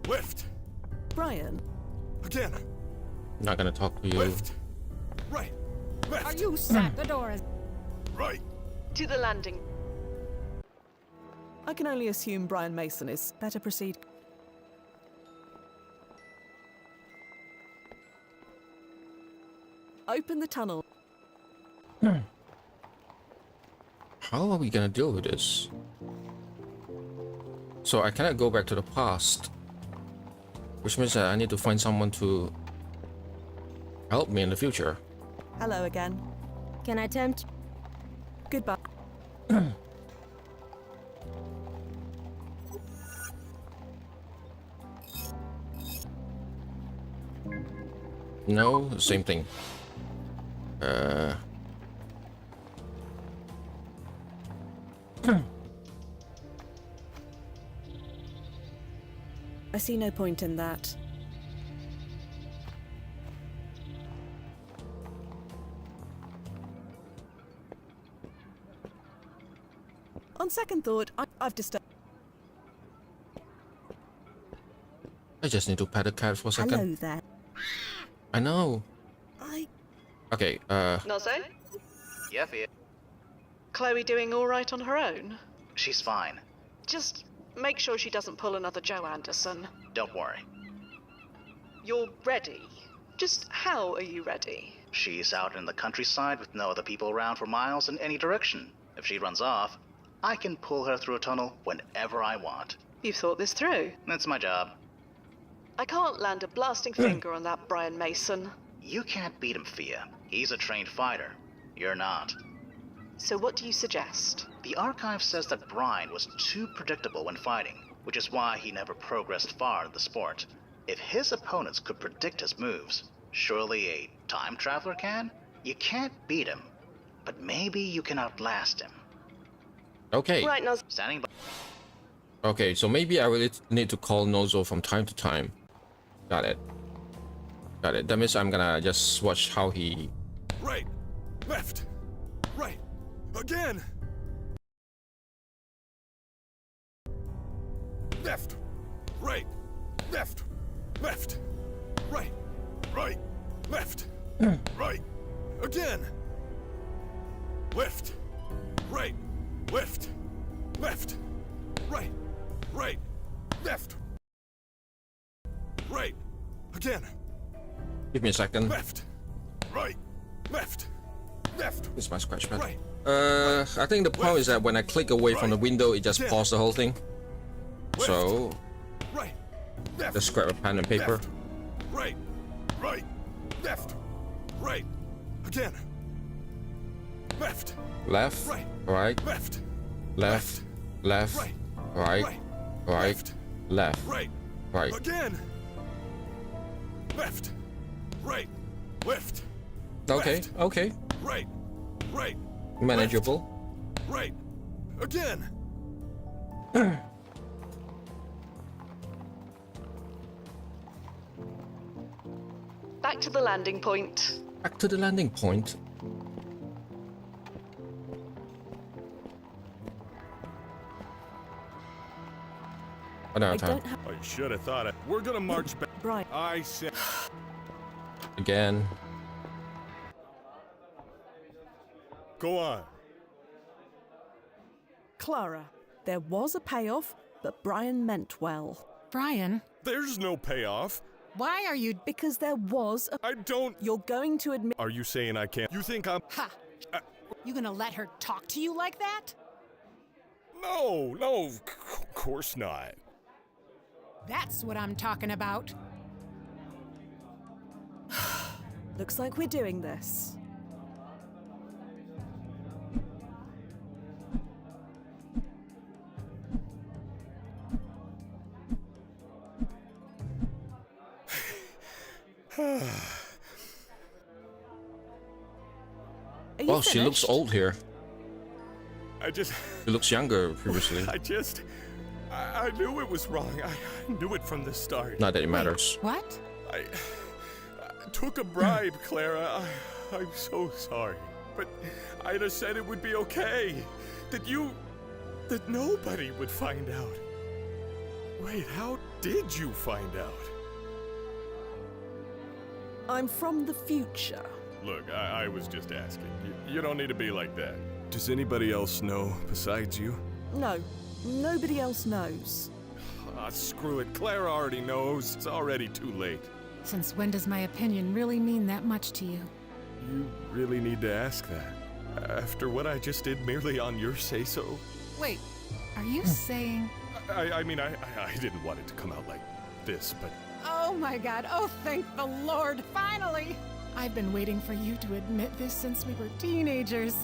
Left. Brian. Again. Not gonna talk to you. Left. Right. Left. Are you sat the door? Right. To the landing. I can only assume Brian Mason is. Better proceed. Open the tunnel. How are we gonna deal with this? So I cannot go back to the past, which means that I need to find someone to help me in the future. Hello again. Can I tempt? Goodbye. No, same thing. I see no point in that. On second thought, I've disturbed. I just need to pet the cat for a second. Hello there. I know. I... Okay, No say? Yeah, Fia. Chloe doing all right on her own? She's fine. Just make sure she doesn't pull another Joe Anderson. Don't worry. You're ready. Just how are you ready? She's out in the countryside with no other people around for miles in any direction. If she runs off, I can pull her through a tunnel whenever I want. You've thought this through. That's my job. I can't land a blasting finger on that Brian Mason. You can't beat him, Fia. He's a trained fighter. You're not. So what do you suggest? The archive says that Brian was too predictable when fighting, which is why he never progressed far in the sport. If his opponents could predict his moves, surely a time traveler can? You can't beat him, but maybe you can outlast him. Okay. Right now, standing by. Okay, so maybe I really need to call Nozo from time to time. Got it. Got it. That means I'm gonna just watch how he... Right, left, right, again. Left, right, left, left, right, right, left, right, again. Left, right, left, left, right, right, left, right, again. Give me a second. Left, right, left, left. This is my scratch pad. Right. I think the problem is that when I click away from the window, it just pauses the whole thing. So, right, left, let's grab a pen and paper. left, right, right, left, right, again. Left, Left, right, right, left, left, left, right, right, right, right, left, right, right. again. Left, right, left. Okay, left, okay. right, right, Manageable. left, right, again. back to the landing point. Back to the landing point. Another time. I should have thought it. We're gonna march back. Right. I said. Again. Go on. Clara, there was a payoff, but Brian meant well. Brian? There's no payoff. Why are you... Because there was a... I don't... You're going to admit... Are you saying I can't? You think I'm... Ha! You gonna let her talk to you like that? No, of course not. That's what I'm talking about. Looks like we're doing this. Well, she looks old here. She looks younger previously. I knew it was wrong. I knew it from the start. Not that it matters. What? I took a bribe, Clara. I'm so sorry. But I'd have said it would be okay. That nobody would find out. Wait, how did you find out? I'm from the future. Look, I was just asking. You don't need to be like that. Does anybody else know besides you? No, nobody else knows. Ah, screw it. Clara already knows. It's already too late. Since when does my opinion really mean that much to you? You really need to ask that. After what I just did merely on your say-so? Wait, are you saying... I mean, I didn't want it to come out like this, but... Oh my god, oh thank the Lord, finally! I've been waiting for you to admit this since we were teenagers.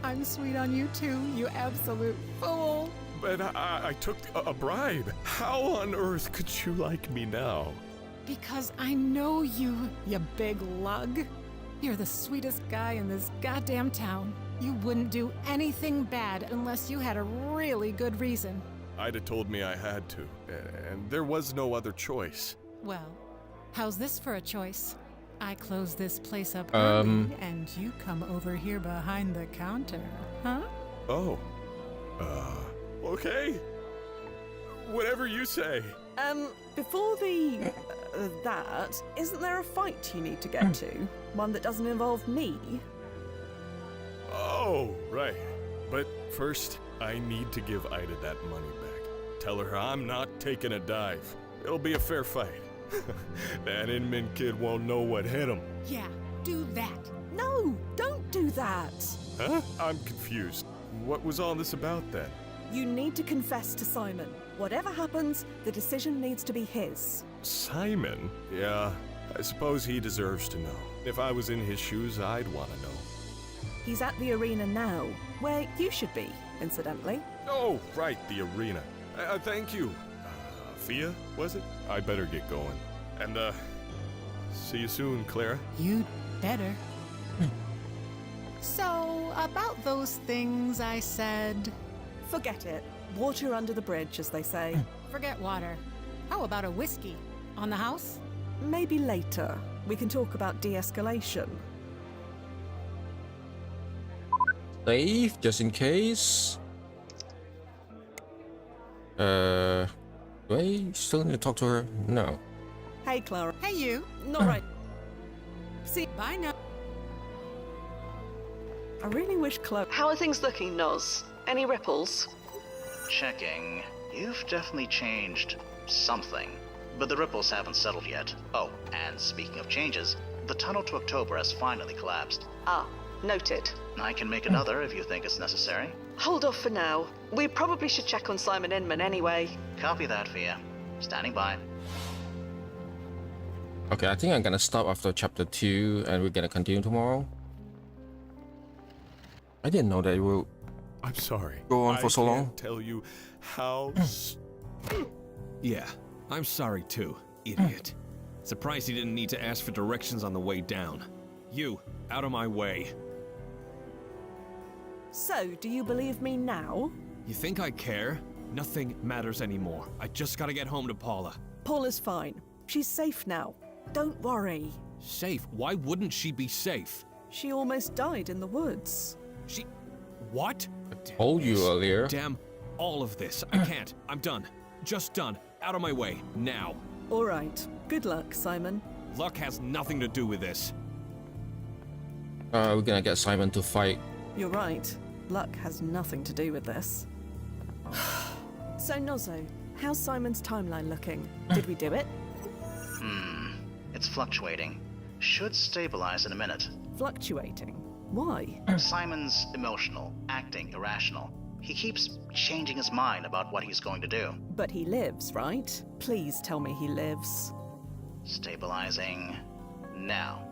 I'm sweet on you too, you absolute fool. But I took a bribe. How on earth could you like me now? Because I know you, you big lug. You're the sweetest guy in this goddamn town. You wouldn't do anything bad unless you had a really good reason. I'd have told me I had to, and there was no other choice. Well, how's this for a choice? I close this place up early, and you come over here behind the counter, huh? Oh. Okay. Whatever you say. Before the... that, isn't there a fight you need to get to? One that doesn't involve me? Oh, right. But first, I need to give Ida that money back. Tell her I'm not taking a dive. It'll be a fair fight. That Inman kid won't know what hit him. Yeah, do that. No, don't do that. Huh? I'm confused. What was all this about then? You need to confess to Simon. Whatever happens, the decision needs to be his. Simon? Yeah, I suppose he deserves to know. If I was in his shoes, I'd want to know. He's at the arena now, where you should be, incidentally. Oh, right, the arena. Thank you. Fia, was it? I better get going. And, see you soon, Clara. You'd better. So, about those things I said... Forget it. Water under the bridge, as they say. Forget water. How about a whiskey? On the house? Maybe later. We can talk about de-escalation. Save, just in case. Do I still need to talk to her? No. Hey, Clara. Hey, you. Not right. See, bye now. I really wish Chloe... How are things looking, Noz? Any ripples? Checking. You've definitely changed something, but the ripples haven't settled yet. Oh, and speaking of changes, the tunnel to October has finally collapsed. Ah, noted. I can make another if you think it's necessary. Hold off for now. We probably should check on Simon Inman anyway. Copy that, Fia. Standing by. Okay, I think I'm gonna stop after chapter 2 and we're gonna continue tomorrow. I didn't know that it will I'm sorry. Go on for so long. I can't tell you how... Yeah, I'm sorry too, idiot. Surprised he didn't need to ask for directions on the way down. You, out of my way. So, do you believe me now? You think I care? Nothing matters anymore. I just gotta get home to Paula. Paula's fine. She's safe now. Don't worry. Safe? Why wouldn't she be safe? She almost died in the woods. She... What? I told you earlier. Damn all of this. I can't. I'm done. Just done. Out of my way. Now. All right. Good luck, Simon. Luck has nothing to do with this. We're gonna get Simon to fight. You're right. Luck has nothing to do with this. So, Nozzo, how's Simon's timeline looking? Did we do it? It's fluctuating. Should stabilize in a minute. Fluctuating? Why? Simon's emotional, acting irrational. He keeps changing his mind about what he's going to do. But he lives, right? Please tell me he lives. Stabilizing. Now.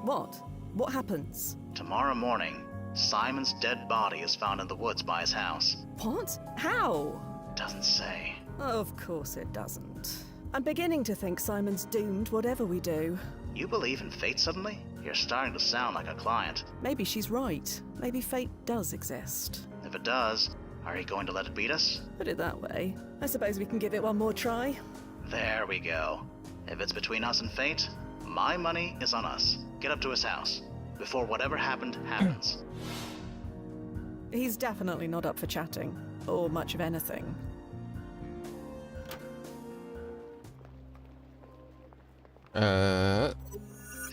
What? What happens? Tomorrow morning, Simon's dead body is found in the woods by his house. What? How? Doesn't say. Of course it doesn't. I'm beginning to think Simon's doomed whatever we do. You believe in fate suddenly? You're starting to sound like a client. Maybe she's right. Maybe fate does exist. If it does, are you going to let it beat us? Put it that way. I suppose we can give it one more try. There we go. If it's between us and fate, my money is on us. Get up to his house. Before whatever happened, happens. He's definitely not up for chatting. Or much of anything.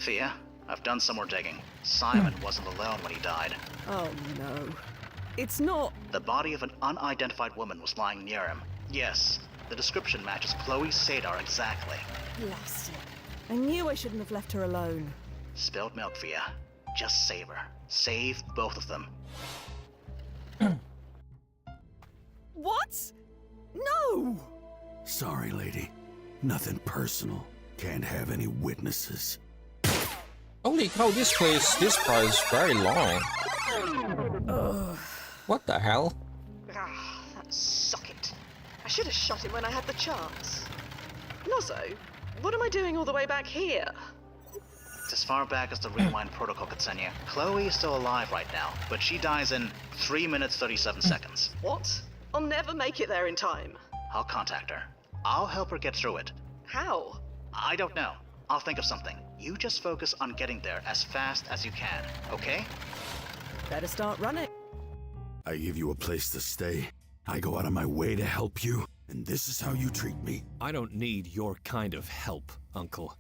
Fia, I've done some more digging. Simon wasn't alone when he died. Oh no. It's not... The body of an unidentified woman was lying near him. Yes, the description matches Chloe Sadar exactly. Blast it. I knew I shouldn't have left her alone. Spilled milk, Fia. Just save her. Save both of them. What? No! Sorry, lady. Nothing personal. Can't have any witnesses. Holy cow, this part is very long. Ugh. What the hell? Ah, that socket. I should have shot him when I had the chance. Nozzo, what am I doing all the way back here? It's as far back as the rewind protocol could send you. Chloe is still alive right now, but she dies in 3 minutes 37 seconds. What? I'll never make it there in time. I'll contact her. I'll help her get through it. How? I don't know. I'll think of something. You just focus on getting there as fast as you can, okay? Better start running. I give you a place to stay. I go out of my way to help you, and this is how you treat me. I don't need your kind of help, Uncle.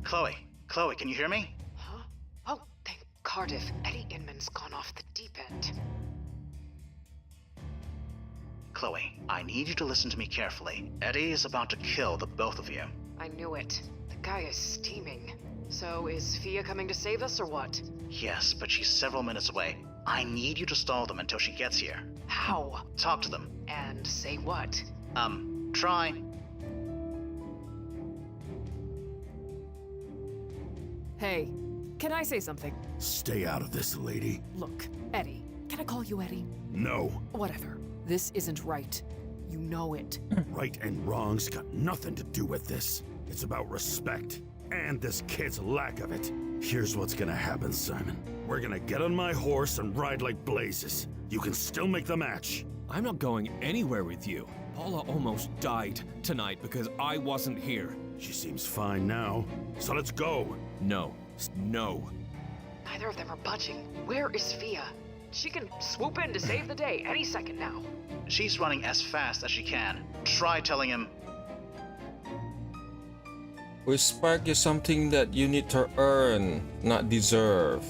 Chloe, can you hear me? Huh? Oh, thank God. Cardiff, Eddie Inman's gone off the deep end. Chloe, I need you to listen to me carefully. Eddie is about to kill the both of you. I knew it. The guy is steaming. So is Fia coming to save us or what? Yes, but she's several minutes away. I need you to stall them until she gets here. How? Talk to them. And say what? Try. Hey, can I say something? Stay out of this, lady. Look, Eddie. Can I call you Eddie? No. Whatever. This isn't right. You know it. Right and wrong's got nothing to do with this. It's about respect. And this kid's lack of it. Here's what's gonna happen, Simon. We're gonna get on my horse and ride like blazes. You can still make the match. I'm not going anywhere with you. Paula almost died tonight because I wasn't here. She seems fine now. So let's go. No. No. Neither of them are budging. Where is Fia? She can swoop in to save the day any second now. She's running as fast as she can. Try telling him. Respect is something that you need to earn, not deserve.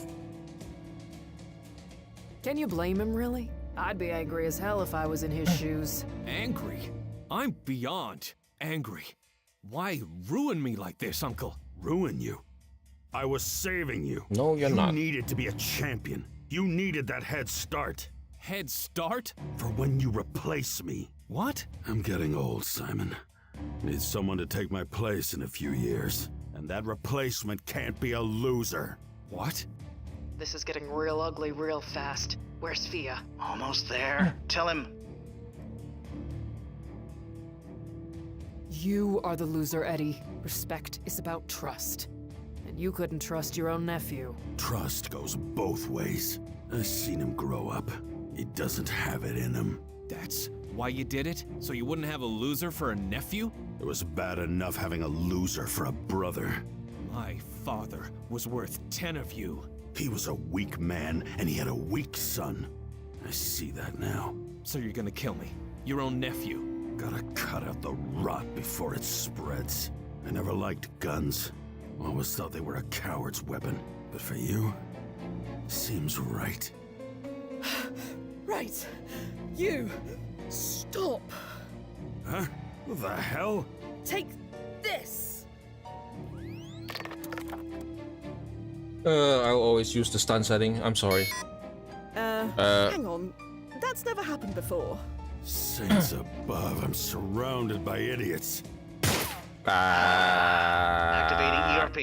Can you blame him, really? I'd be angry as hell if I was in his shoes. Angry? I'm beyond angry. Why ruin me like this, Uncle? Ruin you? I was saving you. No, you're not. You needed to be a champion. You needed that head start. Head start? For when you replace me. What? I'm getting old, Simon. Need someone to take my place in a few years. And that replacement can't be a loser. What? This is getting real ugly real fast. Where's Fia? Almost there. Tell him. You are the loser, Eddie. Respect is about trust. And you couldn't trust your own nephew. Trust goes both ways. I've seen him grow up. He doesn't have it in him. That's why you did it? So you wouldn't have a loser for a nephew? It was bad enough having a loser for a brother. My father was worth 10 of you. He was a weak man, and he had a weak son. I see that now. So you're gonna kill me? Your own nephew? Gotta cut out the rot before it spreads. I never liked guns. Always thought they were a coward's weapon. But for you, seems right. Right. You. Stop. Huh? What the hell? Take this. I'll always use the stun setting. I'm sorry. Hang on. That's never happened before. Saints above, I'm surrounded by idiots. Activating ERP.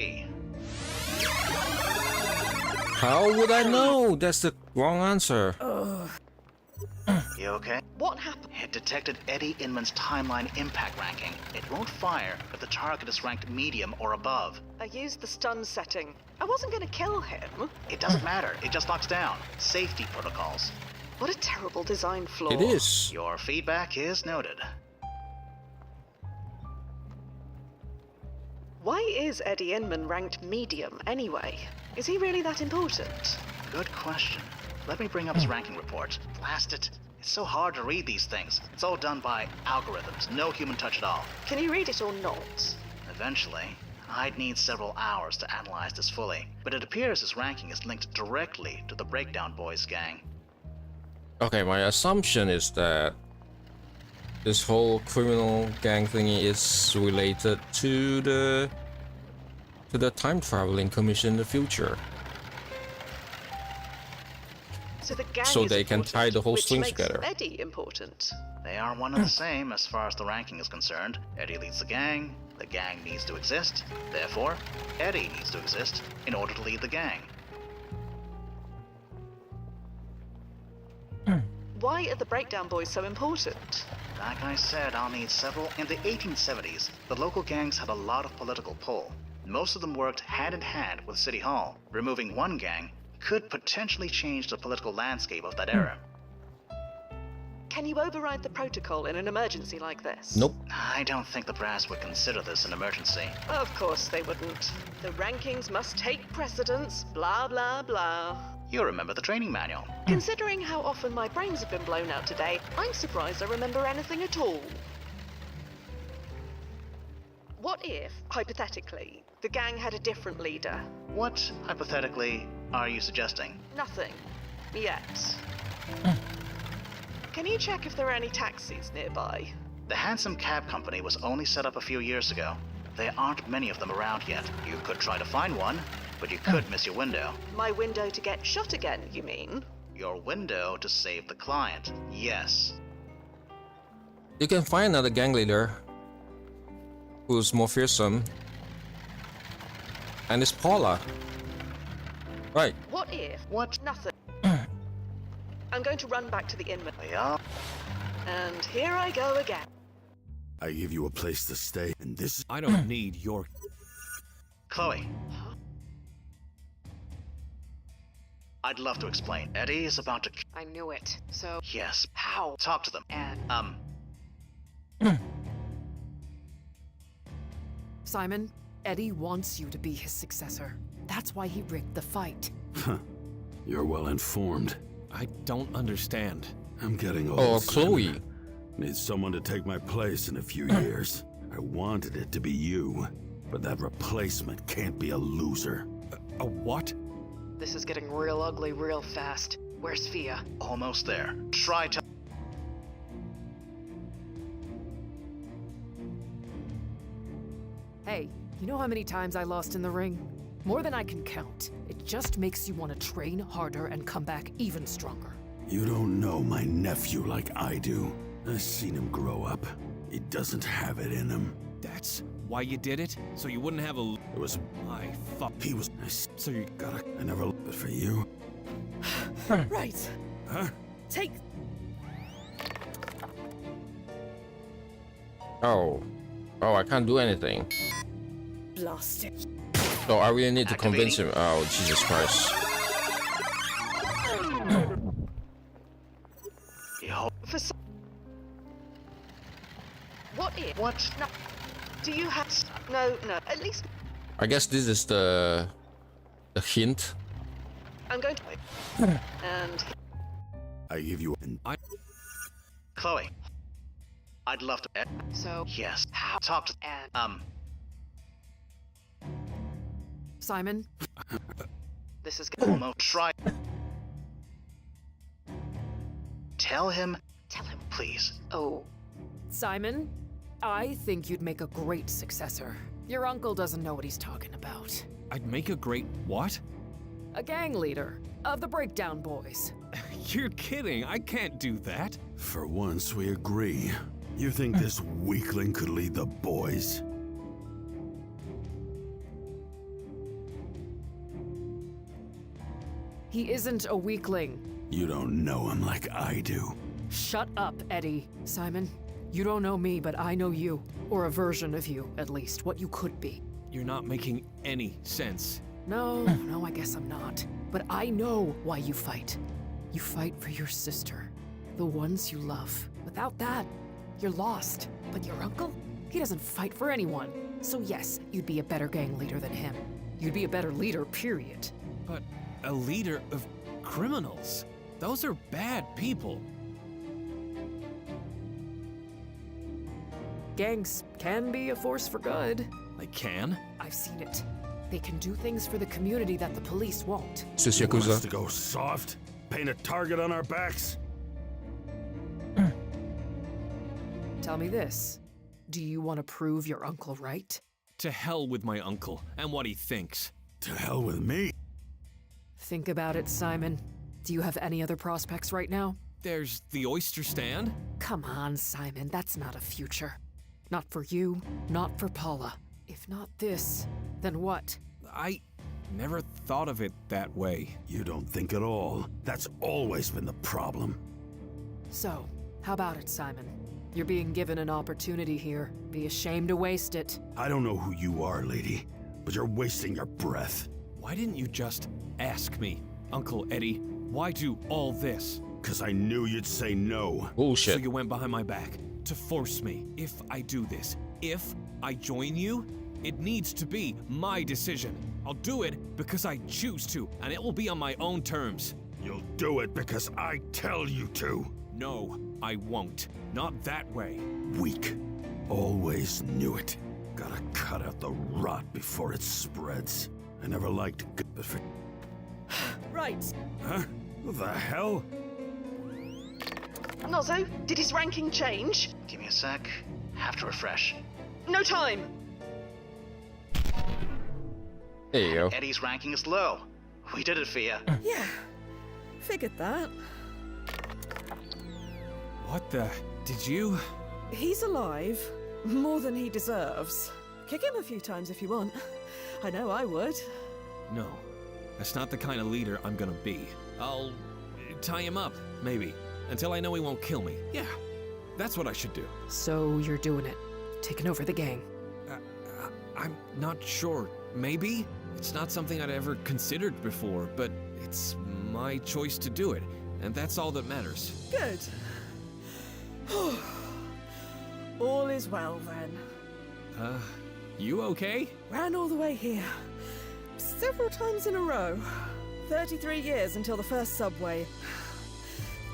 How would I know? That's the wrong answer. You okay? What happened? It detected Eddie Inman's timeline impact ranking. It won't fire if the target is ranked medium or above. I used the stun setting. I wasn't gonna kill him. It doesn't matter. It just locks down. Safety protocols. What a terrible design flaw. It is. Your feedback is noted. Why is Eddie Inman ranked medium anyway? Is he really that important? Good question. Let me bring up his ranking report. Blast it. It's so hard to read these things. It's all done by algorithms. No human touch at all. Can you read it or not? Eventually. I'd need several hours to analyze this fully. But it appears his ranking is linked directly to the Breakdown Boys gang. Okay, my assumption is that this whole criminal gang thingy is related to the time traveling commission in the future. So the gang So is they can tie the whole which strings makes together. Eddie important. They are one and the same as far as the ranking is concerned. Eddie leads the gang needs to exist. Therefore, Eddie needs to exist in order to lead the gang. Why are the Breakdown Boys so important? Like I said, I'll need several. In the 1870s, the local gangs had a lot of political pull. Most of them worked hand in hand with City Hall. Removing one gang could potentially change the political landscape of that era. Can you override the protocol in an emergency like this? Nope. I don't think the brass would consider this an emergency. Of course they wouldn't. The rankings must take precedence, blah blah blah. You remember the training manual. Considering how often my brains have been blown out today, I'm surprised I remember anything at all. What if, hypothetically, the gang had a different leader? What, hypothetically, are you suggesting? Nothing. Yet. Can you check if there are any taxis nearby? The Handsome Cab Company was only set up a few years ago. There aren't many of them around yet. You could try to find one, but you could miss your window. My window to get shot again, you mean? Your window to save the client, yes. You can find another gang leader who's more fearsome, and it's Paula. Right. What if? What? Nothing. I'm going to run back to the Inman. Yeah. And here I go again. I give you a place to stay, and this. I don't need your. Chloe. I'd love to explain. Eddie is about to. I knew it. So. Yes. How? Talk to them. And. Simon, Eddie wants you to be his successor. That's why he rigged the fight. You're well informed. I don't understand. I'm getting old. Oh, Simon. Chloe. Need someone to take my place in a few years. I wanted it to be you, but that replacement can't be a loser. A what? This is getting real ugly real fast. Where's Fia? Almost there. Try to. Hey, you know how many times I lost in the ring? More than I can count. It just makes you want to train harder and come back even stronger. You don't know my nephew like I do. I've seen him grow up. He doesn't have it in him. That's why you did it? So you wouldn't have a... It was... I fuck. He was... So you gotta... I never looked for you. Right. Huh? Take... Oh. Oh, I can't do anything. Blast it. So I really need to convince him. Oh, Jesus Christ. For some... What if? What? No. Do you have... No, at least... I guess this is the hint. I'm going to... And... I give you an... Chloe. I'd love to... So... Yes. How? Talk to... And... Simon? This is... Almost try... Tell him, please. Oh. Simon, I think you'd make a great successor. Your uncle doesn't know what he's talking about. I'd make a great what? A gang leader of the Breakdown Boys. You're kidding. I can't do that. For once, we agree. You think this weakling could lead the boys? He isn't a weakling. You don't know him like I do. Shut up, Eddie. Simon, you don't know me, but I know you. Or a version of you, at least. What you could be. You're not making any sense. No, I guess I'm not. But I know why you fight. You fight for your sister. The ones you love. Without that, you're lost. But your uncle? He doesn't fight for anyone. So yes, you'd be a better gang leader than him. You'd be a better leader, period. But a leader of criminals? Those are bad people. Gangs can be a force for good. They can? I've seen it. They can do things for the community that the police won't. Sis You want us Yakuza. to go soft? Paint a target on our backs? Tell me this. Do you want to prove your uncle right? To hell with my uncle and what he thinks. To hell with me? Think about it, Simon. Do you have any other prospects right now? There's the oyster stand. Come on, Simon. That's not a future. Not for you, not for Paula. If not this, then what? I never thought of it that way. You don't think at all. That's always been the problem. So, how about it, Simon? You're being given an opportunity here. Be ashamed to waste it. I don't know who you are, lady, but you're wasting your breath. Why didn't you just ask me, Uncle Eddie? Why do all this? 'Cause I knew you'd say no. Bullshit. So you went behind my back to force me. If I do this, if I join you, it needs to be my decision. I'll do it because I choose to, and it will be on my own terms. You'll do it because I tell you to. No, I won't. Not that way. Weak. Always knew it. Gotta cut out the rot before it spreads. I never liked good, but for... Right. Huh? What the hell? Nozzo, did his ranking change? Give me a sec. Have to refresh. No time! There you go. Eddie's ranking is low. We did it for you. Yeah, figured that. What the... Did you... He's alive. More than he deserves. Kick him a few times if you want. I know I would. No. That's not the kind of leader I'm gonna be. I'll... tie him up, maybe. Until I know he won't kill me. Yeah. That's what I should do. So you're doing it. Taking over the gang. I'm not sure. Maybe? It's not something I'd ever considered before, but it's my choice to do it. And that's all that matters. Good. All is well then. You okay? Ran all the way here. Several times in a row. 33 years until the first subway.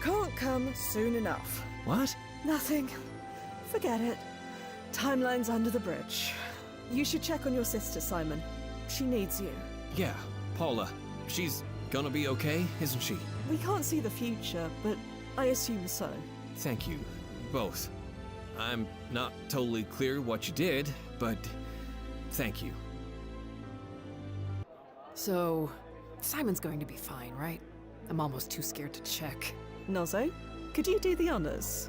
Can't come soon enough. What? Nothing. Forget it. Timeline's under the bridge. You should check on your sister, Simon. She needs you. Yeah, Paula. She's gonna be okay, isn't she? We can't see the future, but I assume so. Thank you. Both. I'm not totally clear what you did, but thank you. So, Simon's going to be fine, right? I'm almost too scared to check. Nozzo, could you do the honors?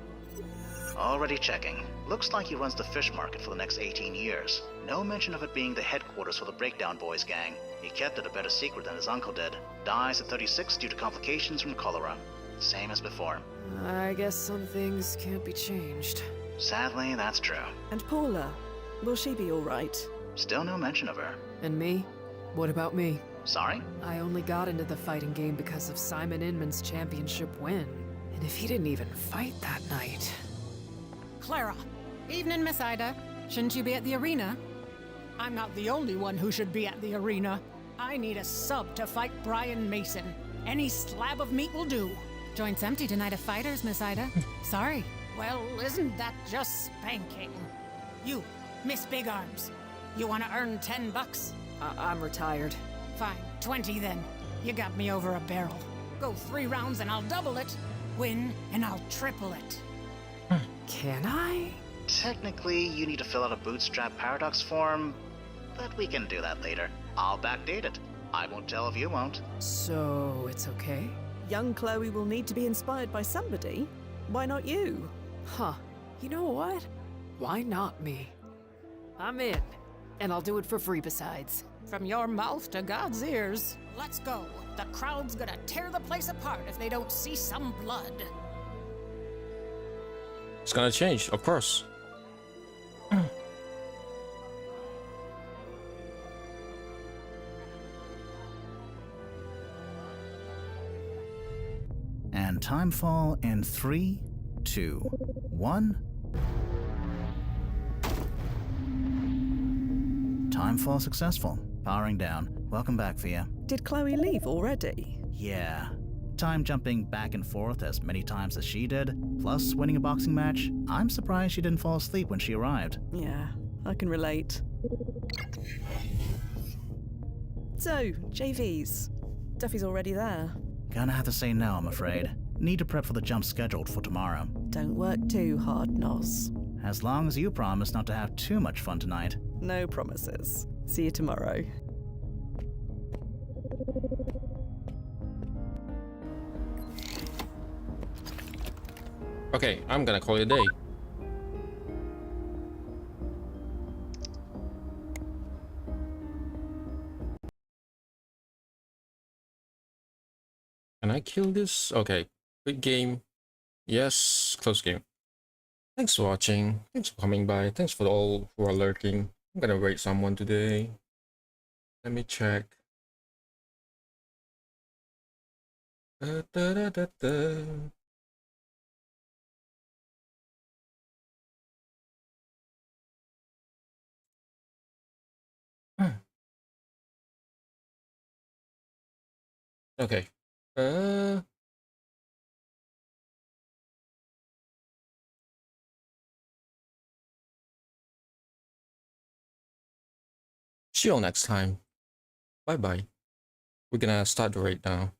Already checking. Looks like he runs the fish market for the next 18 years. No mention of it being the headquarters for the Breakdown Boys gang. He kept it a better secret than his uncle did. Dies at 36 due to complications from cholera. Same as before. I guess some things can't be changed. Sadly, that's true. And Paula, will she be all right? Still no mention of her. And me? What about me? Sorry? I only got into the fighting game because of Simon Inman's championship win. And if he didn't even fight that night... Clara. Evening, Miss Ida. Shouldn't you be at the arena? I'm not the only one who should be at the arena. I need a sub to fight Brian Mason. Any slab of meat will do. Joint's empty tonight of fighters, Miss Ida. Sorry. Well, isn't that just spanking? You, Miss Big Arms. You want to earn $10? I'm retired. Fine, 20 then. You got me over a barrel. Go 3 rounds and I'll double it. Win and I'll triple it. Can I? Technically, you need to fill out a bootstrap paradox form, but we can do that later. I'll backdate it. I won't tell if you won't. So, it's okay? Young Chloe will need to be inspired by somebody. Why not you? Huh. You know what? Why not me? I'm in. And I'll do it for free besides. From your mouth to God's ears. Let's go. The crowd's gonna tear the place apart if they don't see some blood. It's gonna change, of course. And timefall in 3, 2, 1. Timefall successful. Powering down. Welcome back, Fia. Did Chloe leave already? Yeah. Time jumping back and forth as many times as she did, plus winning a boxing match. I'm surprised she didn't fall asleep when she arrived. Yeah, I can relate. So, JVs. Duffy's already there. Gonna have to say no, I'm afraid. Need to prep for the jump scheduled for tomorrow. Don't work too hard, Nos. As long as you promise not to have too much fun tonight. No promises. See you tomorrow. Okay, I'm gonna call it a day. Can I kill this? Okay, quick game. Yes, close game. Thanks for watching. Thanks for coming by. Thanks for all who are lurking. I'm gonna rate someone today. Let me check. Da, da, da, da, da. Okay. See you all next time. Bye bye. We're gonna start the raid now.